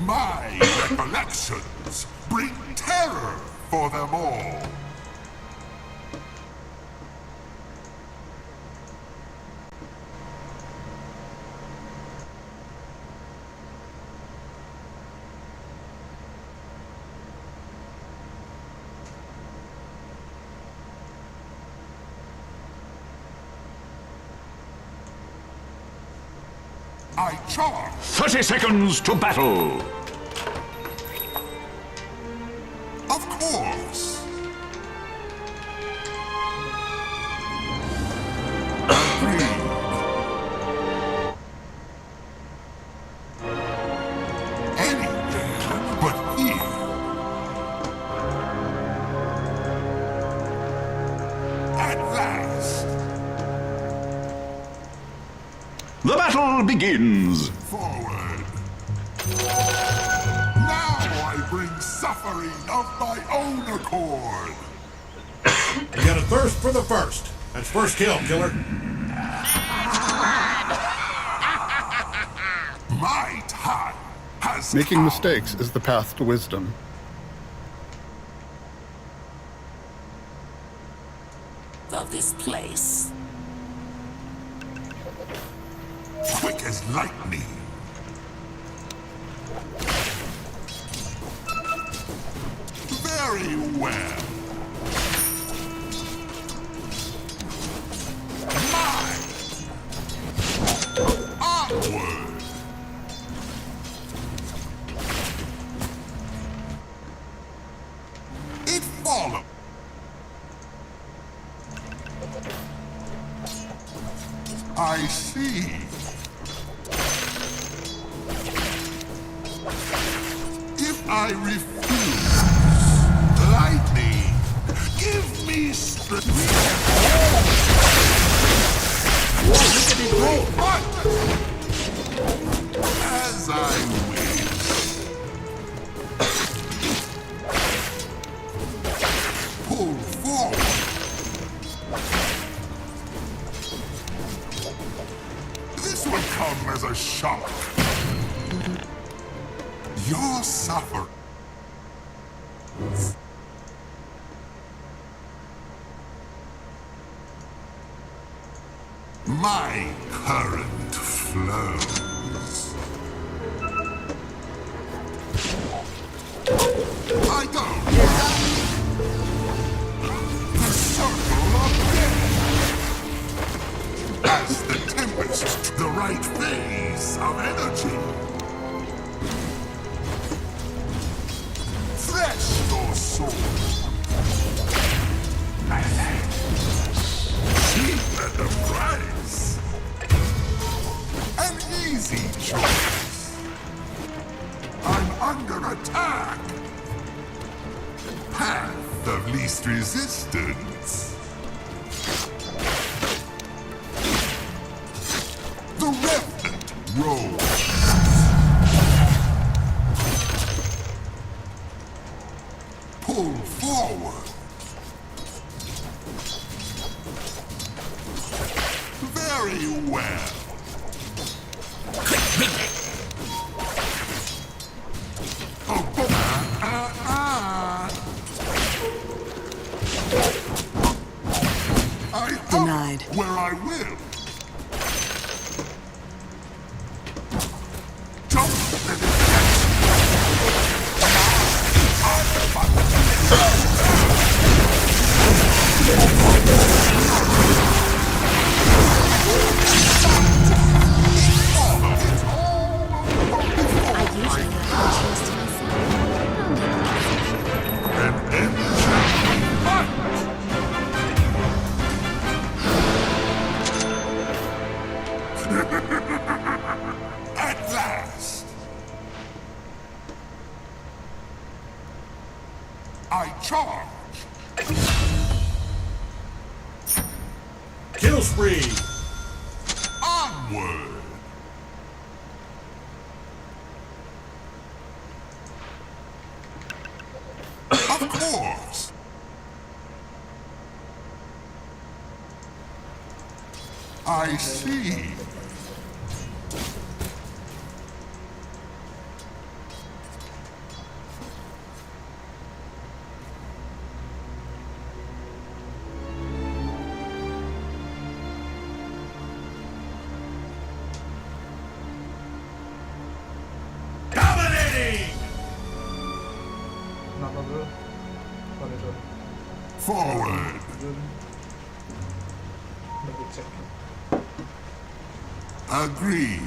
My recollections bring terror for them all. I charge. 30 seconds to battle. Of course. Agreed. Anywhere but here. At last. The battle begins. Forward. Now I bring suffering of my own accord. You got a thirst for the first. That's first kill, killer. My time has Making come. mistakes is the path to wisdom. Of this place. Quick as lightning. Very well. Mine. Onward. It follows. I see. If I refuse, lightning, give me strength. What? As I wish. Pull forward. This would come as a shock. Your suffering. My current flows. I go. The circle of death. As the tempest, the right phase of energy. Thresh your soul. Cheap at the price. An easy choice. I'm under attack. Path of least resistance. The Revenant rolls. Pull forward. Very well. I Denied. Where I will. Don't let it At last! I charge! Kill spree. Onward! Of course! I see. Forward. Agreed.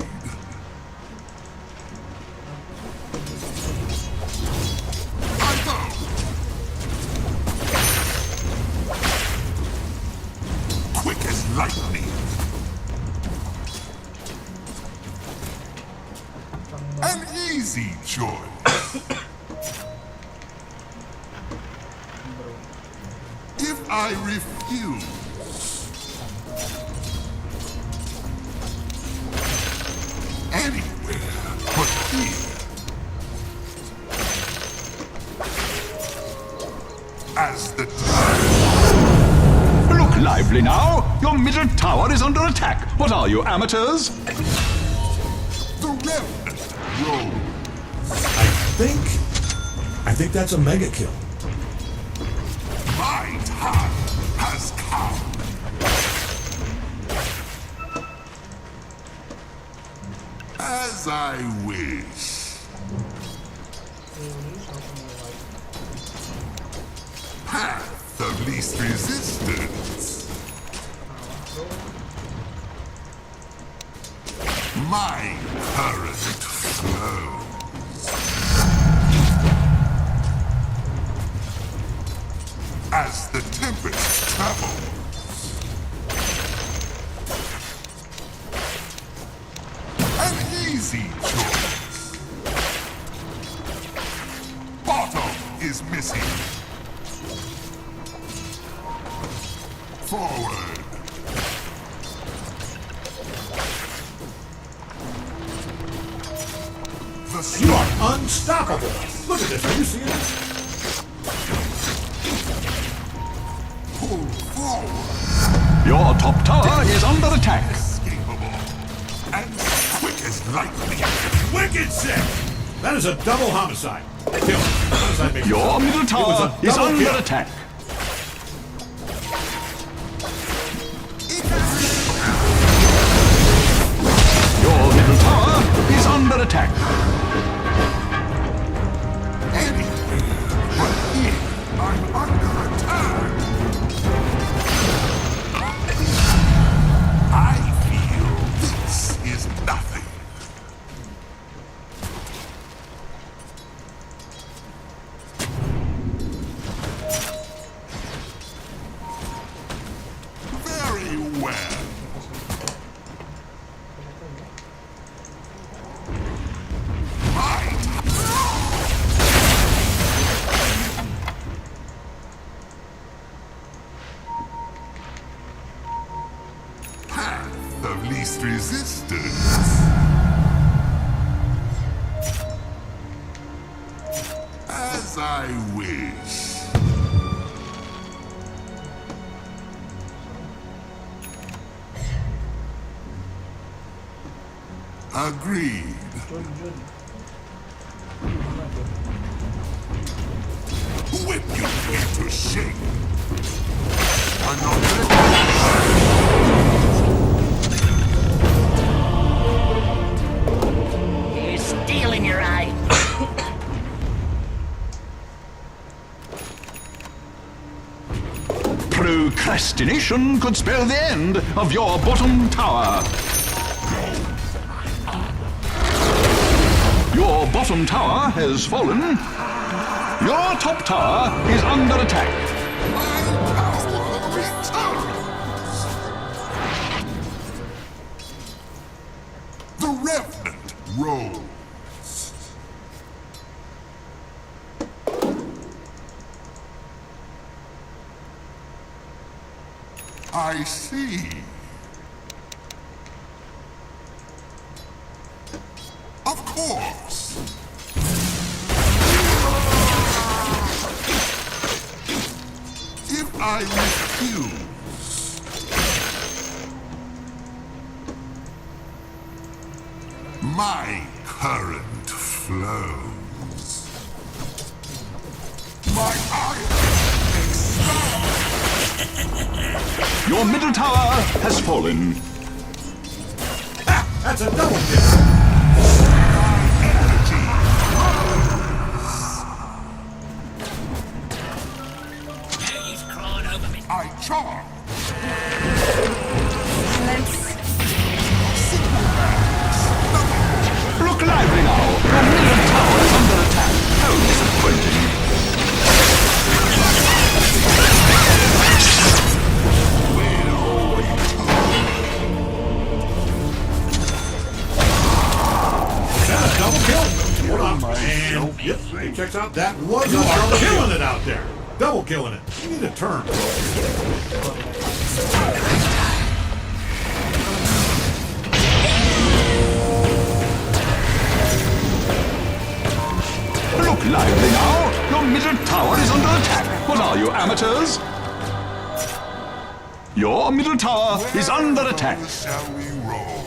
I go. Quick as lightning. An easy choice. If I refuse, anywhere but here. As the time. Look lively now. Your middle tower is under attack. What are you, amateurs? The remnant rolls. I think that's a mega kill. My time has come. As I wish. Path of least resistance. My current flows. As the tempest travels. An easy choice. Bottom is missing. Forward. The You are unstoppable. Look at this. Are you seeing this? pull forward. Your top tower is under attack. Escapable. And quick as lightning. Wicked sick. That is a double homicide. Kill. How does that make Your sense? middle It was tower a is double under kill. attack. Your middle tower is under attack. Anywhere but here. I'm under attack. I feel this is nothing. Very well. Right. Path of least resistance. As I wish. Agreed. Whip you into shape. You're stealing your eye. Procrastination could spell the end of your bottom tower. Your bottom tower has fallen. Your top tower is under attack. The Revenant rolls. I see. Of course. If I refuse, my current flows. My iron expands. Your middle tower has fallen. That's a double kill. He's crawling I charge. Look lively now! Your middle tower is under attack. How disappointing! That a double kill? Hold on. And yep, he checks out. That was a double killing it out there. Double killing it. You need a term. Look lively now! Your middle tower is under attack. What are you, amateurs? Your middle tower is under attack. Shall we roll?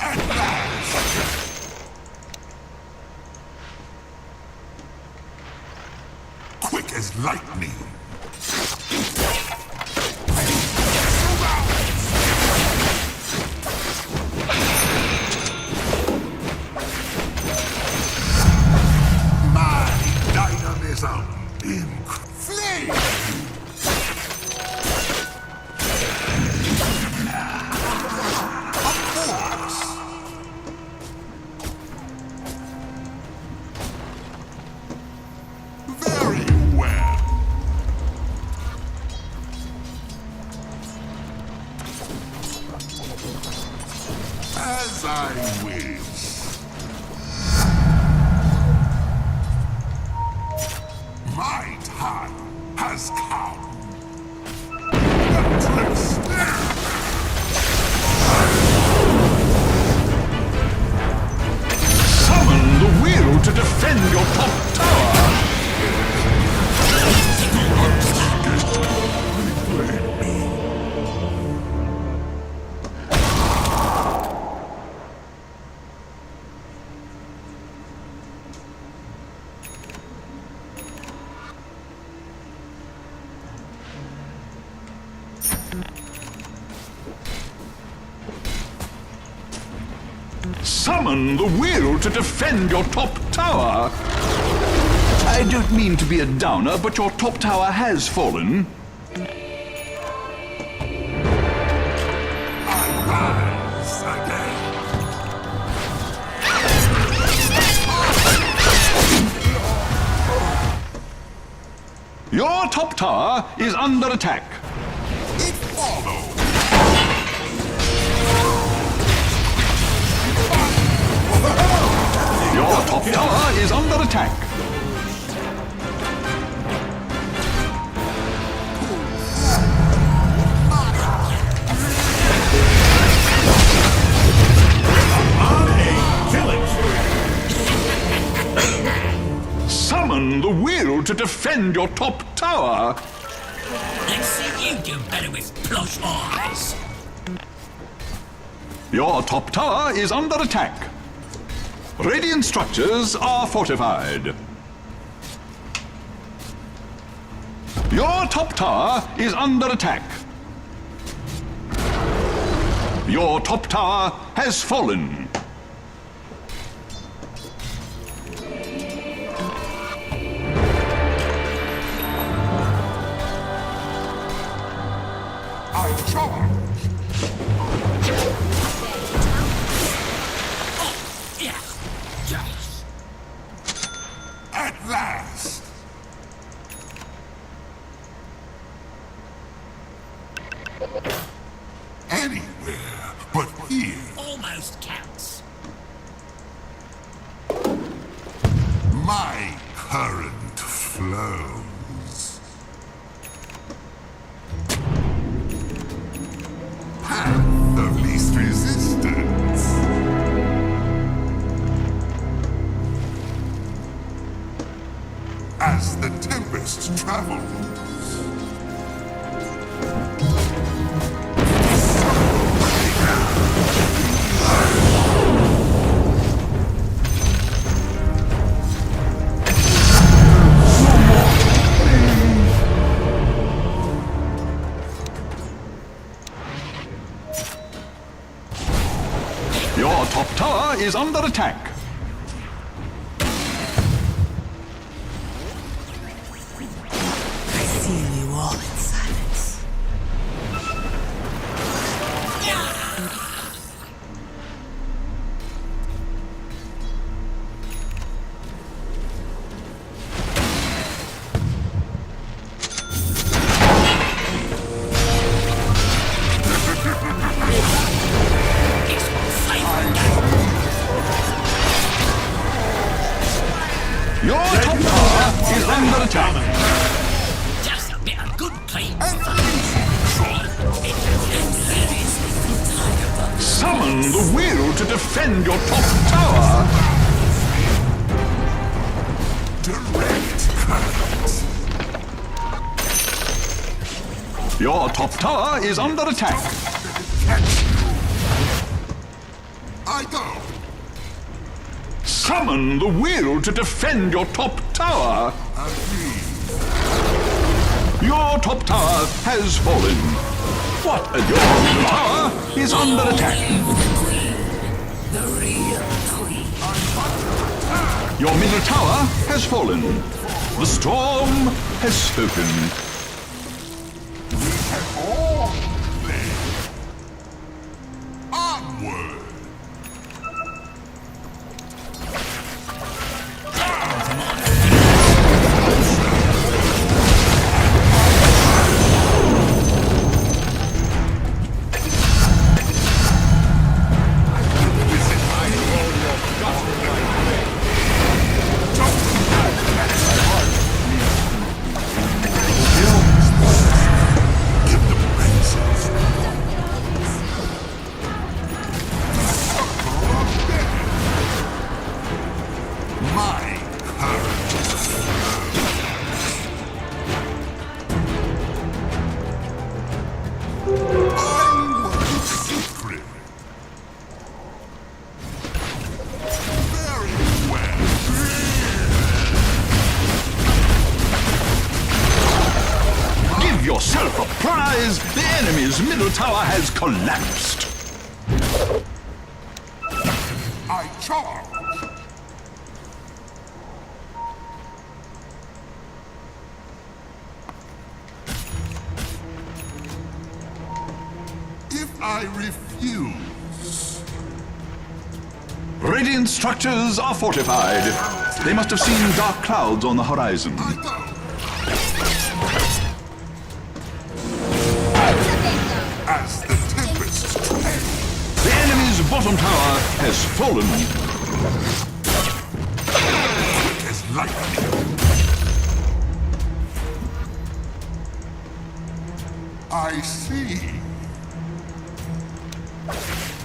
At last! Quick as lightning. My dynamism in flame. Of course. Very well. As I wish. My time has come. The trickster. Summon the will to defend your top tower. Summon the will to defend your top tower. I don't mean to be a downer, but your top tower has fallen. I rise again. Your top tower is under attack. It follows. Your top tower is under attack. On a killing spree. Summon the will to defend your top tower. Let's see you do better with plush eyes. Your top tower is under attack. Radiant structures are fortified. Your top tower is under attack. Your top tower has fallen. I charge. Yeah. Yes. At last. Anywhere but here. Almost counts. My current flows. Path of least resistance. As the tempest travels. Your top tower is under attack. Your top tower is under attack. Just a bit of good clean Summon the will to defend your top tower. Direct current. Your top tower is under attack. Catch you. I go. Summon the will to defend your top tower. Agreed. Your top tower has fallen. What? Your middle tower is under attack. Your middle tower has fallen. The storm has spoken. All play. Onward. Yourself a prize! The enemy's middle tower has collapsed! I charge. If I refuse, Radiant structures are fortified. They must have seen dark clouds on the horizon. I go. As the tempest trembles, The enemy's bottom tower has fallen. quick as lightning. I see.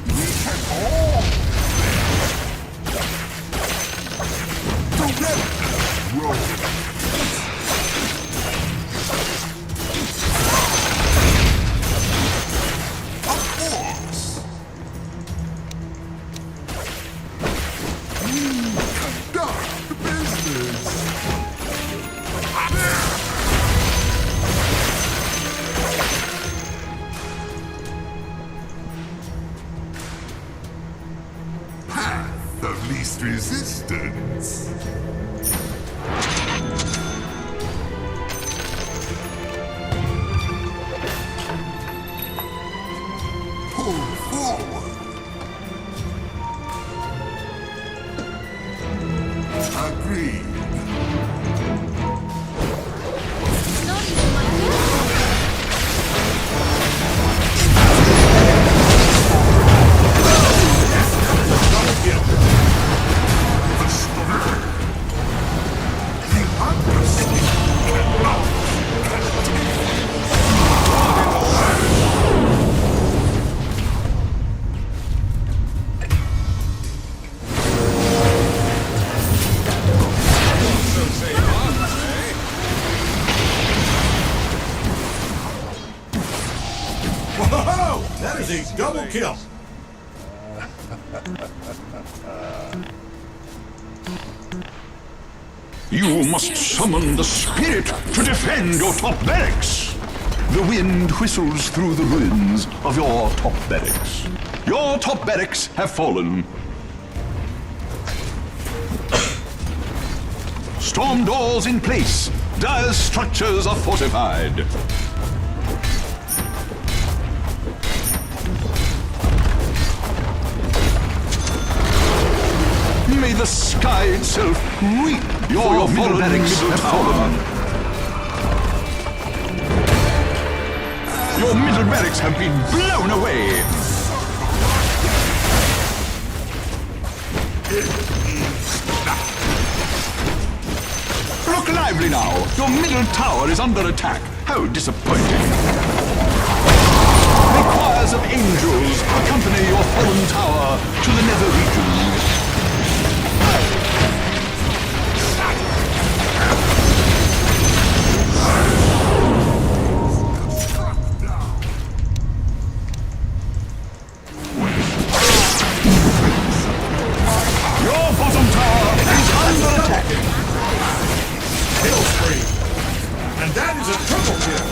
We can all together roll. Of course. Conduct business. Path of least resistance. Pull forward. Agreed. The storm. The undersea cannot Whoa! That is a double kill. You must summon the spirit to defend your top barracks. The wind whistles through the ruins of your top barracks. Your top barracks have fallen. Storm doors in place. Dire structures are fortified. May the sky itself weep. Your middle barracks have fallen. Your middle barracks have been blown away. lively now! Your middle tower is under attack! How disappointing! May choirs of angels accompany your fallen tower to the nether regions. Your bottom tower is under attack! Kill spree. And that is a triple kill.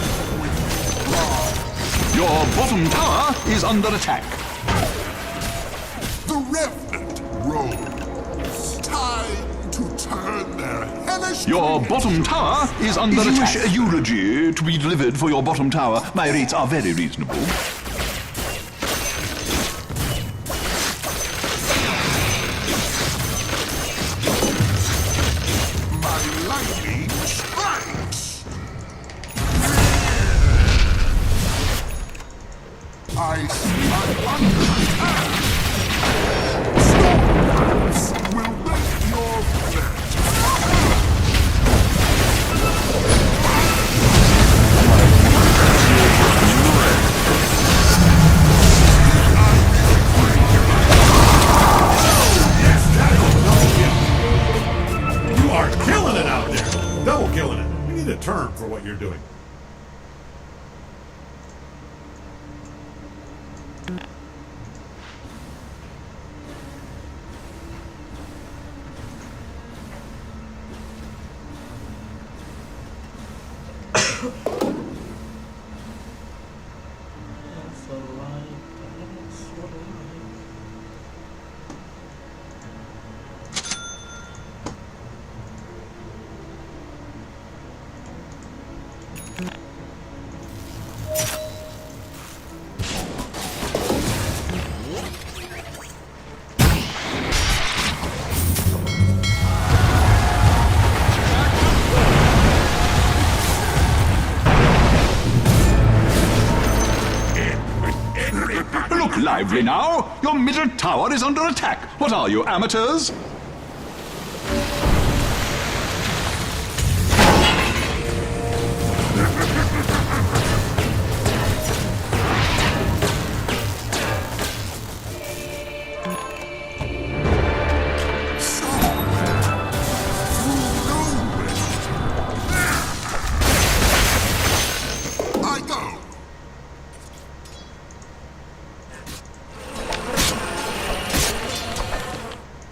Your bottom tower is under attack. The Revenant rolls. Time to turn their hellish... Your bottom tower is under attack. If you wish a eulogy to be delivered for your bottom tower, my rates are very reasonable. My lightning strikes! I see I'm under attack! Storms will make your bed! Yes, that is a double kill. You are killing it out there. Double killing it. You need a term for what you're doing. Look lively now! Your middle tower is under attack! What are you, amateurs? I go!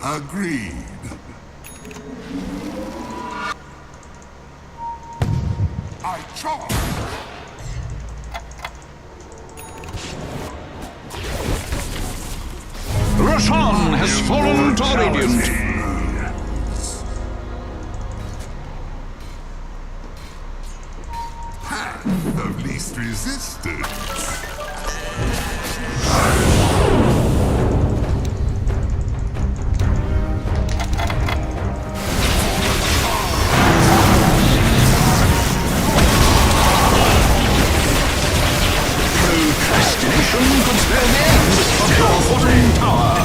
Agreed. I charge! Roshan has fallen to the Radiant! Path of least resistance. Procrastination could spell the end of your bottom tower!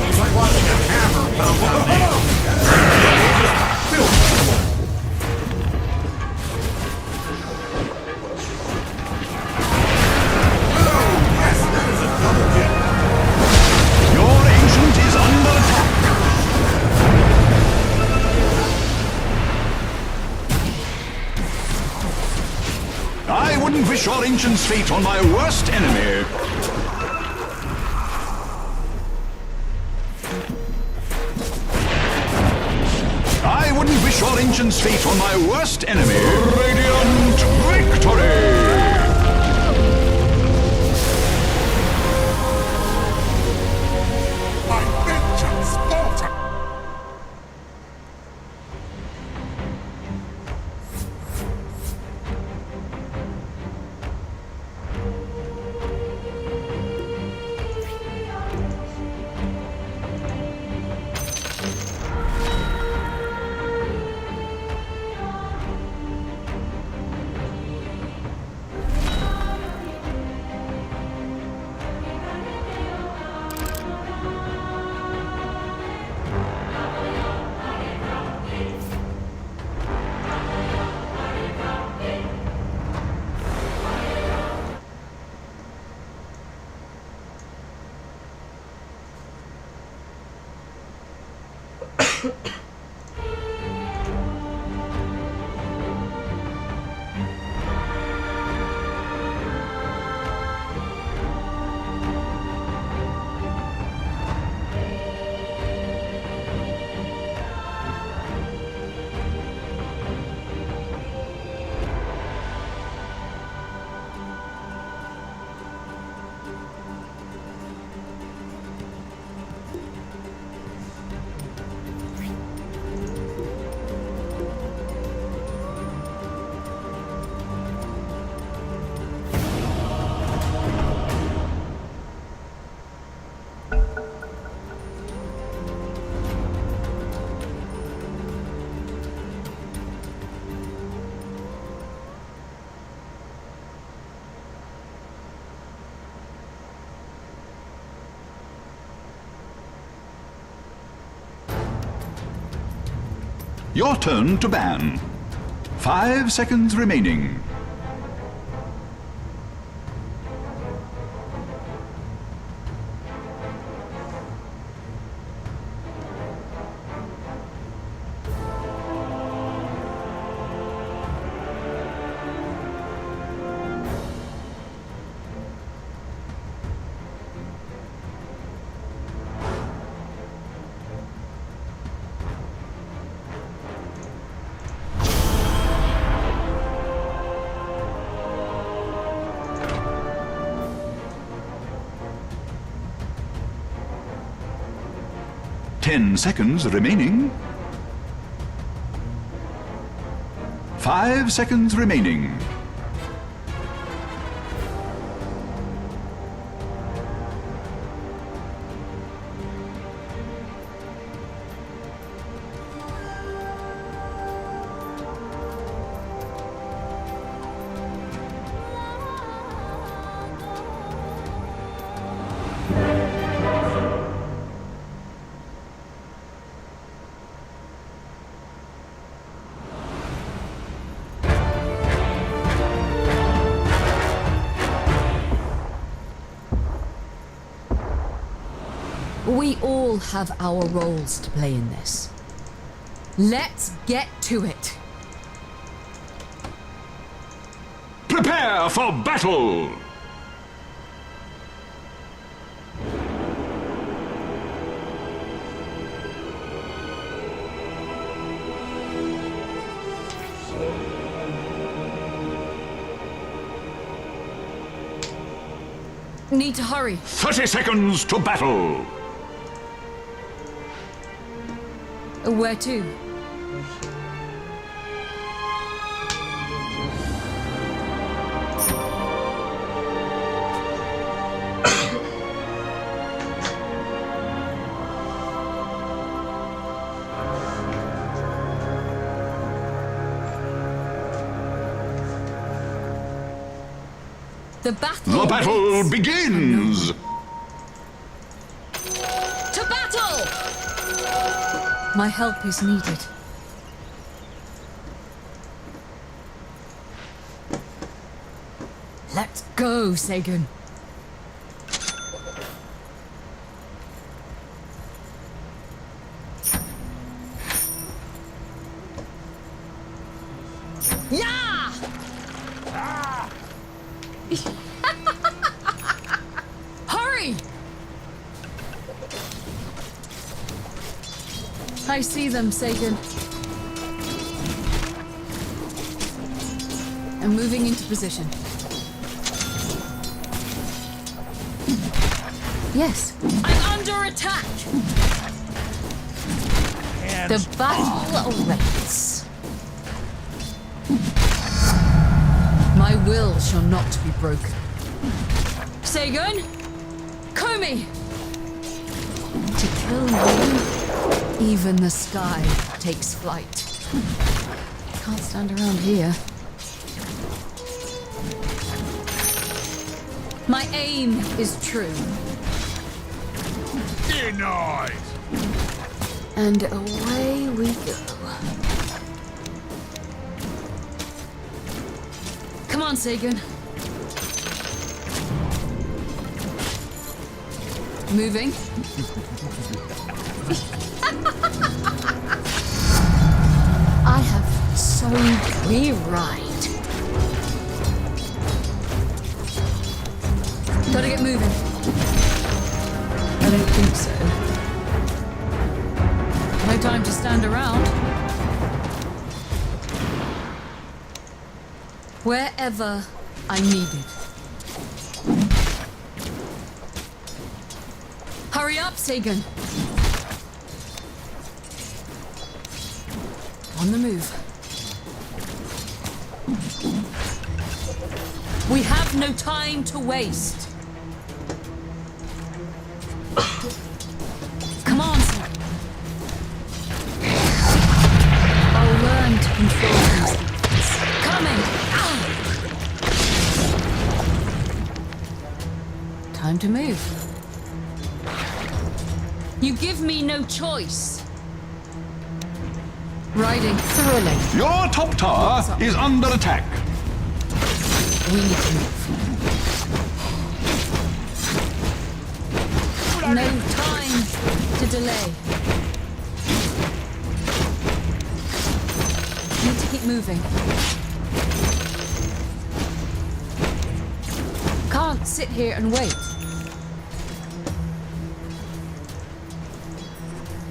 It's like watching a hammer pound down nails. Feel yes, that is a double kill. Your ancient is under attack! I wouldn't wish your ancient's fate on my worst enemy. I wouldn't wish your ancient's fate on my worst enemy. Radiant victory! My vengeance falter! Your turn to ban. 5 seconds remaining. Ten seconds remaining. 5 seconds remaining. We all have our roles to play in this. Let's get to it. Prepare for battle! Need to hurry. 30 seconds to battle! Where to? The battle begins! To battle! My help is needed. Let's go, Sagan. Yeah! Hurry! I see them, Sagan. I'm moving into position. Yes, I'm under attack! The battle awaits. My will shall not be broken. Sagan! Komi! To kill you, even the sky takes flight. Can't stand around here. My aim is true. Denied! And away we go. Come on, Sagan. Moving. we ride. Gotta get moving. I don't think so. No time to stand around. Wherever I'm needed. Hurry up, Sagan. On the move. We have no time to waste. Come on, Sagan. I'll learn to control these things. Coming! Ah! Time to move. You give me no choice. Riding thrilling. Your top tower is under attack. We need to move. No time to delay. Need to keep moving. Can't sit here and wait.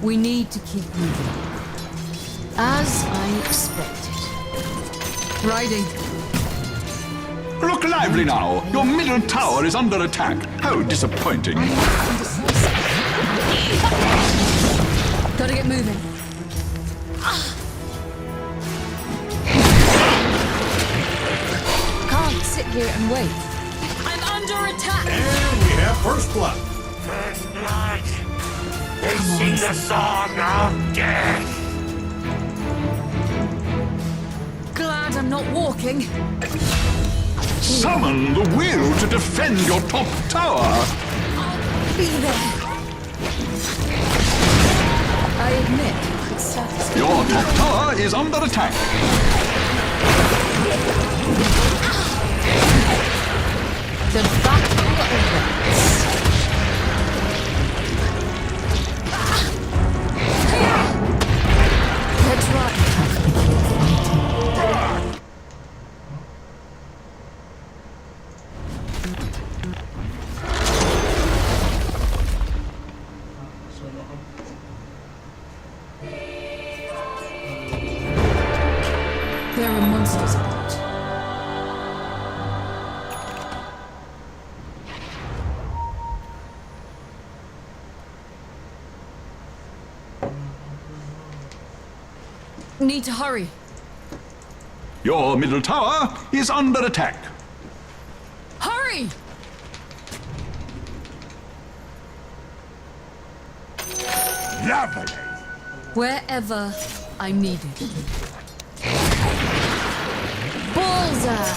We need to keep moving. As I expected. Riding. Look lively now. Your middle tower is under attack. How disappointing. Gotta get moving. Can't sit here and wait. I'm under attack. And we have first blood. First blood. They sing the song of death. Glad I'm not walking. Summon the will to defend your top tower. Be there. I admit, it's satisfying. Your top tower is under attack. The battle awaits. Let's rock. There are monsters about. Need to hurry. Your middle tower is under attack. Hurry! Lovely. Wherever I'm needed. Bullseye!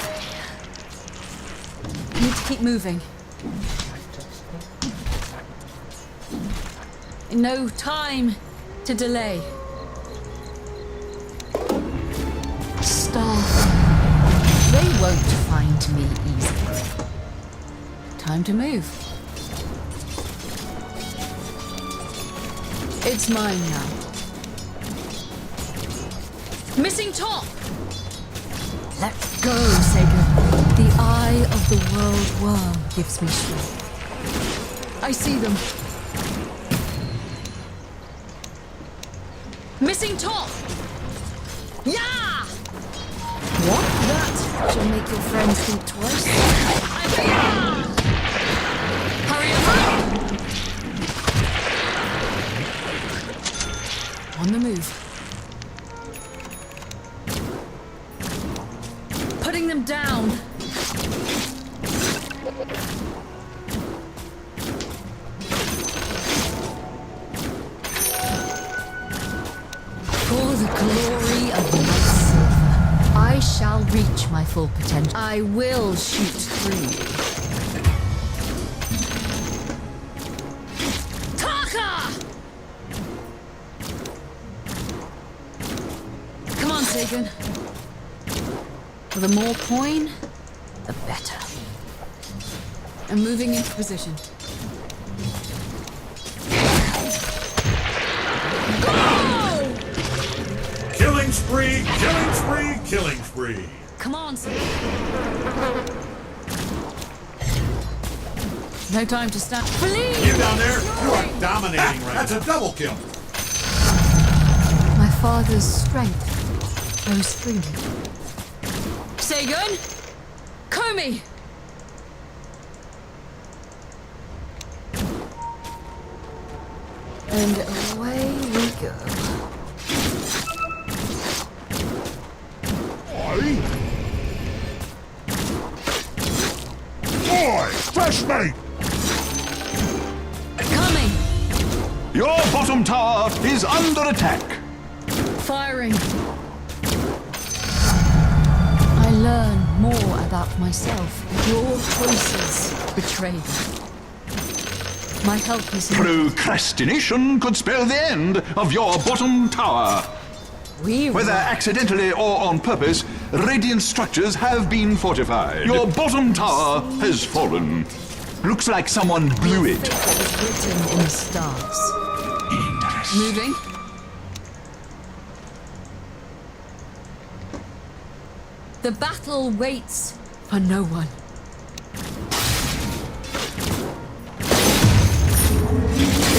Need to keep moving. No time to delay. Star. They won't find me easily. Time to move. It's mine now. Missing top! Let's go, Sega. The eye of the world worm gives me strength. I see them. Missing top! Yeah! What? That should make your friends think twice. Hurry up! On the move. Putting them down. For the glory of my silver, I shall reach my full potential. I will shoot through you. Taka! Come on, Sagan. The more coin, the better. I'm moving into position. Killing Killing spree, killing spree, killing spree. Come on, Sagan. No time to stand. Flee! You down there, you are dominating right now. That's a double kill. My father's strength flows freely. Sagan! Komi! And away we go. Boy, fresh mate! Coming! Your bottom tower is under attack. Firing. I learn more about myself. Your choices betray me. My help is needed. Procrastination could spell the end of your bottom tower. Whether accidentally or on purpose, radiant structures have been fortified. Your bottom tower has fallen. Looks like someone blew it. Fate is written in the stars. Moving. The battle waits for no one.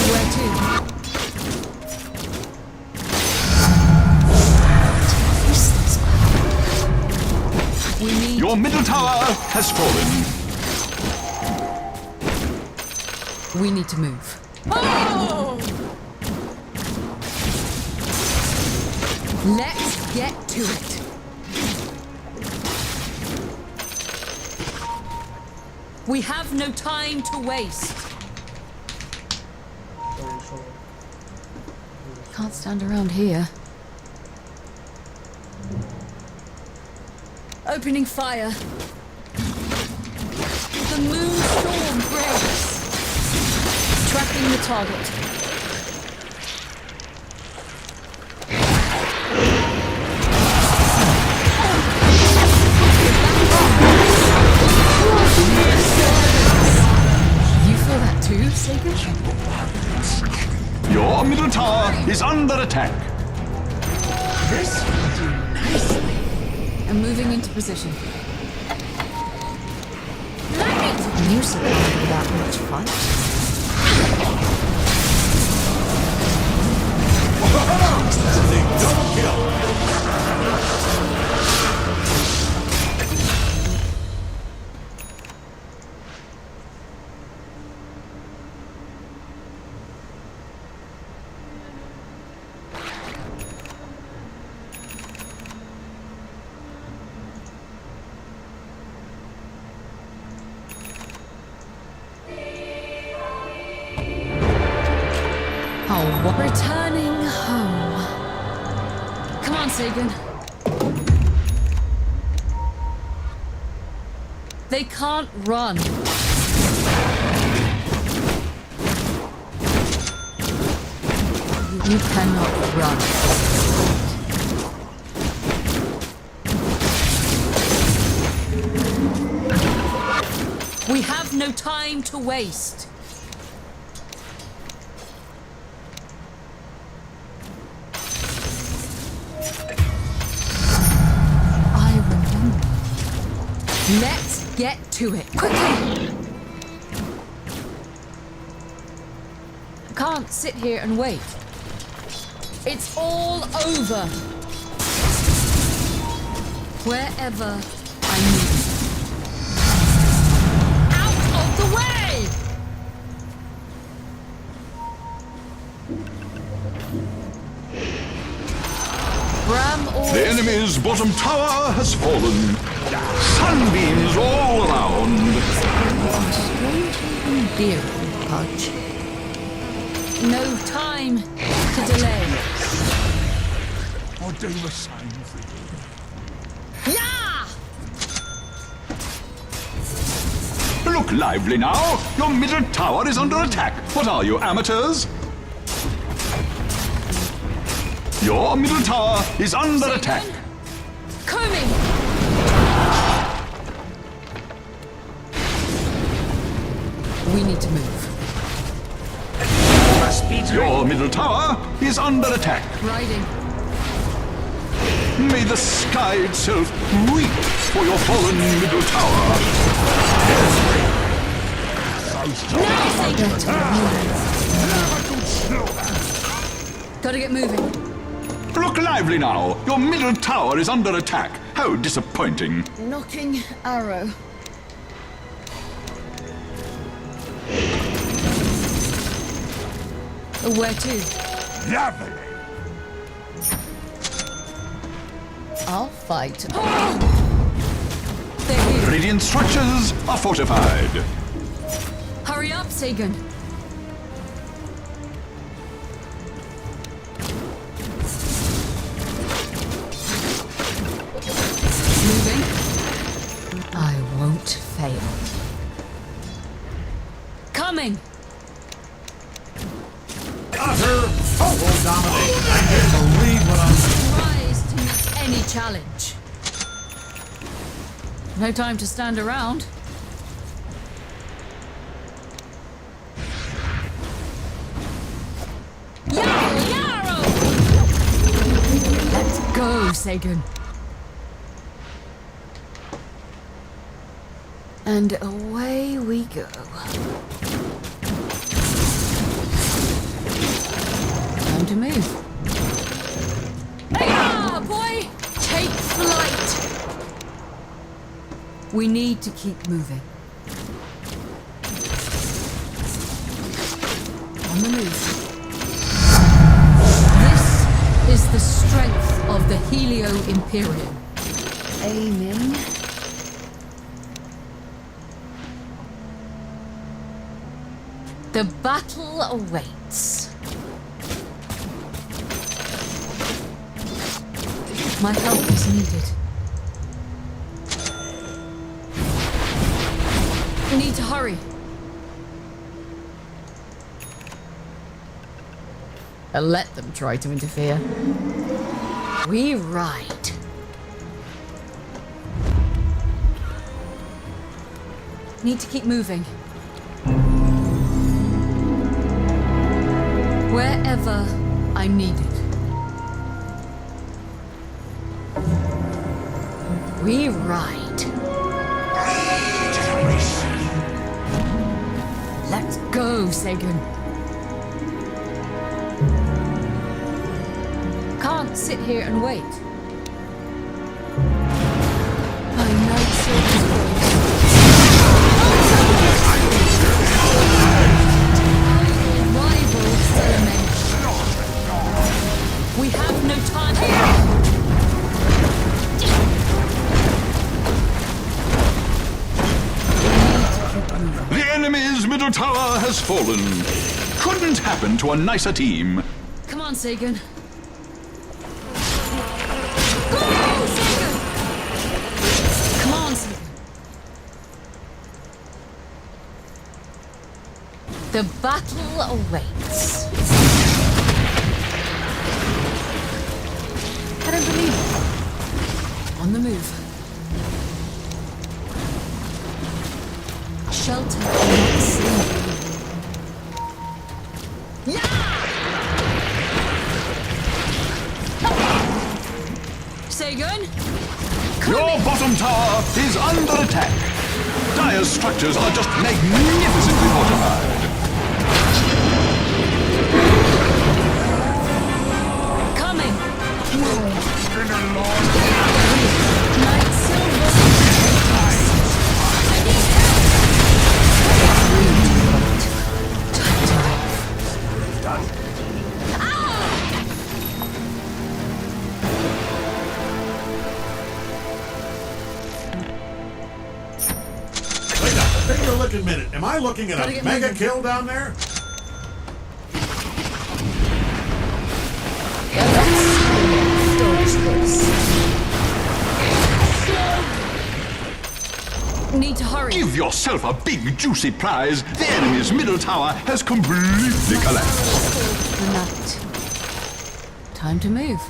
Where to? We need. Your middle tower has fallen. We need to move. Oh! Let's get to it. We have no time to waste. Can't stand around here. Opening fire. The moonstorm breaks. Tracking the target. You feel that too, Sagan? Your middle tower is under attack. This will do nicely. I'm moving into position. You survived without much fight. Double kill. Returning home. Come on, Sagan. They can't run. You cannot run. We have no time to waste. Let's get to it. Quickly! I can't sit here and wait. It's all over. Wherever I need. Out of the way! Bram or... The enemy's bottom tower has fallen. Sunbeams all around. Strangely endearing, Pudge. No time to delay. I'll do the same for you. Yeah! Look lively now. Your middle tower is under attack. What are you, amateurs? Your middle tower is under attack. Coming! We need to move. Your middle tower is under attack. Riding. May the sky itself weep for your fallen middle tower. Gotta get moving. Look lively now. Your middle tower is under attack. How disappointing. Knocking arrow. Where to? Lovely. I'll fight. They're here. Radiant structures are fortified. Hurry up, Sagan. Moving. I won't fail. Coming. Utter total domination. I can't believe what I'm seeing. Rise to meet any challenge. No time to stand around. Yarrow! Let's go, Sagan. And away we go. Time to move. Hey-ya, boy! Take flight! We need to keep moving. On the move. This is the strength of the Helio Imperium. Aiming. The battle awaits. My help is needed. We need to hurry. Let them try to interfere. We ride. Need to keep moving. Wherever I'm needed. We ride. Let's go, Sagan. Can't sit here and wait. My night soldier's rival element. We have no time. The enemy's middle tower has fallen. Couldn't happen to a nicer team. Come on, Sagan. Go, Sagan! Come on, Sagan. The battle awaits. I don't believe it. On the move. Shelter cannot save you. Sagan? Your bottom tower is under attack. Dire's structures are just magnificently fortified. Coming! Night Silver. Wait up, take a looking minute. Am I looking at Gotta a get mega moving. kill down there? Need to hurry. Give yourself a big juicy prize. The enemy's middle tower has completely collapsed. The night. Time to move.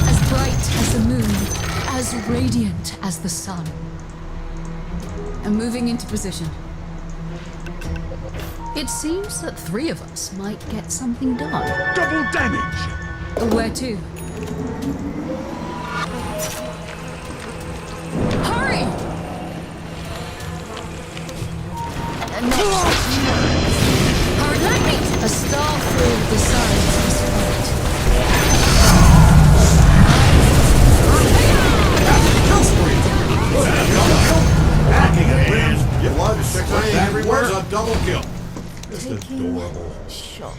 As bright as the moon, as radiant as the sun. I'm moving into position. It seems that 3 of us might get something done. Double damage! Where to? Hurry! Hurry, lightning! A star filled the sides of this fight. Hacking at limbs, blood spraying everywhere. A double kill. Just adorable. Shot.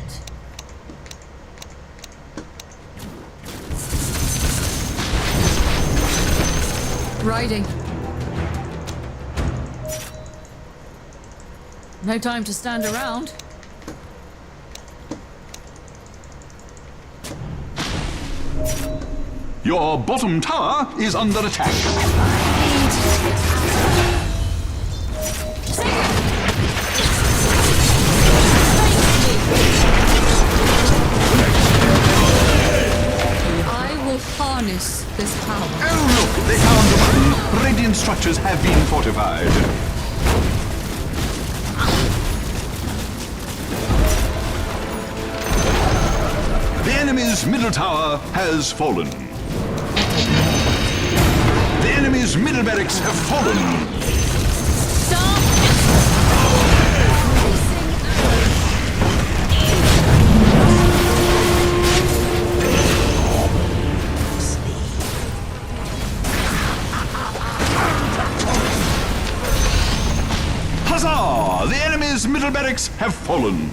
Riding. No time to stand around. Your bottom tower is under attack. I will harness this power. Oh, look, they found the button. Radiant structures have been fortified. The enemy's middle tower has fallen. The enemy's middle barracks have fallen. Stop! Huzzah! The enemy's middle barracks have fallen.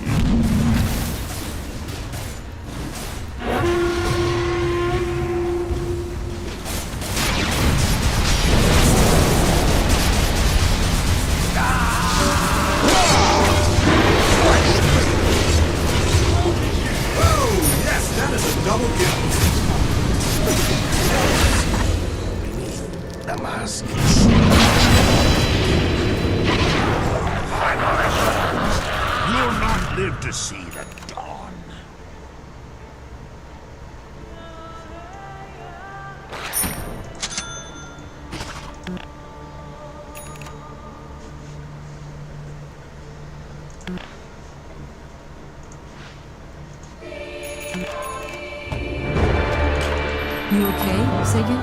Yes, that is a double kill. The mask. You'll not live to see the dawn. You okay, Sega?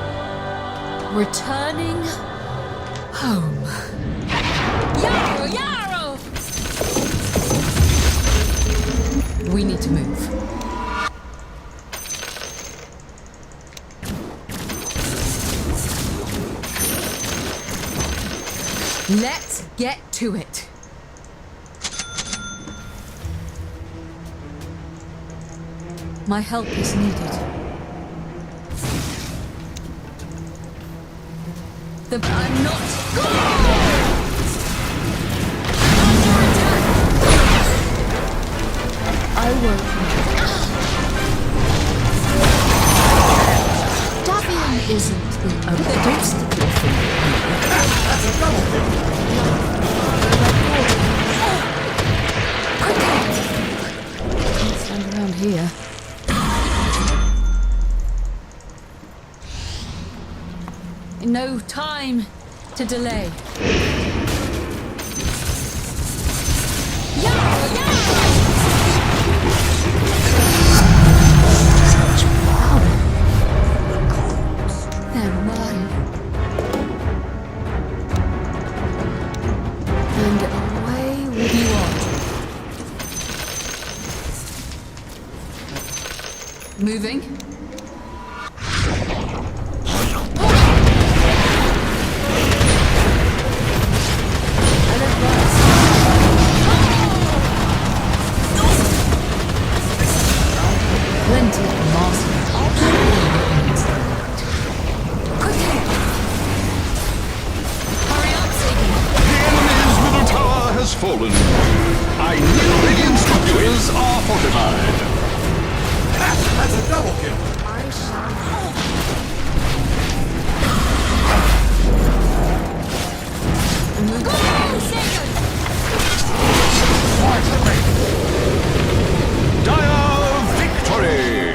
Returning home. Yarrow! Yarrow! We need to move. Let's get to it. My help is needed. I'm not. Under attack. I won't. Davian isn't the ghost of your thing. That's a double kill. Can't stand around here. No time to delay. Yarrow! Yarrow! Such power. They're mine. And away we are. Moving. Plenty of master. Hurry up, Satan. The enemy's middle tower has fallen. I knew Radiant structures are fortified. That's a double kill. Go, Satan! Dire victory!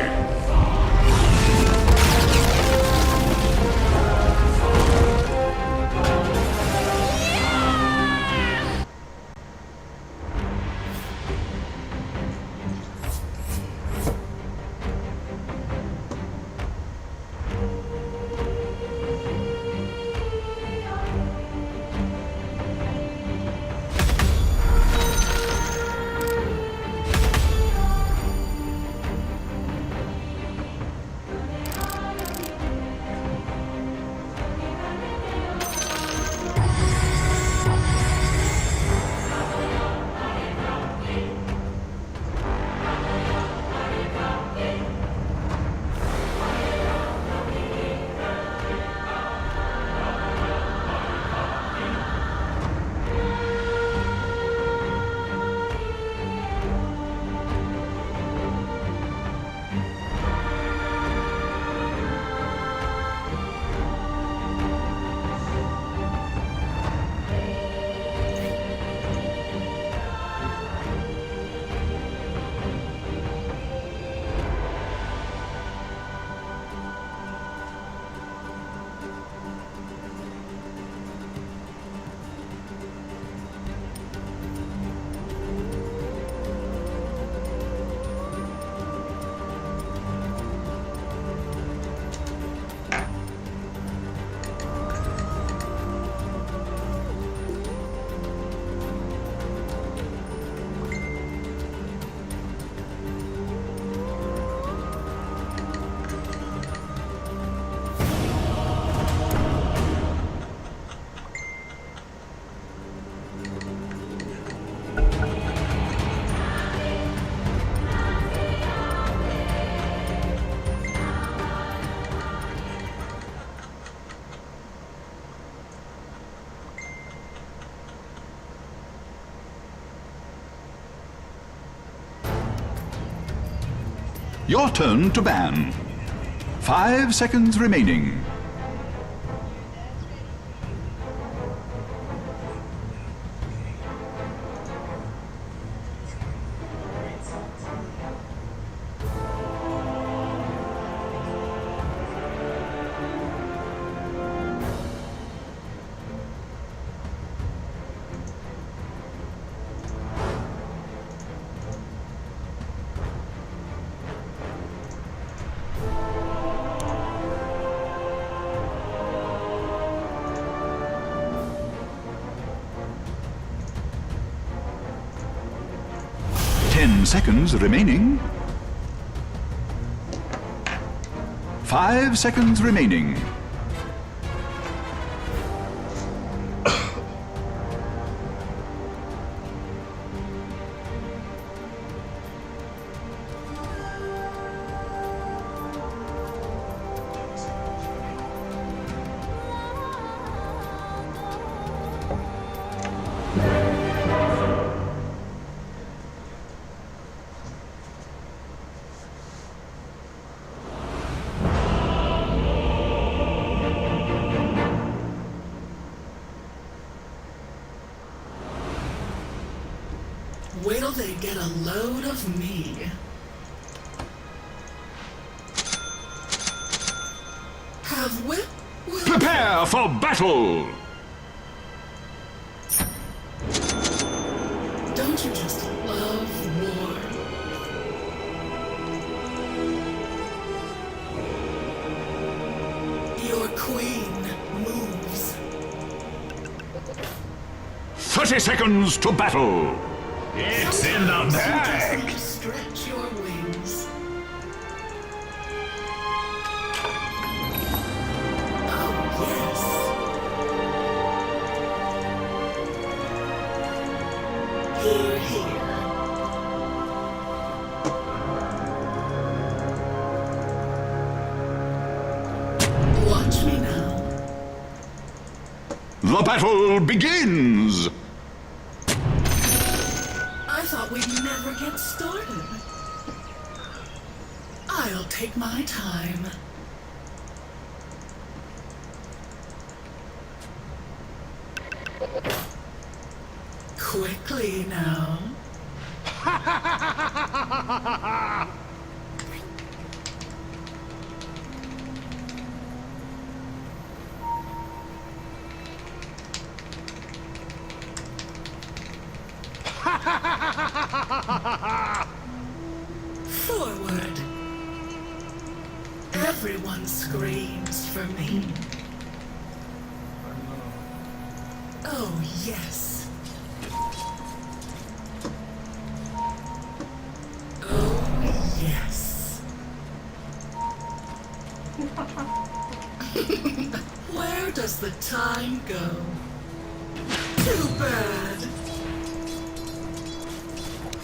Your turn to ban. 5 seconds remaining. Seconds remaining. 5 seconds remaining. Wait till they get a load of me. Have whip. Prepare for battle! Don't you just love war? Your queen moves. 30 seconds to battle! It's in the bag. You just stretch your wings. Oh, yes. Here, here. Watch me now. The battle begins! I thought we'd never get started. I'll take my time. Quickly now. Forward. Everyone screams for me. Oh, yes. Oh, yes. Where does the time go? Too bad.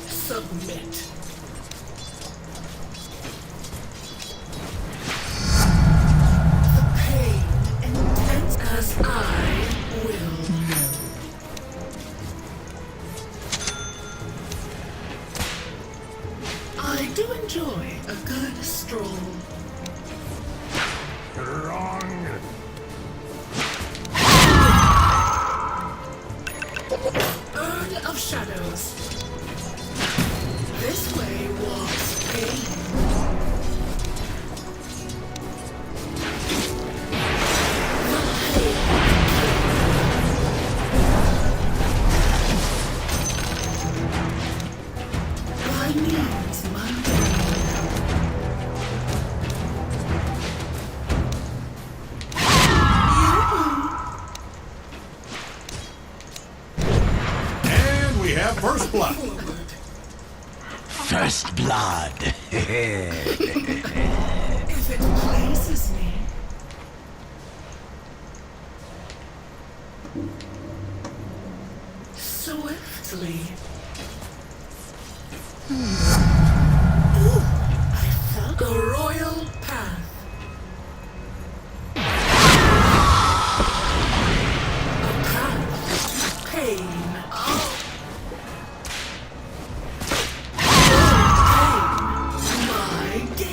Submit. The pain intense as I will know. I do enjoy a good stroll. Wrong. Urn of Shadows. This way walks pain. By means And we have first blood. forward. First blood. If it pleases me. Swiftly. Ooh, I felt the royal path. A path to pain. Oh. My game.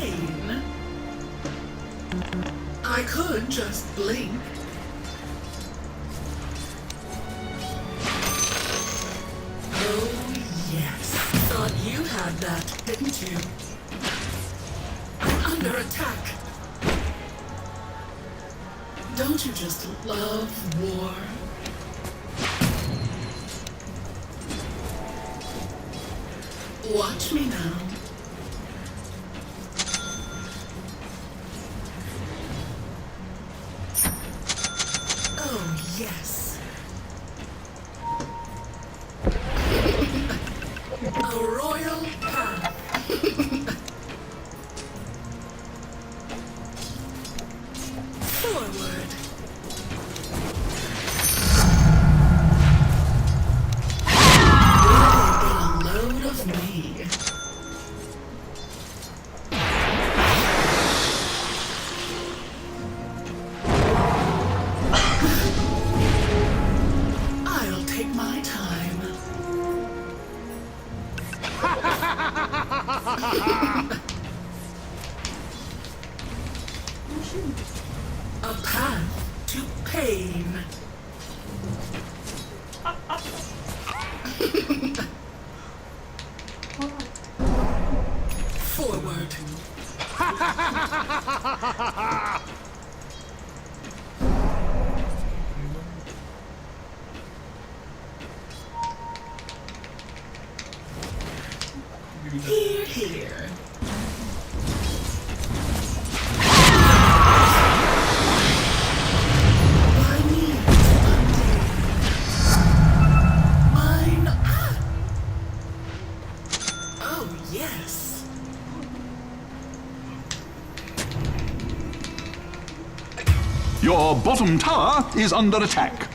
had that, didn't you? I'm under attack. Don't you just love war? Watch me now. Oh, yes. A royal path. Forward. Get a load of me. I'll take my time. A path to pain. Forward. Here, here. My needs mine. Ah. Oh, yes. Your bottom tower is under attack.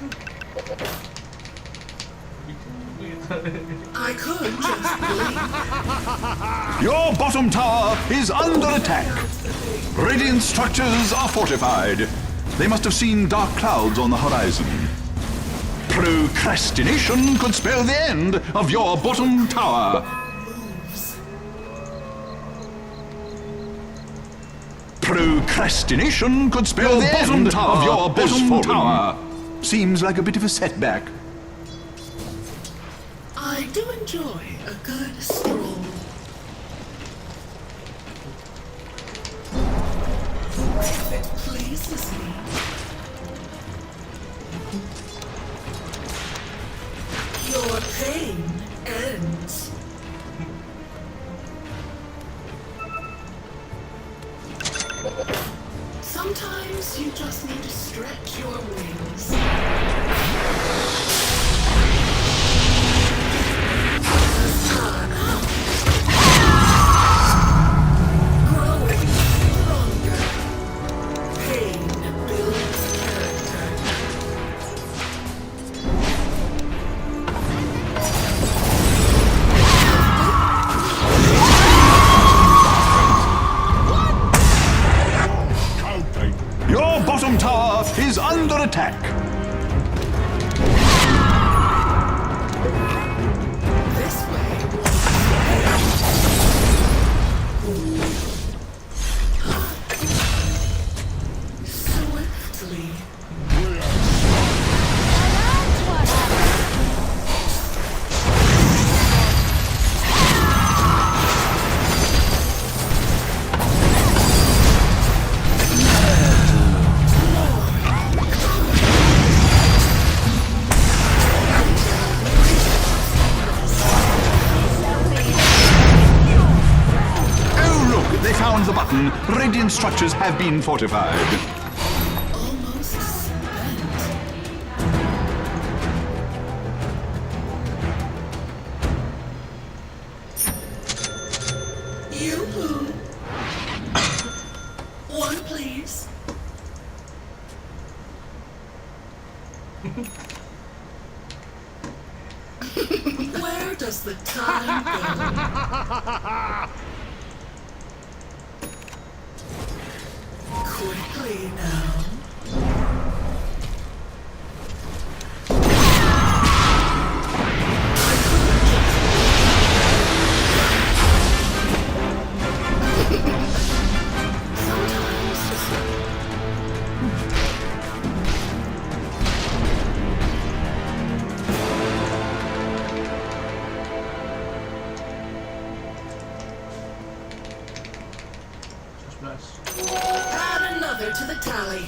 I could just leave. Your bottom tower is under attack. Radiant structures are fortified. They must have seen dark clouds on the horizon. Procrastination could spell the end of your bottom tower. Procrastination could spell the end of your bottom tower. Seems like a bit of a setback. I do enjoy a good stroll. If it pleases me. Your pain ends. Sometimes you just need to stretch your wings. Growing stronger. Pain builds character. Your bottom tower is under attack. This way. Swiftly. Oh, look, they found the button. Radiant structures have been fortified. Almost spent. Yoo-hoo. One, please. Where does the time go? Quickly now. to the tally.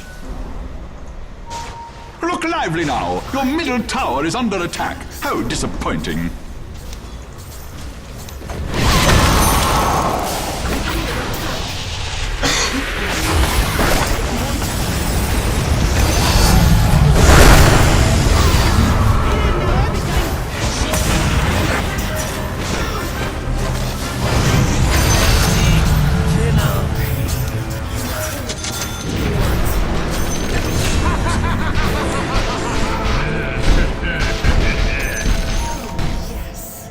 Look lively now! Your middle tower is under attack. How disappointing. Yes.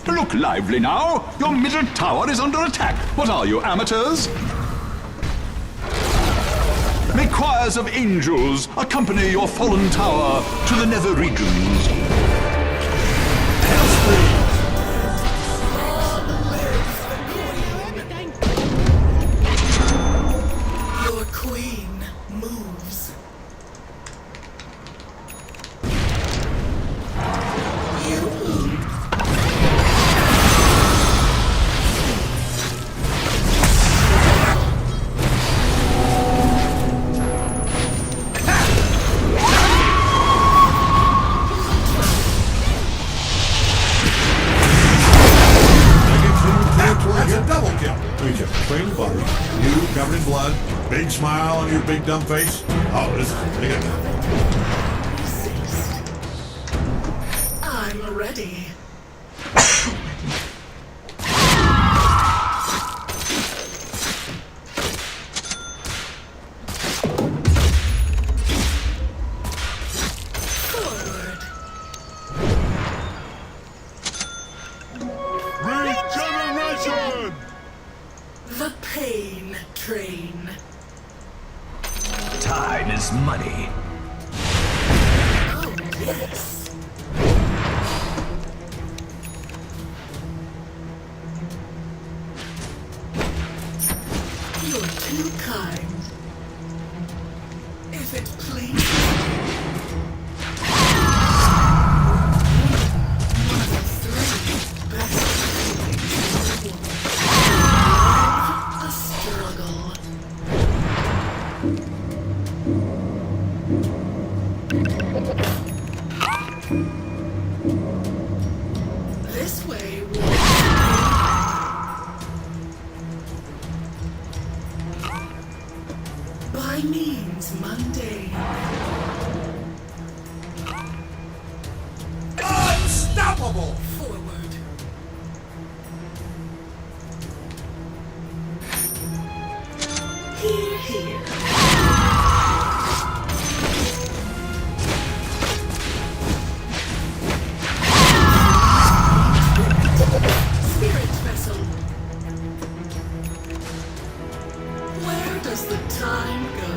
Look lively now! Your middle tower is under attack. What are you, amateurs? May choirs of angels accompany your fallen tower to the nether regions. Your queen moves. You move. That's a double kill. We just clean butter. You covered in blood. Big smile on your big dumb face. Oh, this is pretty good. I'm ready. Forward. Regeneration! The pain train. Time is money. Oh, yes. You're too kind. If it pleases. A struggle. This way, by means mundane. Unstoppable! Forward. Here, here. Spirit vessel. Where does the time go?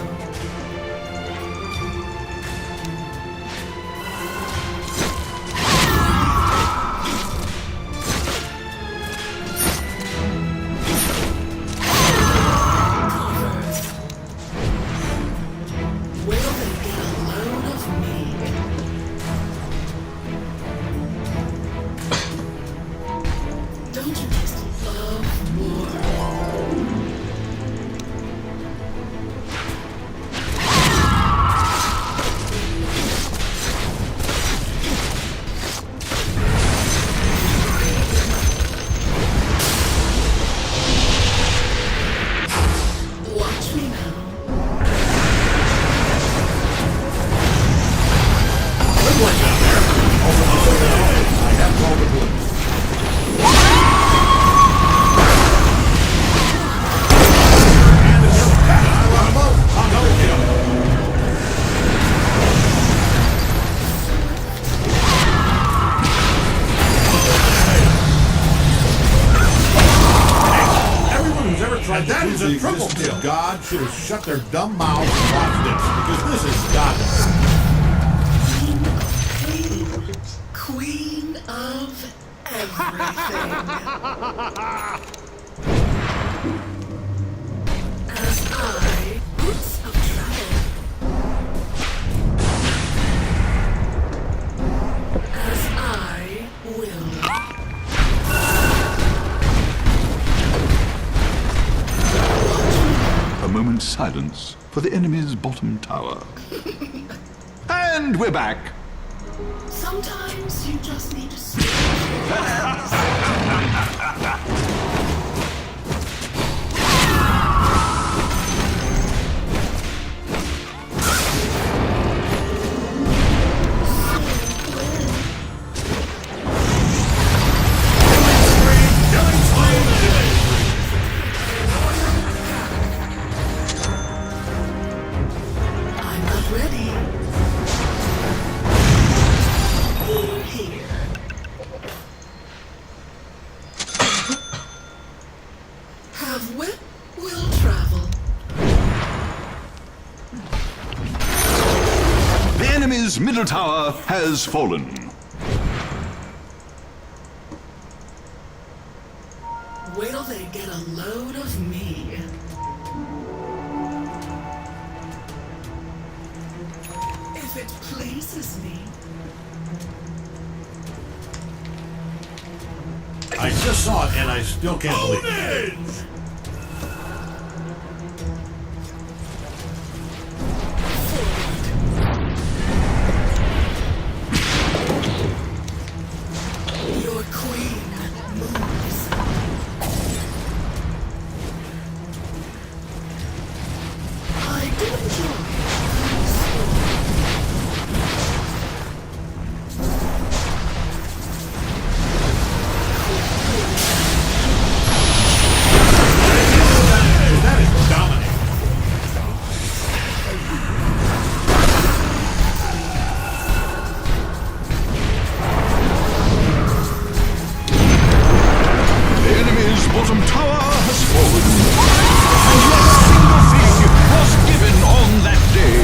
Coffers. Will they get a load of me? Don't you just love war? Watch me now. Good one down there. I have called the police. And the double kill. I want them both. On double kill. Everyone who's ever tried that is a triple kill. God should have shut their dumb mouths and watched this, because this is godless. Queen of everything. As I, boots of travel. As I will. A moment's silence for the enemy's bottom tower. And we're back. Sometimes you just need to speak. I'm not ready. You're here. Have wit, will travel. The enemy's middle tower has fallen. Wait till they get a load of me. If it pleases me. I just saw it and I still can't believe it. Your queen moves. I do enjoy. That is dominating. The enemy's bottom tower has fallen. And not a single thing was given on that day.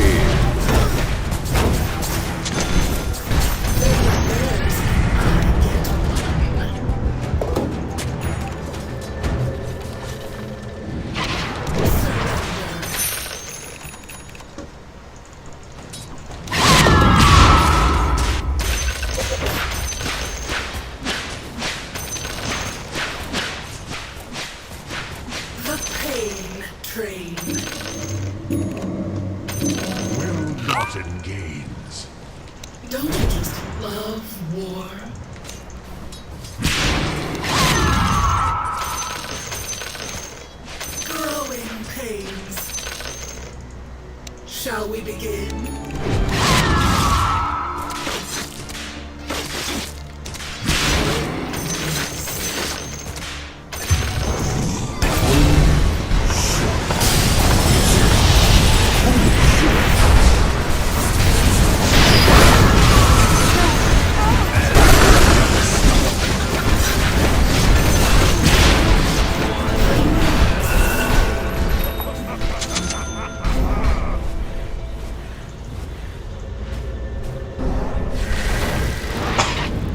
The pain train. Well-gotten gains. Don't you just love war? Growing pains. Shall we begin?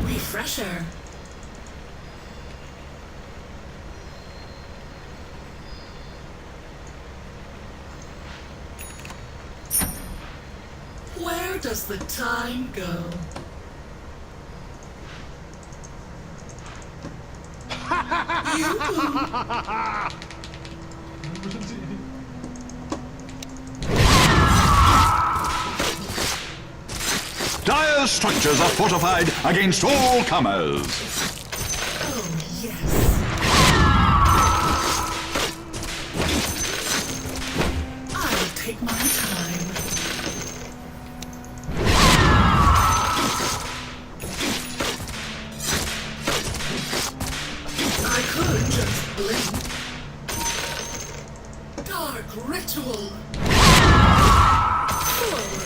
Refresher. Where does the time go? Dire structures are fortified against all comers. Oh, yes. I'll take my time. I could just blink. Dark ritual. Forward.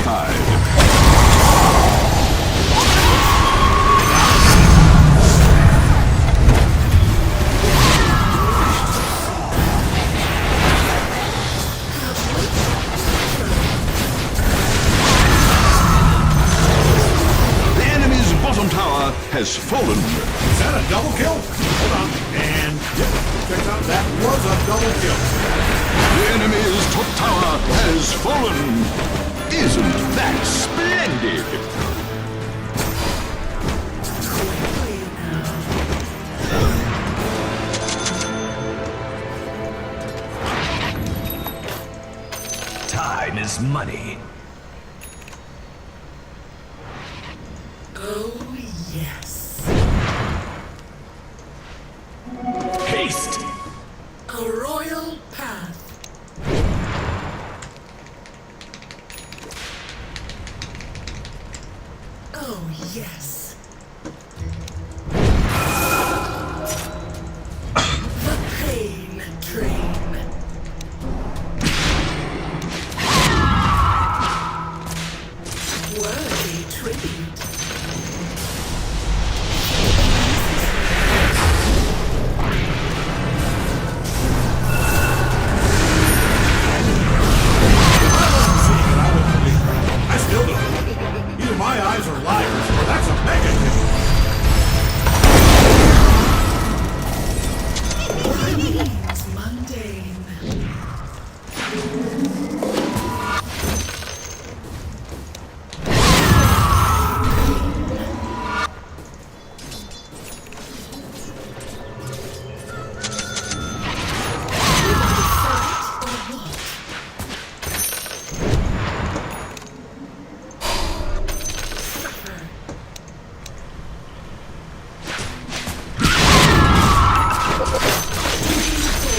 fortified. The enemy's bottom tower has fallen. Is that a double kill? Hold on. And, yep, check out, that was a double kill. The enemy's top tower has fallen. Isn't that splendid? Time is money. Oh, yes. Haste! A royal path. Oh, yes. The pain train. Worthy tribute. I still don't. Either my eyes are liars, or that's a mega kill. It's mundane.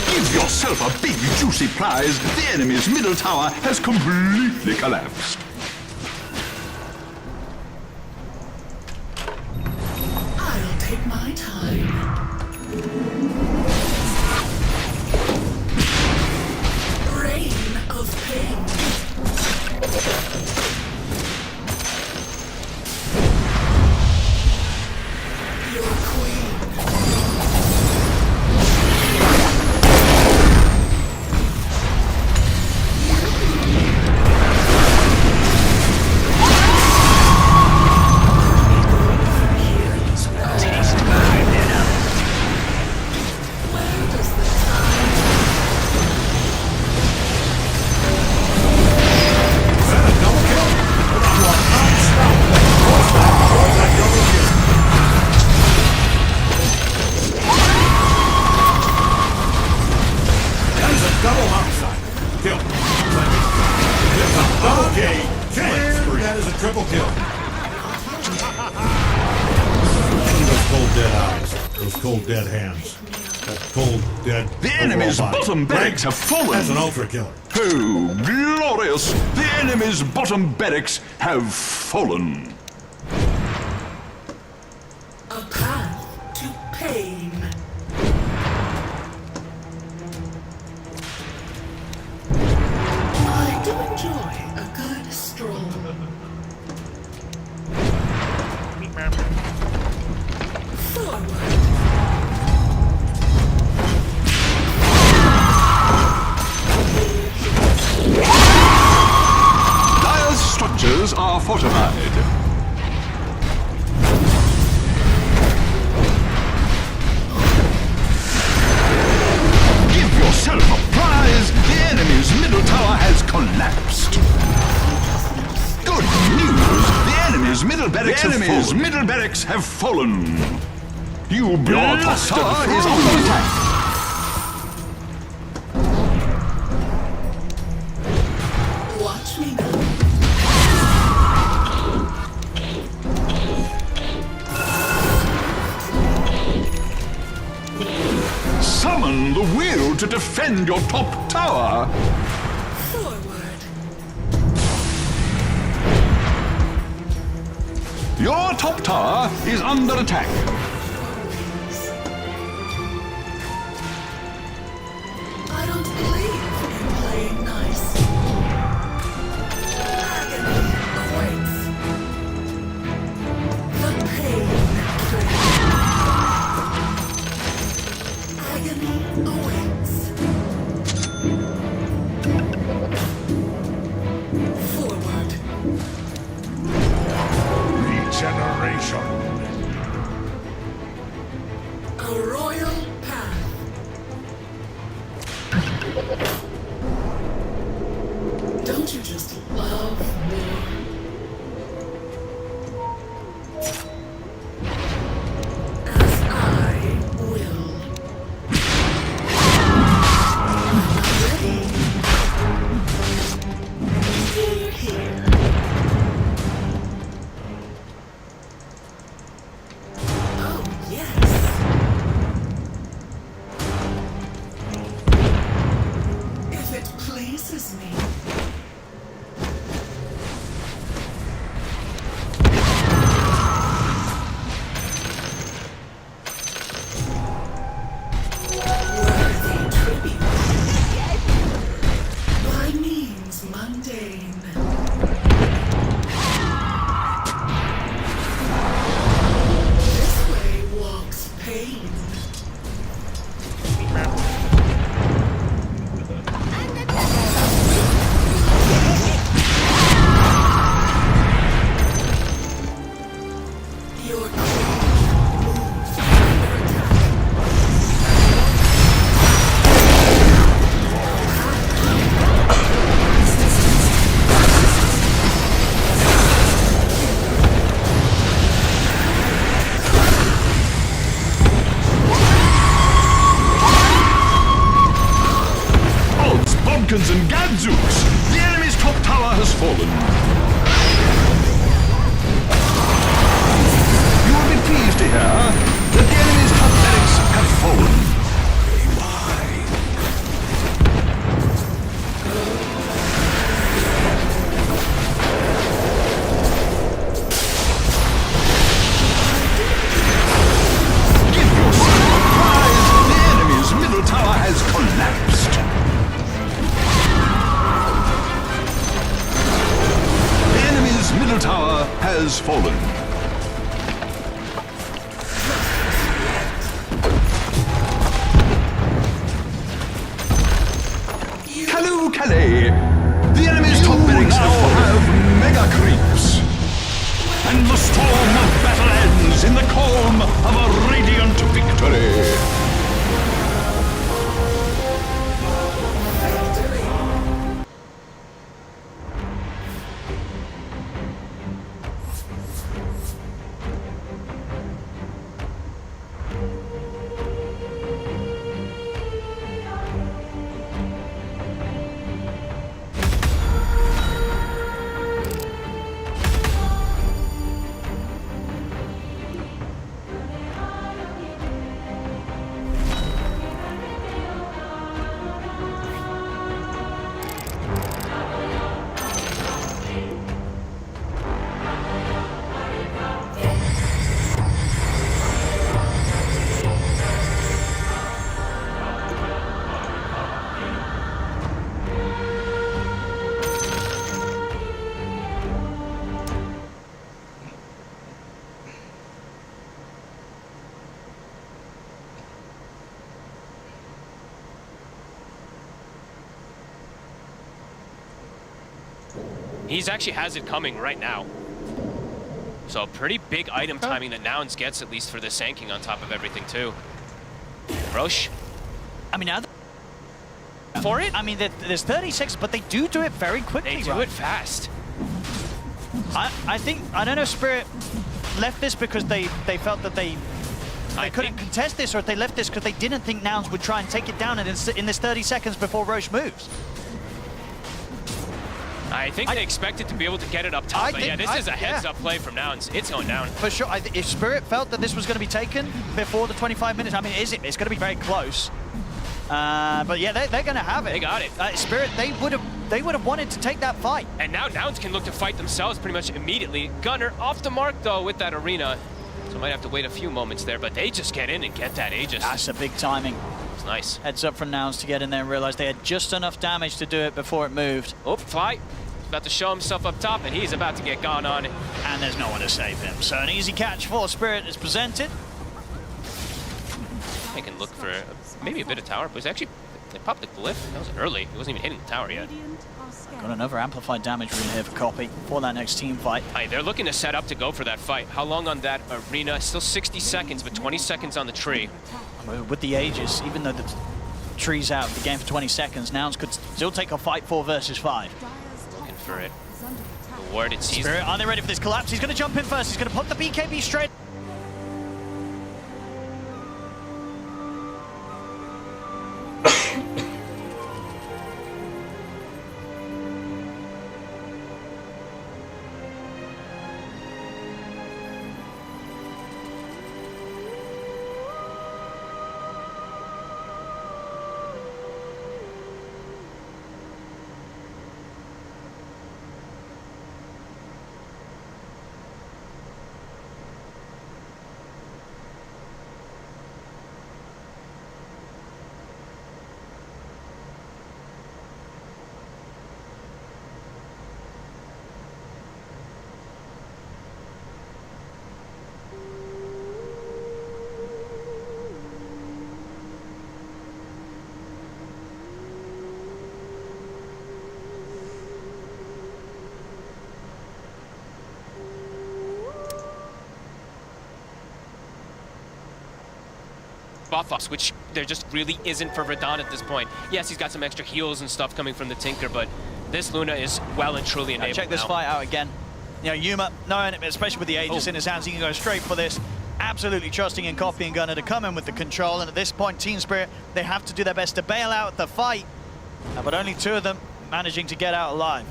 Give yourself a big juicy prize. The enemy's middle tower has completely collapsed. I'll take my time. Reign of pain. Your queen. Taste my venom. Where does the time? Is that a double kill? You are unstoppable. What's that double kill? That is a double homicide. Kill. It's a double kill. And that is a triple kill. Look at those cold dead eyes. Those cold dead hands. That cold dead. The enemy's overall body. bottom barracks have fallen. That's an ultra killer. Oh, glorious! The enemy's bottom barracks have fallen. A path to pain. I do enjoy a good stroll. Forward. Dire's structures are fortified. Give yourself a prize. The enemy's middle tower has collapsed. Good news. The enemy's middle barracks have fallen. Your top tower is under attack. Watch me now. Summon the will to defend your top tower. Forward. Your top tower is under attack. I don't believe in playing nice. Agony. fallen. Hello, Calais! The enemy's top barracks now have mega creeps. And the storm of battle ends in the calm of a radiant victory. He's actually has it coming right now. So pretty big item timing that Nouns gets, at least for the sanking on top of everything too. Roche? I mean, For it? I mean, there's 36, but they do it very quickly. They do it fast. I think, I don't know if Spirit left this because they felt that they couldn't contest this, or if they left this because they didn't think Nouns would try and take it down in this 30 seconds before Roche moves. I think they expected to be able to get it up top, but yeah, this is a heads-up play from Nouns. It's going down. For sure. If Spirit felt that this was going to be taken before the 25 minutes, I mean, it's going to be very close. But yeah, they're going to have it. They got it. Spirit, they would have wanted to take that fight. And now Nouns can look to fight themselves pretty much immediately. Gunner off the mark, though, with that arena. So might have to wait a few moments there, but they just get in and get that Aegis. That's a big timing. It's nice. Heads up from Nouns to get in there and realize they had just enough damage to do it before it moved. Oh, Fly. About to show himself up top, and he's about to get gone on. And there's no one to save him. So an easy catch for Spirit is presented. I can look for maybe a bit of tower, but it's actually, they popped the glyph. That was early. He wasn't even hitting the tower yet. Got another amplified damage rune here for Copy for that next team fight. Hey, they're looking to set up to go for that fight. How long on that arena? Still 60 seconds, but 20 seconds on the tree. With the Aegis, even though the tree's out of the game for 20 seconds, Nouns could still take a fight 4 versus 5. Looking for it. The word it sees. Spirit, are they ready for this collapse? He's going to jump in first. He's going to put the BKB straight. Buff-ups, which there just really isn't for Verdun at this point. Yes, he's got some extra heals and stuff coming from the Tinker, but this Luna is well and truly enabled. Check this fight out again. You know, Yuma, knowing it, especially with the Aegis in his hands, he can go straight for this. Absolutely trusting in Copy and Gunner to come in with the control, and at this point, Team Spirit, they have to do their best to bail out the fight, but only 2 of them managing to get out alive.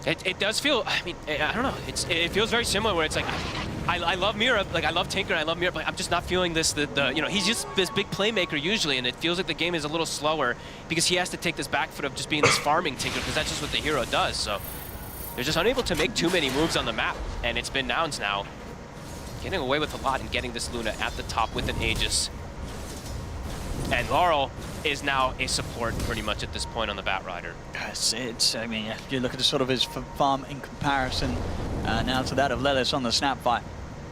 It does feel, I mean, I don't know, it feels very similar where it's like, I love Mira, like I love Tinker, I love Mira, but I'm just not feeling this, you know, he's just this big playmaker usually, and it feels like the game is a little slower because he has to take this back foot of just being this farming Tinker, because that's just what the hero does, so they're just unable to make too many moves on the map, and it's been Nouns now getting away with a lot and getting this Luna at the top with an Aegis. And Laurel is now a support pretty much at this point on the Batrider. Yes, I mean, if you look at sort of his farm in comparison now to that of Lelis on the snap fight.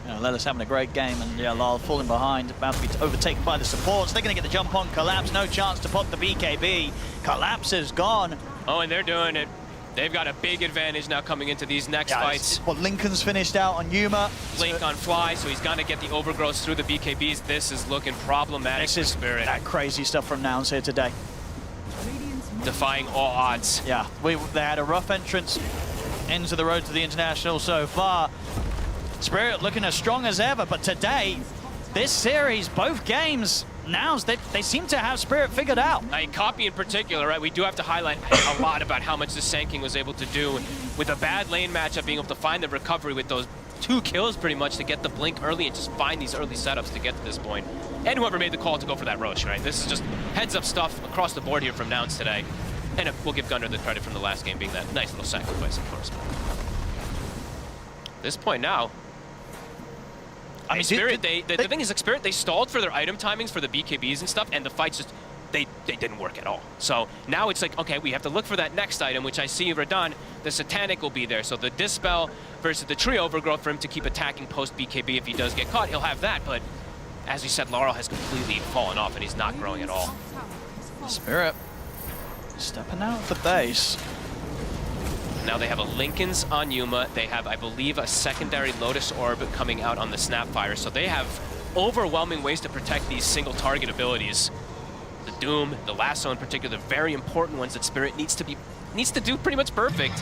You know, Lelis having a great game, and yeah, Laurel falling behind, about to be overtaken by the supports. They're going to get the jump on Collapse, no chance to pop the BKB. Collapse is gone. Oh, and they're doing it. They've got a big advantage now coming into these next fights. Well, Lincoln's finished out on Yuma. Blink on Fly, so he's going to get the overgrowths through the BKBs. This is looking problematic This for is Spirit. that crazy stuff from Nouns here today. Defying all odds. Yeah, they had a rough entrance into the road to the International so far. Spirit looking as strong as ever, but today, this series, both games, Nouns, they seem to have Spirit figured out. Copy in particular, right? We do have to highlight a lot about how much the Sanking was able to do with a bad lane matchup, being able to find the recovery with those 2 kills pretty much to get the blink early and just find these early setups to get to this point. And whoever made the call to go for that Roche, right? This is just heads-up stuff across the board here from Nouns today. And we'll give Gunnar the credit from the last game being that nice little sacrifice, of course. At this point now, I mean, Spirit, the thing is, like, Spirit, they stalled for their item timings for the BKBs and stuff, and the fights just, they didn't work at all. So now it's like, okay, we have to look for that next item, which I see Radon, the Satanic will be there. So the Dispel versus the Tree Overgrowth for him to keep attacking post-BKB. If he does get caught, he'll have that. But as you said, Laurel has completely fallen off, and he's not growing at all. Spirit stepping out of the base. Now they have a Lincoln's on Yuma. They have, I believe, a secondary Lotus Orb coming out on the Snapfire. So they have overwhelming ways to protect these single target abilities. The Doom, the Lasso in particular, very important ones that Spirit needs to do pretty much perfect.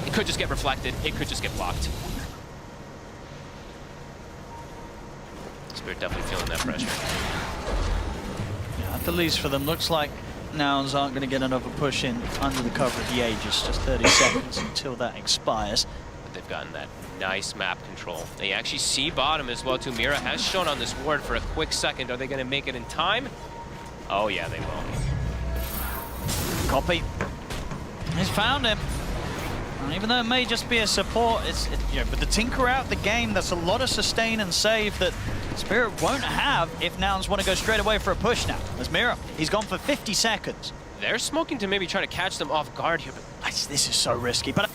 It could just get reflected. It could just get blocked. Spirit definitely feeling that pressure. Yeah, at the least for them, looks like Nouns aren't going to get another push in under the cover of the Aegis, just 30 seconds until that expires. But they've gotten that nice map control. They actually see bottom as well too. Mira has shown on this ward for a quick second. Are they going to make it in time? Oh yeah, they will. Copy. He's found him. And even though it may just be a support, you know, with the Tinker out the game, that's a lot of sustain and save that Spirit won't have if Nouns want to go straight away for a push now. There's Mira. He's gone for 50 seconds. They're smoking to maybe try to catch them off guard here, but This is so risky. But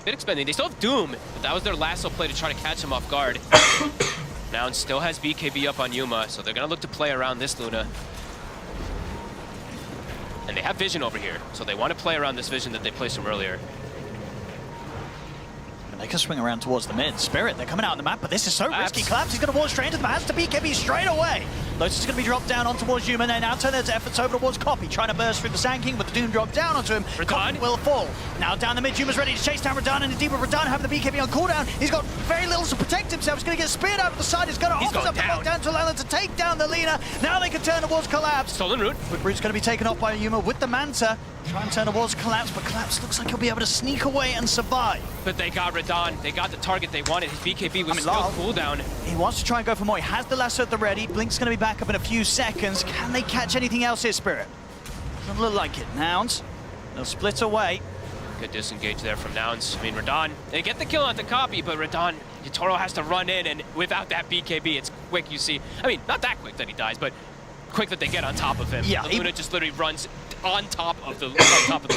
bit expending. They still have Doom, but that was their lasso play to try to catch him off guard. Nouns still has BKB up on Yuma, so they're going to look to play around this Luna. And they have vision over here, so they want to play around this vision that they placed from earlier. they can swing around towards the mid. Spirit, they're coming out on the map, but this is so risky. Collapse, he's going to walk straight into the hands to BKB straight away. Lotus is going to be dropped down on towards Yuma. They now turn their efforts over towards Copy, trying to burst through the Sand King, but the Doom drop down onto him. Copy will fall. Now down the mid, Yuma's ready to chase down Radon, and indeed with Radon having the BKB on cooldown, he's got very little to protect himself. He's going to get speared out of the side. He's going to offer up the block down to Lila to take down the Lina. Now they can turn towards Collapse. Stolen Root. But Root's going to be taken off by Yuma with the Manta. Try and turn towards Collapse, but Collapse looks like he'll be able to sneak away and survive. But they got Radon. They got the target they wanted. His BKB was still cooldown. He wants to try and go for more. He has the lasso at the ready. Blink's going to be back up in a few seconds. Can they catch anything else here, Spirit? Doesn't look like it. Nouns, they'll split away. Good disengage there from Nouns. I mean, Radon, they get the kill on the Copy, but Radon, Toro has to run in, and without that BKB, it's quick, you see. I mean, not that quick that he dies, but quick that they get on top of him. Yeah, the Luna just literally runs on top of the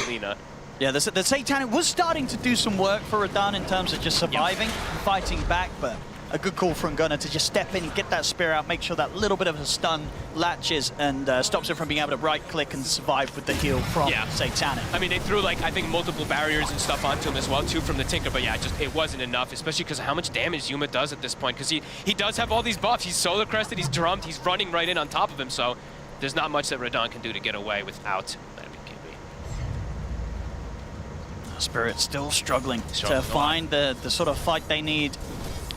Lina. Yeah, the Satanic was starting to do some work for Radahn in terms of just surviving and fighting back, but a good call from Gunnar to just step in and get that spear out, make sure that little bit of a stun latches and stops it from being able to right-click and survive with the heal from Satanic. I mean, they threw, like, I think multiple barriers and stuff onto him as well, too, from the Tinker, but yeah, just it wasn't enough, especially because of how much damage Yuma does at this point, because he does have all these buffs. He's solar crested, he's drummed, he's running right in on top of him, so there's not much that Radahn can do to get away without. Spirit still struggling to find the sort of fight they need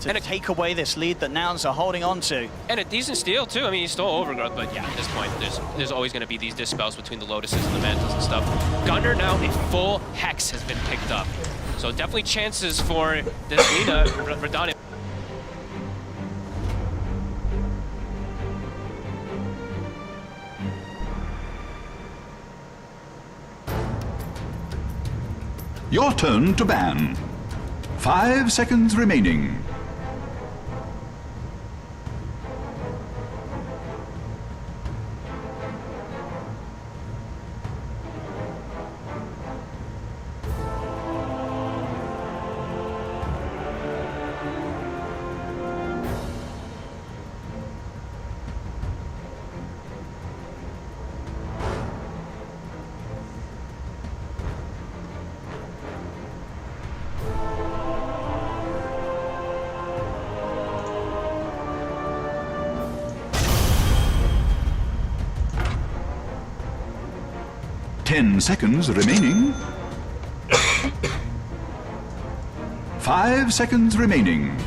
to take away this lead that Nouns are holding on to. And a decent steal, too. I mean, he's still overgrowth, but yeah, at this point, there's always going to be these dispels between the Lotuses and the Mantles and stuff. Gunnar now, a full Hex has been picked up. So definitely chances for this Lina, Radahn. Your turn to ban. 5 seconds remaining. Ten seconds remaining. 5 seconds remaining.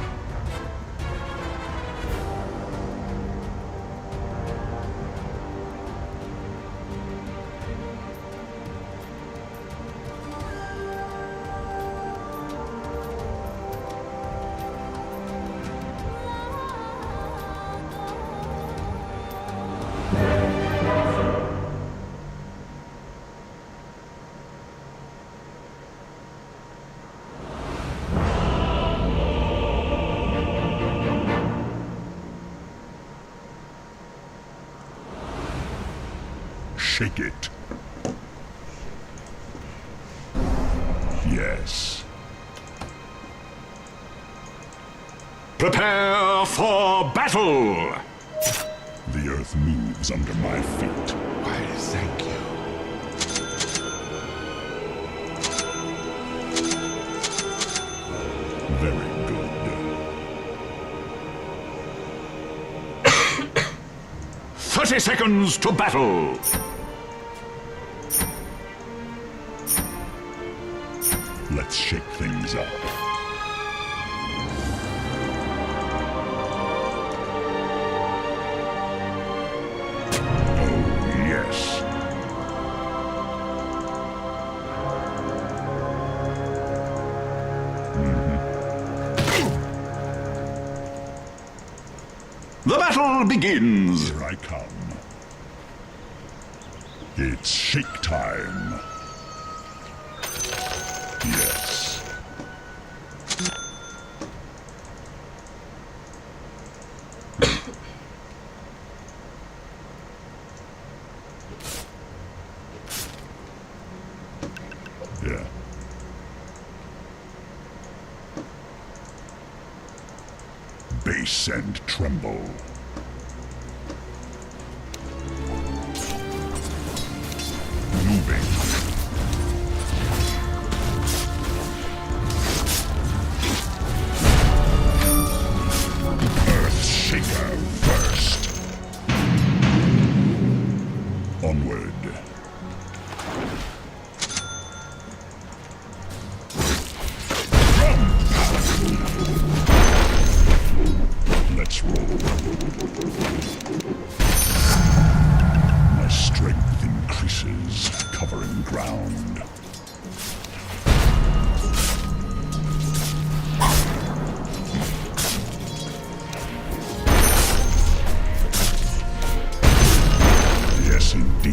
Shake it. Yes. Prepare for battle! The earth moves under my feet. Why, thank you. Very good. 30 seconds to battle! Let's shake things up. Oh, yes. The battle begins! Here I come. It's shake time. Yes. Yeah. Base and tremble. Moving. Earthshaker first. Onward. Let's roll. My strength increases, covering ground. Yes, indeed.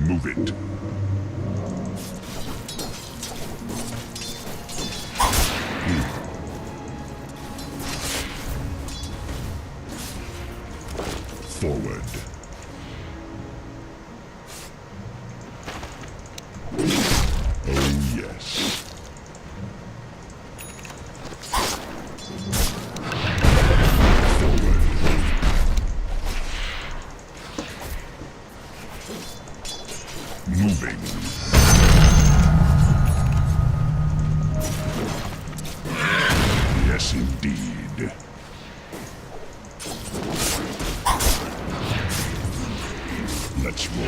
Move it. yes. Moving. Yes, indeed. Let's roll.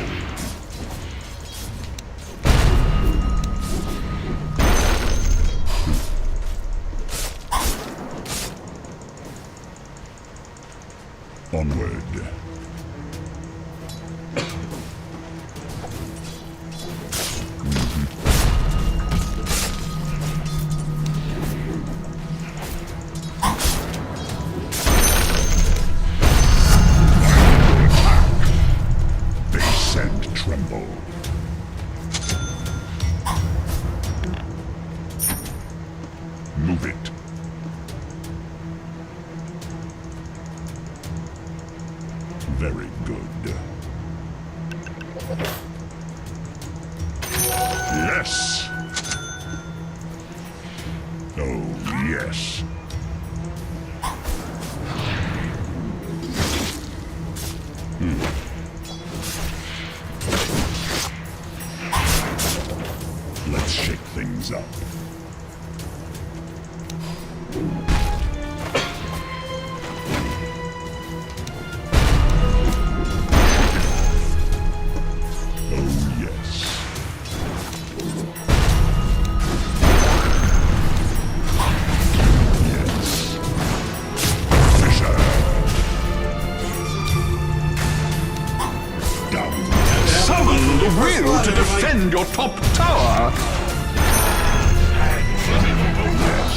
Onward. Base and tremble. Move it. Very good. Yes. Oh, yes. Let's shake things up. Oh, yes. Yes. Fisher. Down. Summon the will to defend your top tower. Yes.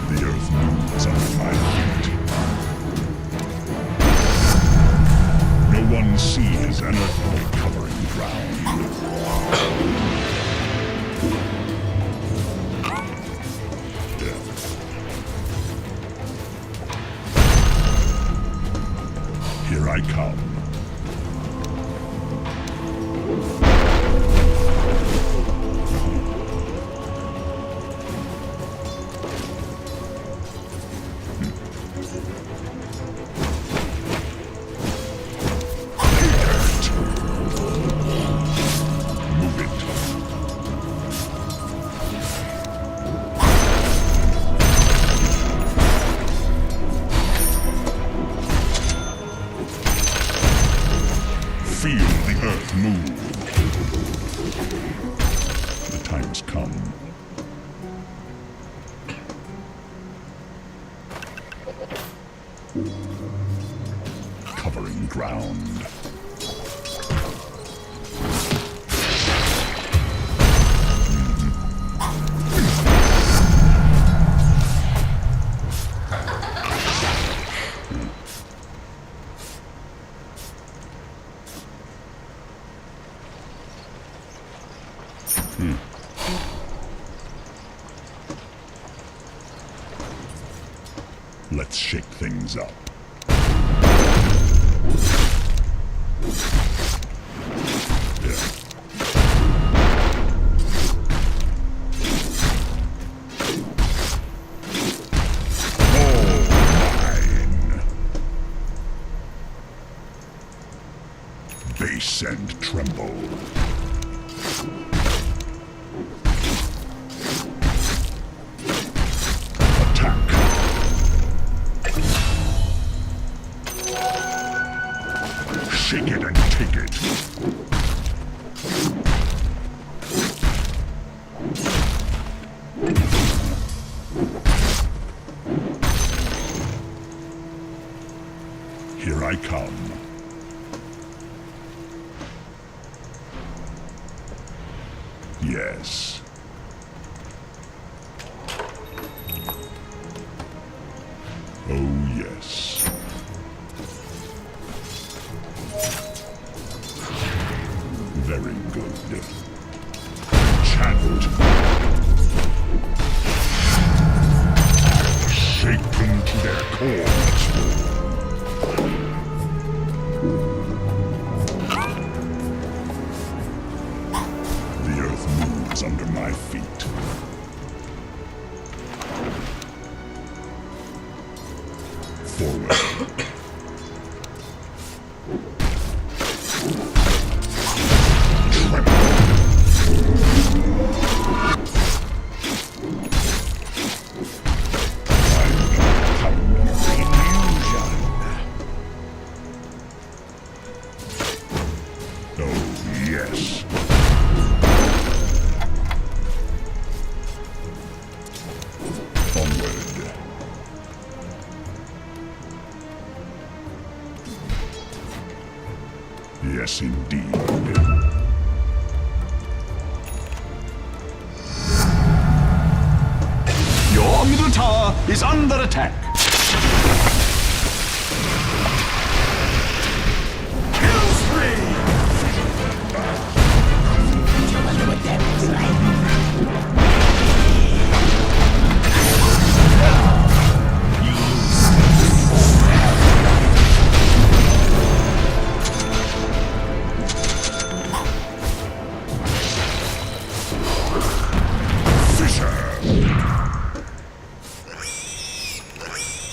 The earth moves under my feet. No one sees an earthquake covering ground. Here I come. Move it. Feel the earth move. The time's come. Covering ground. Let's shake things up. Base and tremble. Attack. Shake it and take it. Here I come. Yes. Oh, yes. Very good. Chant. Shake them to their cores. my feet. Forward. Yes. Onward. Yes, indeed. Your middle tower is under attack. Kill spree!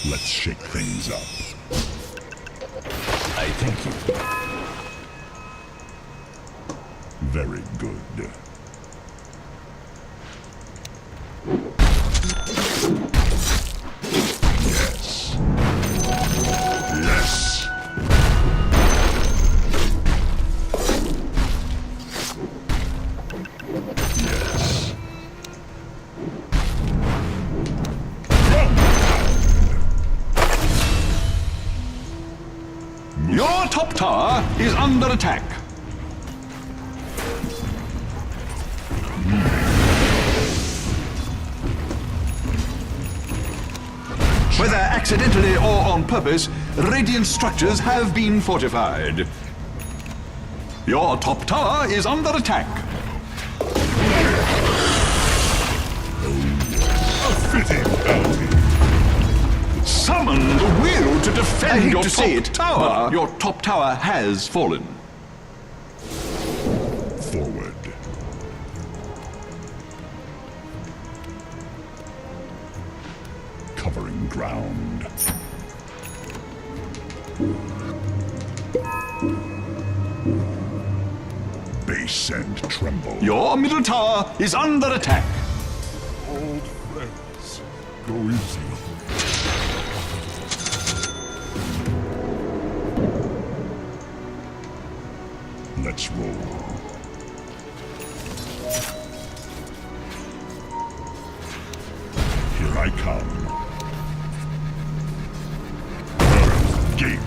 Let's shake things up. I thank you. Very good. Yes. Yes. Yes. Your top tower is under attack. Whether accidentally or on purpose, radiant structures have been fortified. Your top tower is under attack. A fitting bounty. Summon the will to defend your top tower. but Your top tower has fallen. Forward. Covering ground. Base and tremble. Your middle tower is under attack. Old friends, go easy. Let's roll. Here I come. Earth Gate.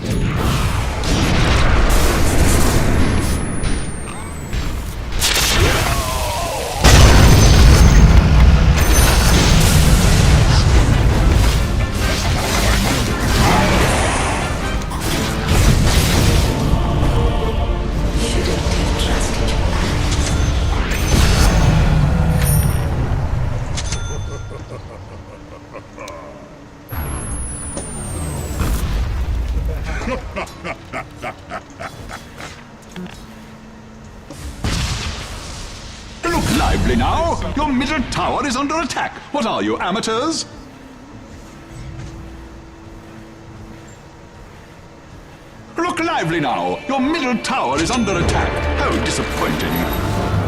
Look lively now. Your middle tower is under attack. What are you, amateurs? Look lively now. Your middle tower is under attack. How disappointing.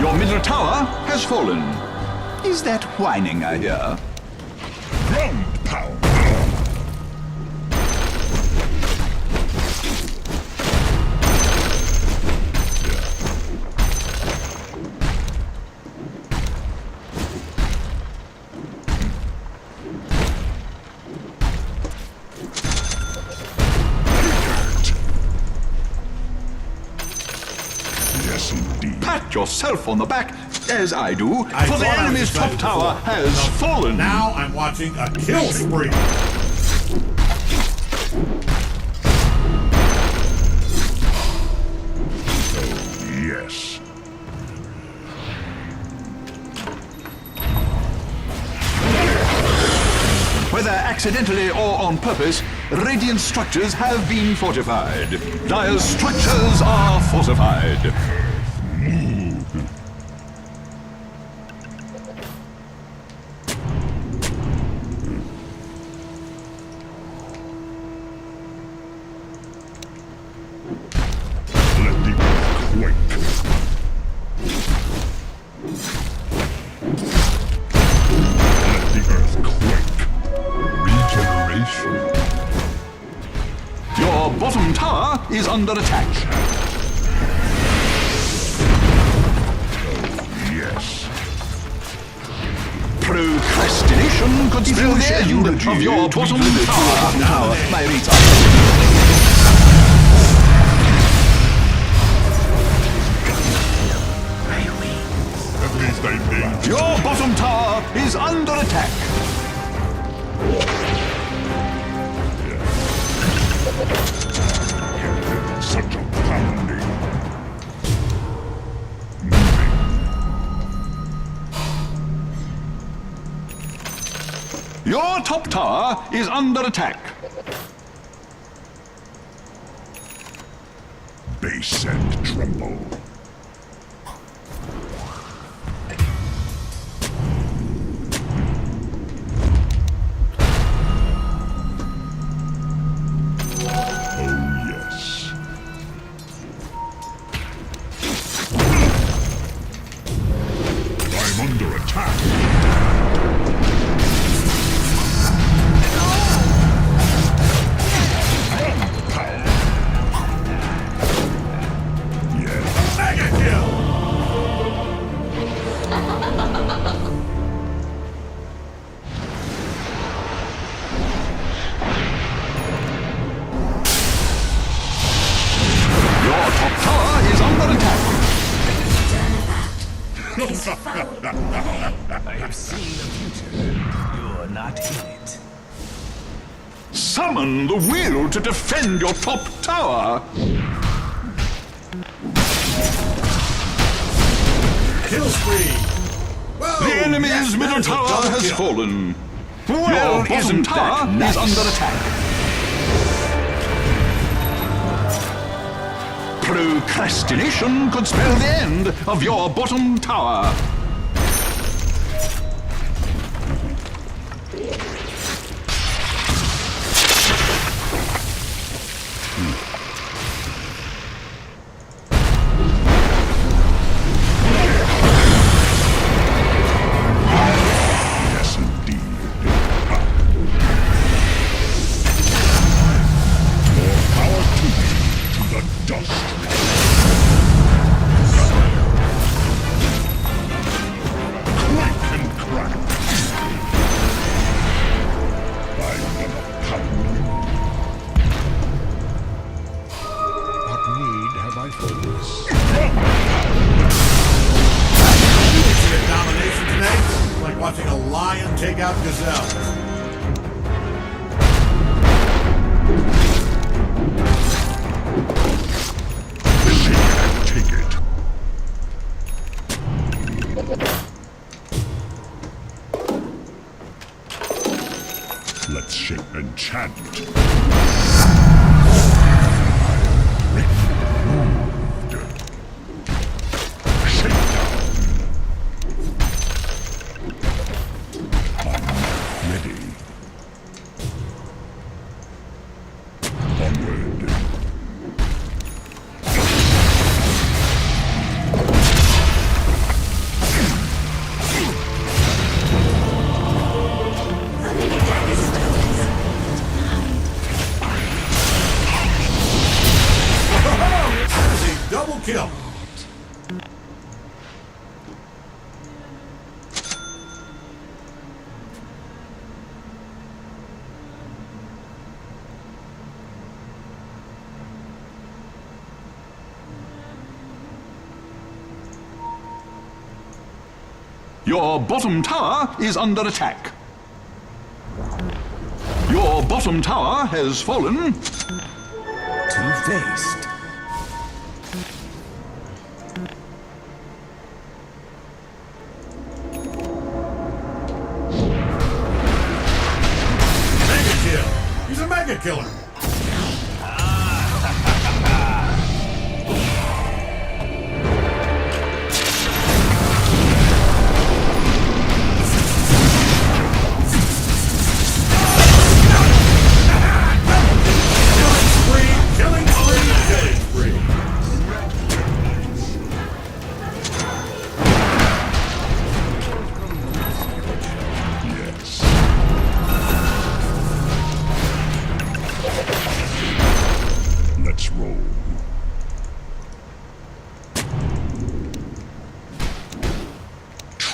Your middle tower has fallen. Is that whining I hear? Ground pound. Yes, indeed. Pat yourself on the back, as I do, I for the thought I was enemy's top excited tower before. has fallen. Now I'm watching a kill spree. Yes. Whether accidentally or on purpose, radiant structures have been fortified. Dire's structures are fortified. under attack. Yes. Procrastination could spell the end of your bottom tower. My retard. At least I named you. Your bottom tower is under attack. Such a pounding. Your top tower is under attack. Base and tremble. Oh, yes. I'm under attack. Yes. Mega kill! Your top tower is under attack. I have seen the future. You're not in it. Summon the will to defend your top tower. Kill spree! Whoa, The enemy's yes, middle that is a tower double has kill. fallen. Your bottom tower is under attack. Procrastination could spell the end of your bottom tower. Yes, indeed. More power to me, to the dust. Clank and crack. I'm gonna pound you. What need have I for this? See a domination today? Like watching a lion take out gazelle. Take it. Let's shape enchantment. Removed. Shakedown. I'm ready. Onward. That is a double kill. Your bottom tower is under attack. Your bottom tower has fallen. Two-faced. Mega kill. He's a mega killer. Killing spree, killing spree, killing spree.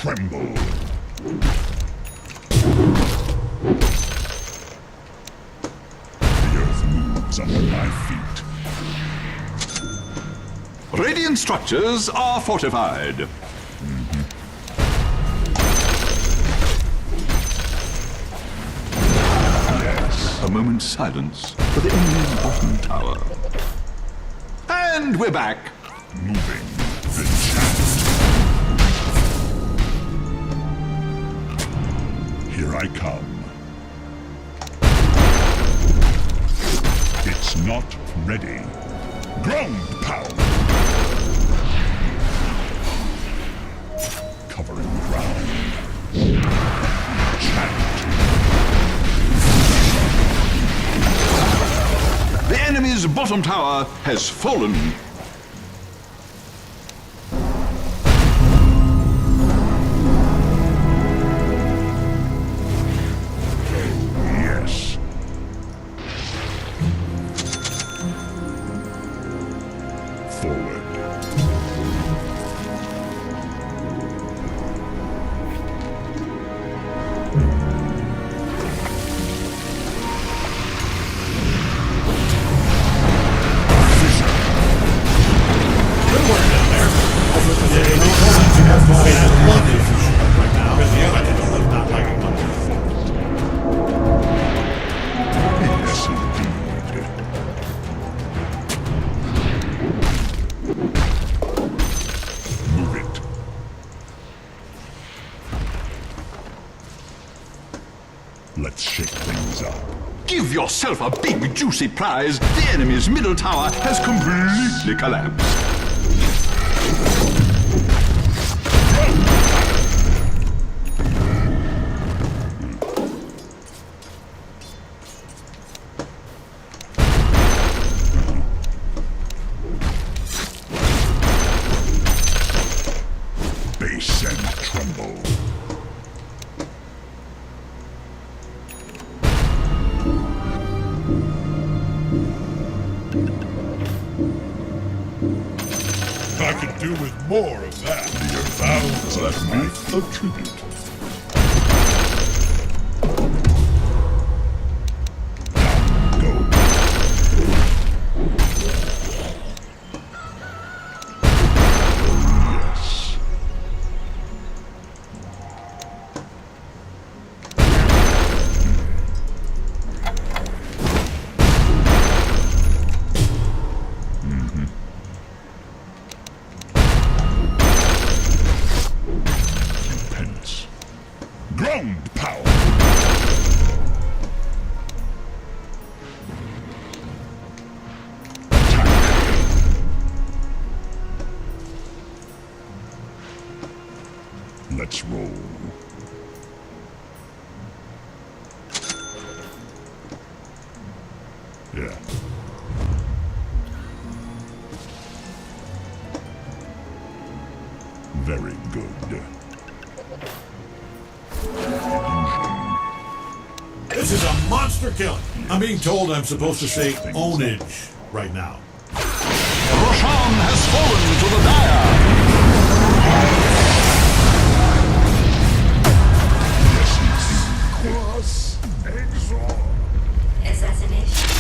tremble. The earth moves under my feet. Radiant structures are fortified. A moment's silence for the enemy's bottom tower. And we're back. Moving the chant. Here I come. It's not ready. Ground pound. Covering ground. Chant. The enemy's bottom tower has fallen. Yes. Forward. Yes, indeed. Move it. Let's shake things up. Give yourself a big juicy prize. The enemy's middle tower has completely collapsed. Base and tremble. I could do with more of that. The earth bounds at me a tribute. Now go. Yes. Pence. Ground pound. Let's roll. Yeah. Very good. This is a monster killing. I'm being told I'm supposed to say ownage right now. Roshan has fallen to the dire. Cross exor. Assassination.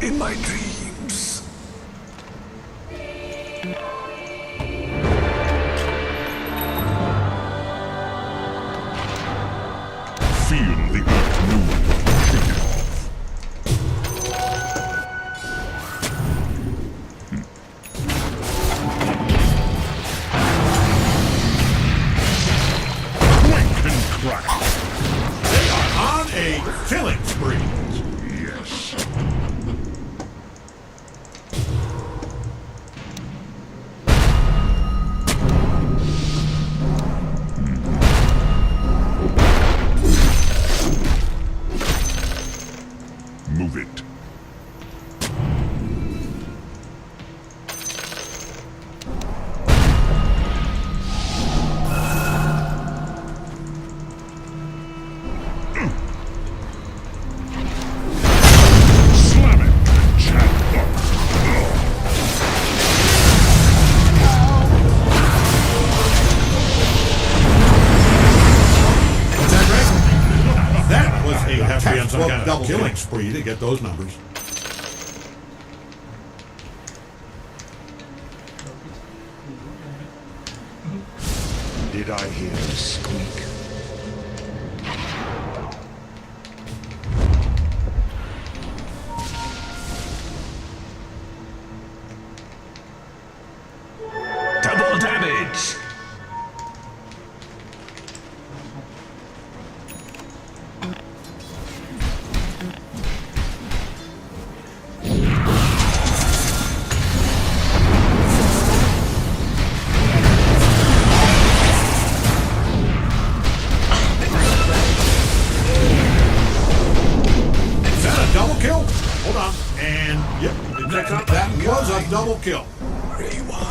in my dreams. Feel the earth move. Shake it off. Quake and crack. They are on a killing spree. Yes. Move it. Slam it, jackpot. Is that right? That was a have to be on some kind of killing spree to get those numbers. Did I hear a squeak? Double damage! Is that a double kill? Hold on. And, yep, it checks out. That was a double kill. Rewind.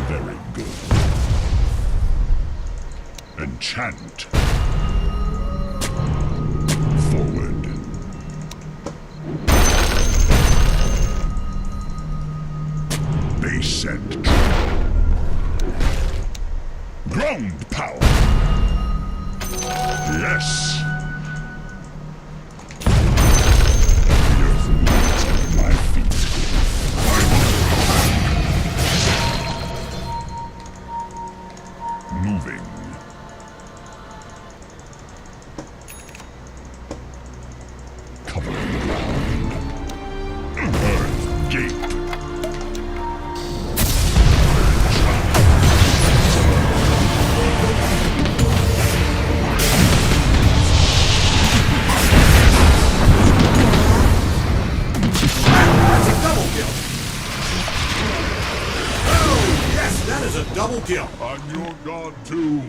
Very good. Enchant. Forward. Base and ground power. Yes. The earth moves under my feet. Moving. Covering the ground. Earth gape. That's a double kill. Oh, yes, that is a double kill. I'm your god too.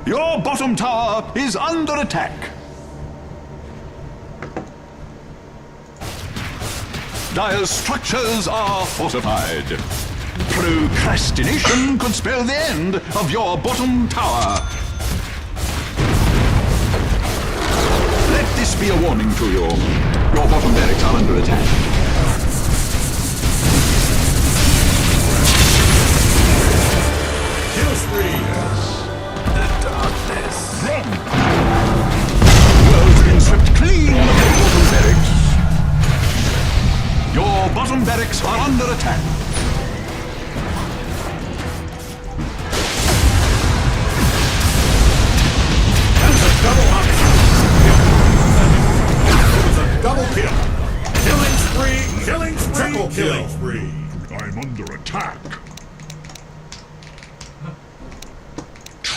Your bottom tower is under attack. Dire's structures are fortified. Procrastination could spell the end of your bottom tower. Let this be a warning to you. Your bottom barracks are under attack.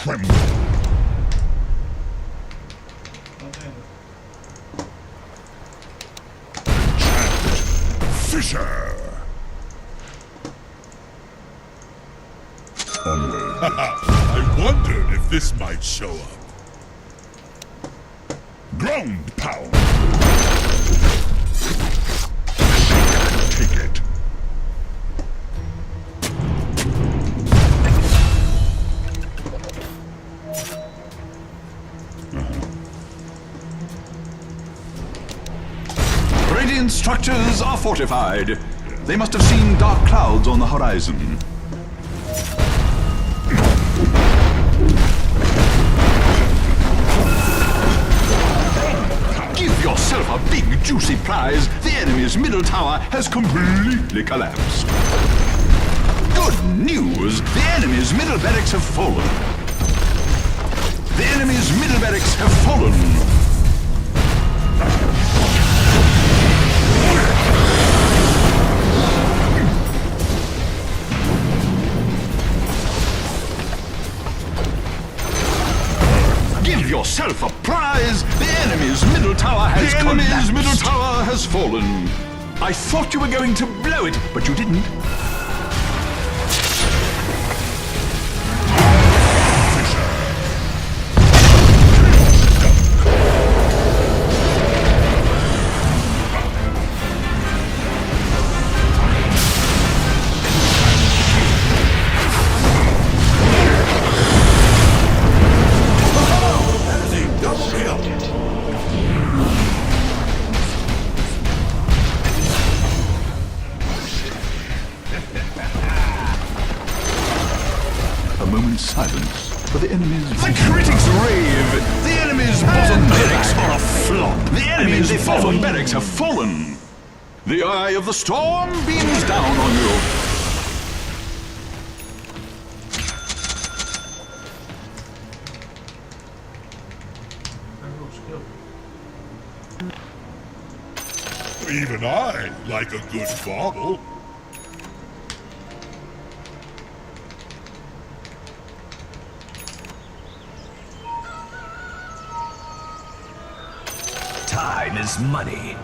tremble. Fisher! Onward. I wondered if this might show up. Ground pound! Take it. Radiant structures are fortified. They must have seen dark clouds on the horizon. Give yourself a big, juicy prize. The enemy's middle tower has completely collapsed. Good news! The enemy's middle barracks have fallen. The enemy's middle barracks have fallen. Give yourself a prize! The enemy's middle tower has collapsed. The enemy's middle tower has fallen. I thought you were going to blow it, but you didn't. Silence for the enemy's... The critics rave! The enemy's bottom barracks are a flop! The enemy's bottom barracks have fallen! The eye of the storm beams down on you! Even I like a good bauble. Time is money.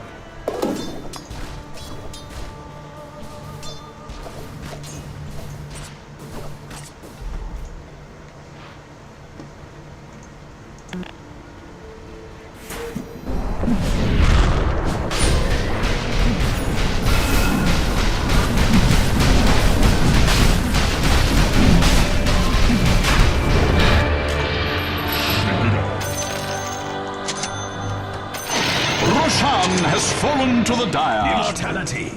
Has fallen to the dire. Immortality.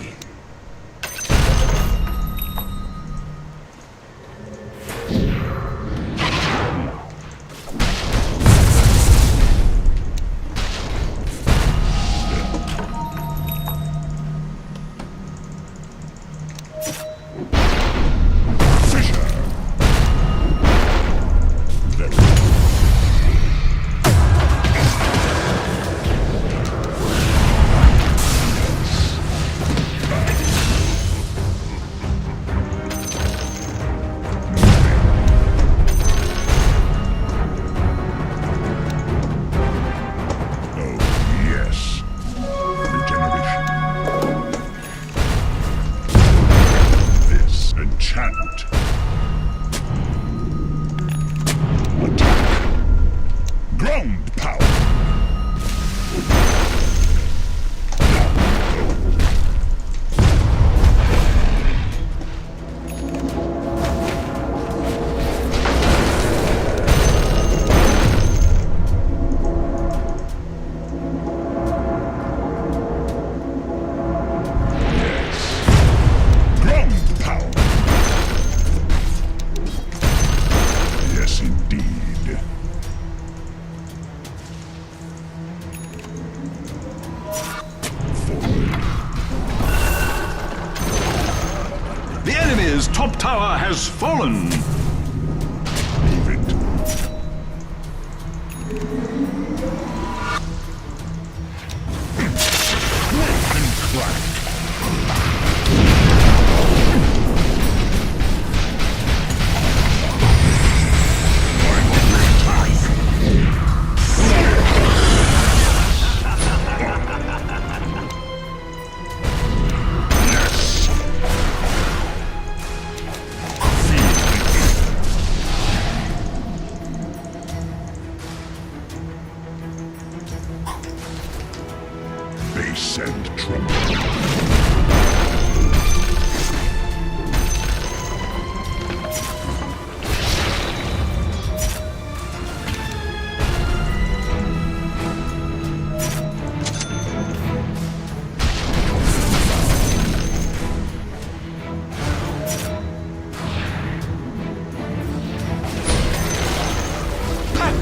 Top tower has fallen. Move it. And crack.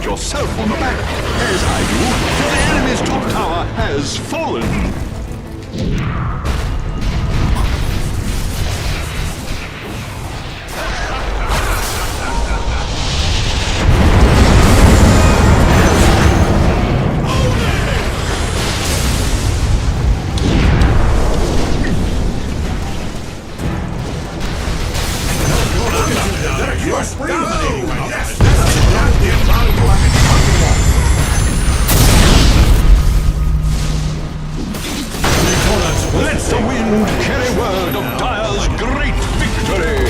yourself on the back, as I do, for the enemy's top tower has fallen. You're dominating right now. That's the goddamn bottom line. Let the wind carry word of Dire's great victory!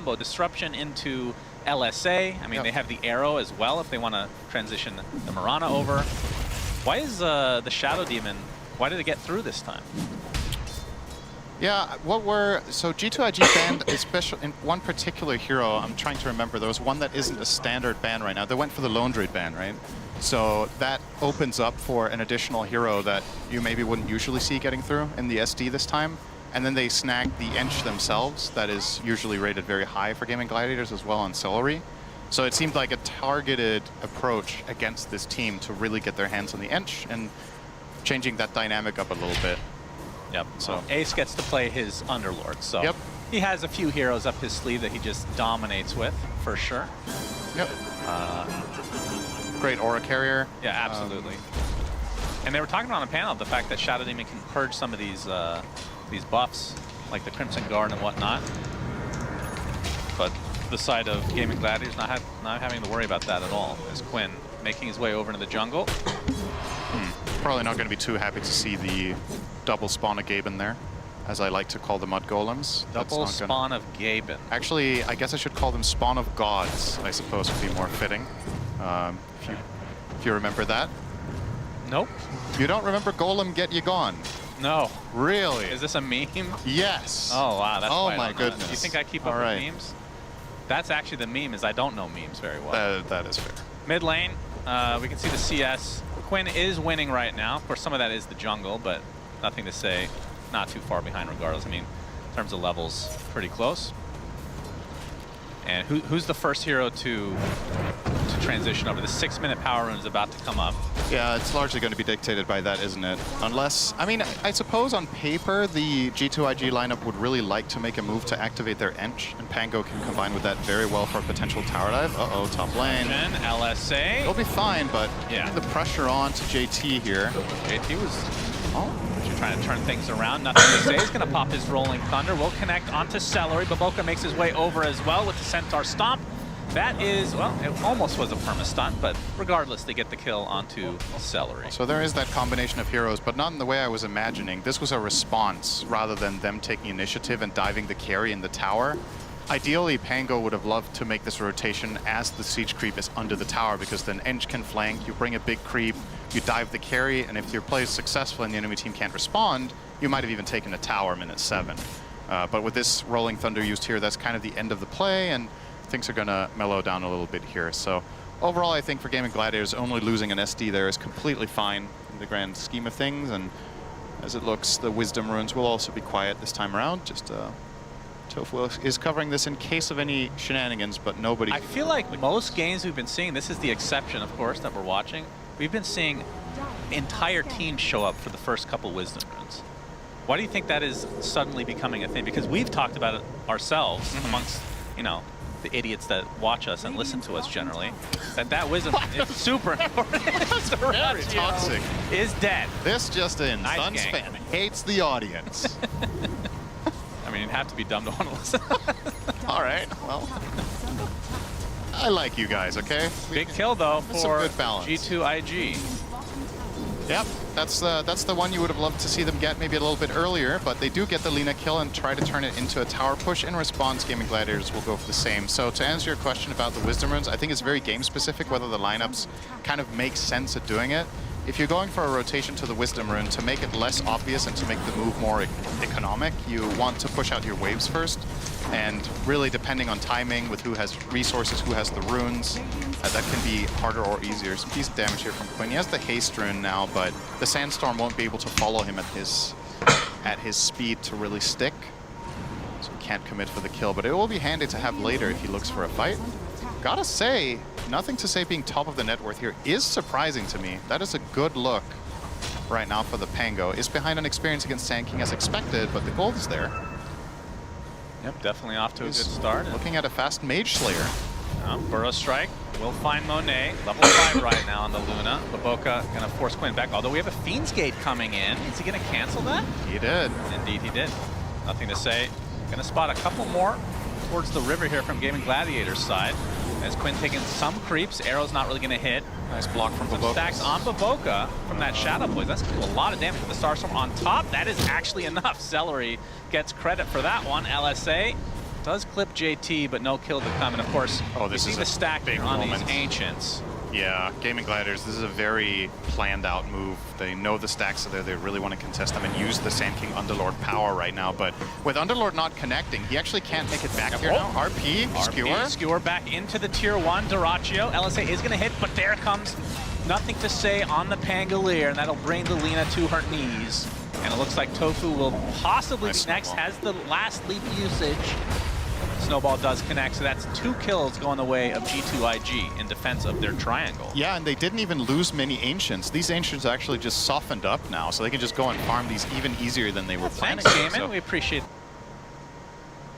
combo disruption into LSA. I mean, they have the arrow as well if they want to transition the Mirana over. Why is the Shadow Demon, why did it get through this time? Yeah, so G2IG banned a special, in one particular hero, I'm trying to remember, there was one that isn't a standard ban right now. They went for the Lone Druid ban, right? So that opens up for an additional hero that you maybe wouldn't usually see getting through in the SD this time. And then they snagged the Ench themselves, that is usually rated very high for Gaming Gladiators as well on Celery. So it seemed like a targeted approach against this team to really get their hands on the Ench and changing that dynamic up a little bit. Yep, so Ace gets to play his Underlord, so yep. He has a few heroes up his sleeve that he just dominates with, for sure. Yep. Great Aura Carrier. Yeah, absolutely. And they were talking on the panel the fact that Shadow Demon can purge some of these buffs, like the Crimson Guard and whatnot. But the side of Gaming Gladiators not having to worry about that at all, is Quinn making his way over into the jungle. Probably not going to be too happy to see the double spawn of Gaben there, as I like to call the Mud Golems. Double spawn of Gaben. Actually, I guess I should call them Spawn of Gods, I suppose would be more fitting. If you remember that. Nope. You don't remember Golem Get You Gone? No. Really? Is this a meme? Yes. Oh, wow. That's oh, why I my don't know goodness. that. You think I keep up with memes? That's actually the meme, is I don't know memes very well. That is fair. Mid lane, we can see the CS. Quinn is winning right now. Of course, some of that is the jungle, but nothing to say. Not too far behind regardless. I mean, in terms of levels, pretty close. And who's the first hero to transition over? The 6-minute power rune is about to come up. Yeah, it's largely going to be dictated by that, isn't it? Unless, I mean, I suppose on paper, the G2IG lineup would really like to make a move to activate their Ench, and Pango can combine with that very well for a potential tower dive. Uh-oh, top lane. LSA. It'll be fine, but yeah, the pressure on to JT here. JT was trying to turn things around. Nothing to say. He's going to pop his Rolling Thunder. Will connect onto Celery. Baboka makes his way over as well with the Centaur Stomp. That is, well, it almost was a perma-stunt, but regardless, they get the kill onto Celery. So there is that combination of heroes, but not in the way I was imagining. This was a response rather than them taking initiative and diving the carry in the tower. Ideally, Pango would have loved to make this rotation as the siege creep is under the tower, because then Ench can flank, you bring a big creep, you dive the carry, and if your play is successful and the enemy team can't respond, you might have even taken a tower minute 7. But with this Rolling Thunder used here, that's kind of the end of the play, and things are going to mellow down a little bit here. So overall, I think for Gaming Gladiators, only losing an SD there is completely fine in the grand scheme of things, and as it looks, the Wisdom Runes will also be quiet this time around. Just Tofu is covering this in case of any shenanigans, but nobody... I feel like most games we've been seeing, this is the exception, of course, that we're watching, we've been seeing entire teams show up for the first couple Wisdom Runes. Why do you think that is suddenly becoming a thing? Because we've talked about it ourselves amongst, you know, the idiots that watch us and listen to us generally, that Wisdom is super important. Very toxic. Is dead. This just in. Nice Sunspam hates the audience. I mean, you'd have to be dumb to want to listen. All right, well, I like you guys, okay? Big kill, though, for some good balance. G2IG. Yep, that's the one you would have loved to see them get maybe a little bit earlier, but they do get the Lina kill and try to turn it into a tower push. In response, Gaming Gladiators will go for the same. So to answer your question about the Wisdom Runes, I think it's very game-specific whether the lineups kind of make sense at doing it. If you're going for a rotation to the Wisdom Rune, to make it less obvious and to make the move more economic, you want to push out your waves first. And really, depending on timing, with who has resources, who has the runes, that can be harder or easier. Some decent damage here from Quinn. He has the haste rune now, but the Sandstorm won't be able to follow him at his speed to really stick. So he can't commit for the kill, but it will be handy to have later if he looks for a fight. Gotta say, nothing to say being top of the net worth here is surprising to me. That is a good look right now for the Pango. Is behind on experience against Sand King as expected, but the gold is there. Yep, definitely off to a good start. Looking at a fast Mage Slayer. Burrow Strike will find Monet. Level 5 right now on the Luna. Baboka gonna force Quinn back, although we have a Fiend's Gate coming in. Is he gonna cancel that? He did. Indeed he did. Nothing to say. Gonna spot a couple more towards the river here from Gaming Gladiators side. As Quinn taking some creeps, arrow's not really gonna hit. Nice block from Baboka. Stacks on Baboka from that Shadow Boys. That's gonna do a lot of damage with the Starstorm on top. That is actually enough. Celery gets credit for that one. LSA Does clip JT, but no kill to come. And of course, Oh, this you is see a the stack big on moment. these Ancients. Yeah, Gaming Gladiators, this is a very planned out move. They know the stacks are there, they really want to contest them and use the Sand King Underlord power right now. But with Underlord not connecting, he actually can't make it back here now. RP, Skewer. Skewer back into the tier 1. Dyrachyo, LSA is going to hit, but there comes nothing to say on the Pangolier, and that'll bring the Lina to her knees. And it looks like Tofu will possibly be next, has the last leap usage. Snowball does connect, so that's 2 kills going the way of G2IG in defense of their triangle. Yeah, and they didn't even lose many Ancients. These Ancients actually just softened up now, so they can just go and farm these even easier than they were planning. Thanks, Gaiman. We appreciate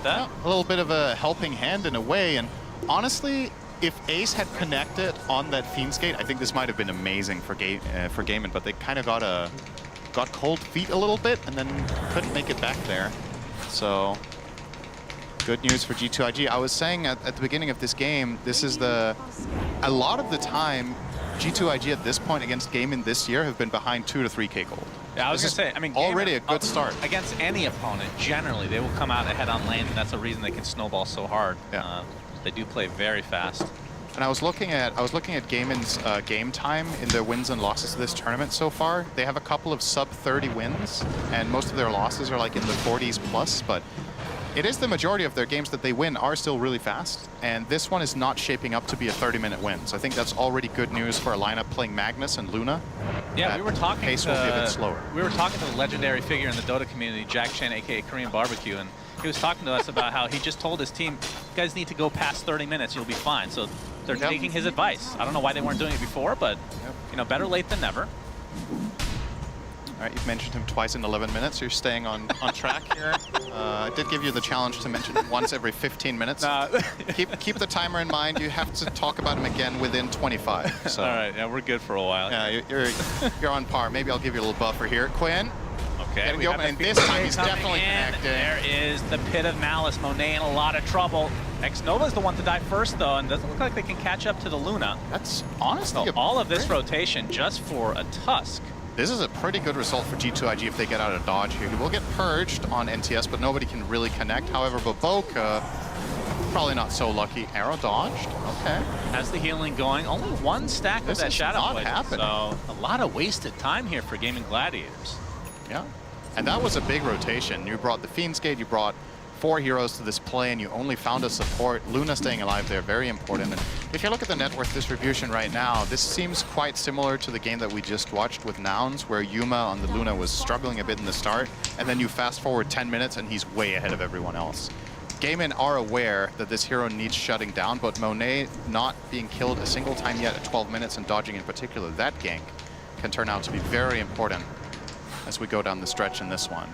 that. Yeah, a little bit of a helping hand in a way, and honestly, if Ace had connected on that Fiend's Gate, I think this might have been amazing for Gaiman, but they kind of got cold feet a little bit and then couldn't make it back there. So good news for G2IG. I was saying at the beginning of this game, this is a lot of the time, G2IG at this point against Gaiman this year have been behind 2 to 3K gold. Yeah, I was going to say, I mean, already Gaiman, a good start. Against any opponent, generally, they will come out ahead on lane, and that's the reason they can snowball so hard. Yeah. They do play very fast. And I was looking at Gaiman's game time in their wins and losses of this tournament so far. They have a couple of sub 30 wins, and most of their losses are like in the 40s plus, but it is the majority of their games that they win are still really fast, and this one is not shaping up to be a 30-minute win. So I think that's already good news for a lineup playing Magnus and Luna. Yeah, we were talking pace will be a bit slower. We were talking to the legendary figure in the Dota community, Jack Chen, aka Korean Barbecue, and he was talking to us about how he just told his team, you guys need to go past 30 minutes, you'll be fine. So they're taking his advice. I don't know why they weren't doing it before, but you know, better late than never. All right, you've mentioned him twice in 11 minutes. You're staying on track here. I did give you the challenge to mention him once every 15 minutes. Keep the timer in mind. You have to talk about him again within 25. So. All right, yeah, we're good for a while. Yeah, you're on par. Maybe I'll give you a little buffer here. Quinn. Okay, we got and this time he's definitely connected. There is the Pit of Malice. Monet in a lot of trouble. X-Nova's the one to die first, though, and doesn't look like they can catch up to the Luna. That's honestly all of this rotation just for a Tusk. This is a pretty good result for G2IG if they get out of dodge here. He will get purged on NTS, but nobody can really connect. However, Baboka, probably not so lucky. Arrow dodged. Okay. Has the healing going. Only 1 stack of that Shadow Blade. So a lot of wasted time here for Gaming Gladiators. Yeah. And that was a big rotation. You brought the Fiend's Gate, you brought 4 heroes to this play, and you only found a support. Luna staying alive there, very important. And if you look at the net worth distribution right now, this seems quite similar to the game that we just watched with Nouns, where Yuma on the Luna was struggling a bit in the start, and then you fast forward 10 minutes and he's way ahead of everyone else. Gaiman are aware that this hero needs shutting down, but Monet not being killed a single time yet at 12 minutes and dodging in particular, that gank can turn out to be very important as we go down the stretch in this one.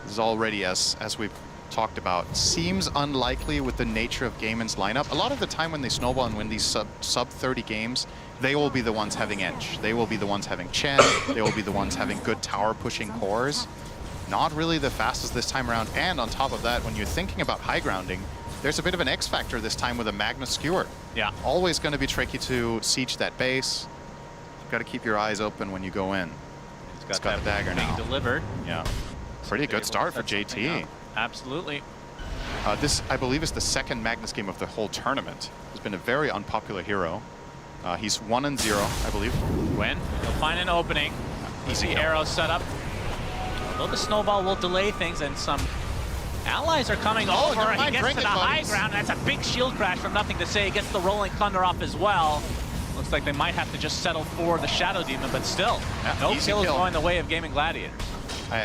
This is already, as we've talked about, seems unlikely with the nature of Gaiman's lineup. A lot of the time when they snowball and win these sub 30 games, they will be the ones having edge. They will be the ones having Chen. They will be the ones having good tower pushing cores. Not really the fastest this time around. And on top of that, when you're thinking about high grounding, there's a bit of an X factor this time with a Magnus Skewer. Yeah. Always going to be tricky to siege that base. You've got to keep your eyes open when you go in. He's got a dagger now. Delivered. Yeah. Pretty good start for JT. Absolutely. This, I believe, is the 2nd Magnus game of the whole tournament. He's been a very unpopular hero. He's 1-0, I believe. When he'll find an opening. Easy arrow set up. Although the snowball will delay things, and some allies are coming over. He gets to the high ground. That's a big shield crash from Nothing to Say. He gets the Rolling Thunder off as well. Looks like they might have to just settle for the Shadow Demon, but still, no kills going the way of Gaming Gladiators.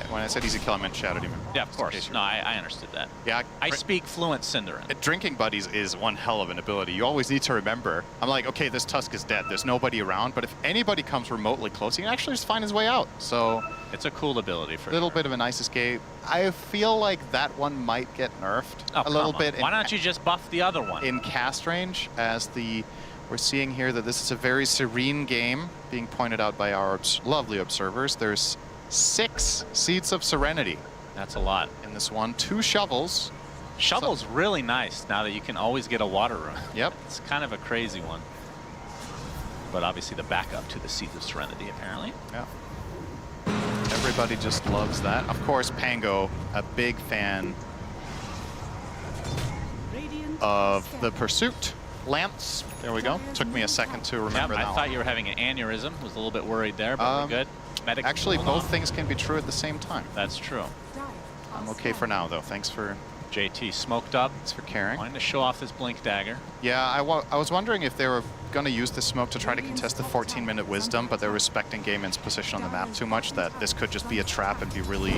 When I said easy kill, I meant Shadow Demon. Yeah, of course. No, I understood that. Yeah, I speak fluent Cinderin. Drinking buddies is one hell of an ability. You always need to remember. I'm like, okay, this Tusk is dead. There's nobody around, but if anybody comes remotely close, he can actually just find his way out. So it's a cool ability for a little bit of a nice escape. I feel like that one might get nerfed a little bit. Why don't you just buff the other one? In cast range, as we're seeing here that this is a very serene game being pointed out by our lovely observers. There's 6 Seeds of Serenity. That's a lot. In this one, 2 shovels. Shovel's really nice now that you can always get a water rune. Yep. It's kind of a crazy one. But obviously the backup to the Seeds of Serenity, apparently. Yeah. Everybody just loves that. Of course, Pango, a big fan of the pursuit. Lance, there we go. Took me a second to remember that I thought you were having an aneurysm. Was a little bit worried there, but we're good. Medic actually, both things can be true at the same time. That's true. I'm okay for now, though. Thanks for JT smoked up. Thanks for caring. Wanting to show off this blink dagger. Yeah, I was wondering if they were going to use this smoke to try to contest the 14-minute wisdom, but they're respecting Gaimin's position on the map too much that this could just be a trap and be really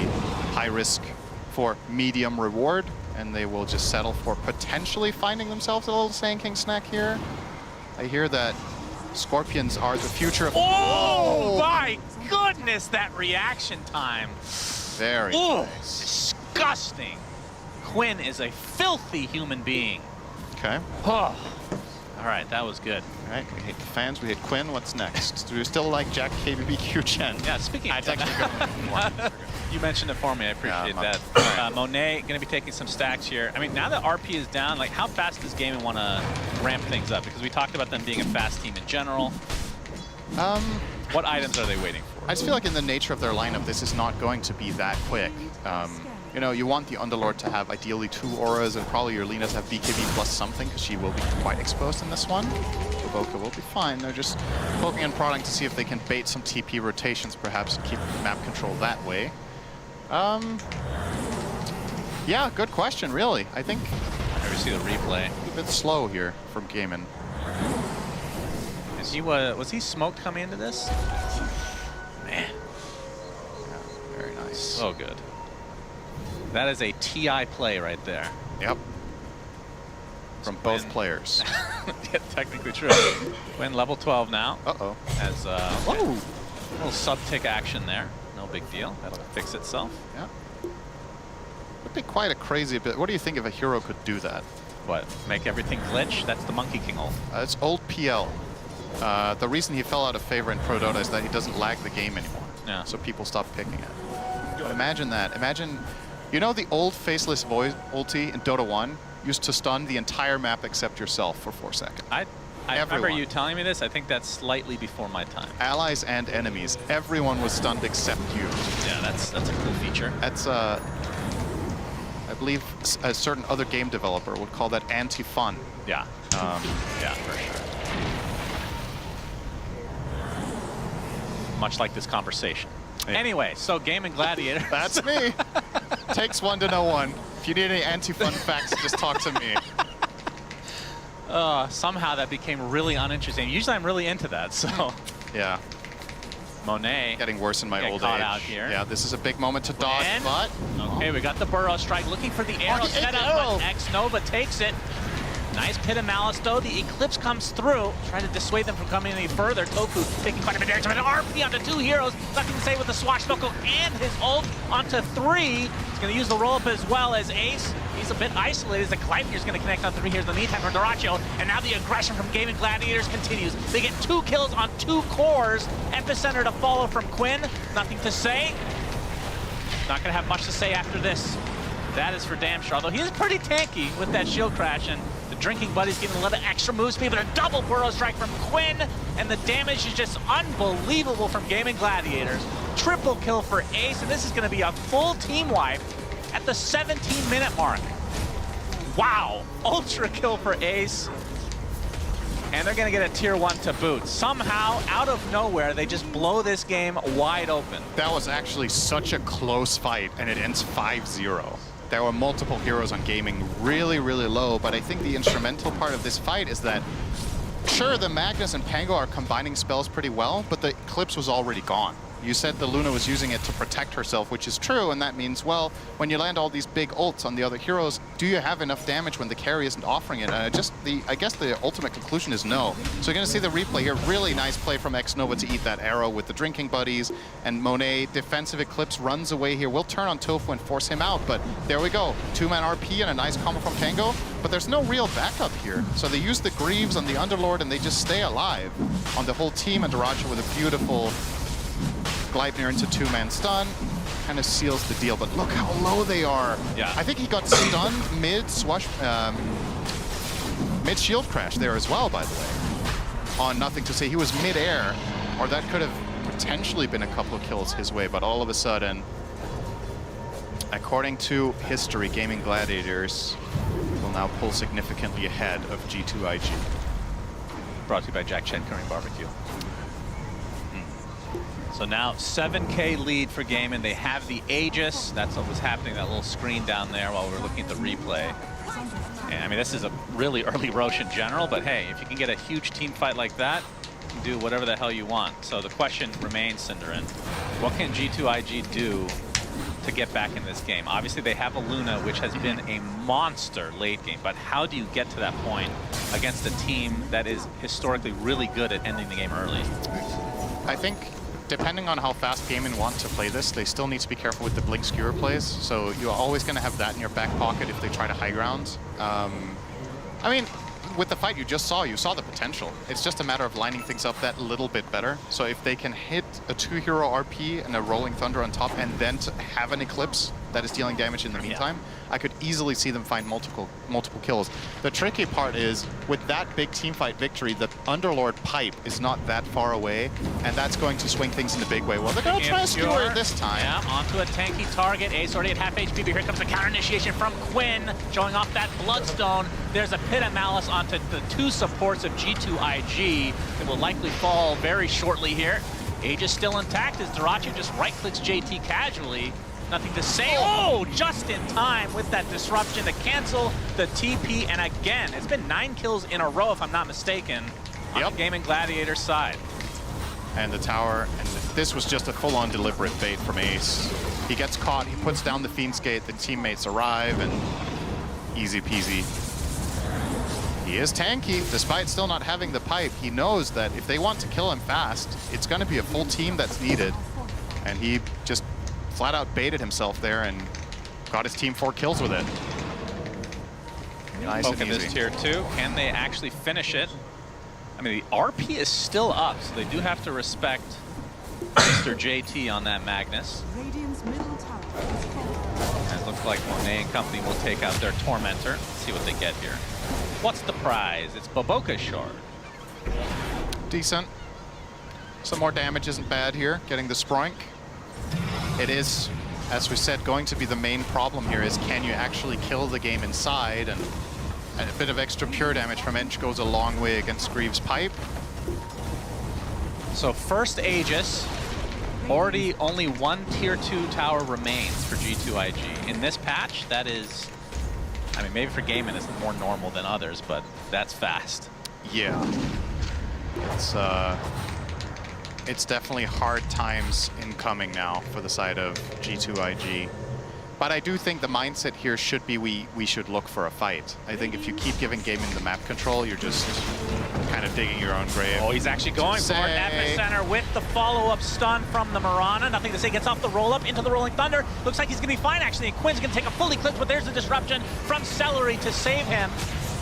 high risk for medium reward, and they will just settle for potentially finding themselves a little Sand King snack here. I hear that Scorpions are the future of... Oh my goodness, that reaction time. Very nice. Disgusting. Quinn is a filthy human being. Okay. Oh. All right, that was good. All right, we hate the fans, we hate Quinn. What's next? Do we still like Jack KBBQ Chen? Yeah, speaking of actually you mentioned it for me, I appreciate that. Monet going to be taking some stacks here. I mean, now that RP is down, like how fast does Gaimin want to ramp things up? Because we talked about them being a fast team in general. What items are they waiting for? I just feel like in the nature of their lineup, this is not going to be that quick. You know, you want the Underlord to have ideally 2 auras, and probably your Linas have BKB plus something, because she will be quite exposed in this one. Boca will be fine. They're just poking and prodding to see if they can bait some TP rotations, perhaps, and keep map control that way. Yeah, good question, really. I think... I never see the replay. A bit slow here from Gaimin. Is he, was he smoked coming into this? Man. Yeah, very nice. So good. That is a TI play right there. Yep. From both players. Yeah, technically true. Quinn level 12 now. Uh-oh. As a little sub-tick action there. No big deal. That'll fix itself. Yeah. Would be quite a crazy bit. What do you think if a hero could do that? What? Make everything glitch? That's the Monkey King ult. It's old PL. The reason he fell out of favor in Pro Dota is that he doesn't lag the game anymore. Yeah. So people stop picking it. But imagine that. Imagine, you know the old faceless voice ulti in Dota 1 used to stun the entire map except yourself for 4 seconds. I remember you telling me this. I think that's slightly before my time. Allies and enemies. Everyone was stunned except you. Yeah, that's a cool feature. That's I believe a certain other game developer would call that anti-fun. Yeah. Yeah, for sure. Much like this conversation. Yeah. Anyway, so Gaimin Gladiator. That's me. Takes one to know one. If you need any anti-fun facts, just talk to me. Somehow that became really uninteresting. Usually I'm really into that, so. Yeah. Monet. Getting worse in my old age. Out here. Yeah, this is a big moment to dodge, but. Okay, we got the Burrow Strike. Looking for the arrow set up, but X-Nova takes it. Nice Pit of Malice, though. The Eclipse comes through, trying to dissuade them from coming any further. Tofu taking quite a bit of damage. An RP onto 2 heroes. Nothing to say with the Swashbuckle and his ult onto 3. He's going to use the roll-up as well as Ace. He's a bit isolated as the Gleipnir's going to connect on 3 here in the meantime from Dyrachyo. And now the aggression from Gaimin Gladiators continues. They get 2 kills on 2 cores. Epicenter to follow from Quinn. Nothing to say. Not going to have much to say after this. That is for damn sure. Although he is pretty tanky with that shield crash, and the Drinking Buddy's getting a little extra move speed, but a double Burrow Strike from Quinn, and the damage is just unbelievable from Gaimin Gladiators. Triple kill for Ace, and this is going to be a full team wipe at the 17-minute mark. Wow, ultra kill for Ace. And they're going to get a tier 1 to boot. Somehow, out of nowhere, they just blow this game wide open. That was actually such a close fight, and it ends 5-0. There were multiple heroes on Gaming really, really low, but I think the instrumental part of this fight is that, sure, the Magnus and Pango are combining spells pretty well, but the Eclipse was already gone. You said the Luna was using it to protect herself, which is true, and that means, well, when you land all these big ults on the other heroes, do you have enough damage when the carry isn't offering it? I guess the ultimate conclusion is no. So you're going to see the replay here. Really nice play from X-Nova to eat that arrow with the Drinking Buddies, and Monet, defensive Eclipse, runs away here. We'll turn on Tofu and force him out, but there we go. 2-man RP and a nice combo from Pango, but there's no real backup here. So they use the Greaves on the Underlord, and they just stay alive on the whole team, and Dyrachyo with a beautiful Gleipnir into 2-man stun, kind of seals the deal, but look how low they are. Yeah. I think he got stunned mid shield crash there as well, by the way. On Nothing to Say, he was mid-air, or that could have potentially been a couple of kills his way, but all of a sudden, according to history, Gaimin Gladiators will will now pull significantly ahead of G2IG. Brought to you by Jack Chen Korean Barbecue. So now 7K lead for Gaimin. They have the Aegis. That's what was happening, that little screen down there while we were looking at the replay. And I mean, this is a really early Roche in general, but hey, if you can get a huge team fight like that, you can do whatever the hell you want. So the question remains, Cinderin, what can G2IG do to get back in this game? Obviously, they have a Luna, which has been a monster late game, but how do you get to that point against a team that is historically really good at ending the game early? I think depending on how fast Gaimin want to play this, they still need to be careful with the blink skewer plays. So you're always going to have that in your back pocket if they try to high ground. I mean, with the fight you saw the potential. It's just a matter of lining things up that little bit better. So if they can hit a 2-hero RP and a Rolling Thunder on top and then to have an Eclipse that is dealing damage in the meantime, I could easily see them find multiple kills. The tricky part is, with that big teamfight victory, the Underlord pipe is not that far away, and that's going to swing things in a big way. Well, they're going to try to skewer it this time. Yeah, onto a tanky target. Ace already at half HP, but here comes the counter initiation from Quinn, showing off that Bloodstone. There's a Pit of Malice onto the 2 supports of G2IG. It will likely fall very shortly here. Aegis still intact as Dirachi just right-clicks JT casually. Nothing to say. Oh, just in time with that disruption to cancel the TP. And again, it's been 9 kills in a row, if I'm not mistaken, on the Gaimin Gladiator side. And the tower, and this was just a full-on deliberate bait from Ace. He gets caught, he puts down the Fiend's Gate, the teammates arrive, and easy peasy. He is tanky, despite still not having the pipe. He knows that if they want to kill him fast, it's going to be a full team that's needed. And he just flat out baited himself there and got his team 4 kills with it. Nice and easy. This tier 2, can they actually finish it? I mean, the RP is still up, so they do have to respect Mr. JT on that Magnus. And it looks like Monet and company will take out their Tormentor. Let's see what they get here. What's the prize? It's Boboka Shard. Decent. Some more damage isn't bad here, getting the Sproink. It is, as we said, going to be the main problem here is, can you actually kill the game inside? And a bit of extra pure damage from Ench goes a long way against Greaves' pipe. So first Aegis, already only 1 tier 2 tower remains for G2IG. In this patch, that is, I mean, maybe for Gaimin it's more normal than others, but that's fast. Yeah. It's definitely hard times incoming now for the side of G2IG. But I do think the mindset here should be we should look for a fight. I think if you keep giving Gaimin the map control, you're just kind of digging your own grave. Oh, he's actually going for it. Epicenter with the follow-up stun from the Mirana. Nothing to say, gets off the roll-up into the Rolling Thunder. Looks like he's going to be fine, actually. And Quinn's going to take a full eclipse, but there's the disruption from Celery to save him.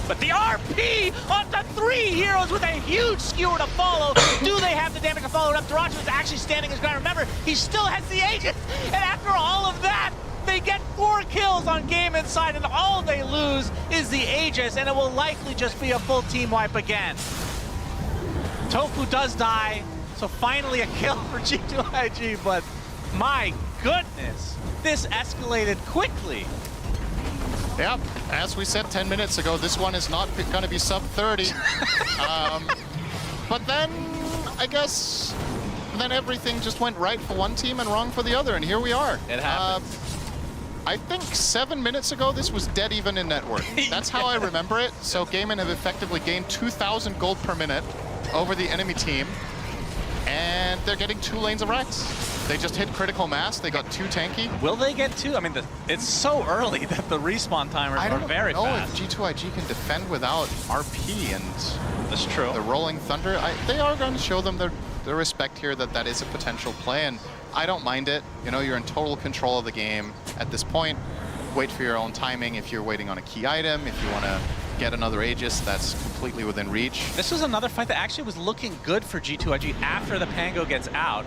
But the RP onto 3 heroes with a huge skewer to follow. Do they have the damage to follow it up? Dirachi was actually standing his ground. Remember, he still has the Aegis. And after all of that, they get 4 kills on Gaimin's side, and all they lose is the Aegis, and it will likely just be a full team wipe again. Tofu does die, so finally a kill for G2IG, but my goodness, this escalated quickly. Yep, as we said 10 minutes ago, this one is not going to be sub 30. But then, I guess, then everything just went right for one team and wrong for the other, and here we are. It happens. I think 7 minutes ago, this was dead even in net worth. That's how I remember it. So Gaimin have effectively gained 2,000 gold per minute over the enemy team, and they're getting 2 lanes of Rex. They just hit critical mass. They got 2 tanky. Will they get 2? I mean, it's so early that the respawn timers are very fast. I don't know if G2IG can defend without RP and that's true. The Rolling Thunder. They are going to show them their respect here, that is a potential play, and I don't mind it. You know, you're in total control of the game at this point. Wait for your own timing if you're waiting on a key item. If you want to get another Aegis, that's completely within reach. This was another fight that actually was looking good for G2IG after the Pango gets out.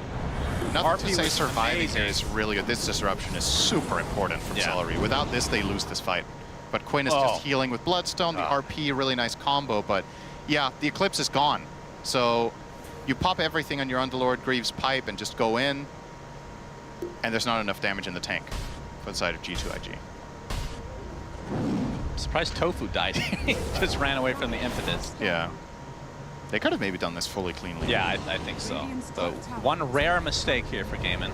Nothing to say surviving here is really good. This disruption is super important from Celery. Without this, they lose this fight. But Quinn is just healing with Bloodstone. The RP, really nice combo. But yeah, the Eclipse is gone. So you pop everything on your Underlord Greaves pipe and just go in. And there's not enough damage in the tank for the side of G2IG. Surprised Tofu died. He just ran away from the impetus. Yeah. They could have maybe done this fully cleanly. Yeah, I think so. So one rare mistake here for Gaimin.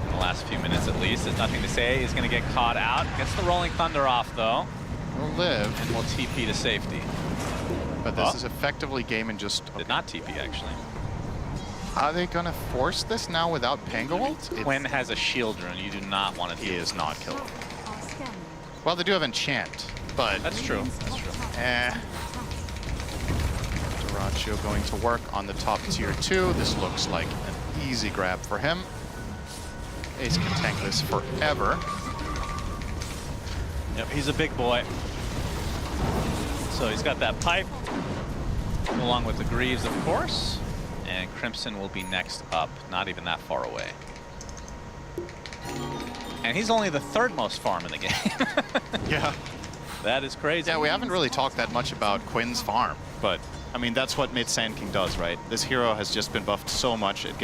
In the last few minutes at least. There's nothing to say. He's going to get caught out. Gets the Rolling Thunder off though. Will live. And will TP to safety. But this is effectively Gaimin just... Did not TP actually. Are they going to force this now without Pango ult? Quinn has a shield rune. You do not want to He deal is with not killed. Well, they do have Enchant, but... That's true. That's true. Dyrachyo going to work on the top tier 2. This looks like an easy grab for him. Ace can tank this forever. Yep, he's a big boy. So he's got that pipe, along with the Greaves, of course. And Crimson will be next up, not even that far away. And he's only the third most farm in the game. Yeah. That is crazy. Yeah, we haven't really talked that much about Quinn's farm, but I mean, that's what Mid Sand King does, right? This hero has just been buffed so much, it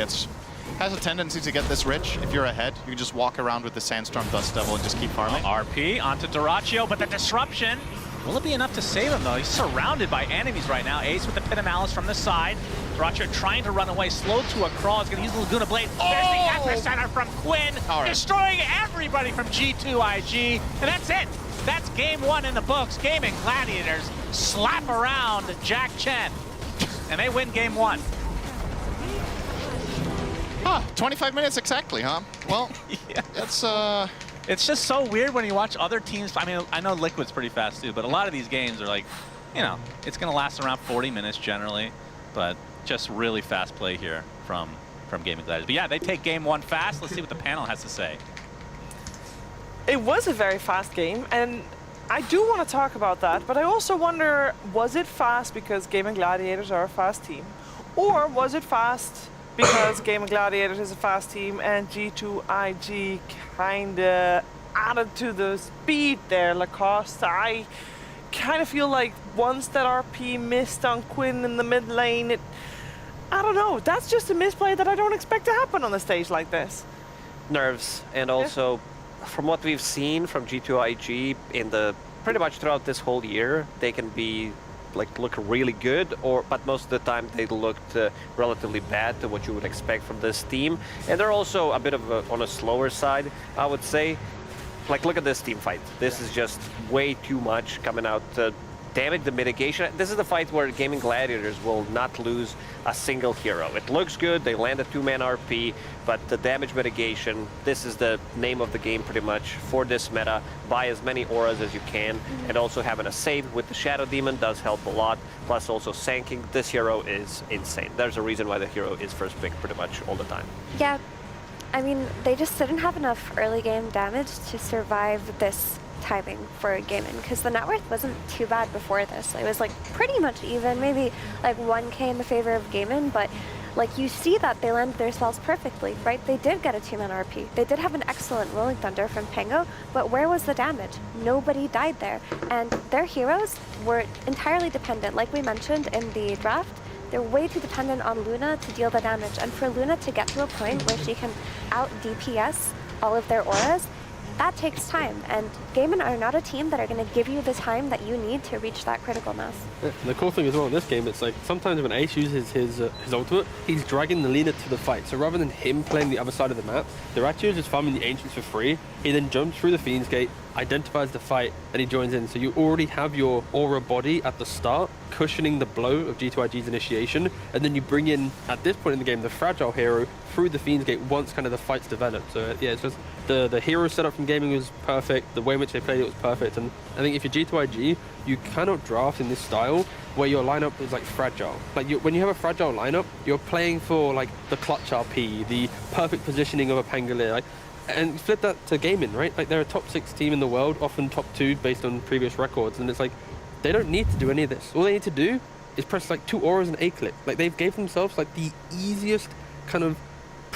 has a tendency to get this rich. If you're ahead, you can just walk around with the Sandstorm Dust Devil and just keep farming. RP onto Dyrachyo, but the disruption, will it be enough to save him though? He's surrounded by enemies right now. Ace with the Pit of Malice from the side. Dyrachyo trying to run away, slow to a crawl. He's gonna use the Laguna Blade. There's the epicenter from Quinn, destroying everybody from G2IG, and that's it. That's game 1 in the books. Gaming Gladiators slap around Jack Chen, and they win game 1. Huh, 25 minutes exactly, huh? Well, yeah. That's It's just so weird when you watch other teams. I mean, I know Liquid's pretty fast too, but a lot of these games are like, you know, it's gonna last around 40 minutes generally, but just really fast play here from Gaming Gladiators. But yeah, they take game 1 fast. Let's see what the panel has to say. It was a very fast game, and I do want to talk about that, but I also wonder, was it fast because Gaming Gladiators are a fast team? Or was it fast because Gaming Gladiators is a fast team and G2IG kinda added to the speed there, Lacoste? I kind of feel like once that RP missed on Quinn in the mid lane, I don't know, that's just a misplay that I don't expect to happen on a stage like this. Nerves, and also from what we've seen from G2IG in the pretty much throughout this whole year, they can be look really good, but most of the time they looked relatively bad to what you would expect from this team, and they're also a bit of on a slower side, I would say. Like, look at this team fight. This is just way too much coming out. Damage, the mitigation. This is the fight where Gaming Gladiators will not lose a single hero. It looks good, they land a 2-man RP, but the damage mitigation, this is the name of the game pretty much for this meta. Buy as many auras as you can, and also having a save with the Shadow Demon does help a lot. Plus also sanking, this hero is insane. There's a reason why the hero is first pick pretty much all the time. Yeah, I mean, they just didn't have enough early game damage to survive this timing for Gaimin, because the net worth wasn't too bad before this. It was like pretty much even, maybe like 1k in the favor of Gaimin, but like you see that they landed their spells perfectly, right? They did get a 2-man RP. They did have an excellent Rolling Thunder from Pango, but where was the damage? Nobody died there. And their heroes were entirely dependent, like we mentioned in the draft, they're way too dependent on Luna to deal the damage. And for Luna to get to a point where she can out DPS all of their auras, that takes time, and Gaimin are not a team that are going to give you the time that you need to reach that critical mass. Yeah, the cool thing as well in this game, it's like sometimes when Ace uses his ultimate, he's dragging the leader to the fight. So rather than him playing the other side of the map, Dyrachyo is just farming the Ancients for free. He then jumps through the Fiend's Gate, identifies the fight, and he joins in. So you already have your aura body at the start, cushioning the blow of G2IG's initiation, and then you bring in, at this point in the game, the fragile hero through the Fiend's Gate once kind of the fight's developed. So yeah, it's just the hero setup from Gaming was perfect, the way in which they played it was perfect, and I think if you're G2IG, you cannot draft in this style where your lineup is like fragile. Like when you have a fragile lineup, you're playing for like the clutch RP, the perfect positioning of a Pangolier, like, and flip that to Gaming, right? Like they're a top 6 team in the world, often top 2 based on previous records, and it's like they don't need to do any of this. All they need to do is press like 2 auras and A-clip. Like they've gave themselves like the easiest kind of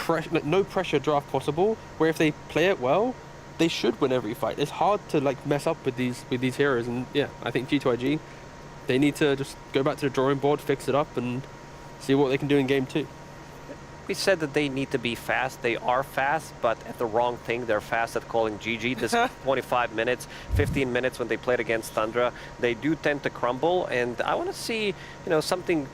like no pressure draft possible, where if they play it well, they should win every fight. It's hard to like mess up with these heroes, and yeah, I think G2IG, they need to just go back to the drawing board, fix it up, and see what they can do in game 2. we said that they need to be fast. They are fast, but at the wrong thing. They're fast at calling GG. This is 25 minutes, 15 minutes when they played against Tundra. They do tend to crumble, and I want to see, something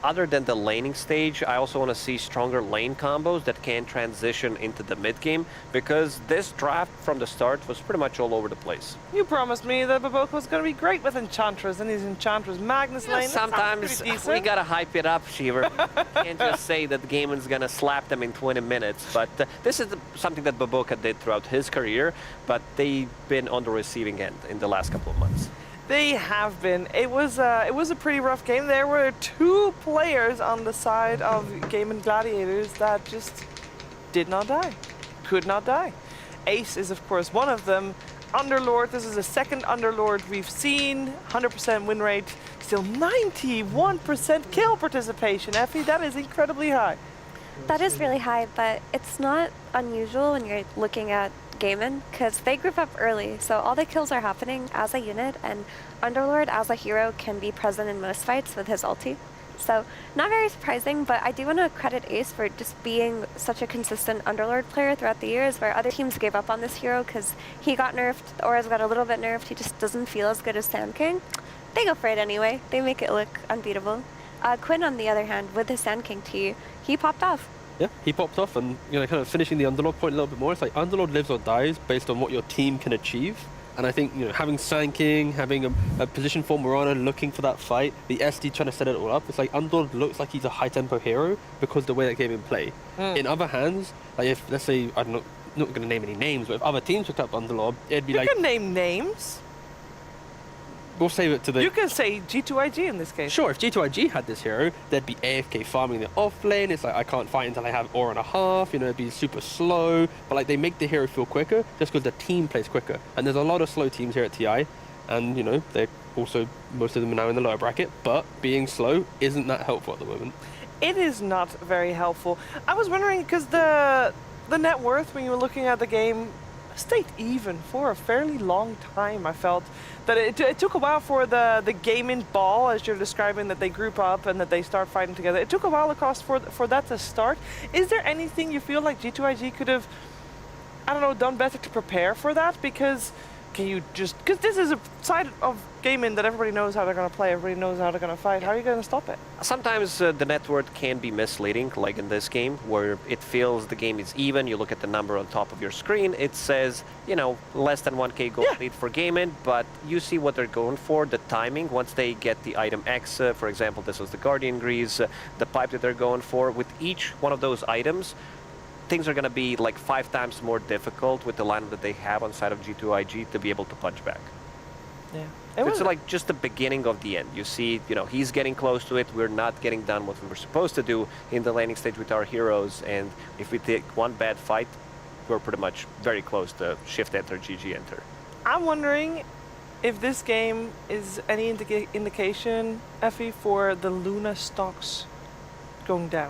other than the laning stage. I also want to see stronger lane combos that can transition into the mid game, because this draft from the start was pretty much all over the place. You promised me that Baboko was going to be great with Enchantress, and his Enchantress Magnus lane. Sometimes we gotta hype it up, Shiver. Can't just say that Gaiman's gonna slap them in 20 minutes, but this is something that Baboko did throughout his career, but they've been on the receiving end in the last couple of months. They have been. It was a pretty rough game. There were 2 players on the side of Gaiman Gladiators that just did not die, could not die. Ace is of course one of them. Underlord, this is the second Underlord we've seen. 100% win rate, still 91% kill participation. Effie, that is incredibly high. That is really high, but it's not unusual when you're looking at Gaiman, because they group up early, so all the kills are happening as a unit, and Underlord as a hero can be present in most fights with his ulti. So not very surprising, but I do want to credit Ace for just being such a consistent Underlord player throughout the years, where other teams gave up on this hero because he got nerfed, the auras got a little bit nerfed, he just doesn't feel as good as Sand King. They go for it anyway, they make it look unbeatable. Quinn, on the other hand, with his Sand King T, he popped off. Yeah, he popped off, and kind of finishing the Underlord point a little bit more. It's like Underlord lives or dies based on what your team can achieve. And I think having Sand King, having a position for Morana, looking for that fight, the SD trying to set it all up. It's like Underlord looks like he's a high tempo hero because of the way that game in play. In other hands, like if let's say I'm not going to name any names, but if other teams picked up Underlord, it'd be you like can name names. We'll save it to the... You can say G2IG in this case. Sure, if G2IG had this hero, they'd be AFK farming the off lane. It's like, I can't fight until I have aura and a half, it'd be super slow. But like, they make the hero feel quicker just because the team plays quicker. And there's a lot of slow teams here at TI. And, they're also, most of them are now in the lower bracket. But being slow isn't that helpful at the moment. It is not very helpful. I was wondering, because the net worth, when you were looking at the game, stayed even for a fairly long time. I felt that it took a while for the gaming ball, as you're describing, that they group up and that they start fighting together. It took a while, of course, for that to start. Is there anything you feel like G2IG could have, I don't know, done better to prepare for that? Because because this is a side of gaming that everybody knows how they're going to play, everybody knows how they're going to fight. How are you going to stop it? Sometimes the net worth can be misleading, like in this game, where it feels the game is even. You look at the number on top of your screen, it says, less than 1k gold lead for gaming, but you see what they're going for, the timing. Once they get the item X, for example, this was the Guardian Grease, the pipe that they're going for, with each one of those items, things are going to be like 5 times more difficult with the lineup that they have on side of G2IG to be able to punch back. Yeah. It's like just the beginning of the end. You see, he's getting close to it. We're not getting done what we were supposed to do in the laning stage with our heroes. And if we take one bad fight, we're pretty much very close to shift enter, GG enter. I'm wondering if this game is any indication, Effie, for the Luna stocks going down.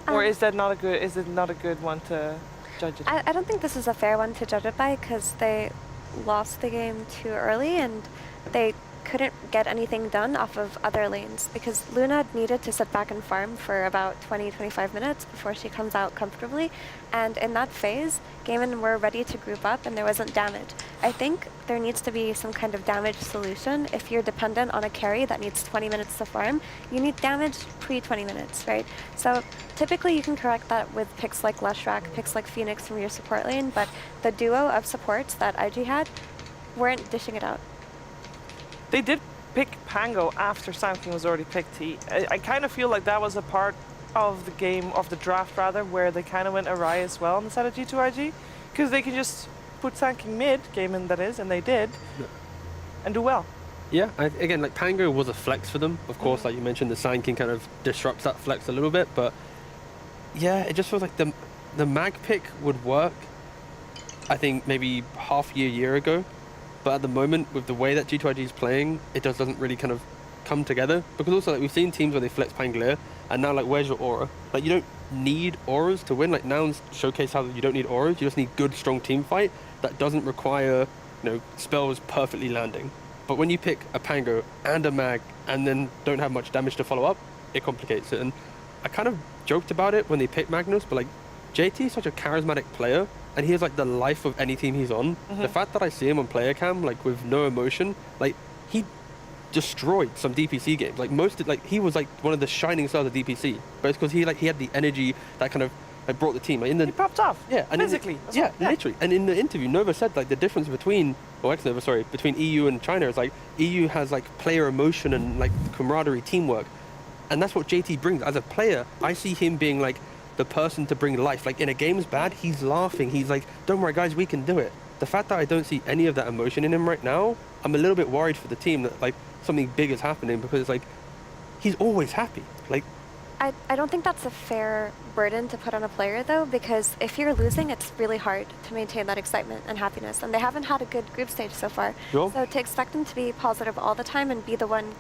Or is that not a good? Is it not a good one to judge it? I don't think this is a fair one to judge it by, because they lost the game too early and they couldn't get anything done off of other lanes, because Luna needed to sit back and farm for about 20-25 minutes before she comes out comfortably, and in that phase Gaiman were ready to group up and there wasn't damage. I think there needs to be some kind of damage solution. If you're dependent on a carry that needs 20 minutes to farm, you need damage pre-20 minutes, right? So typically you can correct that with picks like Leshrac, picks like Phoenix from your support lane, but the duo of supports that IG had weren't dishing it out. They did pick Pango after Sand King was already picked. I kind of feel like that was a part of the game, of the draft rather, where they kind of went awry as well on the side of G2IG, because they can just put Sand King mid, Gaiman that is, and they did, and do well. Yeah, again, like Pango was a flex for them. Of course, like you mentioned, the Sand King kind of disrupts that flex a little bit, but yeah, it just feels like the mag pick would work, I think maybe half year ago. But at the moment, with the way that G2IG is playing, it just doesn't really kind of come together. Because also, like, we've seen teams where they flex Pangolier, and now, like, where's your aura? Like, you don't need auras to win. Like, Nouns showcase how you don't need auras. You just need good, strong team fight that doesn't require, spells perfectly landing. But when you pick a Pango and a Mag, and then don't have much damage to follow up, it complicates it. And I kind of joked about it when they picked Magnus, but like JT is such a charismatic player, and he is like the life of any team he's on. The fact that I see him on player cam, like with no emotion, like he destroyed some DPC games. Like he was like one of the shining stars of DPC, but it's because he had the energy that kind of like brought the team. Like He popped off. Yeah, and physically. Literally. And in the interview, Nova said like the difference between between EU and China is like EU has like player emotion and like camaraderie, teamwork, and that's what JT brings. As a player, I see him being like the person to bring life. Like in a game's bad, he's laughing. He's like, "Don't worry, guys, we can do it." The fact that I don't see any of that emotion in him right now, I'm a little bit worried for the team that like something big is happening, because it's like he's always happy. Like. I don't think that's a fair burden to put on a player, though, because if you're losing, it's really hard to maintain that excitement and happiness, and they haven't had a good group stage so far. Sure. So to expect them to be positive all the time and be the one...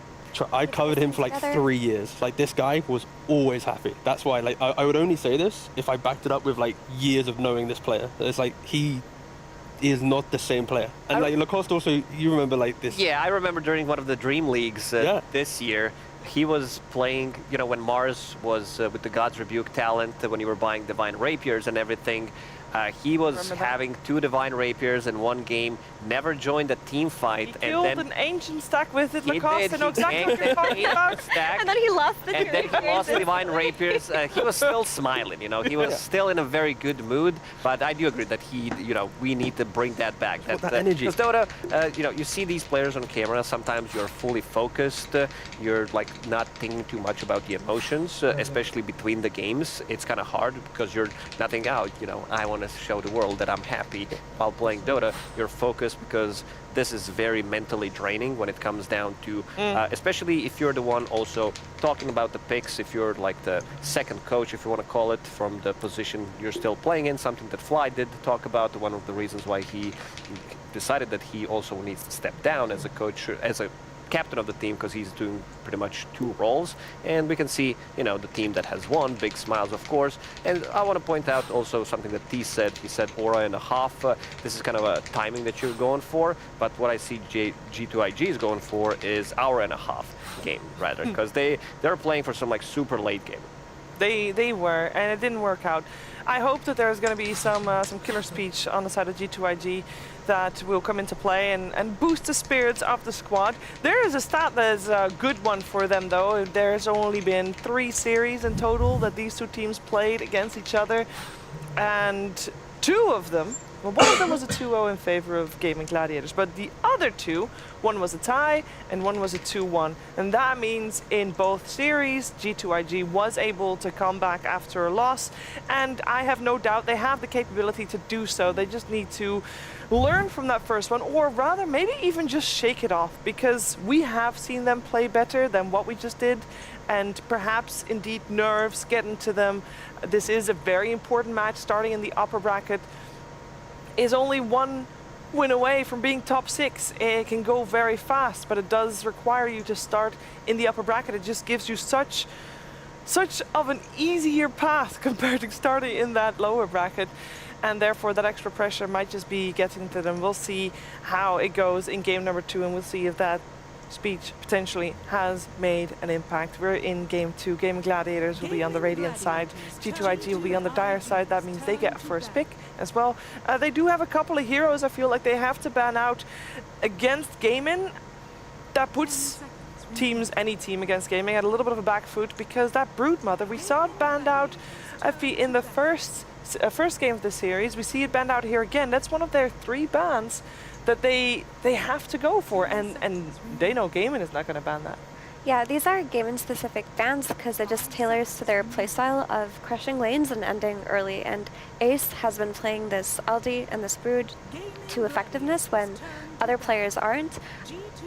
I covered him for like 3 years. Like, this guy was always happy. That's why, like, I would only say this if I backed it up with like years of knowing this player. It's like he is not the same player. And like Lacoste also, you remember like this. Yeah, I remember during one of the Dream Leagues this year, he was playing, you know, when Mars was with the God's Rebuke talent, when you were buying Divine Rapiers and everything. He was having 2 Divine Rapiers in one game, never joined a team fight. He killed an ancient stack with it, Lacoste. I know exactly what you're talking about. And then he lost the And then he lost the Divine Rapiers. He was still smiling, you know. He was still in a very good mood. But I do agree that we need to bring that back. That energy. Because Dota, you know, you see these players on camera, sometimes you're fully focused. You're like not thinking too much about the emotions, especially between the games. It's kind of hard because you're not thinking, oh, you know, I want to show the world that I'm happy while playing Dota. You're focused because this is very mentally draining when it comes down to, especially if you're the one also talking about the picks, if you're like the second coach, if you want to call it, from the position you're still playing in, something that Fly did talk about, one of the reasons why he decided that he also needs to step down as a coach, as a captain of the team, because he's doing pretty much 2 roles. And we can see, you know, the team that has won, big smiles, of course. And I want to point out also something that T said. He said aura and a half. This is kind of a timing that you're going for, but what I see G2IG is going for is hour and a half game, rather, because they're playing for some like super late game. They were, and it didn't work out. I hope that there's going to be some killer speech on the side of G2IG that will come into play and boost the spirits of the squad. There is a stat that is a good one for them, though. There's only been 3 series in total that these 2 teams played against each other, and 2 of them, well, one of them was a 2-0 in favor of Gaming Gladiators, but the other 2, one was a tie and one was a 2-1. And that means in both series, G2IG was able to come back after a loss, and I have no doubt they have the capability to do so. They just need to learn from that first one, or rather maybe even just shake it off, because we have seen them play better than what we just did, and perhaps indeed nerves get into them. This is a very important match starting in the upper bracket. Is only 1 win away from being top 6. It can go very fast, but it does require you to start in the upper bracket. It just gives you such of an easier path compared to starting in that lower bracket, and therefore that extra pressure might just be getting to them. We'll see how it goes in game number 2, and we'll see if that speech potentially has made an impact. We're in game 2. Gaming Gladiators will be on the Radiant side. G2IG will be on the Dire side. That means they get a first pick as well. They do have a couple of heroes I feel like they have to ban out against Gaming. That puts any team against Gaming at a little bit of a back foot, because that Broodmother, we saw it banned out in the first game of the series. We see it banned out here again. That's one of their 3 bans that they have to go for, and they know Gaming is not going to ban that. Yeah, these are Gaming-specific bans because it just tailors to their playstyle of crushing lanes and ending early, and Ace has been playing this Aldi and this Brood to effectiveness when other players aren't.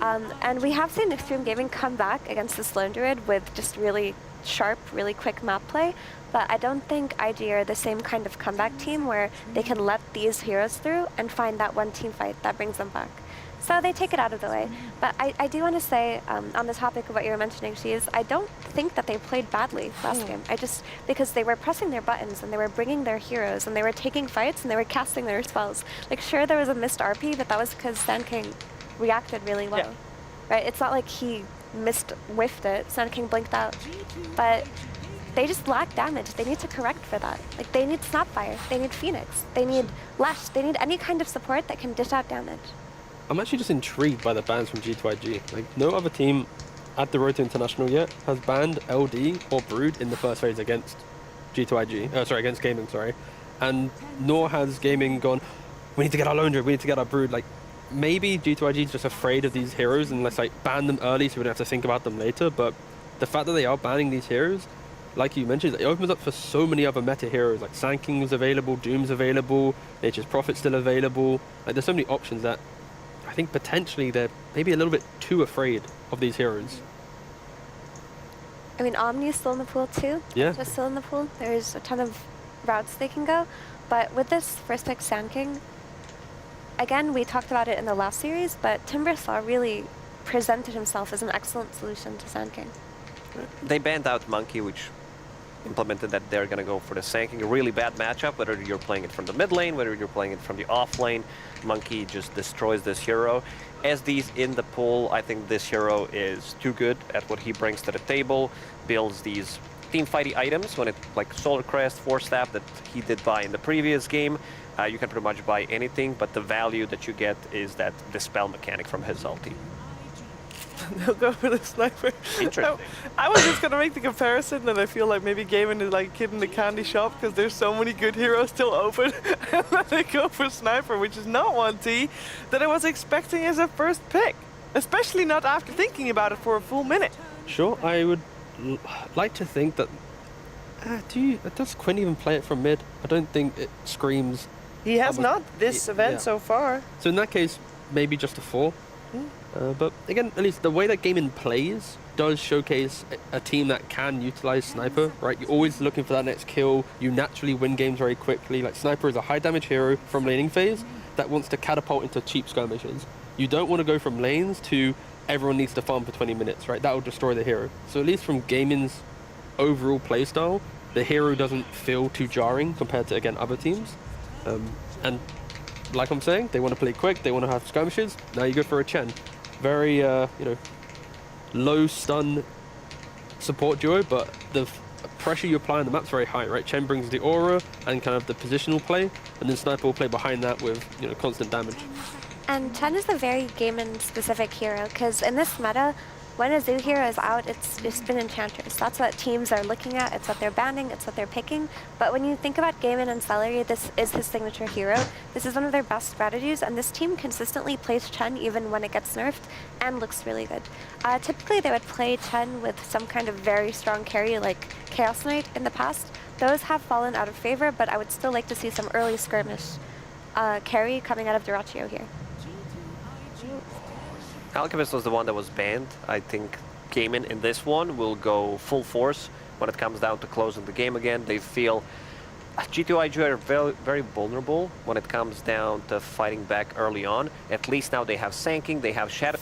And we have seen Extreme Gaming come back against this Lone Druid with just really sharp, really quick map play, but I don't think IG are the same kind of comeback team where they can let these heroes through and find that one team fight that brings them back. So they take it out of the way. But I do want to say, on the topic of what you were mentioning, I don't think that they played badly last game. Because they were pressing their buttons and they were bringing their heroes and they were taking fights and they were casting their spells. Like, sure, there was a missed RP, but that was because Sand King reacted really well. Yeah. Right? It's not like he whiffed it. Sand King blinked out. But they just lack damage. They need to correct for that. Like, they need Snapfire, they need Phoenix, they need Lash, they need any kind of support that can dish out damage. I'm actually just intrigued by the bans from G2IG. Like, no other team at the Road to International yet has banned LD or Brood in the first phase against G2IG. Against Gaming, sorry. And nor has Gaming gone, we need to get our Lone Druid, we need to get our Brood. Like, maybe G2IG is just afraid of these heroes and let's like ban them early so we don't have to think about them later. But the fact that they are banning these heroes, like you mentioned, it opens up for so many other meta heroes. Like Sand King's available, Doom's available, Nature's Prophet's still available. Like, there's so many options that I think potentially they're maybe a little bit too afraid of these heroes. I mean, Omni's still in the pool too. Yeah. Just still in the pool. There's a ton of routes they can go. But with this first pick Sand King, again, we talked about it in the last series, but Timbersaw really presented himself as an excellent solution to Sand King. They banned out Monkey, which implemented that they're going to go for the Sand King. A really bad matchup, whether you're playing it from the mid lane, whether you're playing it from the off lane. Monkey just destroys this hero. As these in the pool, I think this hero is too good at what he brings to the table, builds these team fighty items when it, like Solar Crest, Force Staff that he did buy in the previous game. You can pretty much buy anything, but the value that you get is that Dispel mechanic from his ulti. They'll go for the sniper. Interesting. I was just gonna make the comparison that I feel like maybe Gavin is like a kid in the candy shop because there's so many good heroes still open, and then they go for sniper, which is not one T that I was expecting as a first pick, especially not after thinking about it for a full minute. Sure, I would like to think that. Does Quinn even play it from mid? I don't think it screams. He has not this event so far. So in that case, maybe just a 4. But again, at least the way that Gaming plays does showcase a team that can utilize Sniper, right? You're always looking for that next kill. You naturally win games very quickly. Like, Sniper is a high damage hero from laning phase that wants to catapult into cheap skirmishes. You don't want to go from lanes to everyone needs to farm for 20 minutes, right? That will destroy the hero. So at least from Gaming's overall playstyle, the hero doesn't feel too jarring compared to, again, other teams. And like I'm saying, they want to play quick, they want to have skirmishes. Now you go for a Chen. Very, low stun support duo, but the pressure you apply on the map's very high, right? Chen brings the aura and kind of the positional play, and then Sniper will play behind that with, constant damage. And Chen is a very Gaimin-specific hero, because in this meta, when a Zoo hero is out, it's been Enchanters. That's what teams are looking at, it's what they're banning, it's what they're picking. But when you think about Gaimin and Celery, this is his signature hero. This is one of their best strategies, and this team consistently plays Chen even when it gets nerfed, and looks really good. Typically, they would play Chen with some kind of very strong carry like Chaos Knight in the past. Those have fallen out of favor, but I would still like to see some early skirmish carry coming out of Durachio here. Alchemist was the one that was banned. I think Gaimin in this one will go full force when it comes down to closing the game again. They feel G2IG are very, very vulnerable when it comes down to fighting back early on. At least now they have Sand King, they have Shadow.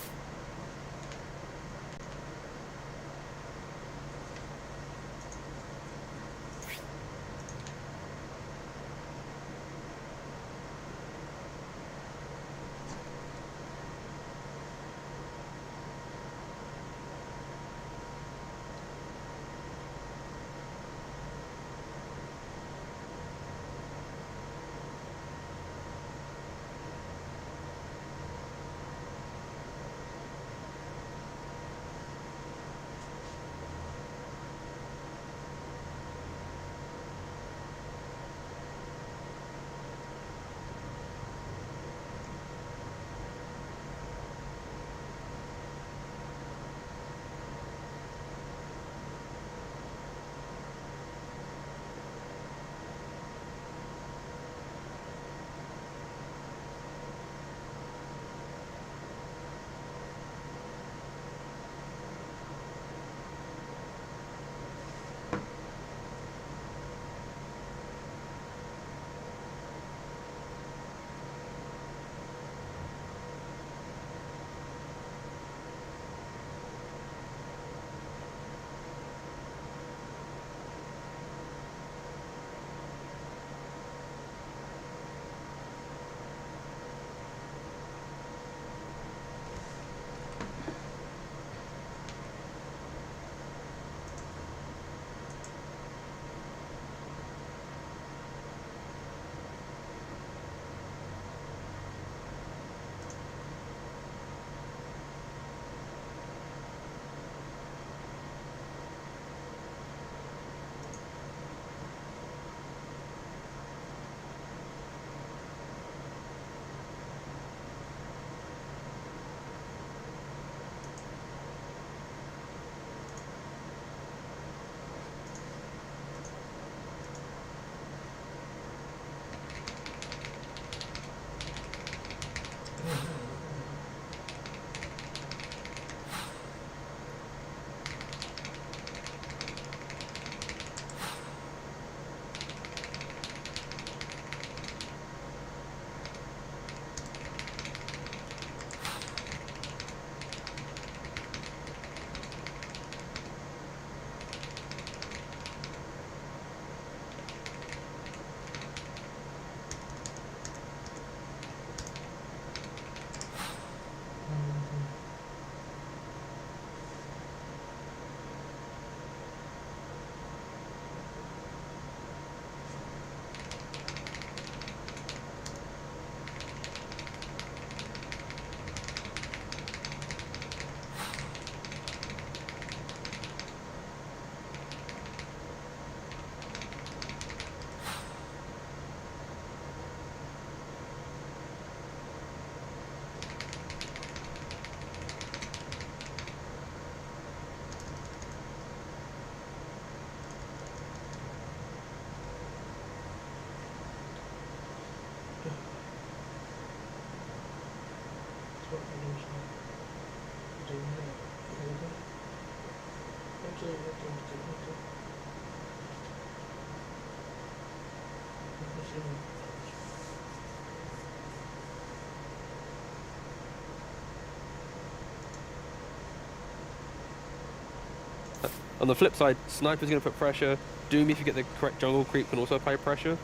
On the flip side, Sniper's going to put pressure. Doom, if you get the correct jungle creep, can also apply pressure.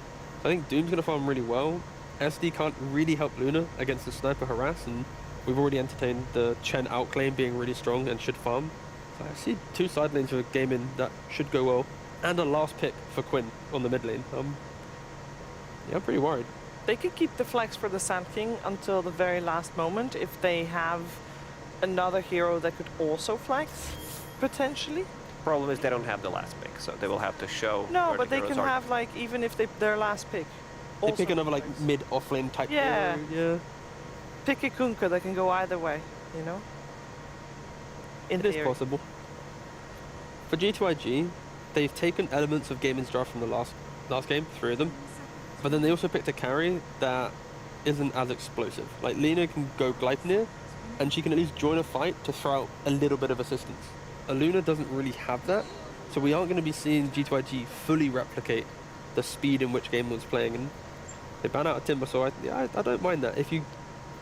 So I think Doom's going to farm really well. SD can't really help Luna against the Sniper harass, and we've already entertained the Chen outclaim being really strong and should farm. So I see two side lanes for gaming that should go well, and a last pick for Quinn on the mid lane. Yeah, I'm pretty worried. They could keep the flex for the Sand King until the very last moment if they have another hero that could also flex, potentially. Problem is they don't have the last pick, so they will have to show. No, where but the they heroes can are. have, like, even if their last pick. They pick another like mid offlane type Yeah. hero. Yeah. Pick a Kunkka that can go either way, you know? In It is theory. possible. For G2IG, they've taken elements of Gaming's draft from the last game, 3 of them, but then they also picked a carry that isn't as explosive. Like Lina can go Gleipnir, and she can at least join a fight to throw out a little bit of assistance. Luna doesn't really have that, so we aren't going to be seeing G2IG fully replicate the speed in which Gaming was playing, and they ban out a Timber, so I don't mind that. It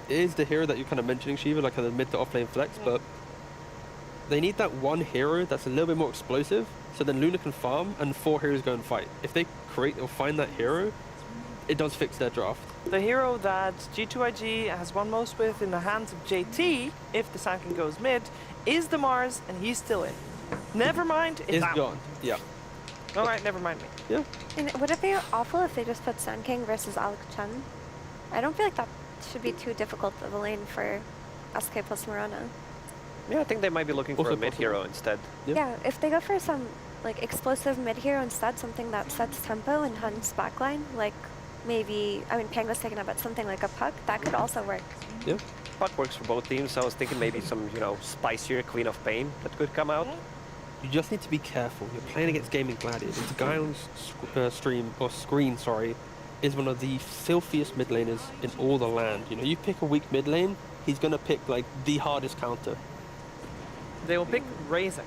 is the hero that you're kind of mentioning, Shiva, like a mid to off lane flex, but they need that one hero that's a little bit more explosive, so then Luna can farm and 4 heroes go and fight. If they create or find that hero, it does fix their draft. The hero that G2IG has won most with in the hands of JT, if the Sand King goes mid, is the Mars, and he's still in. Never mind, it's out. Gone. Yeah. Alright, never mind me. Yeah. And would it be awful if they just put Sand King versus Alex Chen? I don't feel like that should be too difficult of a lane for SK plus Mirana. Yeah, I think they might be looking for Also a mid hero instead. Yeah, if they go for some like explosive mid hero instead, something that sets tempo and hunts backline, like maybe, I mean, Panga's taken up at something like a Puck, that could also work. Yeah. Puck works for both teams, so I was thinking maybe some, spicier Queen of Pain that could come out. You just need to be careful. You're playing against Gaming Gladiators. The guy on screen, is one of the filthiest mid laners in all the land. You pick a weak mid lane, he's gonna pick like the hardest counter. They will pick Razor.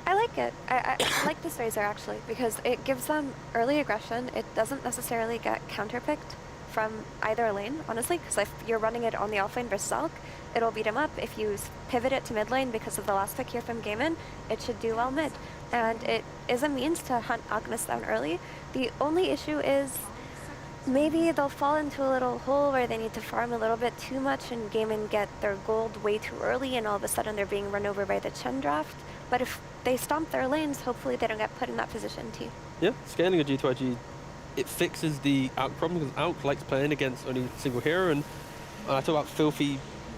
I like it. I like this Razor actually because it gives them early aggression. It doesn't necessarily get counterpicked from either lane, honestly, because if you're running it on the off lane versus Alk, it'll beat him up. If you pivot it to mid lane because of the last pick here from Gaimin, it should do well mid. And it is a means to hunt Agnes down early. The only issue is maybe they'll fall into a little hole where they need to farm a little bit too much and Gaimin get their gold way too early and all of a sudden they're being run over by the Chen draft. But if they stomp their lanes, hopefully they don't get put in that position too. Yeah, scaling a G2IG, it fixes the Alk problem because Alk likes playing against only a single hero, and when I talk about filthy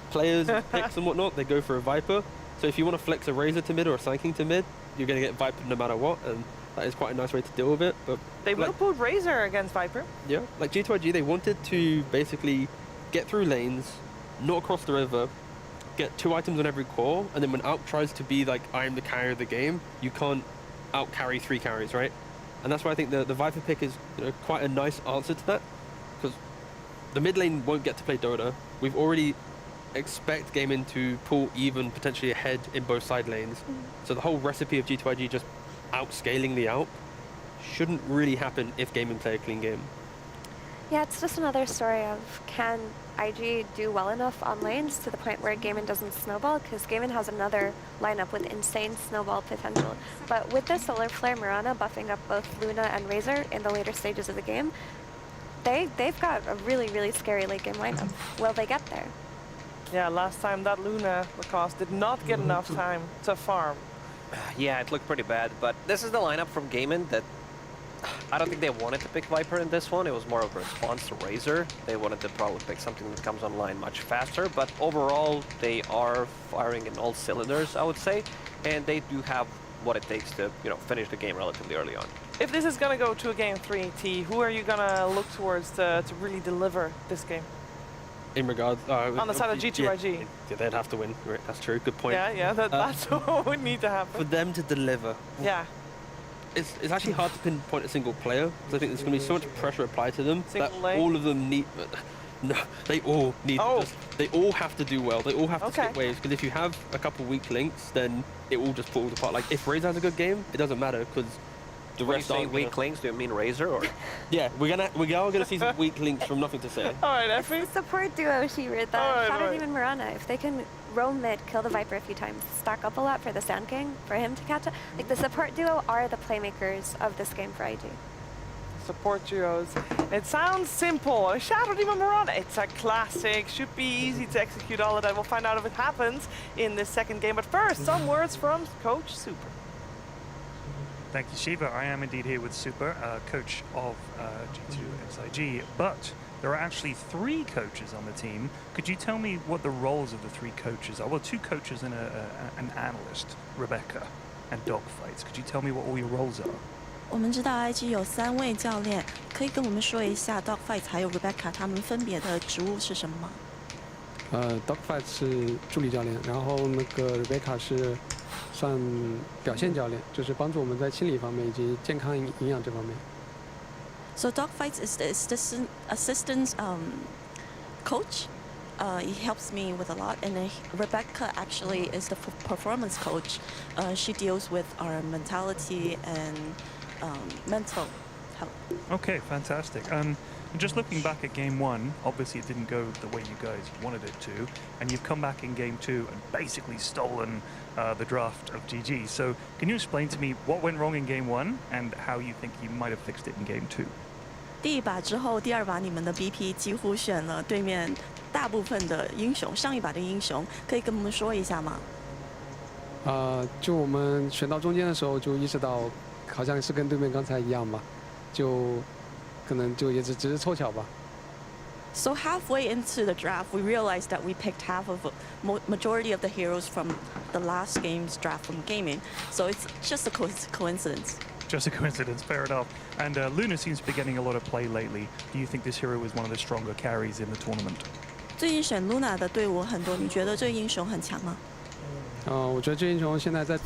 players and picks and whatnot, they go for a Viper. So if you want to flex a Razor to mid or a Sand King to mid, you're going to get Viper no matter what, and that is quite a nice way to deal with it. But they will put Razor against Viper. Yeah, like G2IG, they wanted to basically get through lanes, not across the river, get 2 items on every core, and then when Alk tries to be like, I am the carrier of the game, you can't out carry 3 carries, right? And that's why I think the Viper pick is quite a nice answer to that, because the mid lane won't get to play Dota. We've already expect Gaming to pull even potentially ahead in both side lanes. So the whole recipe of G2IG just outscaling the Alk shouldn't really happen if Gaming play a clean game. Yeah, it's just another story of can IG do well enough on lanes to the point where Gaimin doesn't snowball, because Gaimin has another lineup with insane snowball potential. But with the Solar Flare Mirana buffing up both Luna and Razor in the later stages of the game, they've got a really, really scary late game lineup. Will they get there? Yeah, last time that Luna Lacoste did not get enough time to farm. Yeah, it looked pretty bad, but this is the lineup from Gaimin that I don't think they wanted to pick Viper in this one. It was more of a response to Razor. They wanted to probably pick something that comes online much faster, but overall they are firing in all cylinders, I would say, and they do have what it takes to, finish the game relatively early on. If this is gonna go to a game 3, T, who are you gonna look towards to really deliver this game? In regards... on the side of G2IG. Yeah, they'd have to win. Right, that's true. Good point. Yeah, that's what would need to happen. For them to deliver. Yeah. It's actually hard to pinpoint a single player, because I think there's going to be so much pressure applied to them that all of them need... No, they all need Oh. they all have to do well. They all have to Okay. skip waves, because if you have a couple weak links, then it will just falls apart. Like if Razor has a good game, it doesn't matter because the When you rest say aren't weak gonna... links, do you mean Razor or? Yeah, we are gonna see some weak links from Nothing to Say. All right, Effie. The support duo here, the Alright, Shadow alright. Demon Mirana, if they can roam mid, kill the Viper a few times, stack up a lot for the Sand King, for him to catch up. Like the support duo are the playmakers of this game for IG. Support duos. It sounds simple. Shadow Demon Mirana. It's a classic. Should be easy to execute all of that. We'll find out if it happens in this second game. But first, some words from Coach Super. Thank you, Shiva. I am indeed here with Super, coach of G2SIG, but there are actually 3 coaches on the team. Could you tell me what the roles of the 3 coaches are? Well, 2 coaches and an analyst, Rebecca, and Dogfights. Could you tell me what all your roles are? 我们知道 IG 有3位教练，可以跟我们说一下 Dogfights 还有 Rebecca 他们分别的职务是什么吗？Dogfight 是助理教练，然后那个 Rebecca 是算表现教练，就是帮助我们在心理方面以及健康营养这方面。So Dogfights is the assistant coach. He helps me with a lot, and then Rebecca actually is the performance coach. She deals with our mentality and mental health. Okay, fantastic. Just looking back at game 1, obviously it didn't go the way you guys wanted it to, and you've come back in game 2 and basically stolen the draft of GG. So can you explain to me what went wrong in game 1 and how you think you might have fixed it in game 2? 第一把之后，第2把你们的 BP 几乎选了对面大部分的英雄，上一把的英雄，可以跟我们说一下吗？就我们选到中间的时候，就意识到好像是跟对面刚才一样吧，就可能就也只是凑巧吧。So halfway into the draft, we realized that we picked half of majority of the heroes from the last game's draft from gaming. So it's just a coincidence. Just a coincidence, fair enough. And Luna seems to be getting a lot of play lately. Do you think this hero is one of the stronger carries in the tournament? 最近选 Luna 的队伍很多，你觉得这个英雄很强吗？我觉得这英雄现在在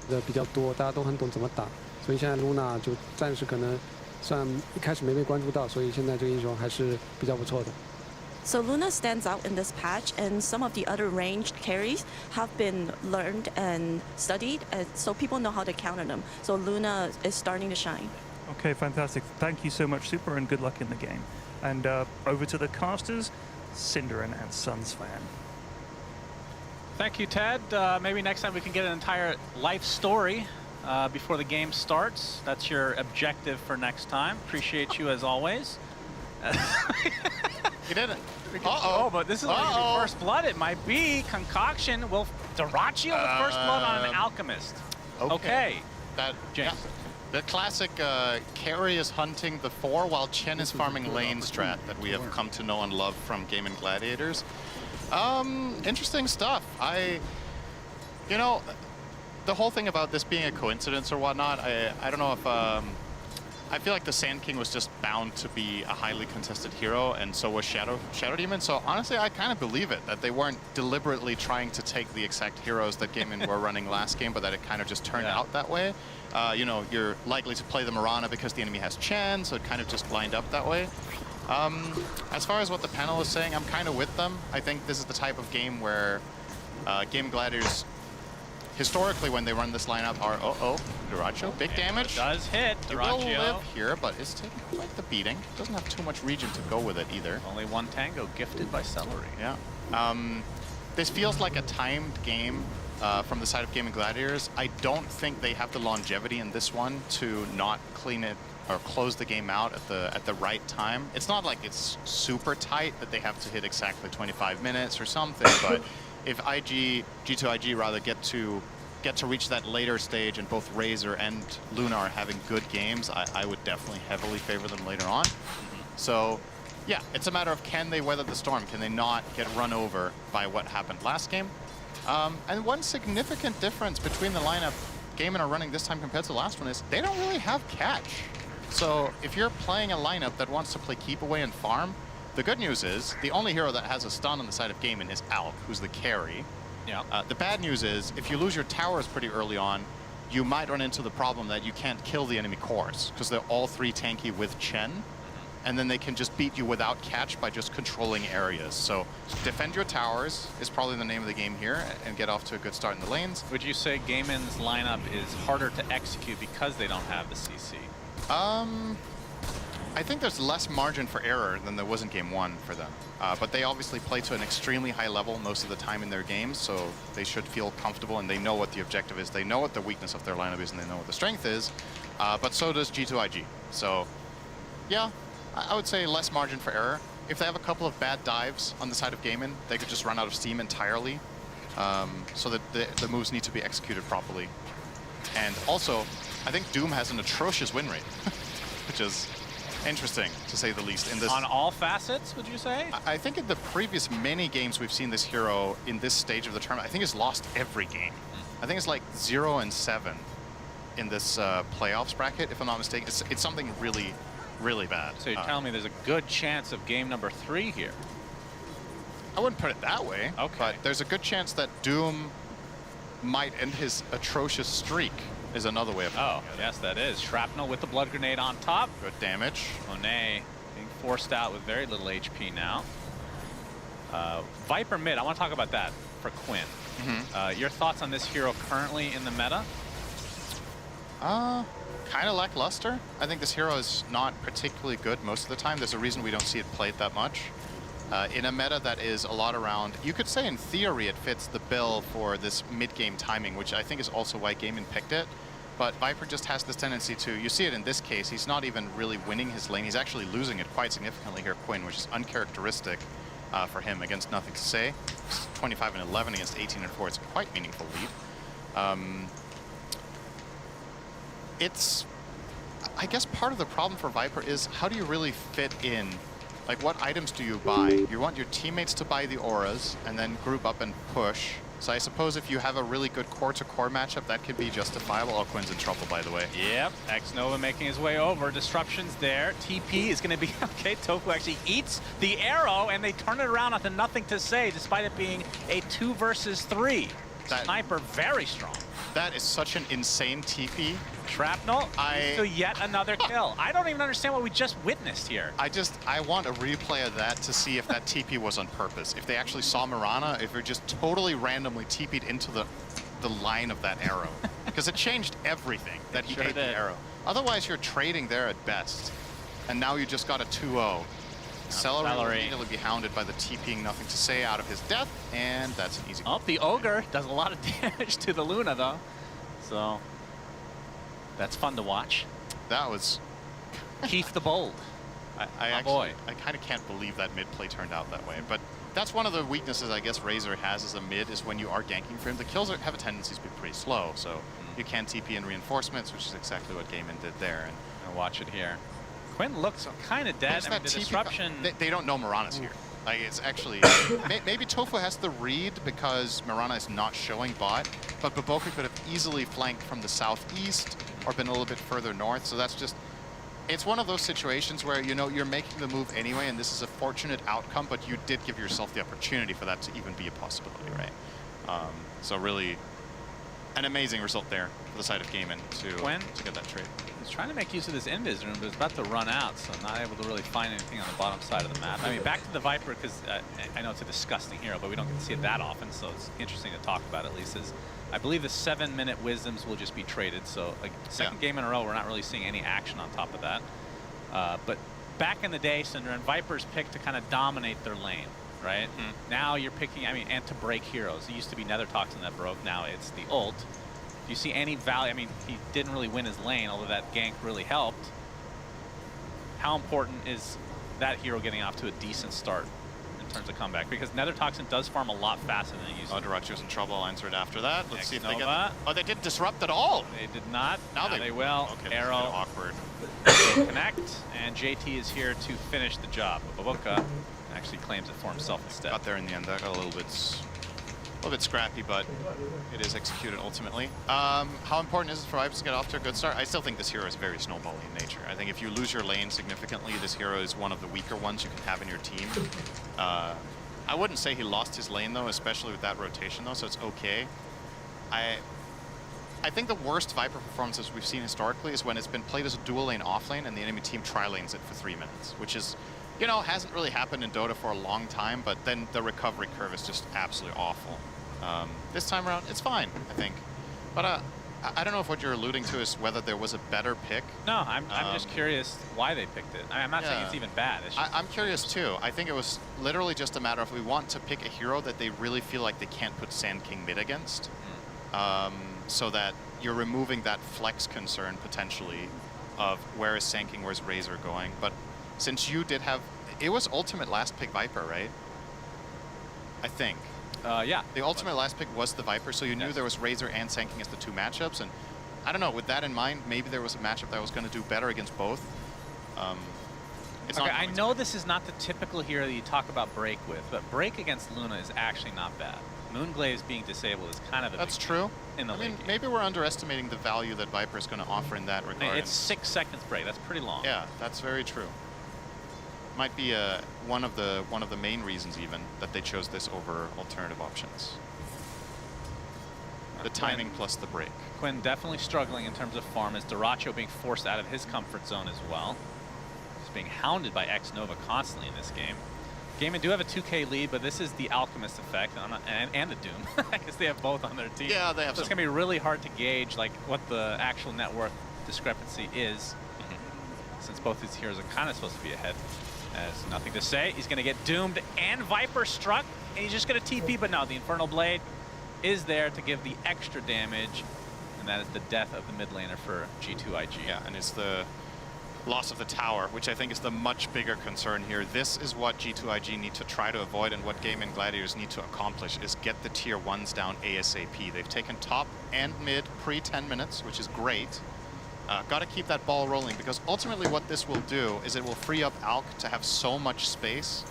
的比较多，大家都很懂怎么打，所以现在 Luna 就暂时可能算一开始没被关注到，所以现在这个英雄还是比较不错的。So Luna stands out in this patch, and some of the other ranged carries have been learned and studied, and so people know how to counter them. So Luna is starting to shine. Okay, fantastic. Thank you so much, Super, and good luck in the game. And over to the casters, Cinderin and Suns fan. Thank you, Ted. Maybe next time we can get an entire life story before the game starts. That's your objective for next time. Appreciate you as always. You did it. Oh, but this is like the first blood. It might be concoction. Will Dyrachyo with first blood on an alchemist? Okay. That James. Yeah. The classic carry is hunting the 4 while Chen is farming lane strat that we have come to know and love from Game and Gladiators. Interesting stuff. You know, the whole thing about this being a coincidence or whatnot, I don't know if I feel like the Sand King was just bound to be a highly contested hero, and so was Shadow Demon. So honestly, I kind of believe it, that they weren't deliberately trying to take the exact heroes that Game were running last game, but that it kind of just turned out that way. You know, you're likely to play the Mirana because the enemy has Chen, so it kind of just lined up that way. As far as what the panel is saying, I'm kind of with them. I think this is the type of game where Game Gladiators, historically when they run this lineup, are Dyrachyo, big damage. Does hit It will Dyrachyo. live here, but it's taking quite the beating. Doesn't have too much region to go with it either. Only 1 tango gifted by Celery. Yeah. This feels like a timed game from the side of Game and Gladiators. I don't think they have the longevity in this one to not clean it or close the game out at the right time. It's not like it's super tight that they have to hit exactly 25 minutes or something, but if G2IG rather get to reach that later stage and both Razor and Luna are having good games, I would definitely heavily favor them later on. So yeah, it's a matter of can they weather the storm? Can they not get run over by what happened last game? And one significant difference between the lineup Game are running this time compared to the last one is they don't really have catch. So if you're playing a lineup that wants to play keep away and farm, the good news is the only hero that has a stun on the side of Game is Alk, who's the carry. Yeah. The bad news is if you lose your towers pretty early on, you might run into the problem that you can't kill the enemy cores because they're all 3 tanky with Chen, and then they can just beat you without catch by just controlling areas. So defend your towers is probably the name of the game here, and get off to a good start in the lanes. Would you say Gaiman's lineup is harder to execute because they don't have the CC? I think there's less margin for error than there was in game 1 for them. But they obviously play to an extremely high level most of the time in their games, so they should feel comfortable and they know what the objective is. They know what the weakness of their lineup is and they know what the strength is. But so does G2IG. So yeah, I would say less margin for error. If they have a couple of bad dives on the side of Gaiman, they could just run out of steam entirely. So that the moves need to be executed properly. And also, I think Doom has an atrocious win rate, which is interesting, to say the least. In this, on all facets, would you say? I think in the previous many games we've seen this hero in this stage of the tournament, I think he's lost every game. I think it's like 0-7 in this playoffs bracket, if I'm not mistaken. It's something really, really bad. So you're telling me there's a good chance of game number 3 here? I wouldn't put it that way. Okay. But there's a good chance that Doom might end his atrocious streak, is another way of Oh, yes, that is. Shrapnel with the blood grenade on top. Good damage. Monet being forced out with very little HP now. Viper mid, I want to talk about that for Quinn. Your thoughts on this hero currently in the meta? Kind of lackluster. I think this hero is not particularly good most of the time. There's a reason we don't see it played that much. In a meta that is a lot around, you could say in theory it fits the bill for this mid-game timing, which I think is also why Gaiman picked it. But Viper just has this tendency to, you see it in this case, he's not even really winning his lane. He's actually losing it quite significantly here, Quinn, which is uncharacteristic for him against Nothing to Say. 25-11 against 18-4. It's a quite meaningful lead. It's, I guess part of the problem for Viper is how do you really fit in? Like, what items do you buy? You want your teammates to buy the auras and then group up and push. So I suppose if you have a really good core-to-core matchup, that could be justifiable. Oh, Quinn's in trouble, by the way. Yep, X-Nova making his way over. Disruption's there. TP is going to be okay. Tofu actually eats the arrow, and they turn it around onto Nothing to Say, despite it being a 2 versus 3. Sniper very strong. That is such an insane TP. Shrapnel, to yet another kill. I don't even understand what we just witnessed here. I want a replay of that to see if that TP was on purpose. If they actually saw Mirana, if it just totally randomly TP'd into the line of that arrow. Because it changed everything that he ate the arrow. Otherwise, you're trading there at best. And now you just got a 2-0. Celery will immediately be hounded by the TPing Nothing to Say out of his death, and that's an easy. Oh, the Ogre does a lot of damage to the Luna, though. So that's fun to watch. That was Keith the Bold. I kind of can't believe that mid play turned out that way. But that's one of the weaknesses I guess Razor has as a mid, is when you are ganking for him, the kills have a tendency to be pretty slow. So you can TP in reinforcements, which is exactly what Gaiman did there. And watch it here. Quinn looks kind of dead. I mean, the disruption. They don't know Mirana's here. Like, it's actually maybe Tofu has the read because Mirana is not showing bot, but Baboka could have easily flanked from the southeast or been a little bit further north. So that's just, it's one of those situations where, you know, you're making the move anyway, and this is a fortunate outcome, but you did give yourself the opportunity for that to even be a possibility, right? So really, an amazing result there for the side of Gaiman to get that trade. He's trying to make use of this invis room, but it's about to run out, so not able to really find anything on the bottom side of the map. I mean, back to the Viper, because I know it's a disgusting hero, but we don't get to see it that often, so it's interesting to talk about at least. Is I believe the 7-minute wisdoms will just be traded, so like second game in a row, we're not really seeing any action on top of that. But back in the day, Syndra, Vipers picked to kind of dominate their lane, right? Now you're picking, I mean, and to break heroes. It used to be Nether Toxin that broke, now it's the ult. Do you see any value? I mean, he didn't really win his lane, although that gank really helped. How important is that hero getting off to a decent start in terms of comeback? Because Nether Toxin does farm a lot faster than it used to. Oh, Duracio's in trouble. I'll answer it after that. Let's see if they get... Nova. Oh, they didn't disrupt at all. They did not. Now they will. Okay, Arrow. Awkward. Connect, and JT is here to finish the job. Baboka actually claims it for himself instead. Got there in the end. That got a little bit scrappy, but it is executed ultimately. How important is it for Vipers to get off to a good start? I still think this hero is very snowbally in nature. I think if you lose your lane significantly, this hero is one of the weaker ones you can have in your team. I wouldn't say he lost his lane though, especially with that rotation though, so it's okay. I think the worst Viper performances we've seen historically is when it's been played as a dual lane off lane and the enemy team tri-lanes it for 3 minutes, which is, you know, hasn't really happened in Dota for a long time, but then the recovery curve is just absolutely awful. This time around, it's fine, I think. But I don't know if what you're alluding to is whether there was a better pick. No, I'm just curious why they picked it. I'm not saying it's even bad. It's just, I'm curious too. I think it was literally just a matter of we want to pick a hero that they really feel like they can't put Sand King mid against. So that you're removing that flex concern potentially of where is Sand King, where's Razor going. But since you did have, it was ultimate last pick Viper, right? I think. Yeah. The ultimate last pick was the Viper, so you knew there was Razor and Sand King as the two matchups, and I don't know, with that in mind, maybe there was a matchup that was going to do better against both. It's okay, I know this is not the typical hero that you talk about Break with, but Break against Luna is actually not bad. Moonglaze being disabled is kind of a That's true. In the late game. Maybe we're underestimating the value that Viper is going to offer in that regard. It's 6 seconds break. That's pretty long. Yeah, that's very true. Might be one of the main reasons even that they chose this over alternative options. The timing plus the break. Quinn definitely struggling in terms of farm, as Duracho being forced out of his comfort zone as well. He's being hounded by X-Nova constantly in this game. Gaimin do have a 2K lead, but this is the Alchemist effect and the Doom. I guess they have both on their team. Yeah, they have. So it's gonna be really hard to gauge like what the actual net worth discrepancy is, since both these heroes are kind of supposed to be ahead. Has nothing to say. He's gonna get doomed and Viper struck, and he's just gonna TP. But no, the Infernal Blade is there to give the extra damage, and that is the death of the mid laner for G2IG. Yeah, and it's the loss of the tower, which I think is the much bigger concern here. This is what G2IG need to try to avoid, and what Game and Gladiators need to accomplish is get the tier 1s down ASAP. They've taken top and mid pre-10 minutes, which is great. Got to keep that ball rolling, because ultimately what this will do is it will free up Alk to have so much space,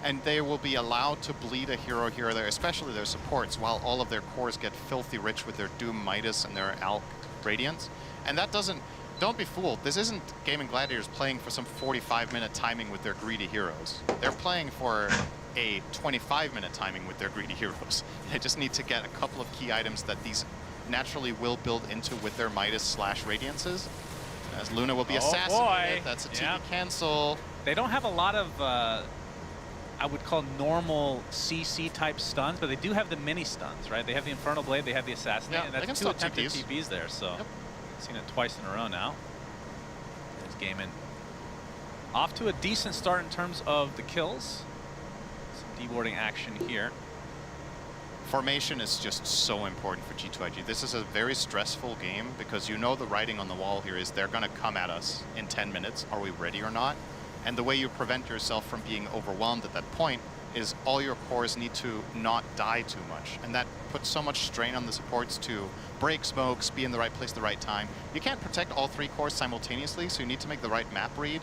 and they will be allowed to bleed a hero here or there, especially their supports, while all of their cores get filthy rich with their Doom Midas and their Alk Radiance. And that doesn't, don't be fooled, this isn't Game and Gladiators playing for some 45-minute timing with their greedy heroes. They're playing for a 25-minute timing with their greedy heroes. They just need to get a couple of key items that these naturally will build into with their Midas / Radiances. As Luna will be assassinated. That's a TP cancel. They don't have a lot of, I would call normal CC type stuns, but they do have the mini stuns, right? They have the Infernal Blade, they have the Assassinate, and that's 2 attempted TPs there, so seen it twice in a row now. There's Gaimin. Off to a decent start in terms of the kills. Some dewarding action here. Formation is just so important for G2IG. This is a very stressful game because you know the writing on the wall here is they're going to come at us in 10 minutes. Are we ready or not? And the way you prevent yourself from being overwhelmed at that point is all your cores need to not die too much. And that puts so much strain on the supports to break smokes, be in the right place at the right time. You can't protect all 3 cores simultaneously, so you need to make the right map read.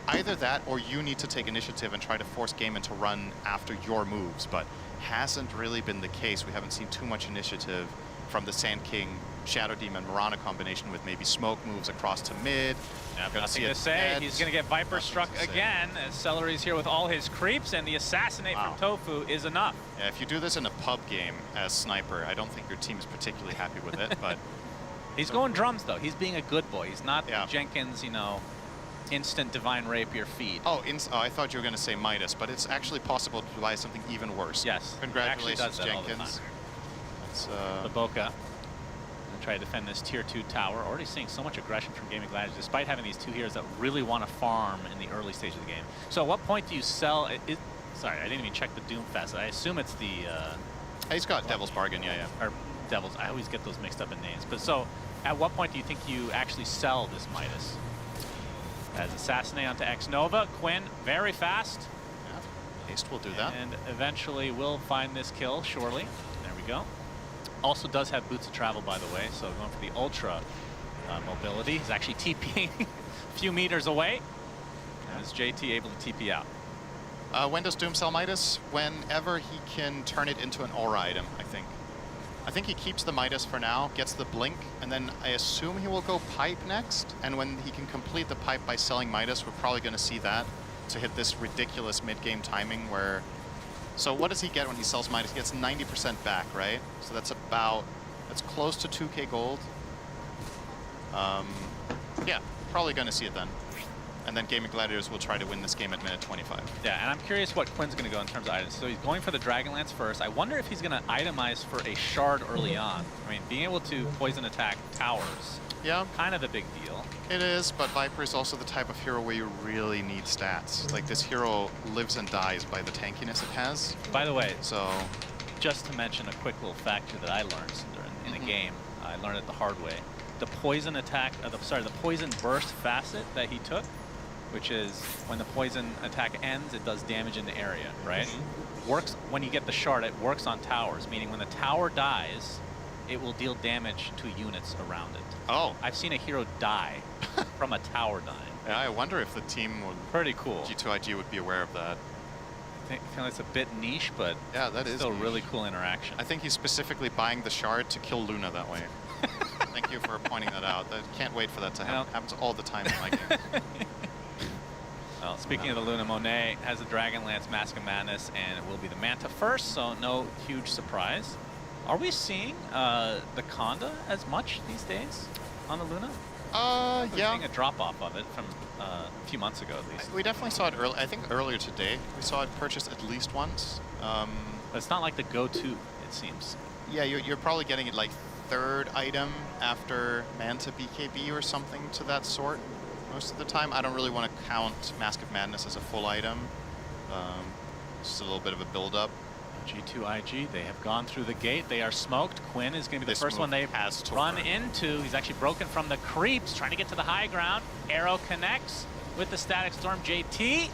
Either that or you need to take initiative and try to force Gaimin to run after your moves, but hasn't really been the case. We haven't seen too much initiative from the Sand King, Shadow Demon, Mirana combination with maybe smoke moves across to mid. Nothing to say. He's going to get Viper struck again as Celery's here with all his creeps, and the Assassinate from Tofu is enough. Yeah, if you do this in a pub game as Sniper, I don't think your team is particularly happy with it, but... He's going drums, though. He's being a good boy. He's not Jenkins, you know, instant Divine Rapier feed. Oh, I thought you were going to say Midas, but it's actually possible to buy something even worse. Yes. Congratulations, does that Jenkins. That's Baboka. Try to defend this tier 2 tower. Already seeing so much aggression from Gaming Gladiators, despite having these 2 heroes that really want to farm in the early stage of the game. So at what point do you sell? Sorry, I didn't even check the Doom Fest. I assume it's the... he's got Devil's Bargain, yeah. Or Devil's. I always get those mixed up in names. But so, at what point do you think you actually sell this Midas? As Assassinate onto X-Nova. Quinn, very fast. Yeah, Haste will do that. And eventually will find this kill, surely. There we go. Also does have Boots of Travel, by the way, so going for the Ultra mobility. He's actually TPing a few meters away. As JT able to TP out. When does Doom sell Midas? Whenever he can turn it into an aura item, I think. I think he keeps the Midas for now, gets the Blink, and then I assume he will go Pipe next. And when he can complete the Pipe by selling Midas, we're probably going to see that to hit this ridiculous mid-game timing where... So what does he get when he sells Midas? He gets 90% back, right? So that's close to 2k gold. Yeah, probably going to see it then. And then Gaming Gladiators will try to win this game at minute 25. Yeah, and I'm curious what Quinn's going to go in terms of items. So he's going for the Dragonlance first. I wonder if he's going to itemize for a shard early on. I mean, being able to poison attack towers, yeah, kind of a big deal. It is, but Viper is also the type of hero where you really need stats. Like, this hero lives and dies by the tankiness it has. By the way, so just to mention a quick little factor that I learned in a game, I learned it the hard way. The poison attack, the poison burst facet that he took, which is when the poison attack ends, it does damage in the area, right? Works when you get the shard, it works on towers, meaning when the tower dies, it will deal damage to units around it. Oh. I've seen a hero die from a tower dying. Yeah, I wonder if the team would... Pretty cool. G2IG would be aware of that. I feel like it's a bit niche, but yeah, that is still niche. Really cool interaction. I think he's specifically buying the shard to kill Luna that way. Thank you for pointing that out. I can't wait for that to happen. Happens all the time in my game. Well, speaking of the Luna, Monet has the Dragonlance Mask of Madness, and it will be the Manta first, so no huge surprise. Are we seeing the Conda as much these days on the Luna? Yeah. We're seeing a drop-off of it from a few months ago, at least. We definitely saw it early. I think earlier today, we saw it purchased at least once. But it's not like the go-to, it seems. Yeah, you're probably getting it like third item after Manta BKB or something to that sort. Most of the time, I don't really want to count Mask of Madness as a full item. Just a little bit of a build-up. G2IG, they have gone through the gate. They are smoked. Quinn is going to be the first one they run into. He's actually broken from the creeps, trying to get to the high ground. Arrow connects with the Static Storm. JT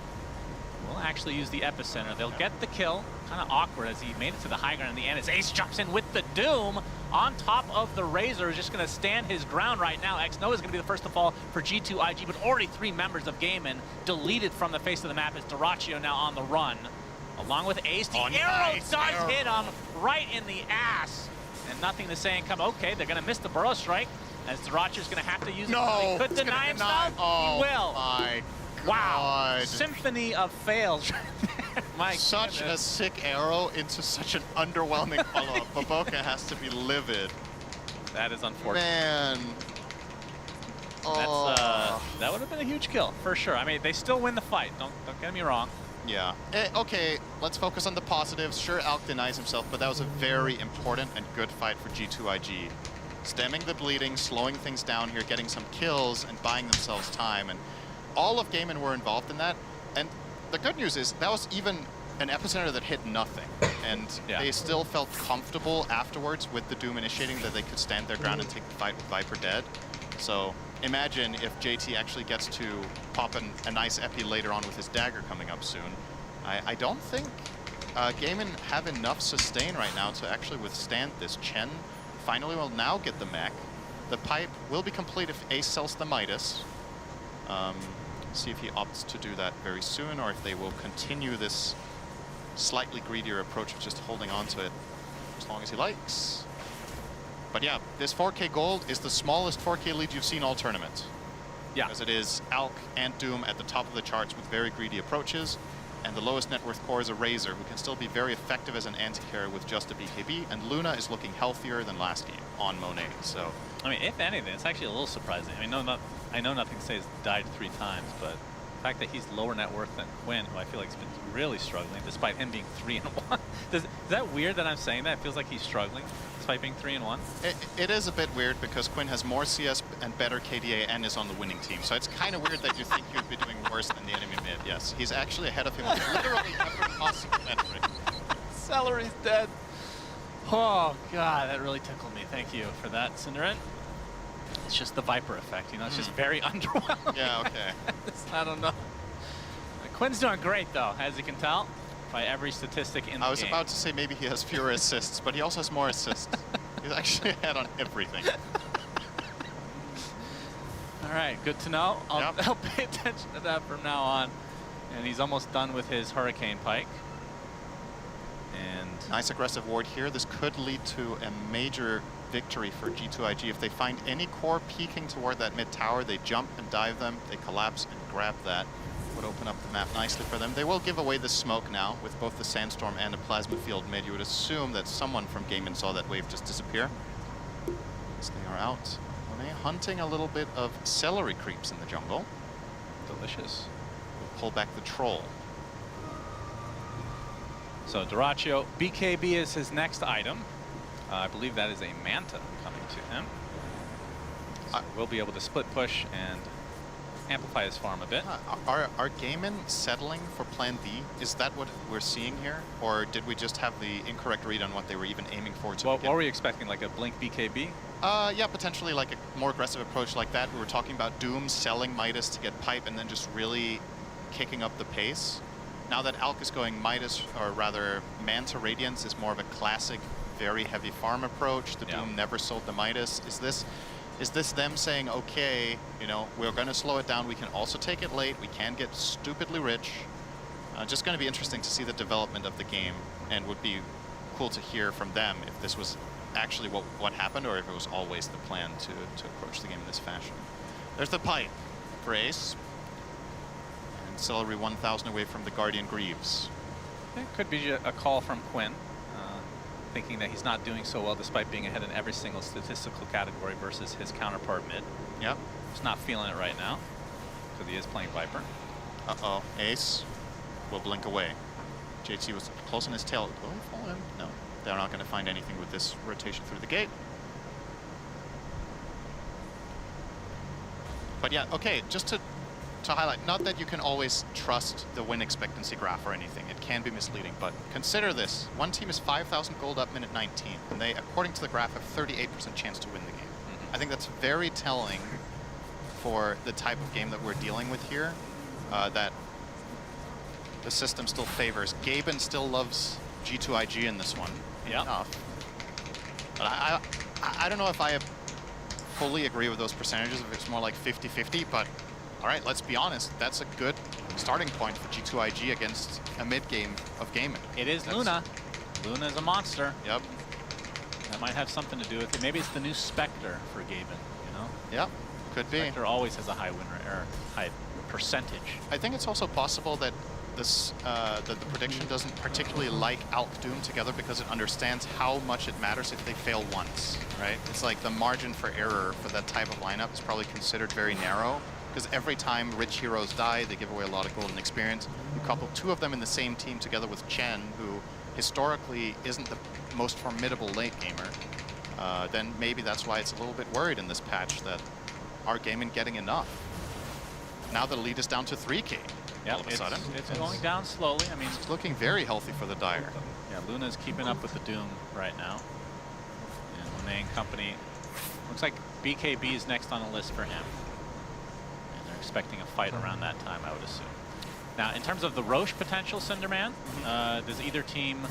will actually use the epicenter. They'll get the kill. Kind of awkward as he made it to the high ground in the end. As Ace jumps in with the Doom on top of the Razor. He's just going to stand his ground right now. X-Noah is going to be the first to fall for G2IG, but already 3 members of Gaiman deleted from the face of the map as Duraccio now on the run. Along with Ace, the arrow does hit him right in the ass. And nothing to say and come, okay, they're going to miss the Burrow Strike as Duraccio's going to have to use it. He could deny himself. Oh, he will. My wow. God. Symphony of fails. Such a sick arrow into such an underwhelming follow-up. Baboka has to be livid. That is unfortunate. Man. That's, that would have been a huge kill, for sure. I mean, they still win the fight. Don't get me wrong. Yeah. Okay, let's focus on the positives. Sure, Alk denies himself, but that was a very important and good fight for G2IG. Stemming the bleeding, slowing things down here, getting some kills, and buying themselves time. And all of Gaiman were involved in that. And the good news is that was even an epicenter that hit nothing. And they still felt comfortable afterwards with the Doom initiating that they could stand their ground and take the fight with Viper dead. So imagine if JT actually gets to pop a nice epi later on with his dagger coming up soon. I don't think Gaiman have enough sustain right now to actually withstand this. Chen finally will now get the mech. The pipe will be complete if Ace sells the Midas. See if he opts to do that very soon, or if they will continue this slightly greedier approach of just holding on to it as long as he likes. But yeah, this 4K gold is the smallest 4K lead you've seen all tournament. Yeah. As it is Alk and Doom at the top of the charts with very greedy approaches, and the lowest net worth core is a Razor, who can still be very effective as an anti-carry with just a BKB, and Luna is looking healthier than last game on Monet, so... I mean, if anything, it's actually a little surprising. I mean, I know Nothing Says died 3 times, but the fact that he's lower net worth than Quinn, who I feel like has been really struggling, despite him being 3-1. Is that weird that I'm saying that? It feels like he's struggling, despite being 3-1? It is a bit weird because Quinn has more CS and better KDA and is on the winning team. So it's kind of weird that you think he would be doing worse than the enemy mid. Yes, he's actually ahead of him with literally every possible metric. Celery's dead. Oh, God, that really tickled me. Thank you for that, Cinderin. It's just the Viper effect, you know? It's just very underwhelming. Yeah, okay. I don't know. Quinn's doing great, though, as you can tell, by every statistic in the game. I was about to say maybe he has fewer assists, but he also has more assists. He's actually ahead on everything. All right, good to know. I'll pay attention to that from now on. And he's almost done with his Hurricane Pike. And nice aggressive ward here. This could lead to a major victory for G2IG. If they find any core peeking toward that mid tower, they jump and dive them, they collapse and grab that. Would open up the map nicely for them. They will give away the smoke now with both the Sandstorm and the Plasma Field mid. You would assume that someone from Gaiman saw that wave just disappear. As they are out. Monet hunting a little bit of celery creeps in the jungle. Delicious. We'll pull back the troll. So Dyrachyo, BKB is his next item. I believe that is a Manta coming to him. So we'll be able to split push and amplify his farm a bit. Are Gaimin settling for plan B? Is that what we're seeing here? Or did we just have the incorrect read on what they were even aiming for to What were we expecting, like a blink BKB? Yeah, potentially like a more aggressive approach like that. We were talking about Doom selling Midas to get pipe and then just really kicking up the pace. Now that Alk is going Midas, or rather Manta Radiance is more of a classic, very heavy farm approach. The Doom never sold the Midas. Is this them saying, okay, you know, we're going to slow it down. We can also take it late. We can get stupidly rich. Just going to be interesting to see the development of the game, and would be cool to hear from them if this was actually what happened, or if it was always the plan to approach the game in this fashion. There's the pipe for Ace. And Celery 1000 away from the Guardian Greaves. It could be a call from Quinn, thinking that he's not doing so well despite being ahead in every single statistical category versus his counterpart mid. Yep. He's not feeling it right now, because he is playing Viper. Uh-oh, Ace will blink away. JT was close on his tail. Will he fall in? No. They're not going to find anything with this rotation through the gate. But yeah, okay, just to highlight, not that you can always trust the win expectancy graph or anything. It can be misleading, but consider this. One team is 5,000 gold up minute 19, and they, according to the graph, have 38% chance to win the game. I think that's very telling for the type of game that we're dealing with here, that the system still favors. Gaben still loves G2IG in this one. Yeah. But I don't know if I fully agree with those percentages, if it's more like 50-50, but all right, let's be honest, that's a good starting point for G2IG against a mid-game of gaming. It is Luna. Luna is a monster. Yep. That might have something to do with it. Maybe it's the new Spectre for Gaben, you know? Yep, could be. Spectre always has a high win rate, or high percentage. I think it's also possible that this that the prediction doesn't particularly like Alk Doom together because it understands how much it matters if they fail once, right? It's like the margin for error for that type of lineup is probably considered very narrow, because every time rich heroes die, they give away a lot of golden experience. You couple two of them in the same team together with Chen, who historically isn't the most formidable late gamer, then maybe that's why it's a little bit worried in this patch that are Gaming getting enough? Now the lead is down to 3K. All of a sudden. It's going down slowly. I mean, it's looking very healthy for the Dire. Yeah, Luna's keeping up with the Doom right now. And Monet and company, looks like BKB is next on the list for him. And they're expecting a fight around that time, I would assume. Now, in terms of the Roche potential, Cinderman, does either team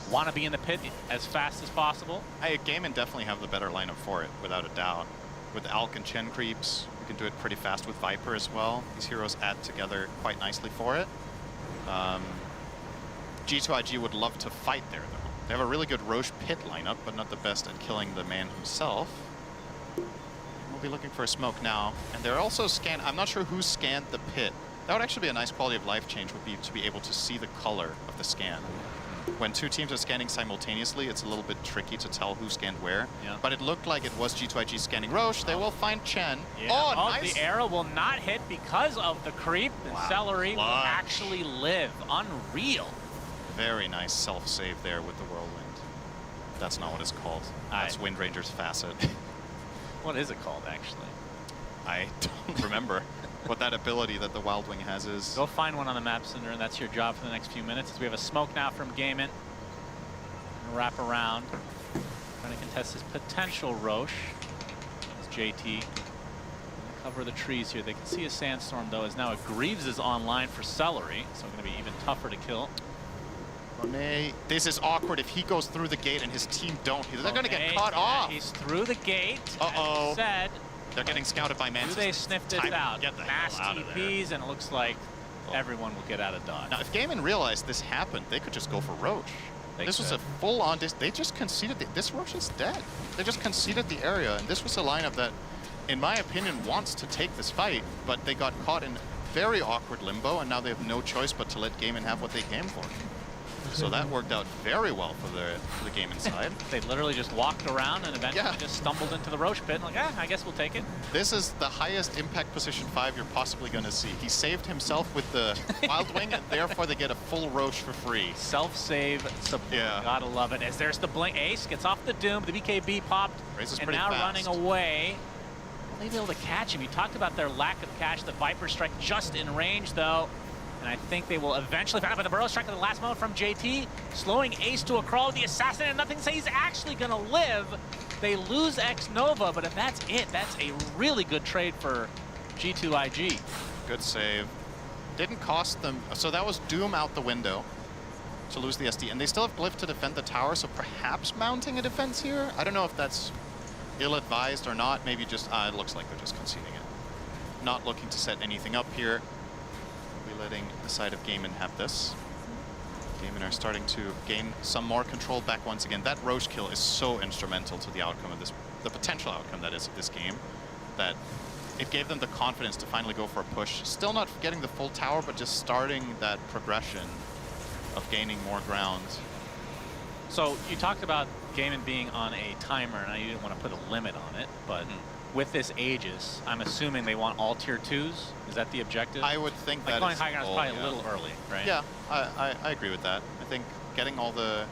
want to be in the pit as fast as possible? Gaimin definitely have the better lineup for it, without a doubt. With Alk and Chen creeps, you can do it pretty fast with Viper as well. These heroes add together quite nicely for it. G2IG would love to fight there, though. They have a really good Roche pit lineup, but not the best at killing the man himself. We'll be looking for a smoke now. And they're also I'm not sure who scanned the pit. That would actually be a nice quality of life change, would be to be able to see the color of the scan. When two teams are scanning simultaneously, it's a little bit tricky to tell who scanned where. Yeah. But it looked like it was G2IG scanning Roche. They will find Chen. Yeah. Oh, Oh, nice. the arrow will not hit because of the creep. And Celery will Clutch. actually live. Unreal. Very nice self-save there with the Whirlwind. That's not what it's called. That's Wind Ranger's Facet. What is it called, actually? I don't remember what that ability that the Wild Wing has is. Go find one on the map, Cinder, and that's your job for the next few minutes. As we have a smoke now from Gaimin. Wrap around. Trying to contest his potential Roche. It's JT. Cover the trees here. They can see a Sandstorm, though, as now a Greaves is online for Celery, so going to be even tougher to kill. Monet, this is awkward. If he goes through the gate and his team don't, they're going to get caught off. He's through the gate. Uh-oh. As said. They're getting scouted by Mantis. Do they sniff this out? Mass TPs, and it looks like everyone will get out of dodge. Now, if Gaimin realized this happened, they could just go for Roche. This was a full-on... They just conceded... This Roche is dead. They just conceded the area, and this was a lineup that, in my opinion, wants to take this fight, but they got caught in very awkward limbo, and now they have no choice but to let Gaimin have what they came for. So that worked out very well for the game inside. They literally just walked around and eventually just stumbled into the Roche pit. Like, I guess we'll take it. This is the highest impact position 5 you're possibly going to see. He saved himself with the Wild Wing, and therefore they get a full Roche for free. Self-save support. Gotta love it. As there's the blink. Ace gets off the Doom. The BKB popped. And now running away. Will they be able to catch him? You talked about their lack of catch. The Viper Strike just in range, though. And I think they will eventually find out. But the Burrow Strike at the last moment from JT, slowing Ace to a crawl. The Assassin and nothing to say he's actually going to live. They lose X Nova, but if that's it, that's a really good trade for G2IG. Good save. Didn't cost them. So that was Doom out the window to lose the SD. And they still have Glyph to defend the tower, so perhaps mounting a defense here? I don't know if that's ill-advised or not. Maybe just, it looks like they're just conceding it. Not looking to set anything up here. Letting the side of Gaimin have this. Gaimin are starting to gain some more control back once again. That Roche kill is so instrumental to the outcome of this, the potential outcome that is of this game, that it gave them the confidence to finally go for a push. Still not getting the full tower, but just starting that progression of gaining more ground. So you talked about Gaimin being on a timer, and you didn't want to put a limit on it, but with this Aegis, I'm assuming they want all tier 2s. Is that the objective? I would think like that going high ground is probably a little early, right? Yeah, I agree with that. I think getting the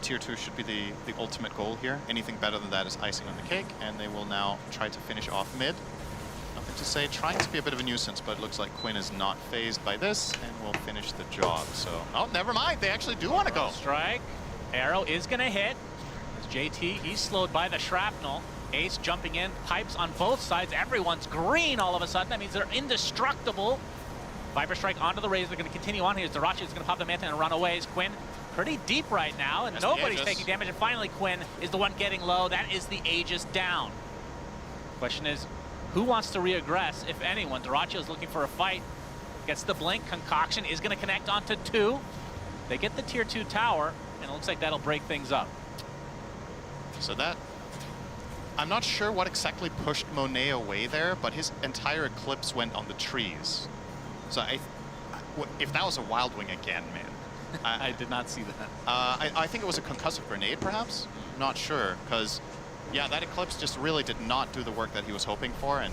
tier 2 should be the ultimate goal here. Anything better than that is icing on the cake, and they will now try to finish off mid. Nothing to say, trying to be a bit of a nuisance, but it looks like Quinn is not phased by this and will finish the job. So, oh, never mind. They actually do want to go. Strike. Arrow is going to hit. As JT, he's slowed by the shrapnel. Ace jumping in, pipes on both sides. Everyone's green all of a sudden. That means they're indestructible. Viper Strike onto the Raze. They're going to continue on here. Darachi is going to pop the Manta and run away. As Quinn pretty deep right now, and nobody's taking damage. And finally, Quinn is the one getting low. That is the Aegis down. Question is, who wants to reaggress, if anyone? Darachi is looking for a fight. Gets the blink. Concoction is going to connect onto 2. They get the tier 2 tower, and it looks like that'll break things up. So that... I'm not sure what exactly pushed Monet away there, but his entire Eclipse went on the trees. So if that was a Wild Wing again, man. I did not see that. I think it was a concussive grenade, perhaps? Not sure, because, yeah, that Eclipse just really did not do the work that he was hoping for, and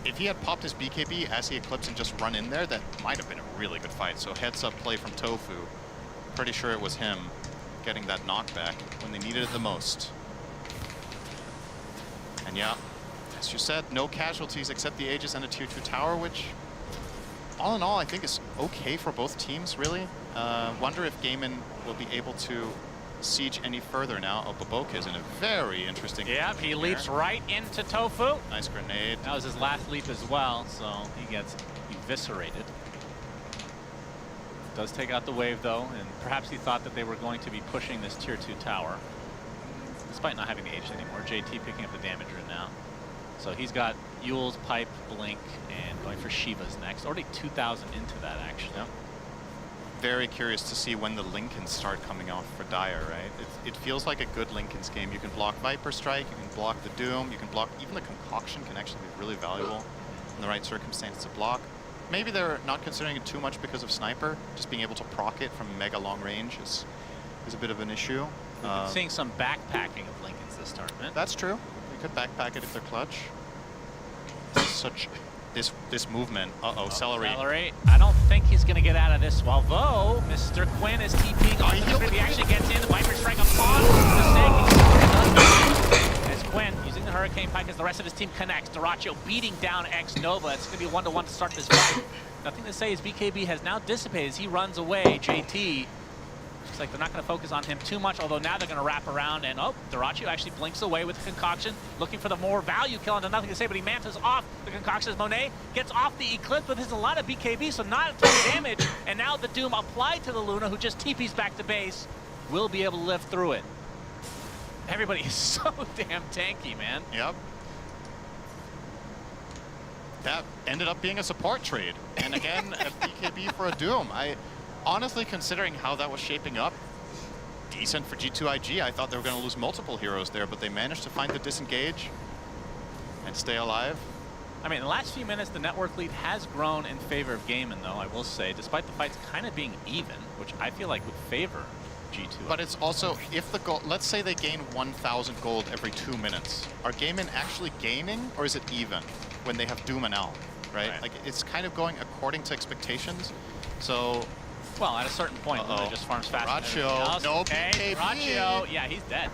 if he had popped his BKB as he Eclipsed and just run in there, that might have been a really good fight. So heads up play from Tofu. Pretty sure it was him getting that knockback when they needed it the most. And yeah, as you said, no casualties except the Aegis and a tier 2 tower, which all in all I think is okay for both teams, really. Wonder if Gaimin will be able to siege any further now. Oh, Baboka is in a very interesting Yep, he leaps right into Tofu. Nice grenade. That was his last leap as well, so he gets eviscerated. Does take out the wave though, and perhaps he thought that they were going to be pushing this tier 2 tower. Despite not having the H anymore, JT picking up the damage right now. So he's got Yule's, Pipe, Blink, and going for Shiva's next. Already 2,000 into that, actually. Yep. Very curious to see when the Lincolns start coming off for Dire, right? It feels like a good Lincoln's game. You can block Viper Strike, you can block the Doom, you can block... Even the Concoction can actually be really valuable in the right circumstance to block. Maybe they're not considering it too much because of Sniper. Just being able to proc it from mega long range is a bit of an issue. We've been seeing some backpacking of Lincolns this tournament. That's true. You could backpack it if they're clutch. This movement. Uh-oh, Celery. Celery. I don't think he's going to get out of this. Although Mr. Quinn is TPing on the trip. He actually gets in. The Viper Strike upon the Snake. As Quinn using the Hurricane Pike as the rest of his team connects. Daracho beating down X Nova. It's going to be 1-to-1 to start this fight. Nothing to say as BKB has now dissipated as he runs away. JT. Looks like they're not going to focus on him too much, although now they're going to wrap around, and oh, Darachi actually blinks away with the Concoction, looking for the more value kill, and nothing to say, but he mantas off the Concoction as Monet gets off the Eclipse, but there's a lot of BKB, so not a ton of damage, and now the Doom applied to the Luna, who just TPs back to base, will be able to live through it. Everybody is so damn tanky, man. Yep. That ended up being a support trade, and again, a BKB for a Doom. Honestly, considering how that was shaping up, decent for G2IG. I thought they were going to lose multiple heroes there, but they managed to find the disengage and stay alive. I mean, in the last few minutes, the network lead has grown in favor of Gaimin, though, I will say, despite the fights kind of being even, which I feel like would favor G2. But it's also, if the gold, let's say they gain 1,000 gold every 2 minutes, are Gaimin actually gaining, or is it even when they have Doom and L, right? Like, it's kind of going according to expectations, so... Well, at a certain point, Luna just farms faster. Dyrachyo, no okay, BKB. Dyrachyo, yeah, he's dead.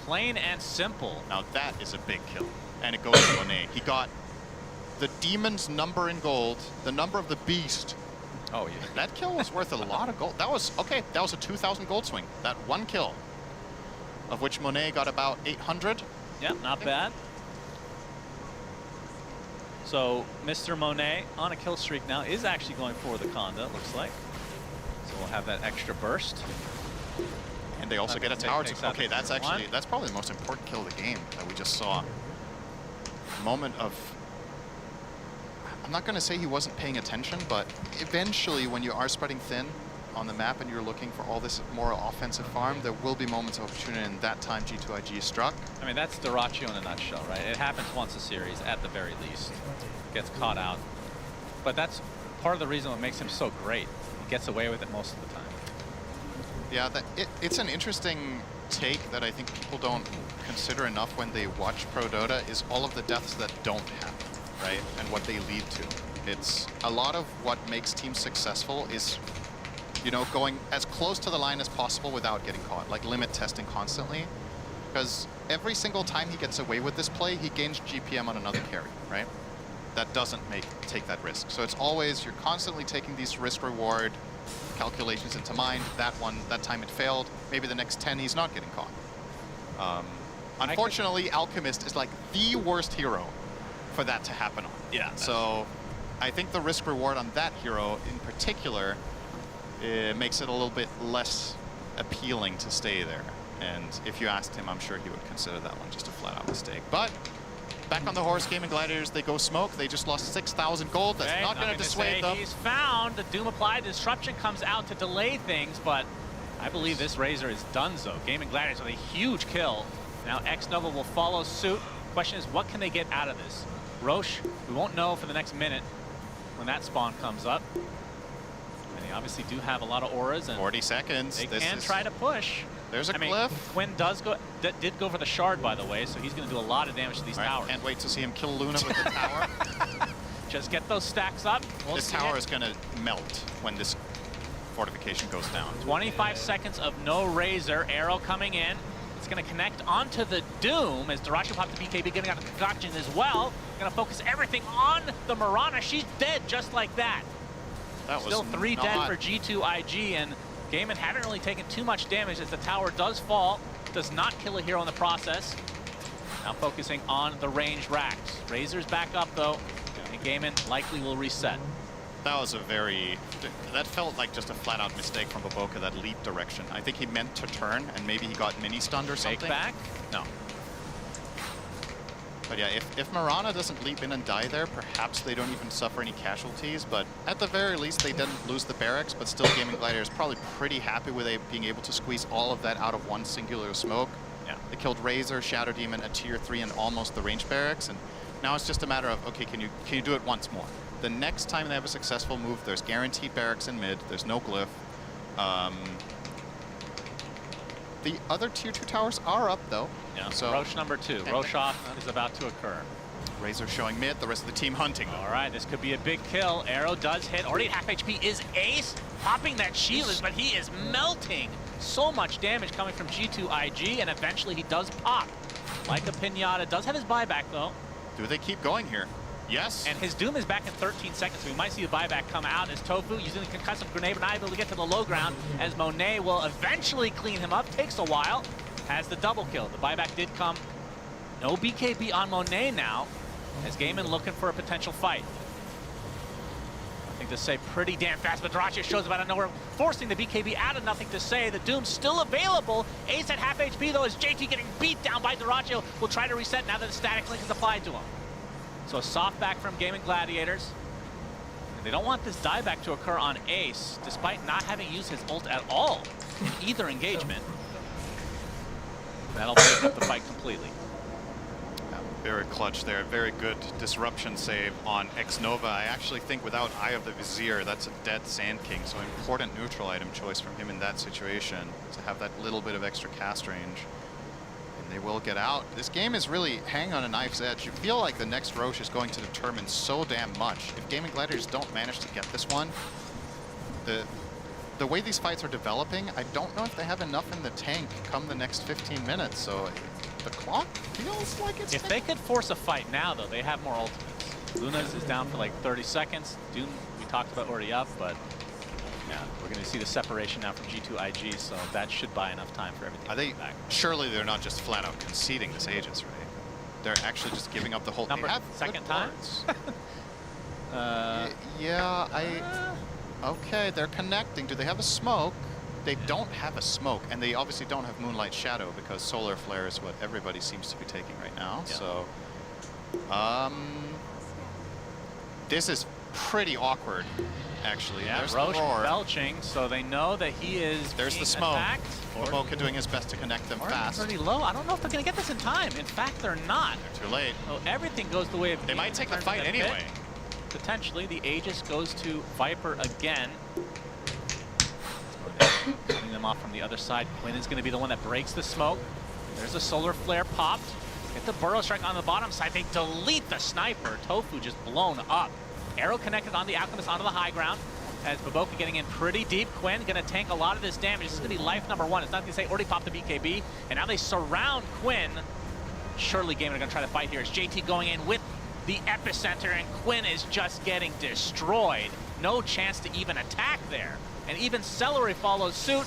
Plain and simple. Now that is a big kill, and it goes to Monet. He got the demon's number in gold, the number of the beast. Oh yeah. That kill was worth a lot of gold. That was, okay, that was a 2,000 gold swing. That one kill, of which Monet got about 800. Yeah, not bad. So Mr. Monet on a kill streak now is actually going for the Conda, it looks like. So we'll have that extra burst. And they also get a tower to, okay, that's actually, that's probably the most important kill of the game that we just saw. A moment of, I'm not gonna say he wasn't paying attention, but eventually when you are spreading thin on the map and you're looking for all this more offensive farm, there will be moments of opportunity, and that time G2IG is struck. I mean, that's Dyrachyo in a nutshell, right? It happens once a series at the very least. Gets caught out. But that's part of the reason what makes him so great. He gets away with it most of the time. Yeah, it's an interesting take that I think people don't consider enough when they watch Pro Dota, is all of the deaths that don't happen, right? And what they lead to. It's a lot of what makes teams successful is, you know, going as close to the line as possible without getting caught, like limit testing constantly. Because every single time he gets away with this play, he gains GPM on another carry, right? That doesn't take that risk. So it's always, you're constantly taking these risk-reward calculations into mind. That time it failed. Maybe the next 10 he's not getting caught. Unfortunately, Alchemist is like the worst hero for that to happen on. Yeah. So I think the risk-reward on that hero in particular makes it a little bit less appealing to stay there. And if you asked him, I'm sure he would consider that one just a flat-out mistake. But back on the horse, Gaming Gladiators, they go smoke. They just lost 6,000 gold. That's not going to dissuade them. He's found. The Doom Applied Disruption comes out to delay things, but I believe this Razor is donezo. Gaming Gladiators with a huge kill. Now X-Nova will follow suit. Question is, what can they get out of this? Roche, we won't know for the next minute when that spawn comes up. And they obviously do have a lot of auras. And 40 seconds. They can try to push. There's a glyph. Quinn did go for the shard, by the way, so he's going to do a lot of damage to these towers. Can't wait to see him kill Luna with the tower. Just get those stacks up. This tower is going to melt when this fortification goes down. 25 seconds of no Razor. Arrow coming in. It's going to connect onto the Doom as Dyrachyo popped the BKB, getting out of the concoction as well. Going to focus everything on the Mirana. She's dead just like that. That was still 3 dead for G2IG, and Gaimin haven't really taken too much damage as the tower does fall. Does not kill a hero in the process. Now focusing on the range racks. Razor's back up though, and Gaimin likely will reset. That was that felt like just a flat-out mistake from Boboka, that leap direction. I think he meant to turn, and maybe he got mini-stunned or something. Take back? No. But yeah, if Mirana doesn't leap in and die there, perhaps they don't even suffer any casualties, but at the very least they didn't lose the barracks, but still Gaming Gladiator is probably pretty happy with being able to squeeze all of that out of one singular smoke. Yeah. They killed Razor, Shadow Demon, a tier 3, and almost the range barracks, and now it's just a matter of, okay, can you do it once more? The next time they have a successful move, there's guaranteed barracks in mid, there's no glyph. The other tier 2 towers are up though. Yeah, so Roche number 2. Roche off is about to occur. Razor showing mid, the rest of the team hunting. All right, this could be a big kill. Arrow does hit. Already at half HP is Ace, popping that shield, but he is melting. So much damage coming from G2IG, and eventually he does pop. Like a pinata, does have his buyback though. Do they keep going here? Yes. And his Doom is back in 13 seconds, so we might see the buyback come out as Tofu using the concussive grenade, but not able to get to the low ground, as Monet will eventually clean him up. Takes a while. Has the double kill. The buyback did come. No BKB on Monet now, as Gaimin looking for a potential fight. Nothing to say, pretty damn fast, but Dyrachyo shows up out of nowhere, forcing the BKB out of nothing to say. The Doom's still available. Ace at half HP though, as JT getting beat down by Dyrachyo. Will try to reset now that the static link is applied to him. So a soft back from Gaming Gladiators. And they don't want this dieback to occur on Ace, despite not having used his ult at all in either engagement. That'll break up the fight completely. Very clutch there. Very good disruption save on Xnova. I actually think without Eye of the Vizier, that's a dead Sand King. So important neutral item choice from him in that situation to have that little bit of extra cast range. And they will get out. This game is really hanging on a knife's edge. You feel like the next Roche is going to determine so damn much. If Gaming Gladiators don't manage to get this one, the way these fights are developing, I don't know if they have enough in the tank come the next 15 minutes. So the clock feels like it's... If they could force a fight now, though, they have more ultimates. Luna's is down for like 30 seconds. Doom, we talked about already up, but yeah, we're going to see the separation now from G2IG, so that should buy enough time for everything. Are they back? Surely they're not just flat out conceding this Aegis, right? They're actually just giving up the whole thing. Second time? Okay, they're connecting. Do they have a smoke? They don't have a smoke, and they obviously don't have Moonlight Shadow because Solar Flare is what everybody seems to be taking right now. Yeah. So, this is pretty awkward, actually. Yeah, there's Roche the roar. belching, so they know that he is There's the smoke. Momoka doing his best to connect them fast. Pretty low. I don't know if they're going to get this in time. In fact, they're not. They're too late. So everything goes the way of They might take the fight anyway. Potentially, the Aegis goes to Viper again. Cutting them off from the other side. Quinn is going to be the one that breaks the smoke. There's a Solar Flare popped. Get the Burrow Strike on the bottom side. They delete the sniper. Tofu just blown up. Arrow connected on the Alchemist onto the high ground. As Baboka getting in pretty deep. Quinn going to tank a lot of this damage. This is going to be life number one. It's not going to say already popped the BKB. And now they surround Quinn. Surely Gamer are going to try to fight here. It's JT going in with the epicenter, and Quinn is just getting destroyed. No chance to even attack there. And even Celery follows suit.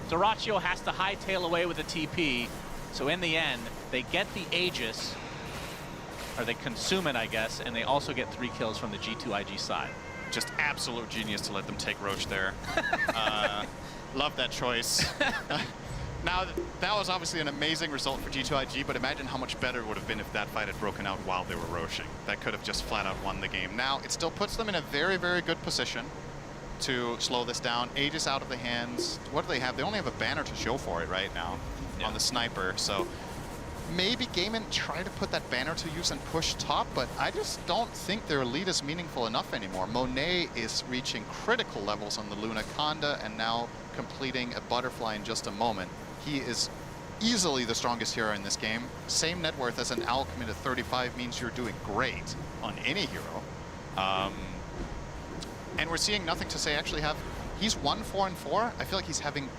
Zoraccio has to hightail away with a TP. So in the end, they get the Aegis, or they consume it, I guess, and they also get 3 kills from the G2IG side. Just absolute genius to let them take Roche there. Love that choice. Now, that was obviously an amazing result for G2IG, but imagine how much better it would have been if that fight had broken out while they were Roshing. That could have just flat out won the game. Now, it still puts them in a very, very good position to slow this down. Aegis out of the hands. What do they have? They only have a banner to show for it right now on the sniper. So maybe Gaimin try to put that banner to use and push top, but I just don't think their lead is meaningful enough anymore. Monet is reaching critical levels on the Luna Conda and now completing a butterfly in just a moment. He is easily the strongest hero in this game. Same net worth as an Alchemy at 35 means you're doing great on any hero. And we're seeing nothing to say actually have... He's 1-4-4. I feel like he's having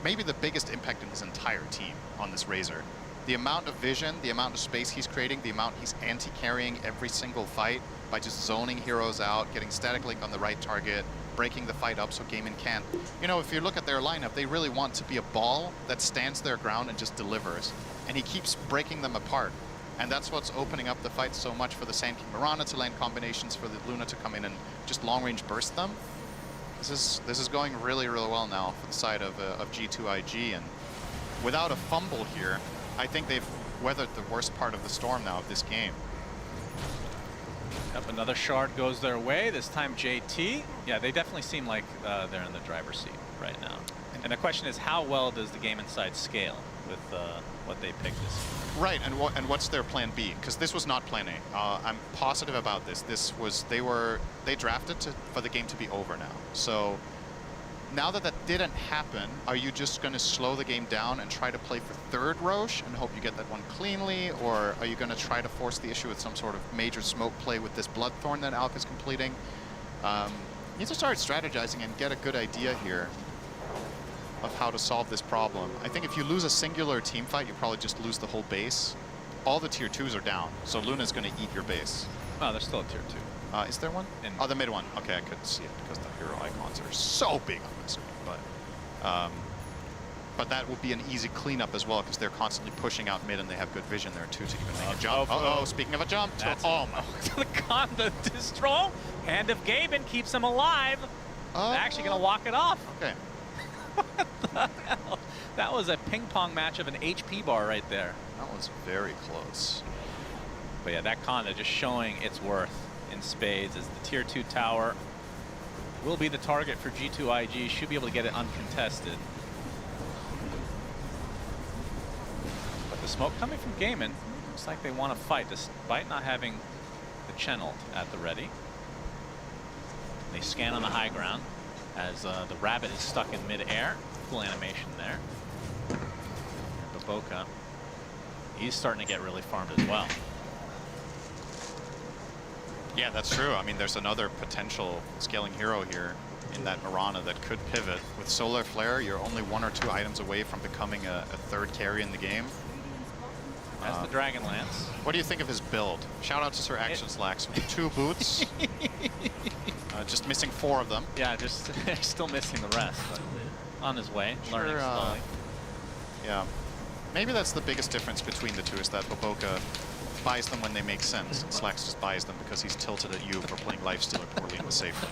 maybe the biggest impact in his entire team on this Razor. The amount of vision, the amount of space he's creating, the amount he's anti-carrying every single fight by just zoning heroes out, getting static link on the right target, breaking the fight up so Gaimin can't. You know, if you look at their lineup, they really want to be a ball that stands their ground and just delivers. And he keeps breaking them apart. And that's what's opening up the fight so much for the Sand King Mirana to land combinations, for the Luna to come in and just long-range burst them. This is going really, really well now for the side of G2IG. And without a fumble here, I think they've weathered the worst part of the storm now of this game. Yep, another shard goes their way, this time JT. Yeah, they definitely seem like they're in the driver's seat right now. And the question is, how well does the game inside scale with what they picked this year? Right, and what's their plan B? Because this was not plan A. I'm positive about this. This was, they drafted for the game to be over now. So now that that didn't happen, are you just going to slow the game down and try to play for third Roche and hope you get that one cleanly? Or are you going to try to force the issue with some sort of major smoke play with this Bloodthorn that Alk is completing? You need to start strategizing and get a good idea here of how to solve this problem. I think if you lose a singular team fight, you probably just lose the whole base. All the tier 2s are down, so Luna's going to eat your base. Oh, there's still a tier 2. Is there one? Oh, the mid one. Okay, I couldn't see it because the hero icons are so big on my screen. But that will be an easy cleanup as well because they're constantly pushing out mid and they have good vision there too to even make a jump. Oh, speaking of a jump. Oh my. The Conda Distro. Hand of Gaben keeps him alive. They're actually going to walk it off. Okay. What the hell? That was a ping pong match of an HP bar right there. That was very close. But yeah, that Conda just showing its worth in spades as the tier 2 tower will be the target for G2IG. Should be able to get it uncontested. But the smoke coming from Gaimin Looks like they want to fight, despite not having the Chen ult at the ready. They scan on the high ground as the rabbit is stuck in mid-air. Cool animation there. And Baboka, he's starting to get really farmed as well. Yeah, that's true. I mean, there's another potential scaling hero here in that Mirana that could pivot. With Solar Flare, you're only 1 or 2 items away from becoming a third carry in the game. That's the Dragon Lance. What do you think of his build? Shout out to Sir Action Slacks with 2 boots. Just missing 4 of them. Yeah, just still missing the rest, but on his way, learning slowly. Yeah. Maybe that's the biggest difference between the two, is that Baboka buys them when they make sense. Slacks just buys them because he's tilted at you for playing Lifestealer poorly in the safe lane.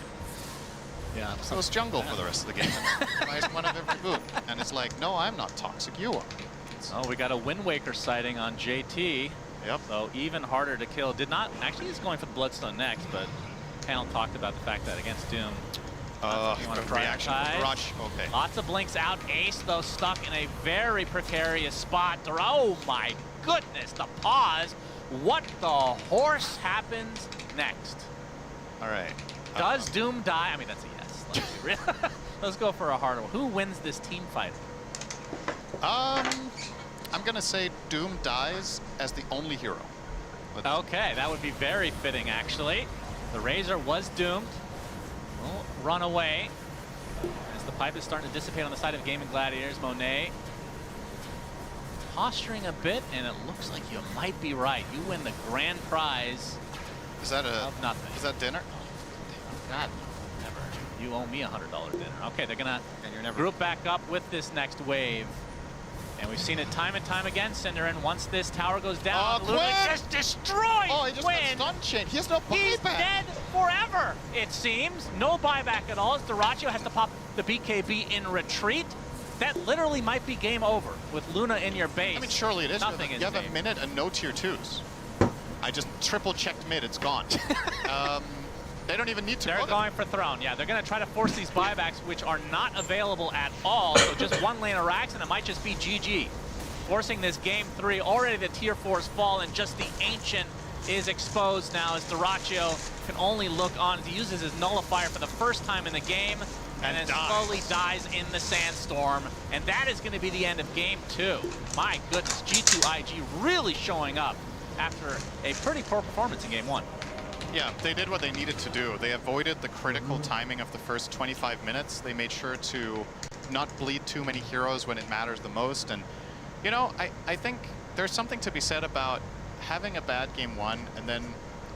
Yeah. So it's jungle for the rest of the game. Buys one of every boot. And it's like, no, I'm not toxic, you are. Oh, we got a Wind Waker sighting on JT. Yep. So even harder to kill. Did not, actually he's going for the Bloodstone next, but panel talked about the fact that against Doom, you want to reaction prioritize. rush. Okay. Lots of blinks out. Ace, though, stuck in a very precarious spot. Oh my goodness, the pause. What the horse happens next? All right. Does Doom die? I mean, that's a yes. Let's be real. Let's go for a harder one. Who wins this team fight? I'm going to say Doom dies as the only hero. Okay, that would be very fitting, actually. The Razor was doomed. Will run away as the pipe is starting to dissipate on the side of Gaming Gladiators. Monet posturing a bit, and it looks like you might be right. You win the grand prize. Is that of nothing? Is that dinner? God, never. You owe me $100 dinner. Okay, they're gonna group back up with this next wave. And we've seen it time and time again, Cinderin. Once this tower goes down, Luna just destroys Oh, he just Quinn. got stun chain. He has no buyback. He's dead forever, it seems. No buyback at all. As Dyrachyo has to pop the BKB in retreat. That literally might be game over with Luna in your base. I mean, surely it is. Nothing You have a minute and no tier 2s. I just triple checked mid. It's gone. They don't even need to. They're going for Throne. Yeah, they're going to try to force these buybacks, which are not available at all. So just one lane of racks, and it might just be GG. Forcing this game 3. Already the tier 4s fall, and just the Ancient is exposed now as Dyrachyo can only look on. He uses his Nullifier for the first time in the game, and then slowly dies in the Sandstorm. And that is going to be the end of game 2. My goodness, G2IG really showing up after a pretty poor performance in game 1. Yeah, they did what they needed to do. They avoided the critical timing of the first 25 minutes. They made sure to not bleed too many heroes when it matters the most. And, you know, I think there's something to be said about having a bad game 1, and then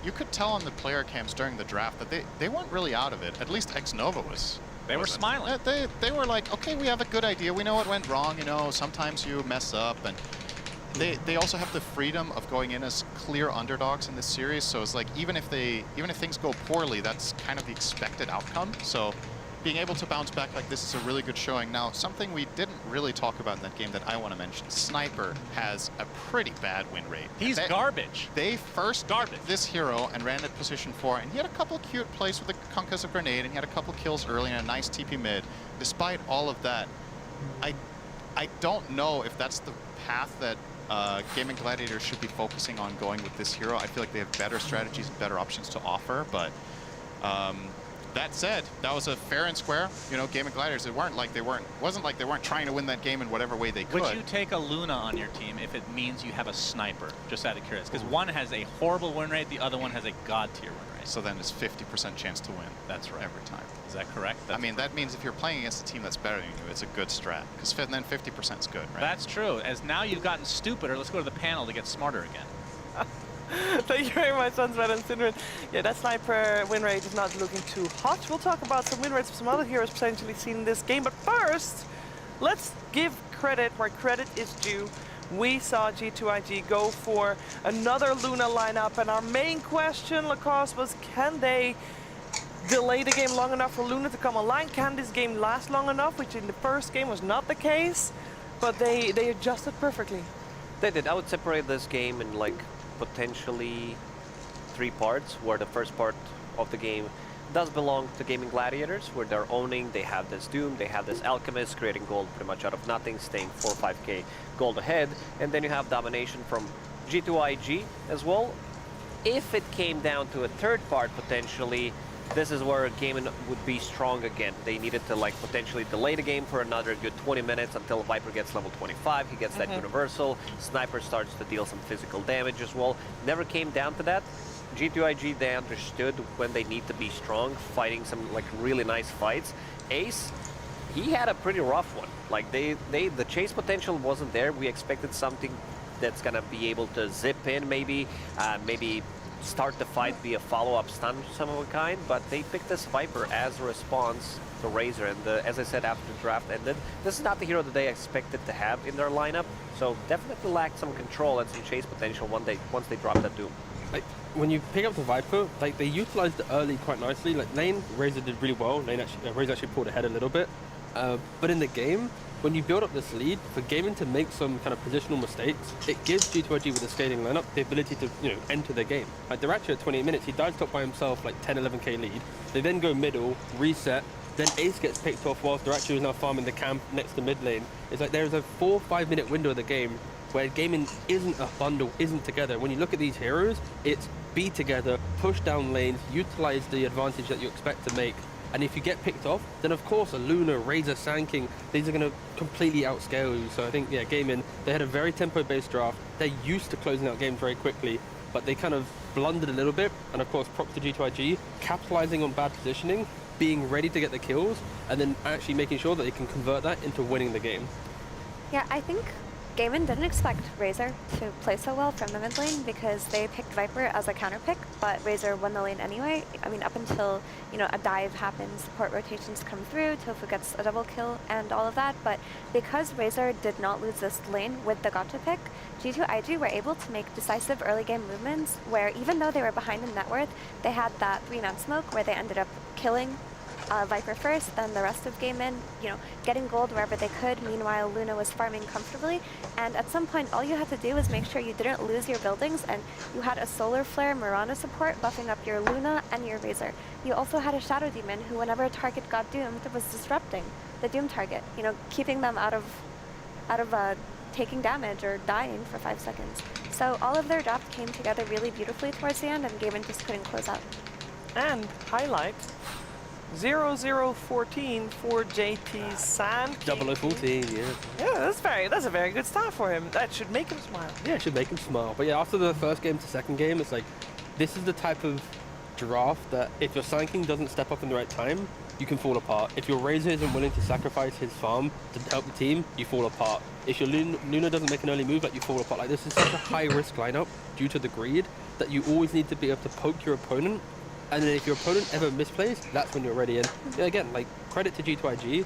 you could tell on the player cams during the draft that they weren't really out of it. At least X-Nova was. They were smiling. They were like, okay, we have a good idea. We know what went wrong. You know, sometimes you mess up. And they also have the freedom of going in as clear underdogs in this series. So it's like, even if things go poorly, that's kind of the expected outcome. So being able to bounce back like this is a really good showing. Now, something we didn't really talk about in that game that I want to mention, Sniper has a pretty bad win rate. He's garbage. They first this hero and ran at position 4, and he had a couple cute plays with the concussive grenade, and he had a couple kills early and a nice TP mid. Despite all of that, I don't know if that's the path that Gaming Gladiators should be focusing on going with this hero. I feel like they have better strategies and better options to offer, but that said, that was a fair and square. You know, Gaming Gladiators, wasn't like they weren't trying to win that game in whatever way they could. Would you take a Luna on your team if it means you have a Sniper? Just out of curiosity, because one has a horrible win rate, the other one has a god tier win rate. So then it's 50% chance to win. That's right. Every time. Is that correct? I mean, that means if you're playing against a team that's better than you, it's a good strat. Because then 50% is good, right? That's true. As now you've gotten stupider, let's go to the panel to get smarter again. Thank you very much, Sunsvet and Syndrin. Yeah, that Sniper win rate is not looking too hot. We'll talk about some win rates of some other heroes potentially seen in this game. But first, let's give credit where credit is due. We saw G2IG go for another Luna lineup, and our main question, Lacoste, was can they delay the game long enough for Luna to come online? Can this game last long enough, which in the first game was not the case, but they adjusted perfectly. They did. I would separate this game in like potentially 3 parts, where the first part of the game does belong to Gaming Gladiators, where they're owning, they have this Doom, they have this Alchemist, creating gold pretty much out of nothing, staying 4 or 5k gold ahead, and then you have domination from G2IG as well. If it came down to a third part, potentially, this is where Gaimin would be strong again. They needed to like potentially delay the game for another good 20 minutes until Viper gets level 25, he gets that universal, Sniper starts to deal some physical damage as well. Never came down to that. G2IG, they understood when they need to be strong, fighting some like really nice fights. Ace, he had a pretty rough one. Like the chase potential wasn't there. We expected something that's gonna be able to zip in, maybe start the fight, be a follow-up stun of some kind, but they picked this Viper as a response to Razor, and as I said after the draft ended, this is not the hero that they expected to have in their lineup, so definitely lacked some control and some chase potential once they dropped that Doom. Like, when you pick up the Viper, like they utilized it early quite nicely. Like lane, Razor did really well. Razor actually pulled ahead a little bit, but in the game, when you build up this lead, for Gaimin to make some kind of positional mistakes, it gives G2IG with the scaling lineup the ability to, enter the game. Like they're actually at 28 minutes, he dives top by himself, like 10, 11k lead. They then go middle, reset, then Ace gets picked off whilst Dirachu is now farming the camp next to mid lane. It's like there's a 4 or 5 minute window of the game where Gaimin isn't a bundle, isn't together. When you look at these heroes, it's be together, push down lanes, utilize the advantage that you expect to make. And if you get picked off, then of course a Luna, Razor, Sand King, these are going to completely outscale you. So I think, yeah, Gaimin, they had a very tempo-based draft. They're used to closing out games very quickly, but they kind of blundered a little bit. And of course, props to G2IG, capitalizing on bad positioning, being ready to get the kills, and then actually making sure that they can convert that into winning the game. Yeah, I think Gaimin didn't expect Razor to play so well from the mid lane because they picked Viper as a counter pick, but Razor won the lane anyway. I mean, up until, a dive happens, support rotations come through, Tofu gets a double kill and all of that, but because Razor did not lose this lane with the gotcha pick, G2IG were able to make decisive early game movements where even though they were behind in net worth, they had that 3-man smoke where they ended up killing Viper first, then the rest of Gaimin, getting gold wherever they could. Meanwhile, Luna was farming comfortably, and at some point, all you had to do was make sure you didn't lose your buildings, and you had a Solar Flare Mirana support buffing up your Luna and your Razor. You also had a Shadow Demon who, whenever a target got doomed, was disrupting the Doom target, keeping them out of taking damage or dying for 5 seconds. So all of their draft came together really beautifully towards the end, and Gaimin just couldn't close out. And highlight 0014 for JT's Sand King. 0014, yeah. Yeah, that's a very good start for him. That should make him smile. Yeah, it should make him smile. But yeah, after the first game to second game, it's like, this is the type of draft that if your Sand King doesn't step up in the right time, you can fall apart. If your Razor isn't willing to sacrifice his farm to help the team, you fall apart. If your Luna doesn't make an early move, like you fall apart. Like this is such a high risk lineup due to the greed that you always need to be able to poke your opponent. And then if your opponent ever misplays, that's when you're ready. And yeah, again, like credit to G2IG,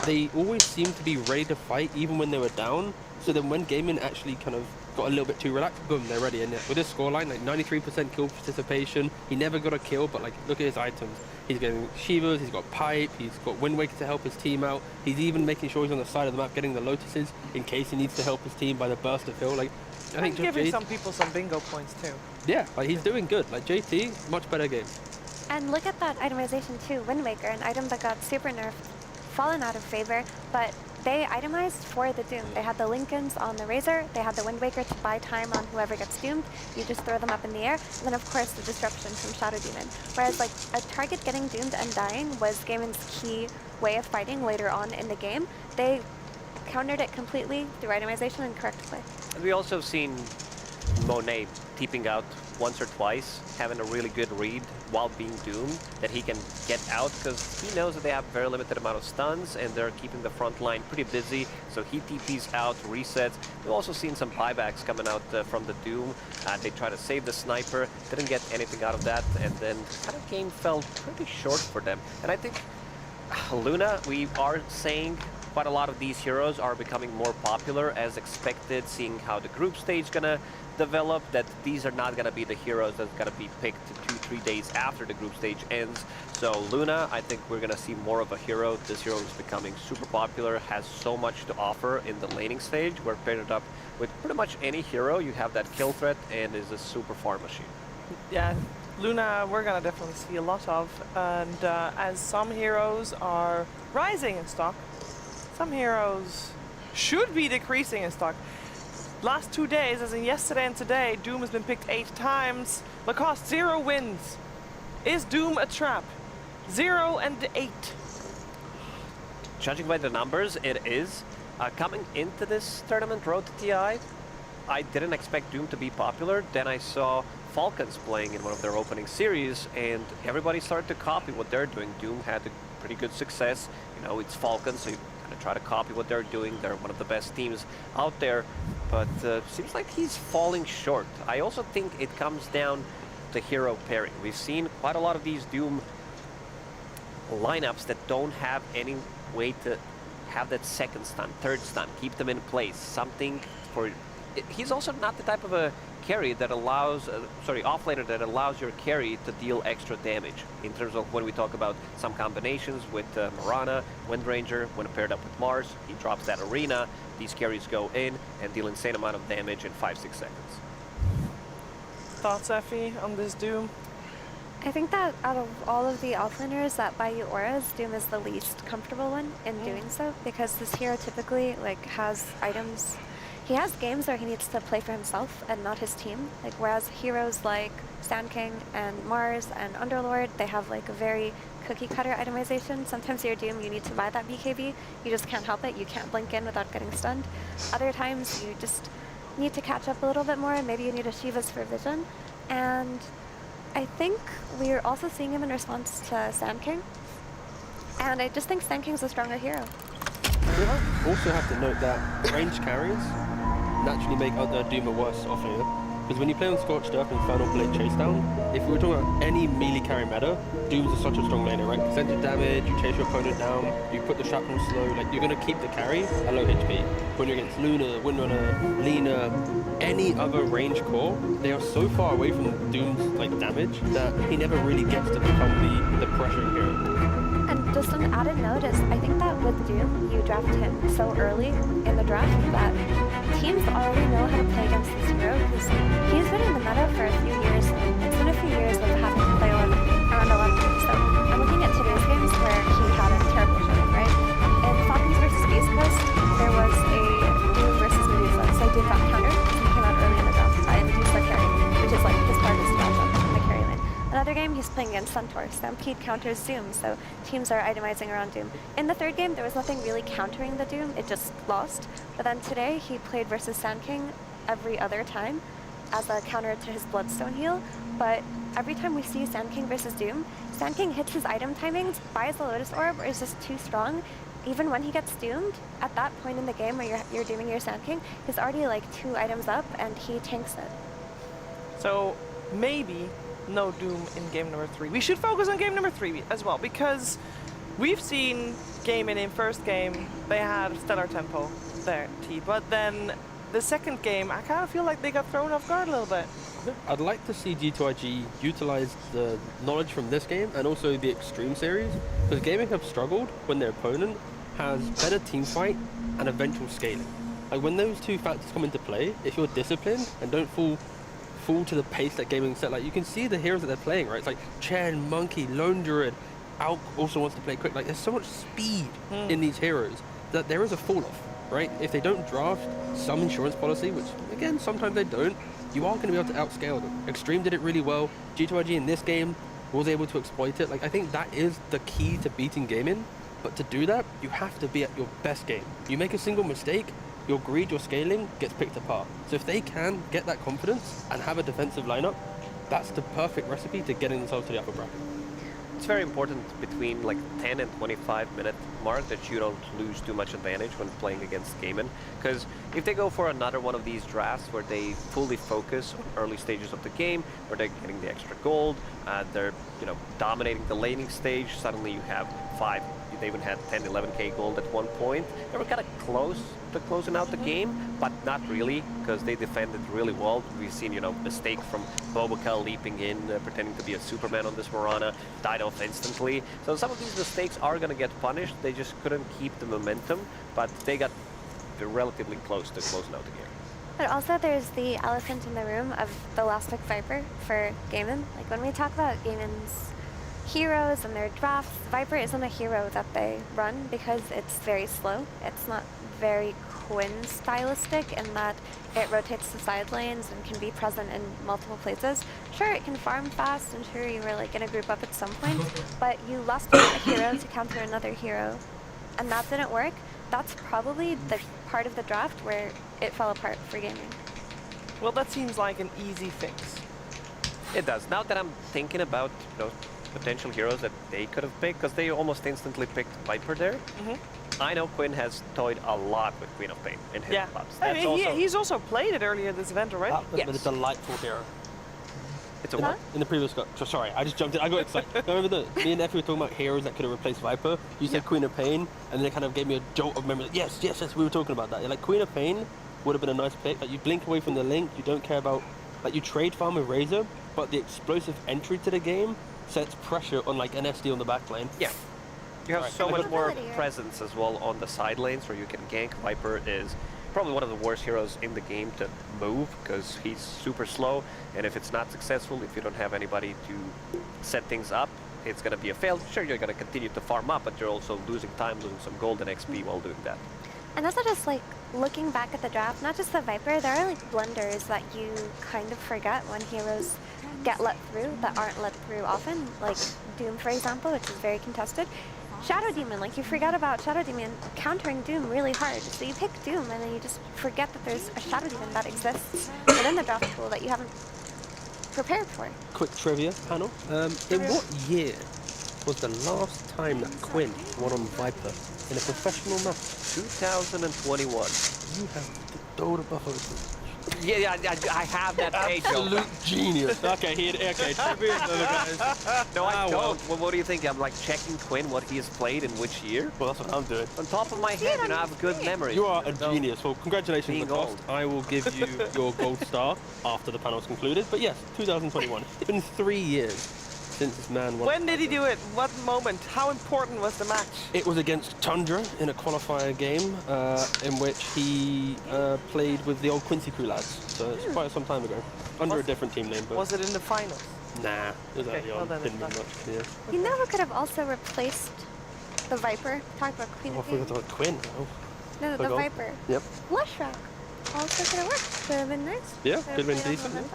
they always seem to be ready to fight even when they were down. So then when Gaimin actually kind of got a little bit too relaxed, boom, they're ready. And with his scoreline, like 93% kill participation, he never got a kill, but like look at his items. He's getting Shivas, he's got Pipe, he's got Wind Waker to help his team out. He's even making sure he's on the side of the map getting the Lotuses in case he needs to help his team by the burst of heal. Like, I think giving some people some bingo points too. Yeah, like he's doing good. Like JT, much better game. And look at that itemization too, Wind Waker, an item that got super nerfed, fallen out of favor, but they itemized for the Doom. They had the Lincolns on the Razor, they had the Wind Waker to buy time on whoever gets doomed. You just throw them up in the air, and then of course the disruption from Shadow Demon. Whereas like a target getting doomed and dying was Gaimin's key way of fighting later on in the game. They countered it completely through itemization and correct play. And we also have seen Monet teeping out once or twice, having a really good read while being doomed, that he can get out because he knows that they have a very limited amount of stuns and they're keeping the front line pretty busy, so he TPs out, resets. We've also seen some buybacks coming out from the Doom. They try to save the Sniper, didn't get anything out of that, and then kind of game fell pretty short for them. And I think Luna, we are saying quite a lot of these heroes are becoming more popular as expected, seeing how the group stage gonna develop, that these are not gonna be the heroes that's gonna be picked 2-3 days after the group stage ends. So Luna, I think we're gonna see more of a hero. This hero is becoming super popular, has so much to offer in the laning stage. We're paired up with pretty much any hero. You have that kill threat and is a super farm machine. Yeah, Luna we're gonna definitely see a lot of, and as some heroes are rising in stock, some heroes should be decreasing in stock. last 2 days, as in yesterday and today, Doom has been picked 8 times. Lacoste, 0 wins. Is Doom a trap? 0 and 8. Judging by the numbers, it is. Coming into this tournament, Road to TI, I didn't expect Doom to be popular. Then I saw Falcons playing in one of their opening series, and everybody started to copy what they're doing. Doom had a pretty good success. You know, it's Falcons, so you kind of try to copy what they're doing. They're one of the best teams out there, but seems like he's falling short. I also think it comes down to hero pairing. We've seen quite a lot of these Doom lineups that don't have any way to have that second stun, third stun, keep them in place. Something for... He's also not the type of a carry that allows, offlaner that allows your carry to deal extra damage. In terms of when we talk about some combinations with Mirana, Windranger, when paired up with Mars, he drops that arena, these carries go in and deal insane amount of damage in 5-6 seconds. Thoughts, Effie, on this Doom? I think that out of all of the offlaners that buy you auras, Doom is the least comfortable one in doing so, because this hero typically has items. He has games where he needs to play for himself and not his team. Whereas heroes like Sand King and Mars and Underlord, they have a very cookie cutter itemization. Sometimes your Doom, you need to buy that BKB. You just can't help it. You can't blink in without getting stunned. Other times you just need to catch up a little bit more. Maybe you need a Shiva's for vision. And I think we're also seeing him in response to Sand King. And I just think Sand King's a stronger hero. You also have to note that range carries naturally make Doom a worse offlaner. Because when you play on Scorched Earth and Infernal Blade Chasedown, if we were talking about any melee carry meta, Doom is such a strong laner, right? Percentage damage, you chase your opponent down, you put the shrapnel slow, you're going to keep the carry at low HP. When you're against Luna, Windrunner, Lina, any other range core, they are so far away from Doom's damage that he never really gets to become the pressuring hero. And just an added note is, I think that with Doom, you draft him so early in the draft that teams already know how to play against this hero, because he's been in the meta for a few years. It's been a few years of having to play around 11. So I'm looking at today's games where he had a terrible showing, right? In Falcons versus East Coast, there was a Doom versus Medusa. So Doom got countered, he came out early in the draft and Medusa carried, which is his hardest matchup in the carry lane. Another game, he's playing against Centaur. Stampede counters Doom, so teams are itemizing around Doom. In the third game, there was nothing really countering the Doom, it just lost. But then today, he played versus Sand King every other time as a counter to his Bloodstone heal. But every time we see Sand King versus Doom, Sand King hits his item timings, buys the Lotus Orb, or is just too strong. Even when he gets doomed, at that point in the game where you're dooming your Sand King, he's already 2 items up and he tanks it. So maybe no Doom in game number 3. We should focus on game number 3 as well, because we've seen game in first game, they had stellar tempo there, but then the second game, I kind of feel like they got thrown off guard a little bit. I'd like to see G2IG utilize the knowledge from this game and also the Extreme series, because gaming have struggled when their opponent has better team fight and eventual scaling. When those two factors come into play, if you're disciplined and don't fall to the pace that gaming set, you can see the heroes that they're playing, right? It's like Chen, Monkey, Lone Druid, Alk also wants to play quick. There's so much speed in these heroes that there is a fall off, right? If they don't draft some insurance policy, which again, sometimes they don't, you are going to be able to outscale them. Extreme did it really well. G2IG in this game was able to exploit it. I think that is the key to beating gaming, but to do that, you have to be at your best game. You make a single mistake, your greed, your scaling gets picked apart. So if they can get that confidence and have a defensive lineup, that's the perfect recipe to getting themselves to the upper bracket. It's very important between 10 and 25 minute mark that you don't lose too much advantage when playing against Gaiman, because if they go for another one of these drafts where they fully focus on early stages of the game, where they're getting the extra gold, they're dominating the laning stage, suddenly you have 5, they even had 10, 11k gold at one point. They were kind of close to closing out the game, but not really, because they defended really well. We've seen, mistake from Boboka leaping in, pretending to be a Superman on this Mirana, died off instantly. So some of these mistakes are going to get punished. They just couldn't keep the momentum, but they got relatively close to closing out the game. But also there's the elephant in the room of the last pick Viper for Gaiman. When we talk about Gaiman's heroes and their drafts, Viper isn't a hero that they run because it's very slow. It's not very Quinn stylistic in that it rotates the side lanes and can be present in multiple places. Sure, it can farm fast, and sure, you were like in a group up at some point, but you lost a hero to counter another hero, and that didn't work. That's probably the part of the draft where it fell apart for gaming. Well, that seems like an easy fix. It does. Now that I'm thinking about potential heroes that they could have picked, because they almost instantly picked Viper there. I know Quinn has toyed a lot with Queen of Pain in his clubs. I mean, he's also played it earlier this event already. But it's a delightful hero. It's a what? In the previous sorry, I just jumped in. I got excited. Remember me and Effie were talking about heroes that could have replaced Viper. You said Queen of Pain, and then it kind of gave me a jolt of memory. Like, yes, we were talking about that. Like Queen of Pain would have been a nice pick. Like you blink away from the link, you don't care about, like you trade farm with Razor, but the explosive entry to the game sets pressure on like an SD on the back lane. Yeah. You have so much more presence as well on the side lanes where you can gank. Viper is probably one of the worst heroes in the game to move because he's super slow, and if it's not successful, if you don't have anybody to set things up, it's going to be a fail. Sure, you're going to continue to farm up, but you're also losing time, losing some gold and XP while doing that. And also just like looking back at the draft, not just the Viper, there are like blunders that you kind of forget when heroes get let through that aren't let through often, like Doom, for example, which is very contested. Shadow Demon, like you forget about Shadow Demon countering Doom really hard. So you pick Doom and then you just forget that there's a Shadow Demon that exists within the draft pool that you haven't prepared for. Quick trivia panel. In what year was the last time that Quinn won on Viper in a professional match? 2021. You have the Dota buff open. Yeah, I have that page. Absolute genius. Okay, trivia, guys. No, I don't. Well, what do you think? I'm like checking Quinn, what he has played in which year? Well, that's what I'm doing. On top of my head, I have good memory. You are a genius. Well, congratulations on the cost. I will give you your gold star after the panel's concluded. But yes, 2021. It's been 3 years since this man won. When did he do it? What moment? How important was the match? It was against Tundra in a qualifier game in which he played with the old Quincy Crew lads. So it's quite some time ago. Under a different team name. But was it in the finals? Nah, it was early on. Didn't mean much. Yeah. You know who could have also replaced the Viper? Talk about Queen of Pain. About Quinn. No, the Viper. Yep. Lushrock also could have worked. Could have been nice. Yeah, could have been decent.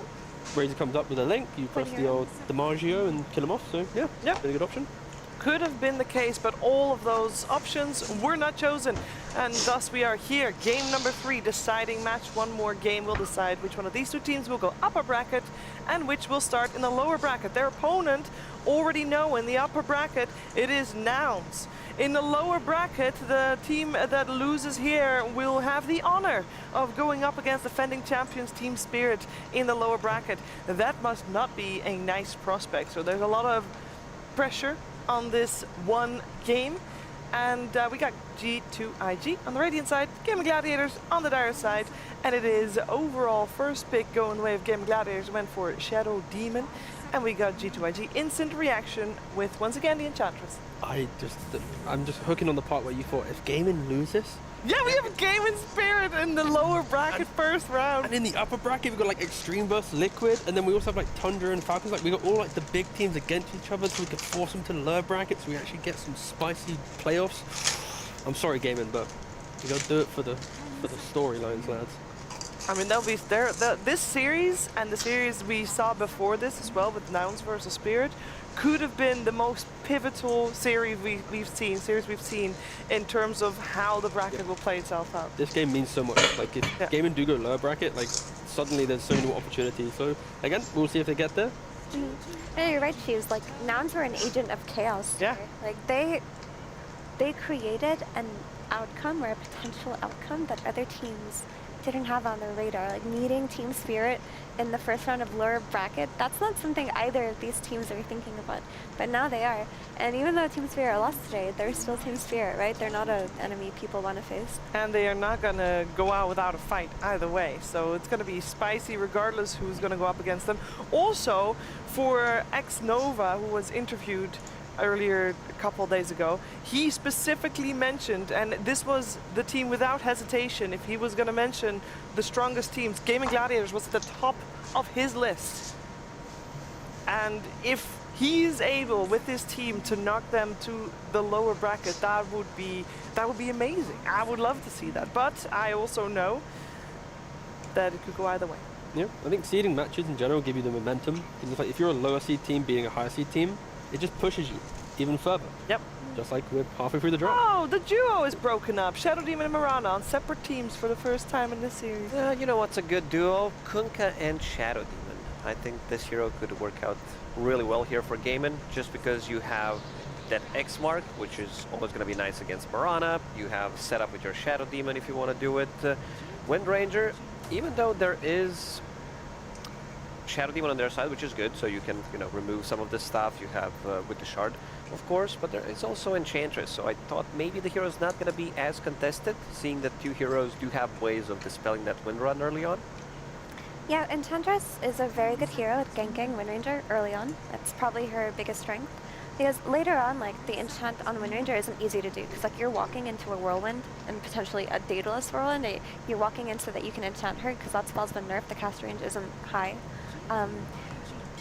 Razor comes up with a link, you press the old DiMaggio and kill him off, so yeah, been a good option. Could have been the case, but all of those options were not chosen. And thus we are here, game number 3, deciding match. One more game will decide which one of these two teams will go upper bracket and which will start in the lower bracket. Their opponent already know in the upper bracket it is Nouns. In the lower bracket, the team that loses here will have the honor of going up against defending champions Team Spirit in the lower bracket. That must not be a nice prospect. So there's a lot of pressure on this one game. And we got G2IG on the Radiant side, Gaming Gladiators on the Dire side. And it is overall first pick going the way of Gaming Gladiators went for Shadow Demon. And we got G2IG instant reaction with, once again, the Enchantress. I'm just hooking on the part where you thought, if Gaming loses... Yeah, we have Gaming Spirit in the lower bracket first round. And in the upper bracket, we've got like Extreme Burst Liquid, and then we also have like Tundra and Falcons. Like we got all like the big teams against each other, so we could force them to lower brackets, so we actually get some spicy playoffs. I'm sorry, Gaming, but you gotta do it for the storylines, lads. I mean, they'll be there. This series and the series we saw before this as well with Nouns versus Spirit could have been the most pivotal series we've seen in terms of how the bracket will play itself out. This game means so much. Like if Gaming do go lower bracket, like suddenly there's so many more opportunities. So again, we'll see if they get there. No, you're right, Shoes. Like Nouns were an agent of chaos. Yeah. Like they created an outcome or a potential outcome that other teams didn't have on their radar. Like meeting Team Spirit in the first round of lower bracket, that's not something either of these teams are thinking about. But now they are. And even though Team Spirit lost today, they're still Team Spirit, right? They're not an enemy people want to face. And they are not going to go out without a fight either way. So it's going to be spicy regardless who's going to go up against them. Also, for X-Nova, who was interviewed earlier a couple of days ago, he specifically mentioned, and this was the team without hesitation, if he was going to mention the strongest teams, Gaming Gladiators was at the top of his list. And if he is able with his team to knock them to the lower bracket, that would be amazing. I would love to see that, but I also know that it could go either way. Yeah, I think seeding matches in general give you the momentum. It's like if you're a lower seed team beating a higher seed team, it just pushes you even further. Yep. Just like we're halfway through the draft. Oh, the duo is broken up. Shadow Demon and Mirana on separate teams for the first time in this series. You know what's a good duo? Kunkka and Shadow Demon. I think this hero could work out really well here for Gaiman, just because you have that X mark, which is always going to be nice against Mirana. You have set up with your Shadow Demon if you want to do it. Wind Ranger, even though there is Shadow Demon on their side, which is good, so you can, you know, remove some of the stuff you have with the shard, of course, but there is also Enchantress, so I thought maybe the hero is not going to be as contested, seeing that two heroes do have ways of dispelling that Wind Run early on. Yeah, Enchantress is a very good hero at ganking Wind Ranger early on. That's probably her biggest strength. Because later on, like, the enchant on Wind Ranger isn't easy to do, because, like, you're walking into a whirlwind, and potentially a daedalus whirlwind, you're walking in so that you can enchant her, because that spell's been nerfed, the cast range isn't high.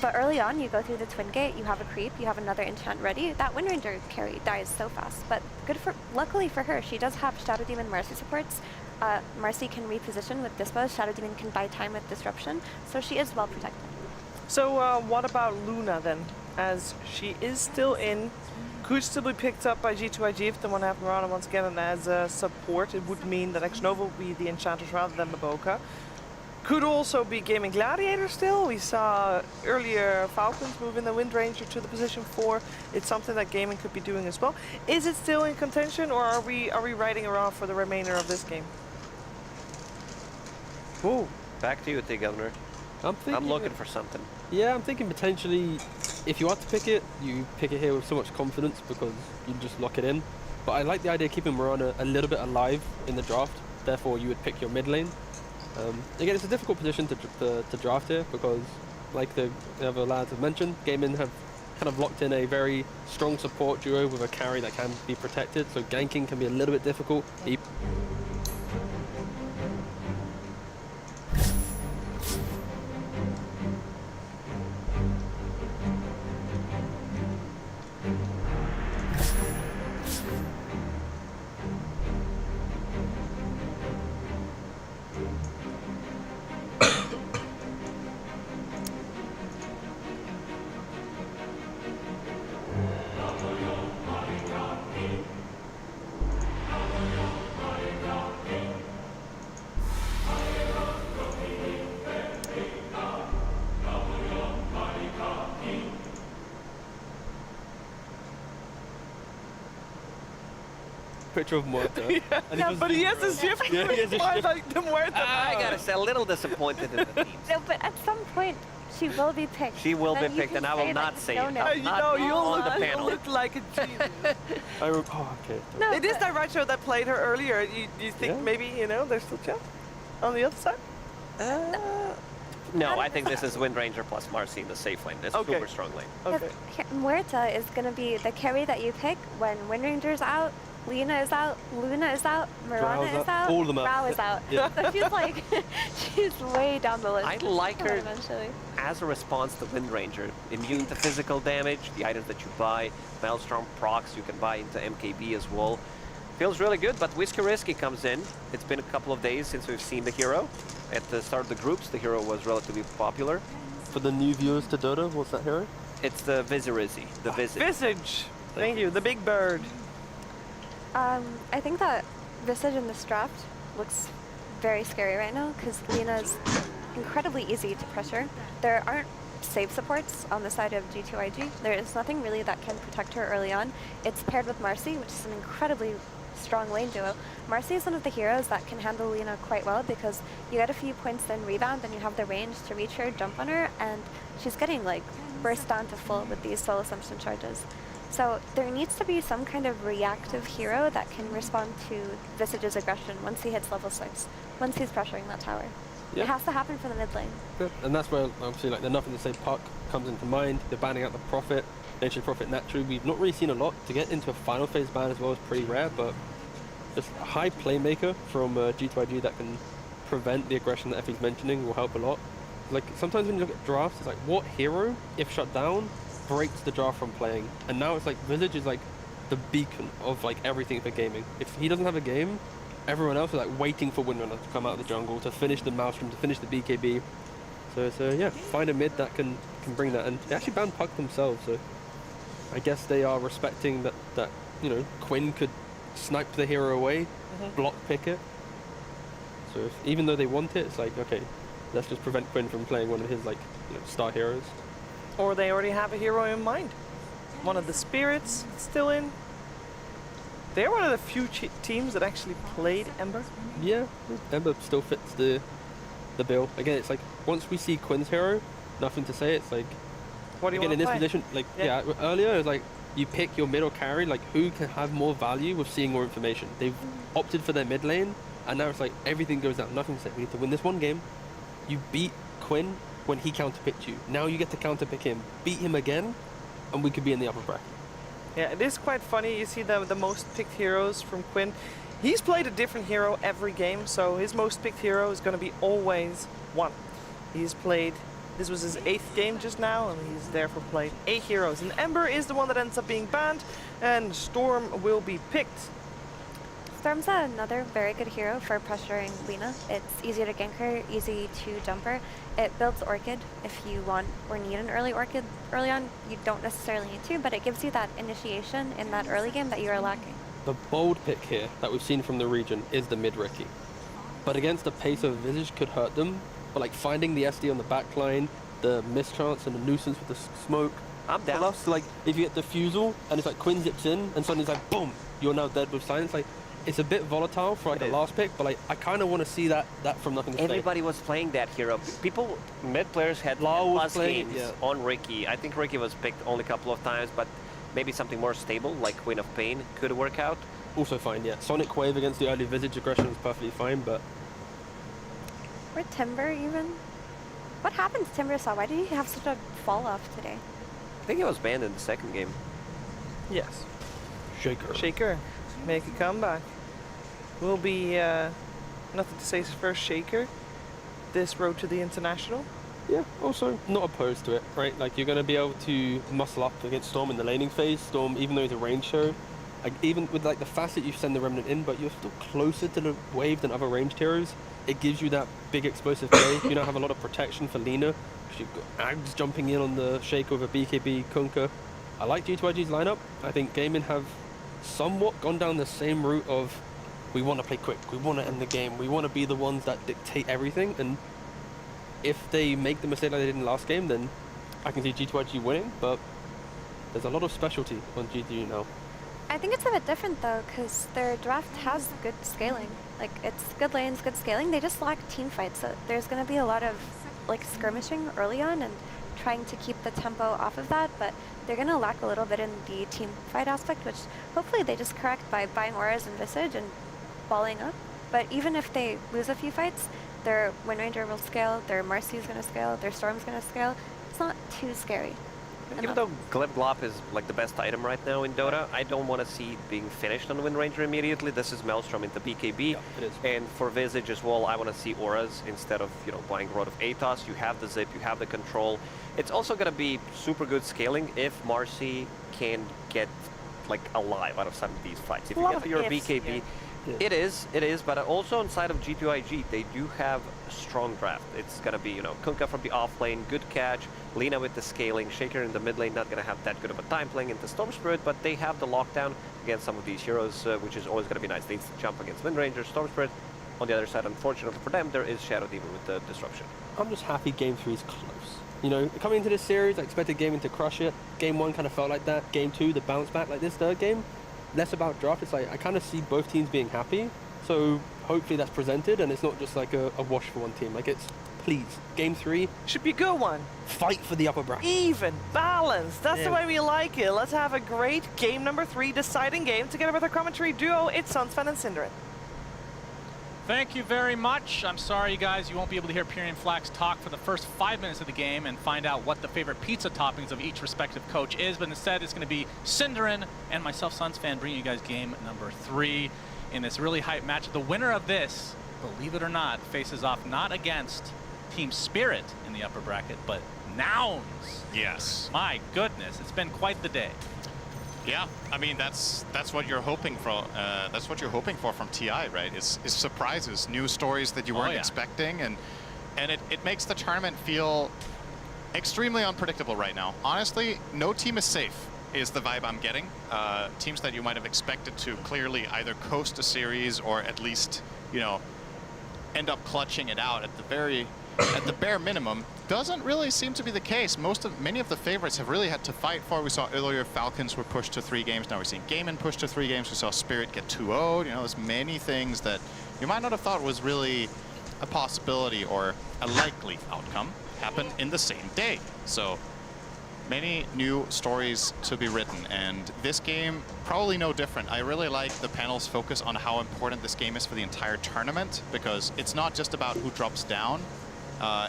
But early on, you go through the Twin Gate, you have a creep, you have another enchant ready. That Wind Ranger carry dies so fast, but luckily for her, she does have Shadow Demon Marcy supports. Marcy can reposition with Dispos, Shadow Demon can buy time with Disruption, so she is well protected. So what about Luna then? As she is still in, could still be picked up by G2IG if they want to have Mirana once again, and as a support, it would mean that Xnova would be the Enchantress rather than Maboka. Could also be Gaming Gladiator still. We saw earlier Falcons moving the Wind Ranger to the position 4. It's something that Gaming could be doing as well. Is it still in contention, or are we writing her off for the remainder of this game? Ooh, back to you, T Governor. I'm looking for something. Yeah, I'm thinking potentially, if you are to pick it, you pick it here with so much confidence because you just lock it in. But I like the idea of keeping Mirana a little bit alive in the draft. Therefore, you would pick your mid lane. Again, it's a difficult position to draft here because, like the other lads have mentioned, Gaiman have kind of locked in a very strong support duo with a carry that can be protected. So ganking can be a little bit difficult. Picture of Muerta. Yeah, but he has a shift. Yeah, he has a shift. I gotta say, a little disappointed in the team. No, but at some point, she will be picked. She will be Then you picked, can and I will say, not like, say no, it. no. I'll not be on the panel. You'll look like a genius. Oh, okay. No, it is that Raicho that played her earlier. You think maybe, you know, there's still chance on the other side? No, I think this is Wind Ranger plus Marcy in the safe lane. It's a super strong lane. Okay. Muerta is going to be the carry that you pick when Wind Ranger's out, Lina is out, Luna is out, Mirana is out, all of them out. Rao is out. Yeah. So she's like, she's way down the list. I like her eventually. as a response to Wind Ranger. Immune to physical damage, the items that you buy, Maelstrom procs you can buy into MKB as well. Feels really good, but Whiskey comes in. It's been a couple of days since we've seen the hero. At the start of the groups, the hero was relatively popular. For the new viewers to Dota, what's that hero? It's the Vizirizzi, the Visage. Visage! Thank you, the big bird. I think that Visage in this draft looks very scary right now because Lina's incredibly easy to pressure. There aren't save supports on the side of G2IG. There is nothing really that can protect her early on. It's paired with Marcy, which is an incredibly strong lane duo. Marcy is one of the heroes that can handle Lina quite well because you get a few points in rebound and you have the range to reach her, jump on her, and she's getting like burst down to full with these soul assumption charges. So there needs to be some kind of reactive hero that can respond to Visage's aggression once he hits level 6, once he's pressuring that tower. Yeah. It has to happen for the mid lane. Yeah. And that's where obviously like the Nothing to Say Puck comes into mind. They're banning out the Prophet, Nature Prophet naturally. We've not really seen a lot. To get into a final phase ban as well is pretty rare, but just a high playmaker from G2IG that can prevent the aggression that Effie's mentioning will help a lot. Like sometimes when you look at drafts, it's like what hero, if shut down, breaks the draft from playing. And now it's like Visage is like the beacon of like everything for gaming. If he doesn't have a game, everyone else is like waiting for Windrunner to come out of the jungle, to finish the Maelstrom, to finish the BKB. So yeah, find a mid that can bring that. And they actually banned Puck themselves, so I guess they are respecting that you know, Quinn could snipe the hero away, block pick it. So even though they want it, it's like, okay, let's just prevent Quinn from playing one of his like, you know, star heroes. Or they already have a hero in mind. One of the spirits still in. They're one of the few teams that actually played Ember. Yeah, Ember still fits the bill. Again, it's like once we see Quinn's hero, nothing to say. It's like, what do you again, want in this play? position, like yeah, earlier it was like you pick your mid or carry, like who can have more value with seeing more information. They've opted for their mid lane, and now it's like everything goes down. Nothing to say. We need to win this one game. You beat Quinn when he counterpicked you. Now you get to counterpick him. Beat him again, and we could be in the upper bracket. Yeah, it is quite funny. You see the most picked heroes from Quinn. He's played a different hero every game, so his most picked hero is going to be always one. He's played, this was his 8th game just now, and he's therefore played 8 heroes. And Ember is the one that ends up being banned, and Storm will be picked. Storm's another very good hero for pressuring Lina. It's easy to gank her, easy to jump her. It builds Orchid if you want or need an early Orchid early on. You don't necessarily need to, but it gives you that initiation in that early game that you are lacking. The bold pick here that we've seen from the region is the mid Riki. But against the pace of Visage could hurt them. But like finding the SD on the back line, the mischance and the nuisance with the smoke. I'm down. Plus, like if you get defusal and it's like Quinn zips in and suddenly it's like boom, you're now dead with silence. Like it's a bit volatile for like the last pick, but like I kind of want to see that from Nothing to Say. Everybody was playing that hero. People, mid players had plus games on Riki. I think Riki was picked only a couple of times, but maybe something more stable like Queen of Pain could work out. Also fine, yeah. Sonic Wave against the early Visage aggression is perfectly fine, but... Or Timber even? What happened to Timber Saw? Why did he have such a fall off today? I think he was banned in the 2nd game. Yes. Shaker. Shaker. Make a comeback. Will be Nothing to Say's first Shaker this road to the International. Yeah, also not opposed to it, right? Like you're going to be able to muscle up against Storm in the laning phase. Storm, even though he's a range hero, like even with like the facet you send the Remnant in, but you're still closer to the wave than other ranged heroes. It gives you that big explosive play. You don't have a lot of protection for Lina. You've got Ags jumping in on the Shaker with a BKB Kunkka. I like G2IG's lineup. I think Gaming have somewhat gone down the same route of we want to play quick, we want to end the game, we want to be the ones that dictate everything, and if they make the mistake like they did in the last game, then I can see G2IG winning, but there's a lot of specialty on G2 now. I think it's a bit different though, because their draft has good scaling. Like, it's good lanes, good scaling. They just lack team fights, so there's going to be a lot of like skirmishing early on and trying to keep the tempo off of that, but they're going to lack a little bit in the team fight aspect, which hopefully they just correct by buying auras and Visage and balling up. But even if they lose a few fights, their Wind Ranger will scale, their Marcy is going to scale, their Storm's going to scale. It's not too scary. Even though Gleb Glop is like the best item right now in Dota, I don't want to see it being finished on Wind Ranger immediately. This is Maelstrom into BKB. Yeah, and for Visage as well, I want to see auras instead of, you know, buying Rod of Atos. You have the zip, you have the control. It's also going to be super good scaling if Marcy can get like alive out of some of these fights. If you get your BKB, it is, but also on side of G2IG, they do have a strong draft. It's going to be, you know, Kunkka from the off lane, good catch, Lina with the scaling, Shaker in the mid lane, not going to have that good of a time playing into Storm Spirit, but they have the lockdown against some of these heroes, which is always going to be nice. They jump against Wind Ranger, Storm Spirit. On the other side, unfortunately for them, there is Shadow Demon with the disruption. I'm just happy Game 3 is close. You know, coming into this series, I expected Gaming to crush it. Game 1 kind of felt like that. Game 2, the bounce back. Like this third game, less about draft. It's like I kind of see both teams being happy. So hopefully that's presented and it's not just like a wash for one team. Like it's, please, Game 3 should be a good one. Fight for the upper bracket. Even, balanced. That's the way we like it. Let's have a great game number 3 deciding game together with our commentary duo. It's Sunsfan and Synderen. Thank you very much. I'm sorry, you guys, you won't be able to hear Pyrian Flax talk for the first 5 minutes of the game and find out what the favorite pizza toppings of each respective coach is, but instead it's going to be Synderen and myself, Sunsfan, bringing you guys game number 3 in this really hype match. The winner of this, believe it or not, faces off not against Team Spirit in the upper bracket, but Nouns. Yes. My goodness, it's been quite the day. Yeah, I mean that's what you're hoping for. That's what you're hoping for from TI, right? Is surprises, new stories that you weren't expecting, and it makes the tournament feel extremely unpredictable right now. Honestly, no team is safe, is the vibe I'm getting. Teams that you might have expected to clearly either coast a series or at least, you know, end up clutching it out at the bare minimum, doesn't really seem to be the case. Many of the favorites have really had to fight for. We saw earlier Falcons were pushed to 3 games. Now we're seeing Gaimin pushed to 3 games. We saw Spirit get 2-0'd. You know, there's many things that you might not have thought was really a possibility or a likely outcome happen in the same day. So many new stories to be written, and this game probably no different. I really like the panel's focus on how important this game is for the entire tournament, because it's not just about who drops down.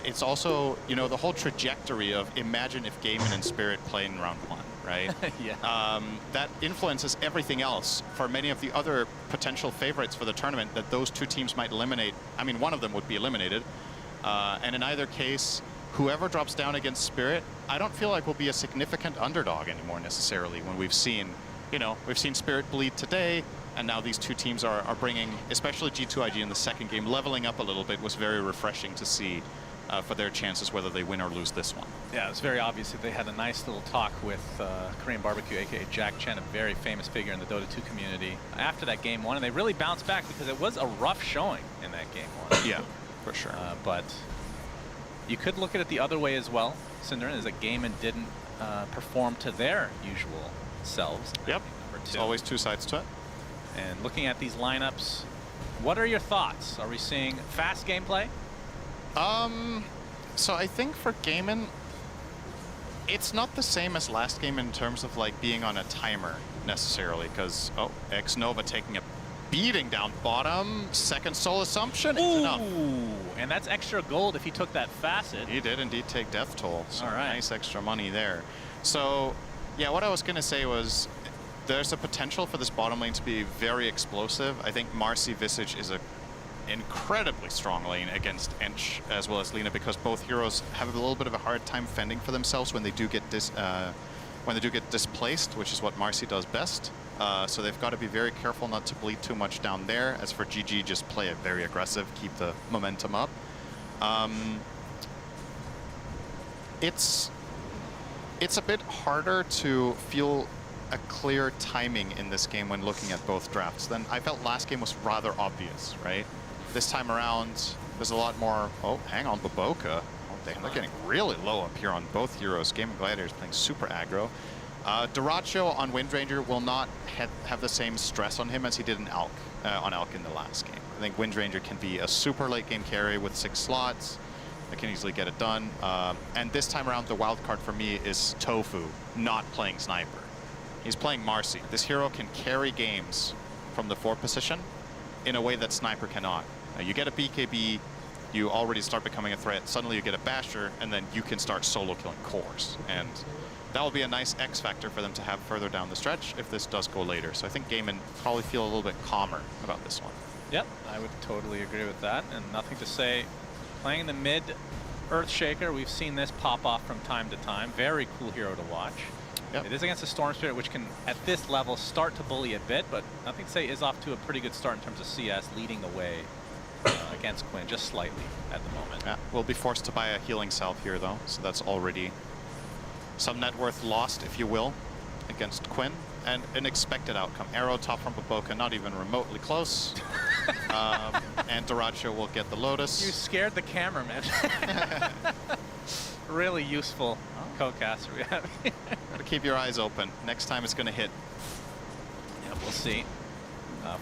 It's also, you know, the whole trajectory of imagine if Gaimin and Spirit play in round 1, right? Yeah. That influences everything else for many of the other potential favorites for the tournament that those 2 teams might eliminate. I mean, one of them would be eliminated. And in either case, whoever drops down against Spirit, I don't feel like will be a significant underdog anymore necessarily when we've seen, you know, we've seen Spirit bleed today, and now these 2 teams are bringing, especially G2IG in the second game, leveling up a little bit. Was very refreshing to see for their chances whether they win or lose this one. Yeah, it's very obvious that they had a nice little talk with Korean Barbecue, aka Jack Chen, a very famous figure in the Dota 2 community, after that game 1, and they really bounced back because it was a rough showing in that game 1. Yeah, for sure. But you could look at it the other way as well, Synderen, is that Gaimin didn't perform to their usual selves. Yep, there's always 2 sides to it. And looking at these lineups, what are your thoughts? Are we seeing fast gameplay? So I think for Gaimin, it's not the same as last game in terms of like being on a timer necessarily, because X-Nova taking a beating down bottom, second soul assumption. It's enough. And that's extra gold if he took that facet. He did indeed take death toll, so all right. Nice extra money there. So yeah, what I was gonna say was there's a potential for this bottom lane to be very explosive. I think Marcy Visage is a incredibly strong lane against Ench as well as Lina, because both heroes have a little bit of a hard time fending for themselves when they do get displaced, which is what Marcy does best. So they've got to be very careful not to bleed too much down there. As for GG, just play it very aggressive, keep the momentum up. It's a bit harder to feel a clear timing in this game when looking at both drafts. Then I felt last game was rather obvious, right? This time around, there's a lot more. Oh, hang on, Baboka. Oh, damn, they're getting really low up here on both heroes. Game of Gladiators playing super aggro. Duracho on Windranger will not have the same stress on him as he did in on Alk in the last game. I think Windranger can be a super late game carry with 6 slots. They can easily get it done. And this time around, the wild card for me is Tofu not playing Sniper. He's playing Marcy. This hero can carry games from the 4 position in a way that Sniper cannot. You get a BKB, you already start becoming a threat. Suddenly you get a Basher, and then you can start solo killing cores. And that will be a nice X factor for them to have further down the stretch if this does go later. So I think Gaimin probably feel a little bit calmer about this one. Yep, I would totally agree with that. And nothing to say, playing the mid Earthshaker, we've seen this pop off from time to time. Very cool hero to watch. Yep. It is against a Storm Spirit, which can, at this level, start to bully a bit, but nothing to say is off to a pretty good start in terms of CS, leading the way against Quinn, just slightly at the moment. Yeah, we'll be forced to buy a healing salve here, though, so that's already some net worth lost, if you will, against Quinn, and an expected outcome. Arrow top from Baboka, not even remotely close. And Duracho will get the Lotus. You scared the camera, man. Really useful co-caster we have here. Gotta keep your eyes open. Next time it's gonna hit. Yeah, we'll see.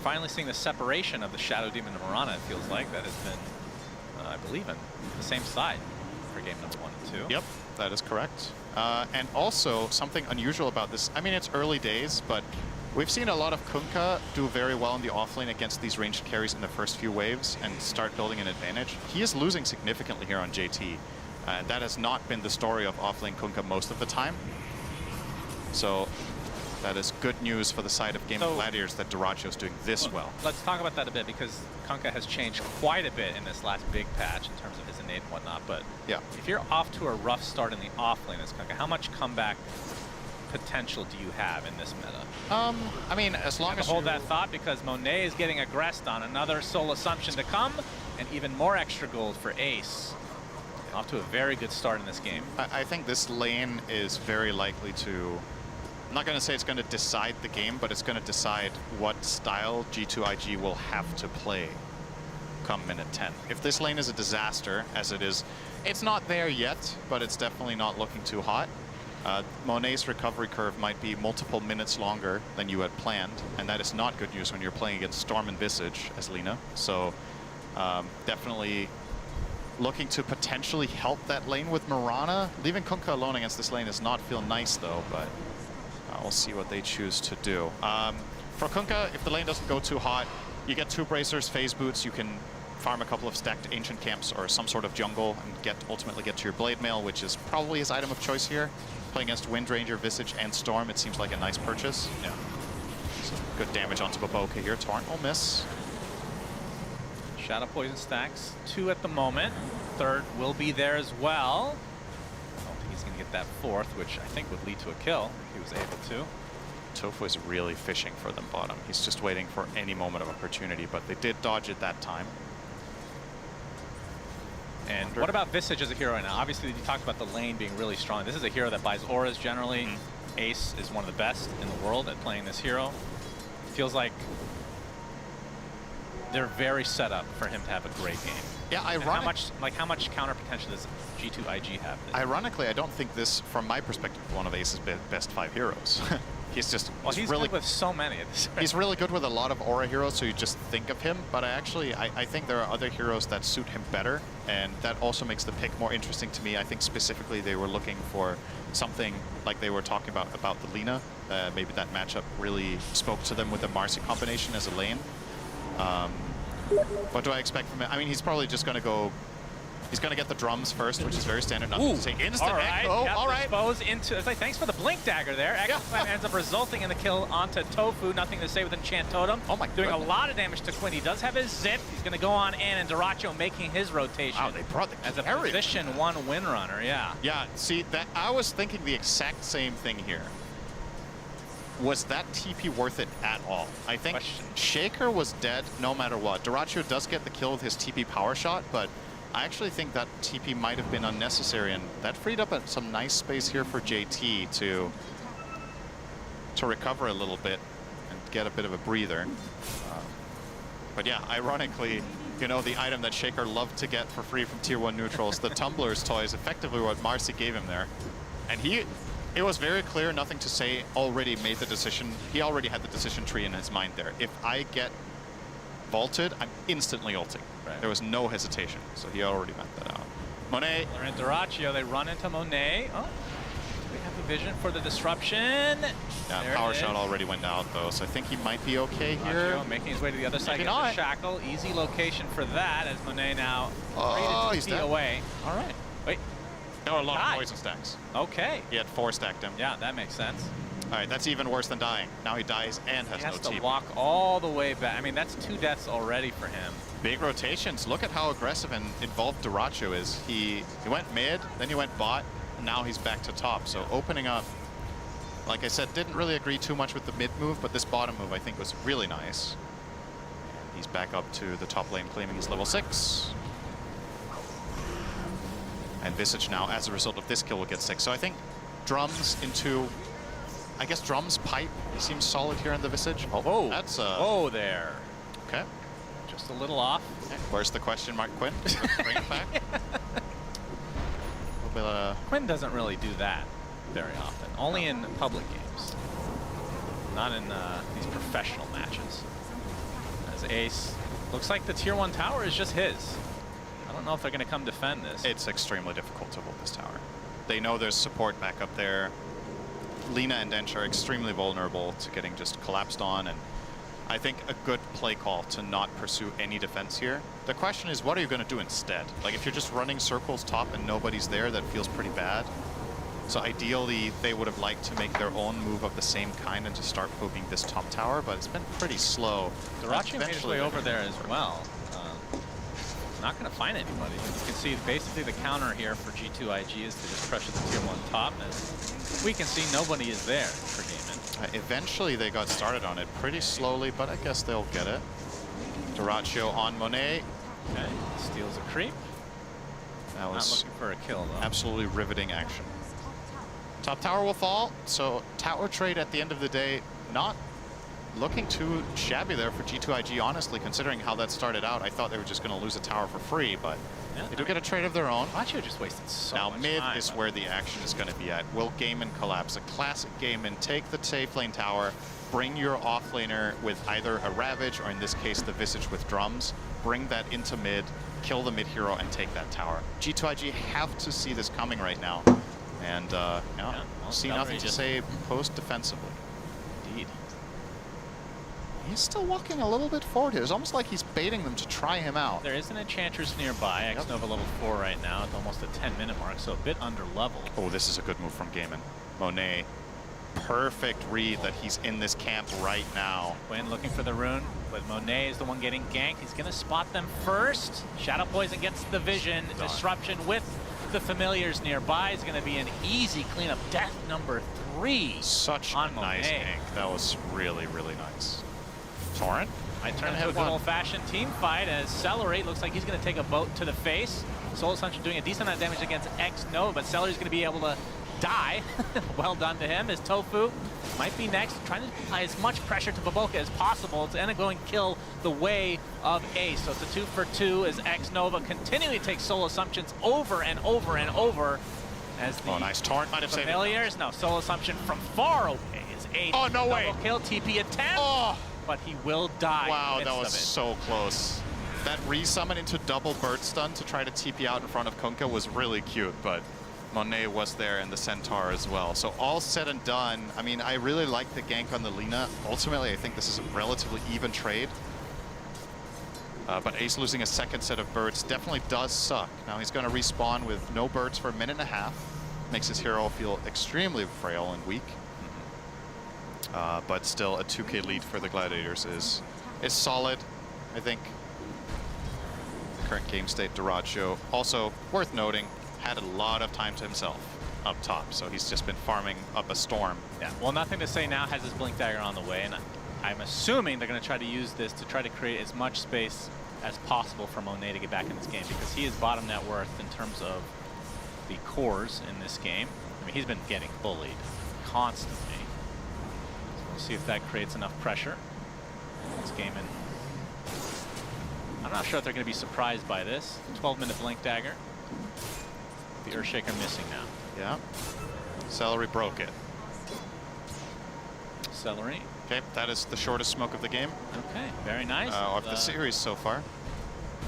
Finally seeing the separation of the Shadow Demon and Mirana, it feels like. That has been, I believe, in the same side for game number 1 and 2. Yep, that is correct. And also, something unusual about this, I mean, it's early days, but we've seen a lot of Kunkka do very well in the offlane against these ranged carries in the first few waves and start building an advantage. He is losing significantly here on JT. That has not been the story of offlane Kunkka most of the time. So that is good news for the side of Game of Gladiators that Duracio's doing this well. Let's talk about that a bit, because Kunkka has changed quite a bit in this last big patch in terms of his innate and whatnot. But yeah, if you're off to a rough start in the off lane as Kunkka, how much comeback potential do you have in this meta? I mean, as long as hold that thought, because Monet is getting aggressed on another soul assumption to come, and even more extra gold for Ace. Off to a very good start in this game. I think this lane is very likely to, I'm not going to say it's going to decide the game, but it's going to decide what style G2IG will have to play come minute 10. If this lane is a disaster, as it is, it's not there yet, but it's definitely not looking too hot. Monet's recovery curve might be multiple minutes longer than you had planned, and that is not good news when you're playing against Storm and Visage as Lina. So definitely looking to potentially help that lane with Mirana. Leaving Kunkka alone against this lane does not feel nice though, but we'll see what they choose to do. For Kunkka, if the lane doesn't go too hot, you get 2 bracers, phase boots, you can farm a couple of stacked ancient camps or some sort of jungle and ultimately get to your blade mail, which is probably his item of choice here. Playing against Wind Ranger, Visage, and Storm, it seems like a nice purchase. Yeah. So good damage onto Baboka here. Torrent will miss. Shadow Poison stacks 2 at the moment. 3rd will be there as well. I don't think he's going to get that 4th, which I think would lead to a kill if he was able to. Tofu is really fishing for them bottom. He's just waiting for any moment of opportunity, but they did dodge it that time. And what about Visage as a hero right now? Obviously, you talked about the lane being really strong. This is a hero that buys auras generally. Ace is one of the best in the world at playing this hero. It feels like they're very set up for him to have a great game. Yeah, how much counter potential does G2IG have? Ironically, I don't think this, from my perspective, is one of Ace's best 5 heroes. He's just he's really good with so many of this. He's really good with a lot of aura heroes, so you just think of him. But I think there are other heroes that suit him better, and that also makes the pick more interesting to me. I think specifically they were looking for something like they were talking about the Lina. Maybe that matchup really spoke to them with the Marcy combination as a lane. What do I expect from him? I mean, he's probably just going to go. He's going to get the drums first, which is very standard. Nothing to say. Instant echo. Yep, all right. Expose into. It's like, thanks for the blink dagger there. Echo ends up resulting in the kill onto Tofu. Nothing to say with Enchant Totem. Oh my! Doing a lot of damage to Quinn. He does have his zip. He's going to go on in, and Duracio making his rotation. Wow, they brought the as a position 1 win runner. Yeah. Yeah. See, that I was thinking the exact same thing here. Was that TP worth it at all? I think Shaker was dead no matter what. Duracio does get the kill with his TP power shot, but I actually think that TP might have been unnecessary, and that freed up some nice space here for JT to recover a little bit and get a bit of a breather. But yeah, ironically, you know, the item that Shaker loved to get for free from Tier 1 neutrals, the Tumbler's toy, is effectively what Marcy gave him there. And it was very clear, nothing to say, already made the decision. He already had the decision tree in his mind there. If I get vaulted, I'm instantly ulting. Right. There was no hesitation, so he already mapped that out. Monet. They're in Duracio, they run into Monet. Oh, we have a vision for the disruption. Yeah, there power shot already went out though, so I think he might be okay here. Making his way to the other side, gets the shackle. Easy location for that as Monet now he's dead. Away. All right, wait. There were a lot of poison stacks. Okay. He had 4 stacked him. Yeah, that makes sense. All right, that's even worse than dying. Now he dies and has no TP. He has to walk all the way back. I mean, that's 2 deaths already for him. Big rotations. Look at how aggressive and involved Duracio is. He went mid, then he went bot, and now he's back to top. So opening up, like I said, didn't really agree too much with the mid move, but this bottom move I think was really nice. And he's back up to the top lane, claiming he's level 6. And Visage now, as a result of this kill, will get 6. So I think drums into, I guess drums, pipe. He seems solid here in the Visage. Oh, that's whoa there. Okay. Just a little off. Okay. Where's the question mark, Quinn? Bring it back. Quinn doesn't really do that very often. Only in public games. Not in these professional matches. As Ace, looks like the Tier 1 tower is just his. I don't know if they're going to come defend this. It's extremely difficult to hold this tower. They know there's support back up there. Lina and Dench are extremely vulnerable to getting just collapsed on, and I think a good play call to not pursue any defense here. The question is, what are you going to do instead? Like, if you're just running circles top and nobody's there, that feels pretty bad. So ideally, they would have liked to make their own move of the same kind and to start pooping this top tower, but it's been pretty slow. Darachi made his way over there as well. Not going to find anybody. You can see basically the counter here for G2IG is to just pressure the tier 1 top. As we can see, nobody is there for Gaimin. Eventually, they got started on it pretty slowly, but I guess they'll get it. Darachi on Monet. Okay, steals a creep. That was not looking for a kill, though. Absolutely riveting action. Top tower will fall, so tower trade at the end of the day, not looking too shabby there for G2IG, honestly, considering how that started out. I thought they were just going to lose a tower for free, but they do get a trade of their own. Darachi just wasted so now much mid time. is where the action is going to be at. Will Gaimin collapse? A classic Gaimin. Take the safe lane tower, bring your offlaner with either a Ravage, or in this case, the Visage with drums. Bring that into mid, kill the mid hero, and take that tower. G2IG have to see this coming right now. And, see nothing to say post-defensively. Indeed. He's still walking a little bit forward here. It's almost like he's baiting them to try him out. There is an Enchantress nearby. X-Nova level 4 right now. It's almost a 10-minute mark, so a bit under level. Oh, this is a good move from Gaimin. Monet, perfect read that he's in this camp right now. Quinn looking for the rune, but Monet is the one getting ganked. He's going to spot them first. Shadow Poison gets the vision. Disruption with the familiars nearby is going to be an easy cleanup. Death number 3. Such on a nice Monet. gank. That was really, really nice. Torrent? I turn to a good old-fashioned team fight as Celery looks like he's going to take a boat to the face. Soul Assumption doing a decent amount of damage against X-Nova, but Celery's going to be able to die. Well done to him. His Tofu might be next, trying to apply as much pressure to Baboka as possible to end up going kill the way of Ace. So it's a 2 for 2 as X-Nova continually takes Soul Assumptions over and over and over. As the nice Torrent might have saved it. Familiars, no, Soul Assumption from far away is Ace. Oh, no way. Double kill, TP attempt. Oh. But he will die. Wow, that was so close. That resummon into double bird stun to try to TP out in front of Kunkka was really cute, but Monet was there and the Centaur as well. So all said and done, I mean, I really like the gank on the Lina. Ultimately, I think this is a relatively even trade. But Ace losing a second set of birds definitely does suck. Now he's going to respawn with no birds for a minute and a half. Makes his hero feel extremely frail and weak. But still, a 2K lead for the Gladiators is solid, I think. The current game state, Darachi, also worth noting, had a lot of time to himself up top, so he's just been farming up a storm. Yeah, well, Nothing to Say now has his Blink Dagger on the way, and I'm assuming they're going to try to use this to try to create as much space as possible for Monet to get back in this game, because he is bottom net worth in terms of the cores in this game. I mean, he's been getting bullied constantly. We'll see if that creates enough pressure. This game, and I'm not sure if they're going to be surprised by this. 12-minute Blink Dagger. The Earthshaker missing now. Yeah. Celery broke it. Celery. Okay, that is the shortest smoke of the game. Okay, very nice. Of the series so far.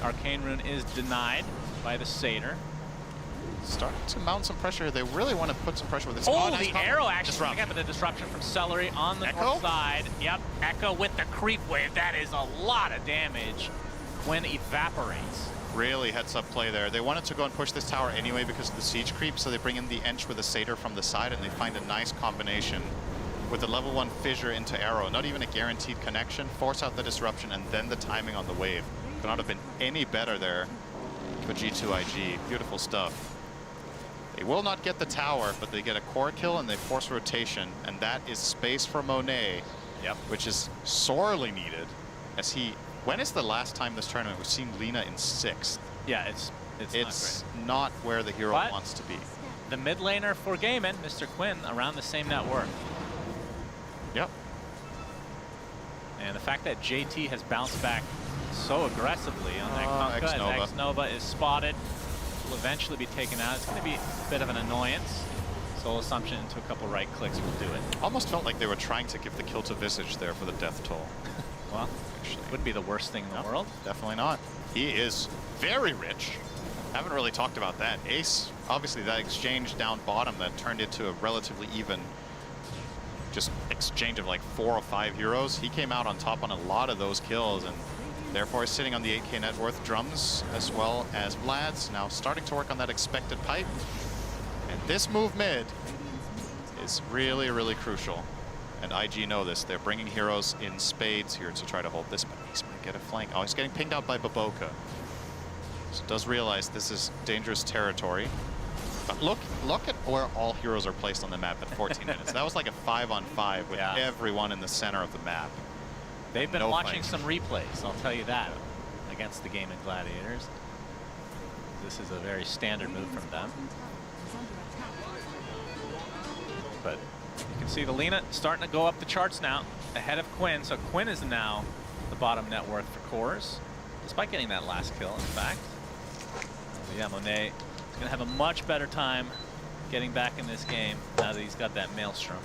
Arcane Rune is denied by the Satyr. Starting to mount some pressure. They really want to put some pressure with this. Oh, nice the arrow action. Again, but the disruption from Celery on the north side. Yep, Echo with the creep wave. That is a lot of damage. Quinn evaporates. Really heads up play there. They wanted to go and push this tower anyway because of the siege creep, so they bring in the Ench with the Satyr from the side, and they find a nice combination with the level 1 fissure into arrow. Not even a guaranteed connection. Force out the disruption and then the timing on the wave. Could not have been any better there for G2IG. Beautiful stuff. They will not get the tower, but they get a core kill and they force rotation, and that is space for Monet, which is sorely needed. As he, when is the last time this tournament we've seen Lina in 6th? Yeah, it's not where the hero wants to be. The mid laner for Gaimin, Mr. Quinn, around the same net worth. Yep. And the fact that JT has bounced back so aggressively on that Kunkka as X-Nova is spotted. Will eventually be taken out. It's going to be a bit of an annoyance. Soul Assumption into a couple right clicks will do it. Almost felt like they were trying to give the kill to Visage there for the death toll. Well, actually, wouldn't be the worst thing in the world. Definitely not. He is very rich. Haven't really talked about that. Ace, obviously that exchange down bottom that turned into a relatively even just exchange of like 4 or 5 heroes. He came out on top on a lot of those kills, and therefore, sitting on the 8K net worth. Drums as well as Vlad's now starting to work on that expected pipe. And This move mid is really, really crucial. And IG know this. They're bringing heroes in spades here to try to hold this, but Ace might get a flank. Oh, he's getting pinged out by Baboka. So does realize this is dangerous territory. But look at where all heroes are placed on the map at 14 minutes. That was like a 5-on-5 with everyone in the center of the map. They've been watching some replays, I'll tell you that, against the Gaming Gladiators. This is a very standard move from them. But you can see the Lina starting to go up the charts now, ahead of Quinn. So Quinn is now the bottom net worth for cores, despite getting that last kill, in fact. Yeah, Monet is going to have a much better time getting back in this game now that he's got that Maelstrom.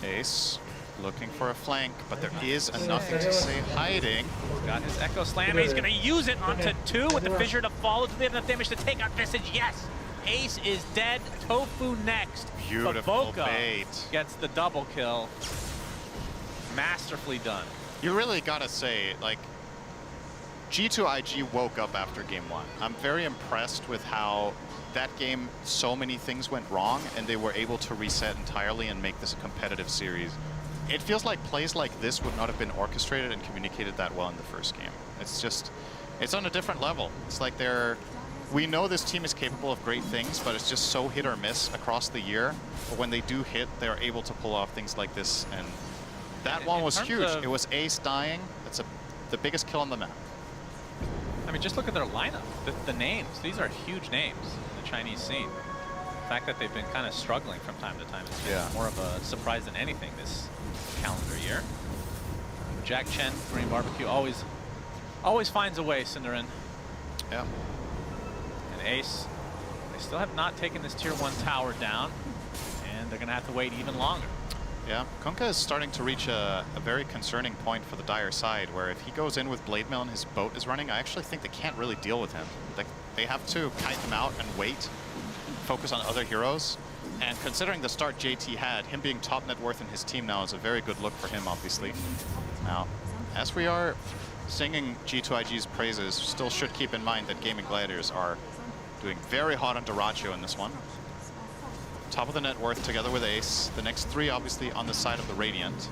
Ace looking for a flank, but there is nothing to say hiding. He's got his Echo Slam. He's going to use it onto 2 with the Fissure to follow. Do they have enough damage to take out Visage? Yes! Ace is dead. Tofu next. Beautiful Baboka bait. Gets the double kill. Masterfully done. You really gotta say, like, G2IG woke up after game 1. I'm very impressed with how that game, so many things went wrong, and they were able to reset entirely and make this a competitive series. It feels like plays like this would not have been orchestrated and communicated that well in the first game. It's just, it's on a different level. It's like we know this team is capable of great things, but it's just so hit or miss across the year. But when they do hit, they're able to pull off things like this. And that one was huge. It was Ace dying. That's the biggest kill on the map. I mean, just look at their lineup. The names. These are huge names in the Chinese scene. The fact that they've been kind of struggling from time to time is more of a surprise than anything this calendar year. Jack Chen, Korean Barbecue, always finds a way, Cinderin. Yeah. And Ace, they still have not taken this tier 1 tower down, and they're going to have to wait even longer. Yeah, Kunkka is starting to reach a very concerning point for the Dire side, where if he goes in with Blade Mail and his boat is running, I actually think they can't really deal with him. They have to kite him out and wait, focus on other heroes. And considering the start JT had, him being top net worth in his team now is a very good look for him, obviously. Now, as we are singing G2IG's praises, still should keep in mind that Gaming Gladiators are doing very hot on Dyrachyo in this one. Top of the net worth together with Ace. The next 3 obviously on the side of the Radiant.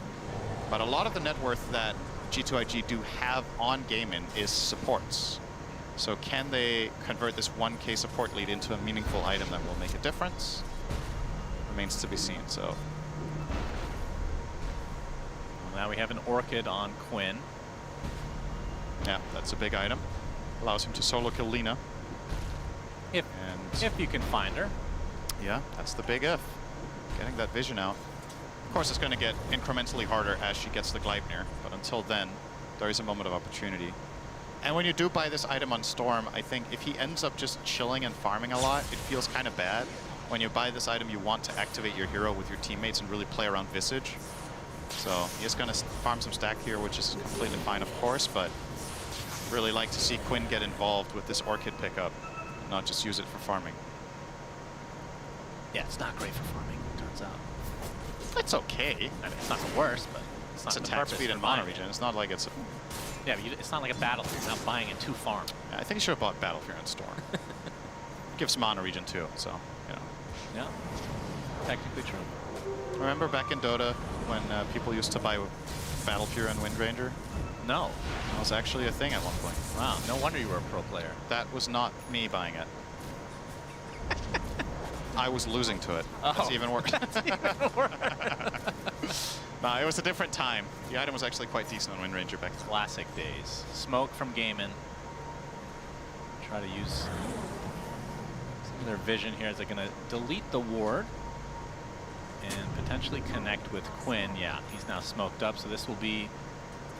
But a lot of the net worth that G2IG do have on Gaming is supports. So can they convert this 1k support lead into a meaningful item that will make a difference? Remains to be seen, so. Well, now we have an Orchid on Quinn. Yeah, that's a big item. Allows him to solo kill Lina. If you can find her. Yeah, that's the big if. Getting that vision out. Of course, it's going to get incrementally harder as she gets the Gleipnir, but until then, there is a moment of opportunity. And when you do buy this item on Storm, I think if he ends up just chilling and farming a lot, it feels kind of bad. When you buy this item, you want to activate your hero with your teammates and really play around Visage. So he is going to farm some stack here, which is completely fine, of course, but really like to see Quinn get involved with this Orchid pickup, not just use it for farming. Yeah, it's not great for farming, it turns out. It's okay. I mean, it's not the worst, but it's not attack speed and mana regen. It's not like it's a... Yeah, but it's not like a Battlefield. You're not buying it to farm. Yeah, I think you should have bought Battlefield and Storm. Gives mana regen too, so, you know. Yeah, technically true. Remember back in Dota when people used to buy Battlefield and Windranger? No. That was actually a thing at one point. Wow, no wonder you were a pro player. That was not me buying it. I was losing to it. Oh. That's even worse. That's even worse. Nah, it was a different time. The item was actually quite decent on Windranger back then. Classic days. Smoke from Gaimin. Try to use some of their vision here as they're going to delete the ward and potentially connect with Quinn. Yeah, he's now smoked up, so this will be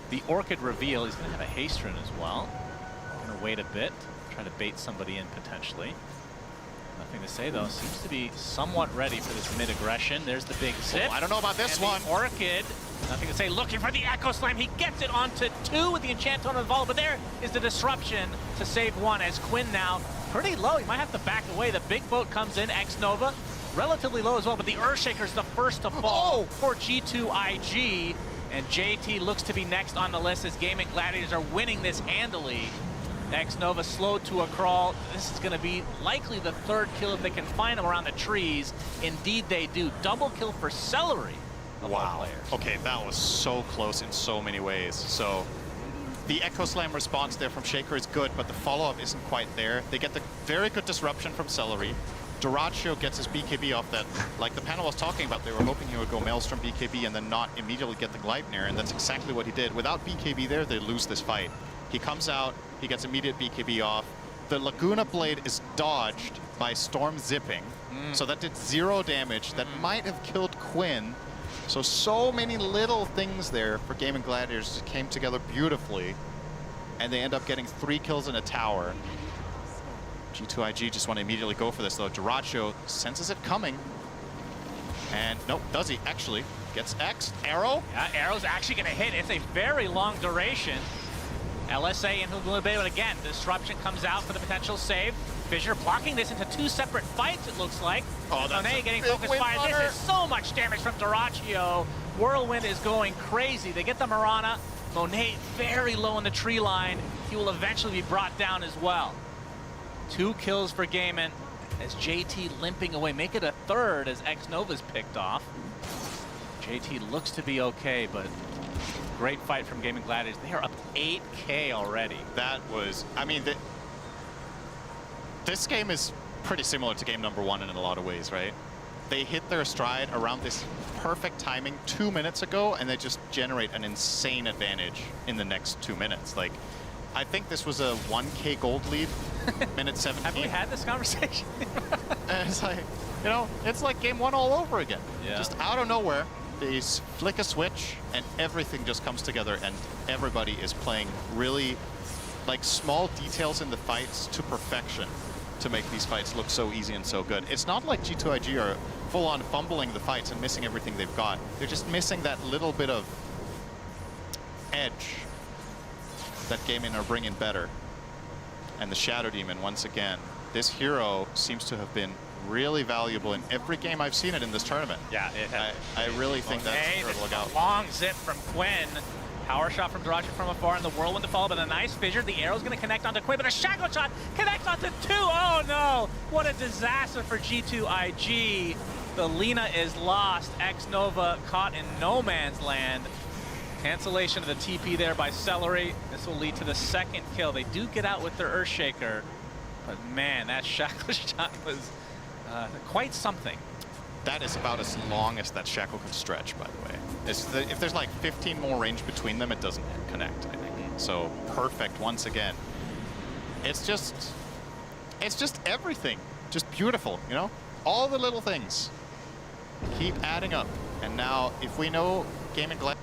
the Orchid reveal. He's going to have a haste rune as well. Going to wait a bit, try to bait somebody in potentially. Nothing to say though. Seems to be somewhat ready for this mid-aggression. There's the big zip. Oh, I don't know about this one. Orchid, nothing to say. Looking for the Echo Slam. He gets it onto 2 with the Enchant on the Vol, but there is the disruption to save 1 as Quinn now pretty low. He might have to back away. The big boat comes in. X-Nova relatively low as well, but the Earthshaker's the first to fall for G2IG. And JT looks to be next on the list as Gaming Gladiators are winning this handily. X-Nova slowed to a crawl. This is going to be likely the third kill if they can find him around the trees. Indeed they do. Double kill for Celery. Wow. Okay, that was so close in so many ways. So the Echo Slam response there from Shaker is good, but the follow-up isn't quite there. They get the very good disruption from Celery. Doracio gets his BKB off that, like the panel was talking about, they were hoping he would go Maelstrom BKB and then not immediately get the Gleipnir, and that's exactly what he did. Without BKB there, they lose this fight. He comes out, he gets immediate BKB off. The Laguna Blade is dodged by Storm Zipping, so that did 0 damage. That might have killed Quinn. So many little things there for Gaming Gladiators came together beautifully, and they end up getting 3 kills in a tower. G2IG just want to immediately go for this, though. Doracio senses it coming. And nope, does he? Actually gets X'd. Arrow? Yeah, Arrow's actually going to hit. It's a very long duration. LSA and Laguna Bay, but again, disruption comes out for the potential save. Fissure blocking this into 2 separate fights, it looks like. Oh, that's Monet getting focus fire. This is so much damage from Doracio. Whirlwind is going crazy. They get the Mirana. Monet very low in the tree line. He will eventually be brought down as well. 2 kills for Gaiman as JT limping away. Make it a third as X-Nova's picked off. JT looks to be okay, but great fight from Gaming Gladiators. They are up 8K already. That was, I mean, this game is pretty similar to game number 1 in a lot of ways, right? They hit their stride around this perfect timing 2 minutes ago, and they just generate an insane advantage in the next 2 minutes. Like, I think this was a 1K gold lead, minute 17. Have we had this conversation? And it's like, you know, it's like game 1 all over again. Yeah. Just out of nowhere, they flick a switch and everything just comes together, and everybody is playing really like small details in the fights to perfection to make these fights look so easy and so good. It's not like G2IG are full-on fumbling the fights and missing everything they've got. They're just missing that little bit of edge that Gaimin are bringing better. And the Shadow Demon, once again, this hero seems to have been really valuable in every game I've seen it in this tournament. Yeah, it has. I really think that's fair to look out. Long zip from Quinn. Power shot from Doracio from afar, and the Whirlwind to follow, but a nice fissure. The arrow's going to connect onto Quinn, but a shackle shot connects onto 2. Oh no! What a disaster for G2IG. The Lina is lost. X-Nova caught in no man's land. Cancellation of the TP there by Celery. This will lead to the 2nd kill. They do get out with their Earthshaker, but man, that shackle shot was quite something. That is about as long as that shackle could stretch, by the way. If there's like 15 more range between them, it doesn't connect, I think. So perfect once again. It's just everything. Just beautiful, you know? All the little things keep adding up. And now, if we know Gaming Gladiators,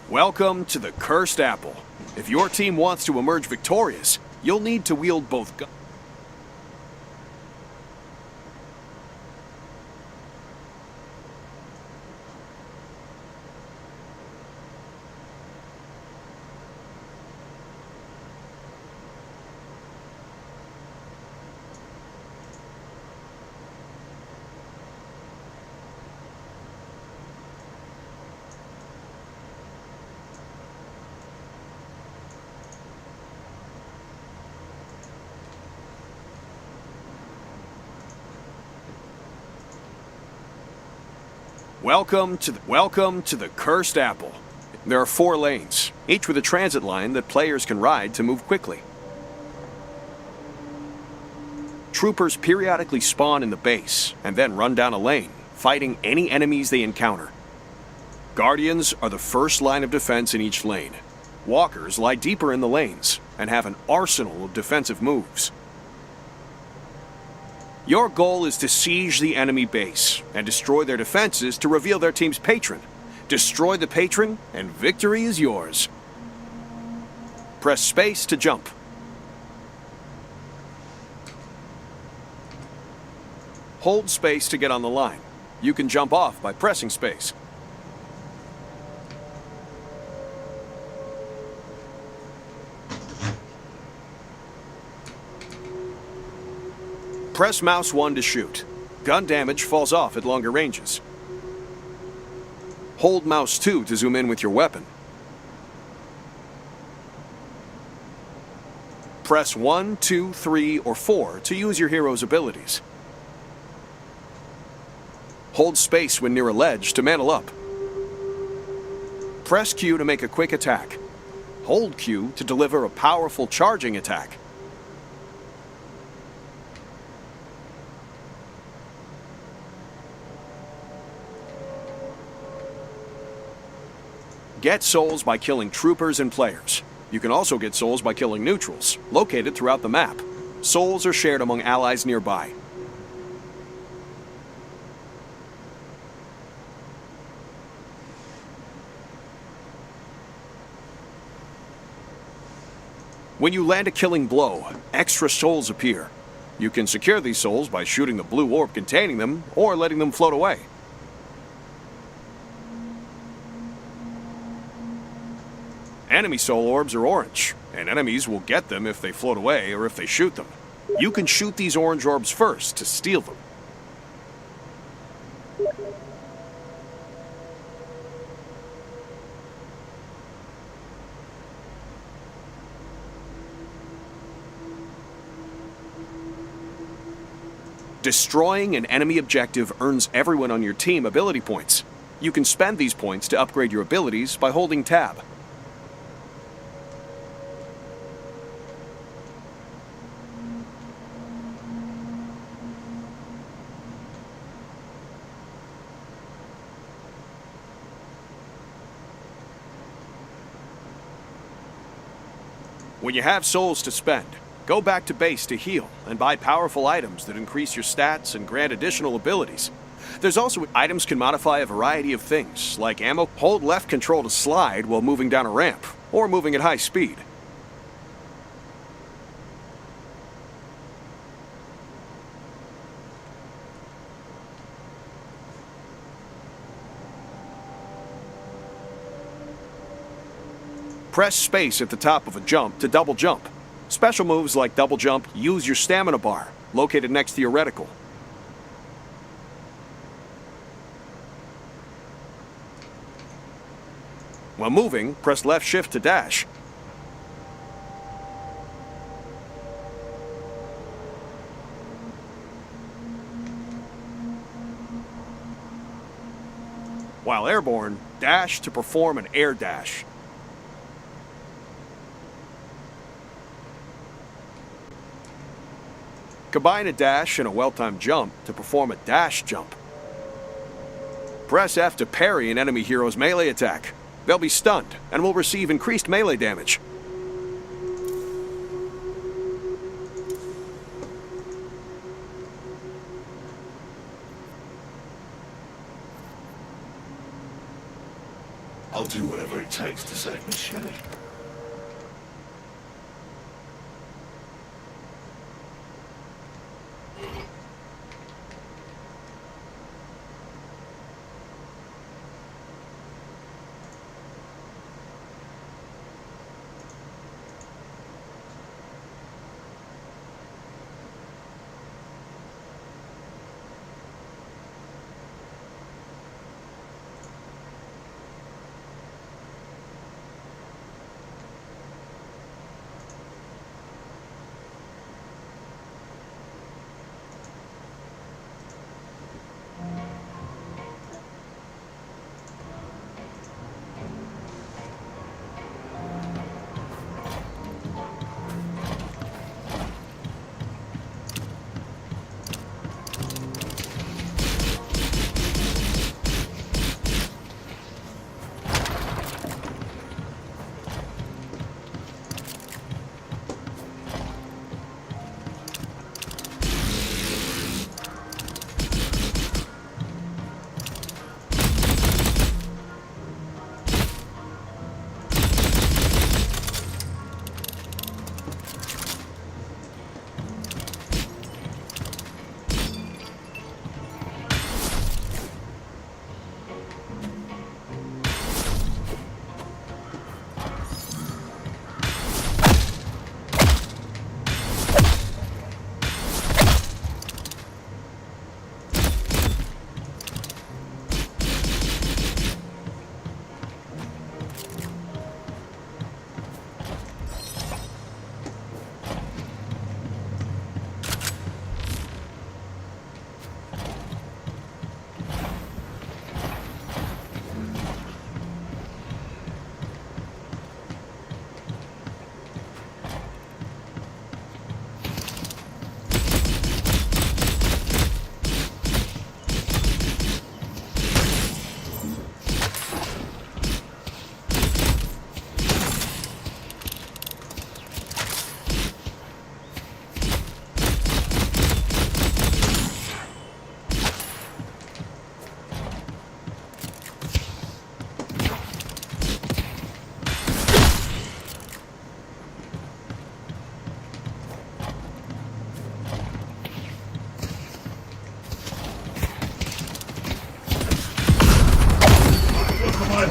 Welcome to the Cursed Apple. If your team wants to emerge victorious, you'll need to wield both guns. Welcome to the Cursed Apple. There are 4 lanes, each with a transit line that players can ride to move quickly. Troopers periodically spawn in the base and then run down a lane, fighting any enemies they encounter. Guardians are the first line of defense in each lane. Walkers lie deeper in the lanes and have an arsenal of defensive moves. Your goal is to siege the enemy base and destroy their defenses to reveal their team's patron. Destroy the patron, and victory is yours. Press space to jump. Hold space to get on the line. You can jump off by pressing space. Press mouse 1 to shoot. Gun damage falls off at longer ranges. Hold mouse 2 to zoom in with your weapon. Press 1, 2, 3, or 4 to use your hero's abilities. Hold space when near a ledge to mantle up. Press Q to make a quick attack. Hold Q to deliver a powerful charging attack. Get souls by killing troopers and players. You can also get souls by killing neutrals, located throughout the map. Souls are shared among allies nearby. When you land a killing blow, extra souls appear. You can secure these souls by shooting the blue orb containing them or letting them float away. Enemy soul orbs are orange, and enemies will get them if they float away or if they shoot them. You can shoot these orange orbs first to steal them. Destroying an enemy objective earns everyone on your team ability points. You can spend these points to upgrade your abilities by holding tab. When you have souls to spend, go back to base to heal and buy powerful items that increase your stats and grant additional abilities. There's also items can modify a variety of things, like ammo. Hold left control to slide while moving down a ramp, or moving at high speed. Press space at the top of a jump to double jump. Special moves like double jump use your stamina bar, located next to your reticle. While moving, press left shift to dash. While airborne, dash to perform an air dash. Combine a dash and a well-timed jump to perform a dash jump. Press F to parry an enemy hero's melee attack. They'll be stunned and will receive increased melee damage. I'll do whatever it takes to save Miss Shelley.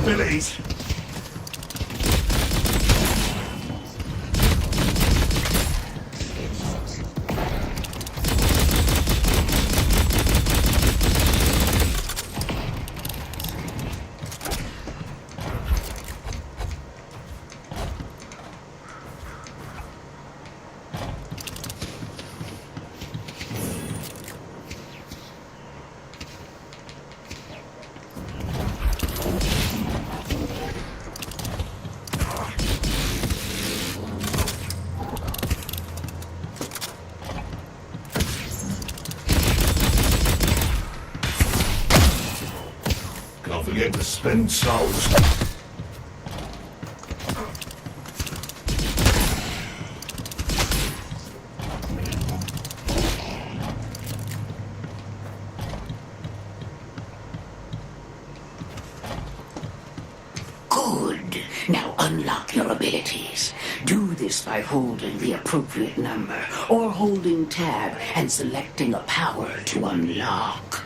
Abilities. Can't forget to spend souls. Good. Now unlock your abilities. Do this by holding the appropriate number or holding tab and selecting a power to unlock.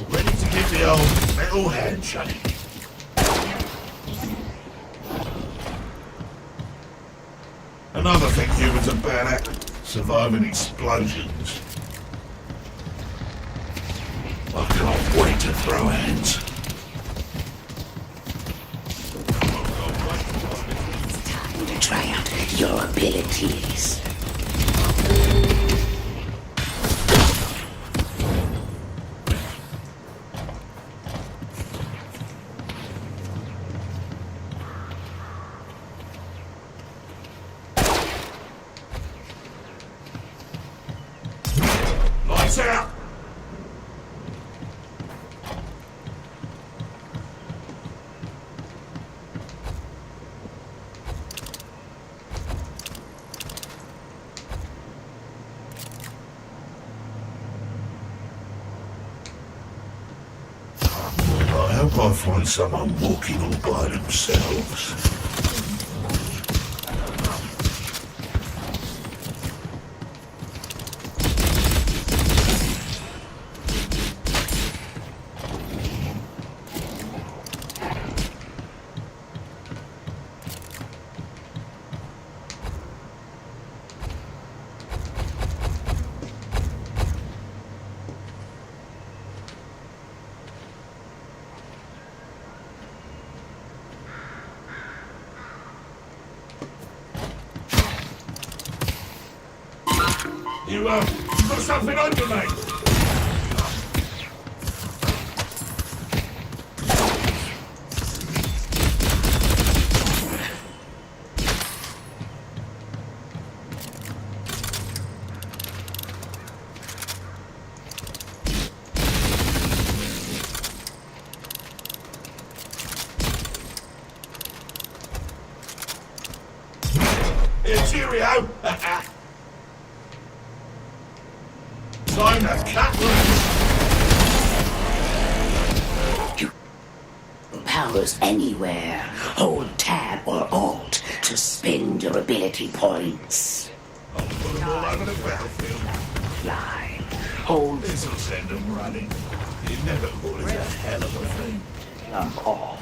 Ready to give the old metal handshake. Another thing humans are bad at, surviving explosions. I can't wait to throw hands. Time to try out your abilities. Lights out! hope I find someone walking all by themselves. You've got something on you, mate. Cheerio! Time to cut loose! Powers anywhere. Hold Tab or Alt to spend your ability points. I'll put them all over the battlefield. Fly. Hold. This'll send them running. The inevitable is a hell of a thing. Jump off.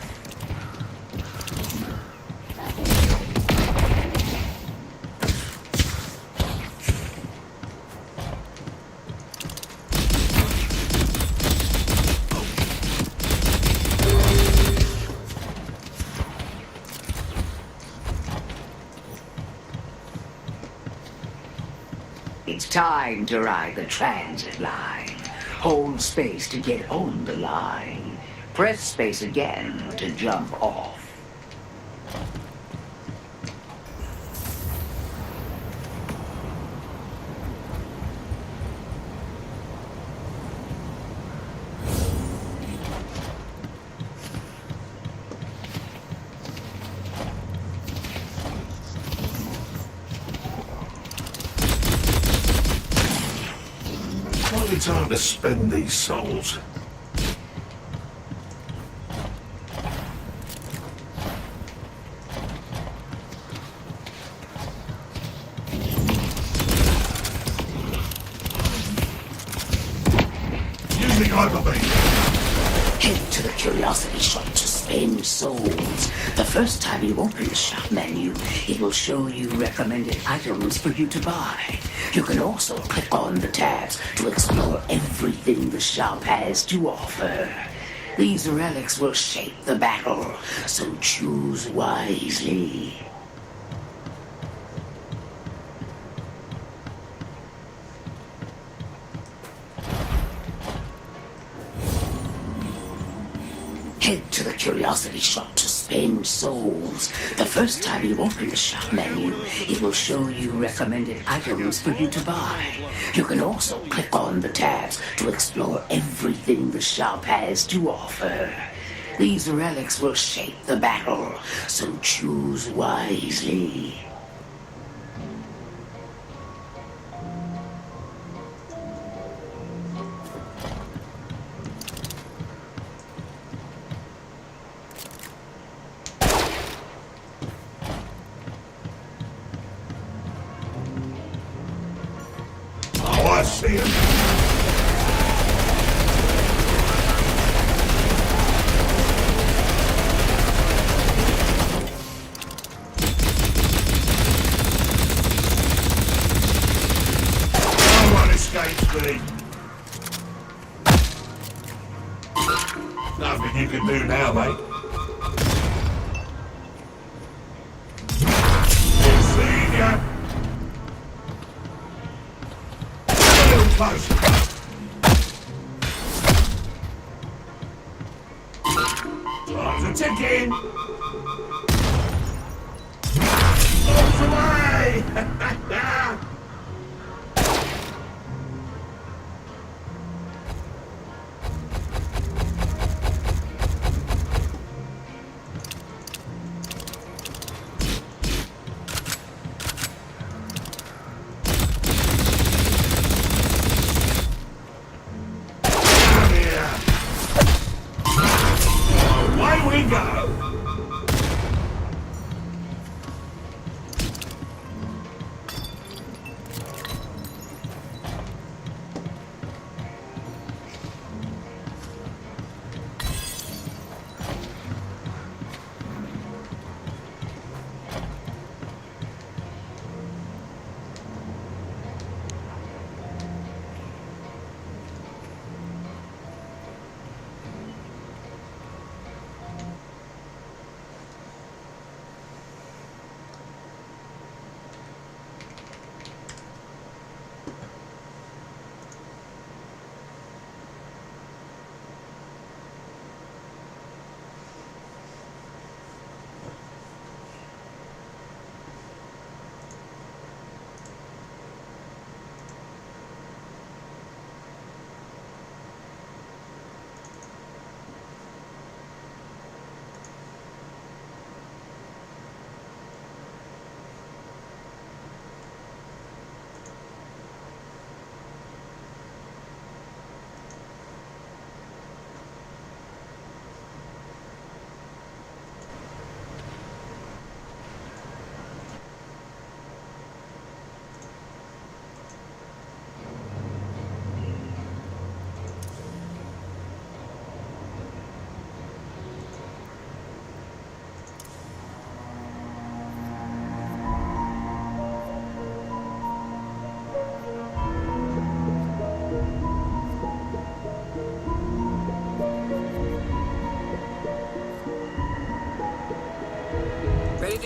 It's time to ride the transit line. Hold space to get on the line. Press space again to jump off. Finally time to spend these souls. Using hyperbeam. Head to the curiosity shop to spend souls. The first time you open the shop menu, it will show you recommended items for you to buy. You can also click on the tabs to explore everything the shop has to offer. These relics will shape the battle, so choose wisely. Head to the curiosity shop to spend souls. The first time you open the shop menu, it will show you recommended items for you to buy. You can also click on the tabs to explore everything the shop has to offer. These relics will shape the battle, so choose wisely. Oh, I see him. No one escapes me. Nothing you can do now, mate. Seen ya. Close. Time's a ticking. Bombs away!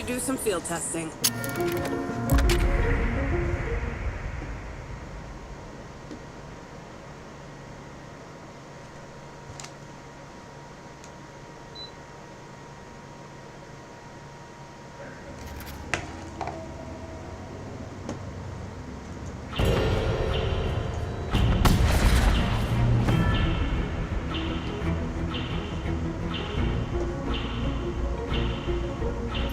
do some field testing.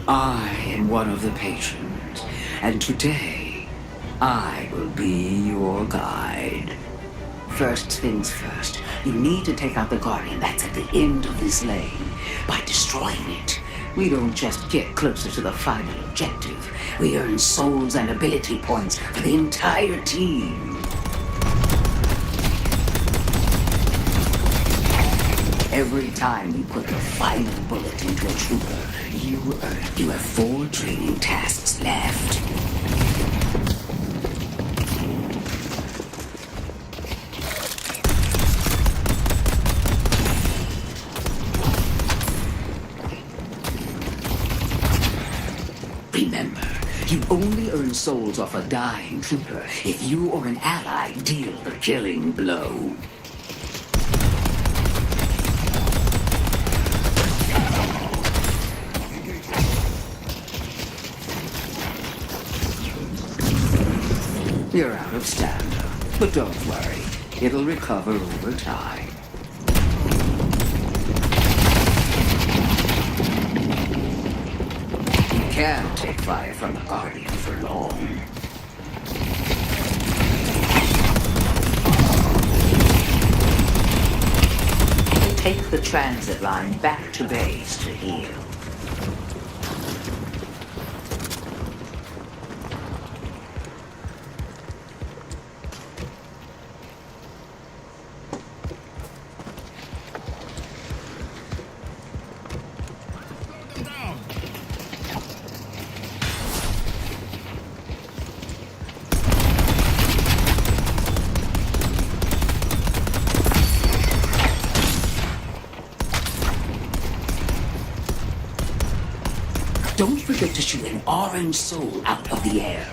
I am one of the patrons, and today I will be your guide. First things first, you need to take out the Guardian that's at the end of this lane. By destroying it, we don't just get closer to the final objective, we earn souls and ability points for the entire team. Every time you put the final bullet into a trooper, you have 4 training tasks left. Remember, you only earn souls off a dying trooper if you or an ally deal the killing blow. You're out of stamina, but don't worry. It'll recover over time. You can't take fire from the Guardian for long. Take the transit line back to base to heal. Don't forget to shoot an orange soul out of the air.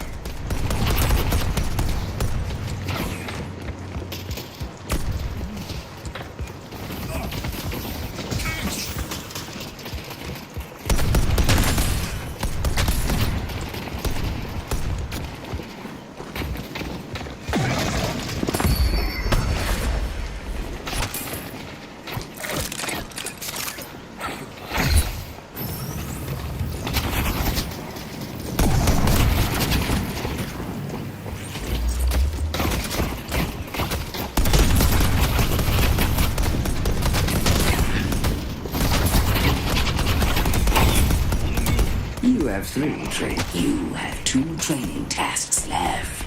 You have 2 training tasks left.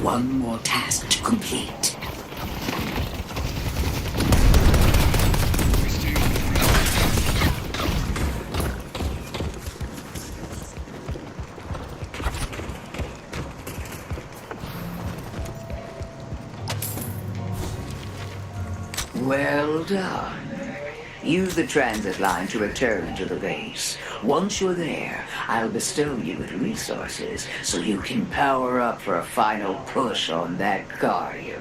one more task to complete. Well done. Use the transit line to return to the base. Once you're there, I'll bestow you with resources so you can power up for a final push on that Guardian.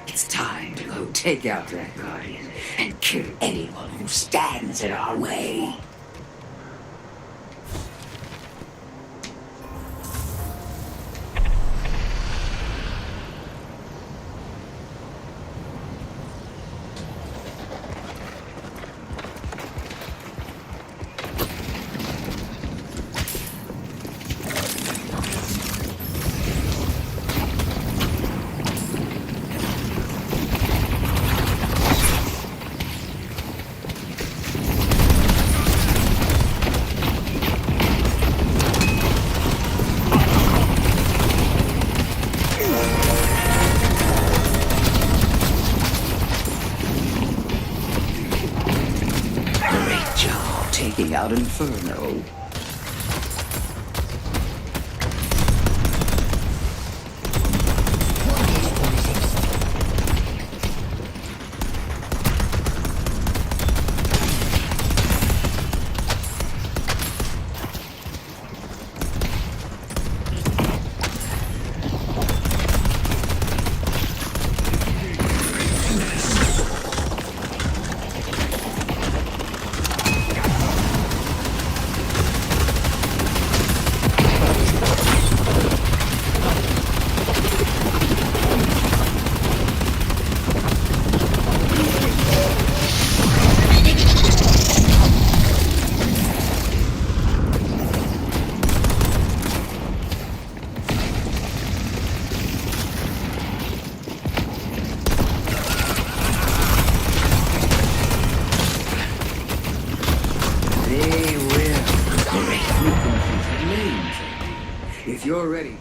It's time to go take out that Guardian and kill anyone who stands in our way. Taking out Inferno. If you're ready.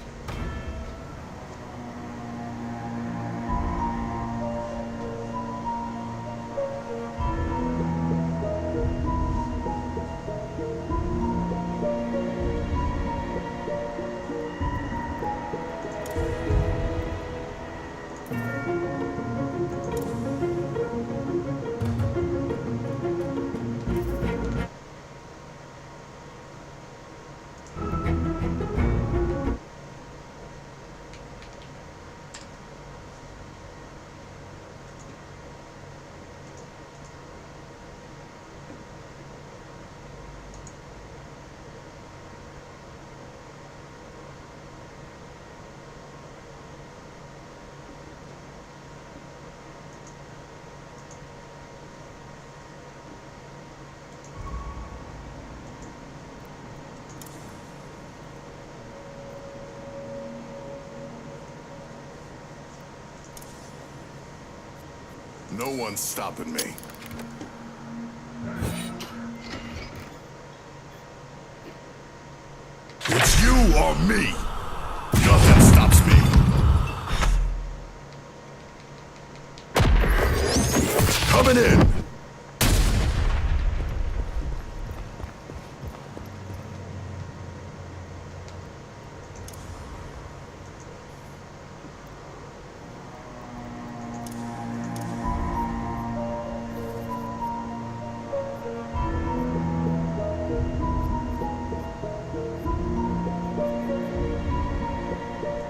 No one's stopping me. or me. Nothing stops me. Coming in.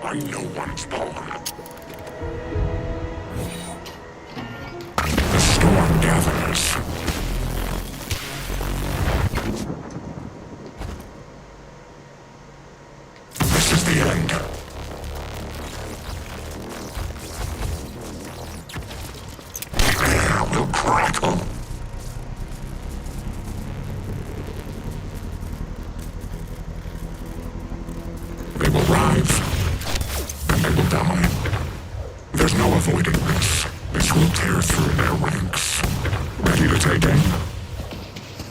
I know one's born. The storm gathers. This is the end. The air will crackle. They will rise. They will die. There's no avoiding this. This will tear through their ranks. Ready to take aim?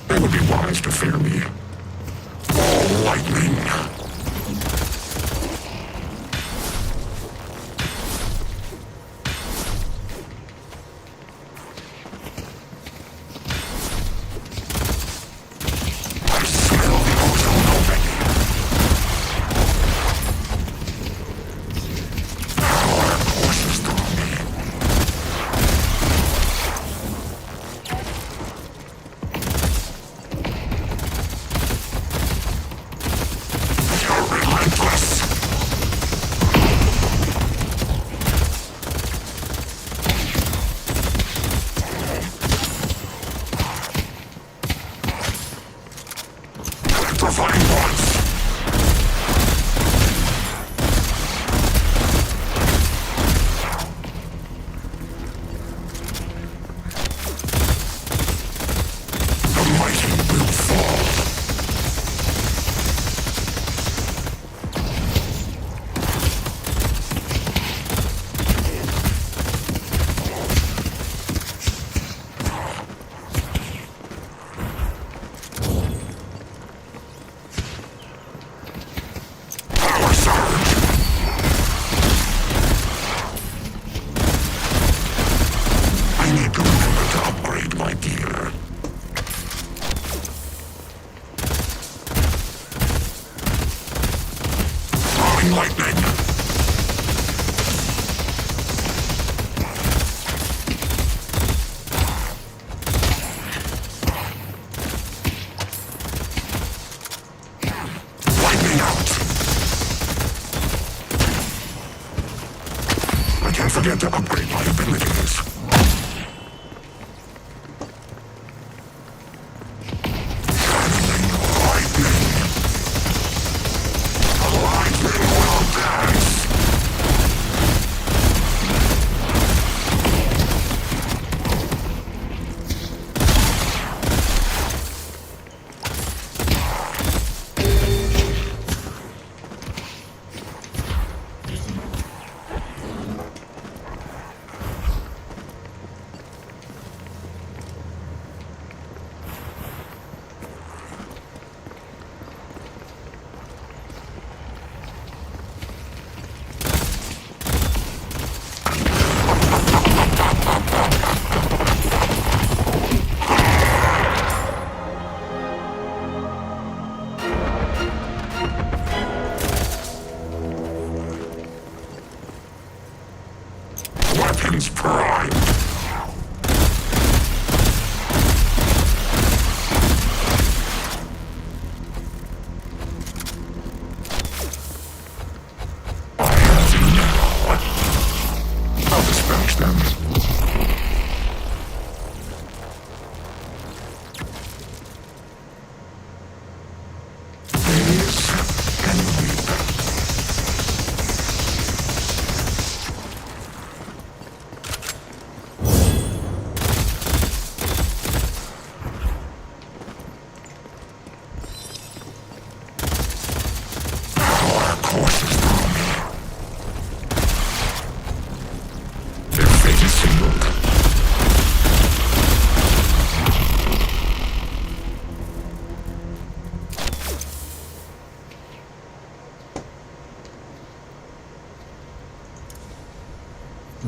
They would be wise to fear me. All lightning. Don't forget to upgrade my abilities.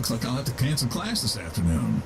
Looks like I'll have to cancel class this afternoon.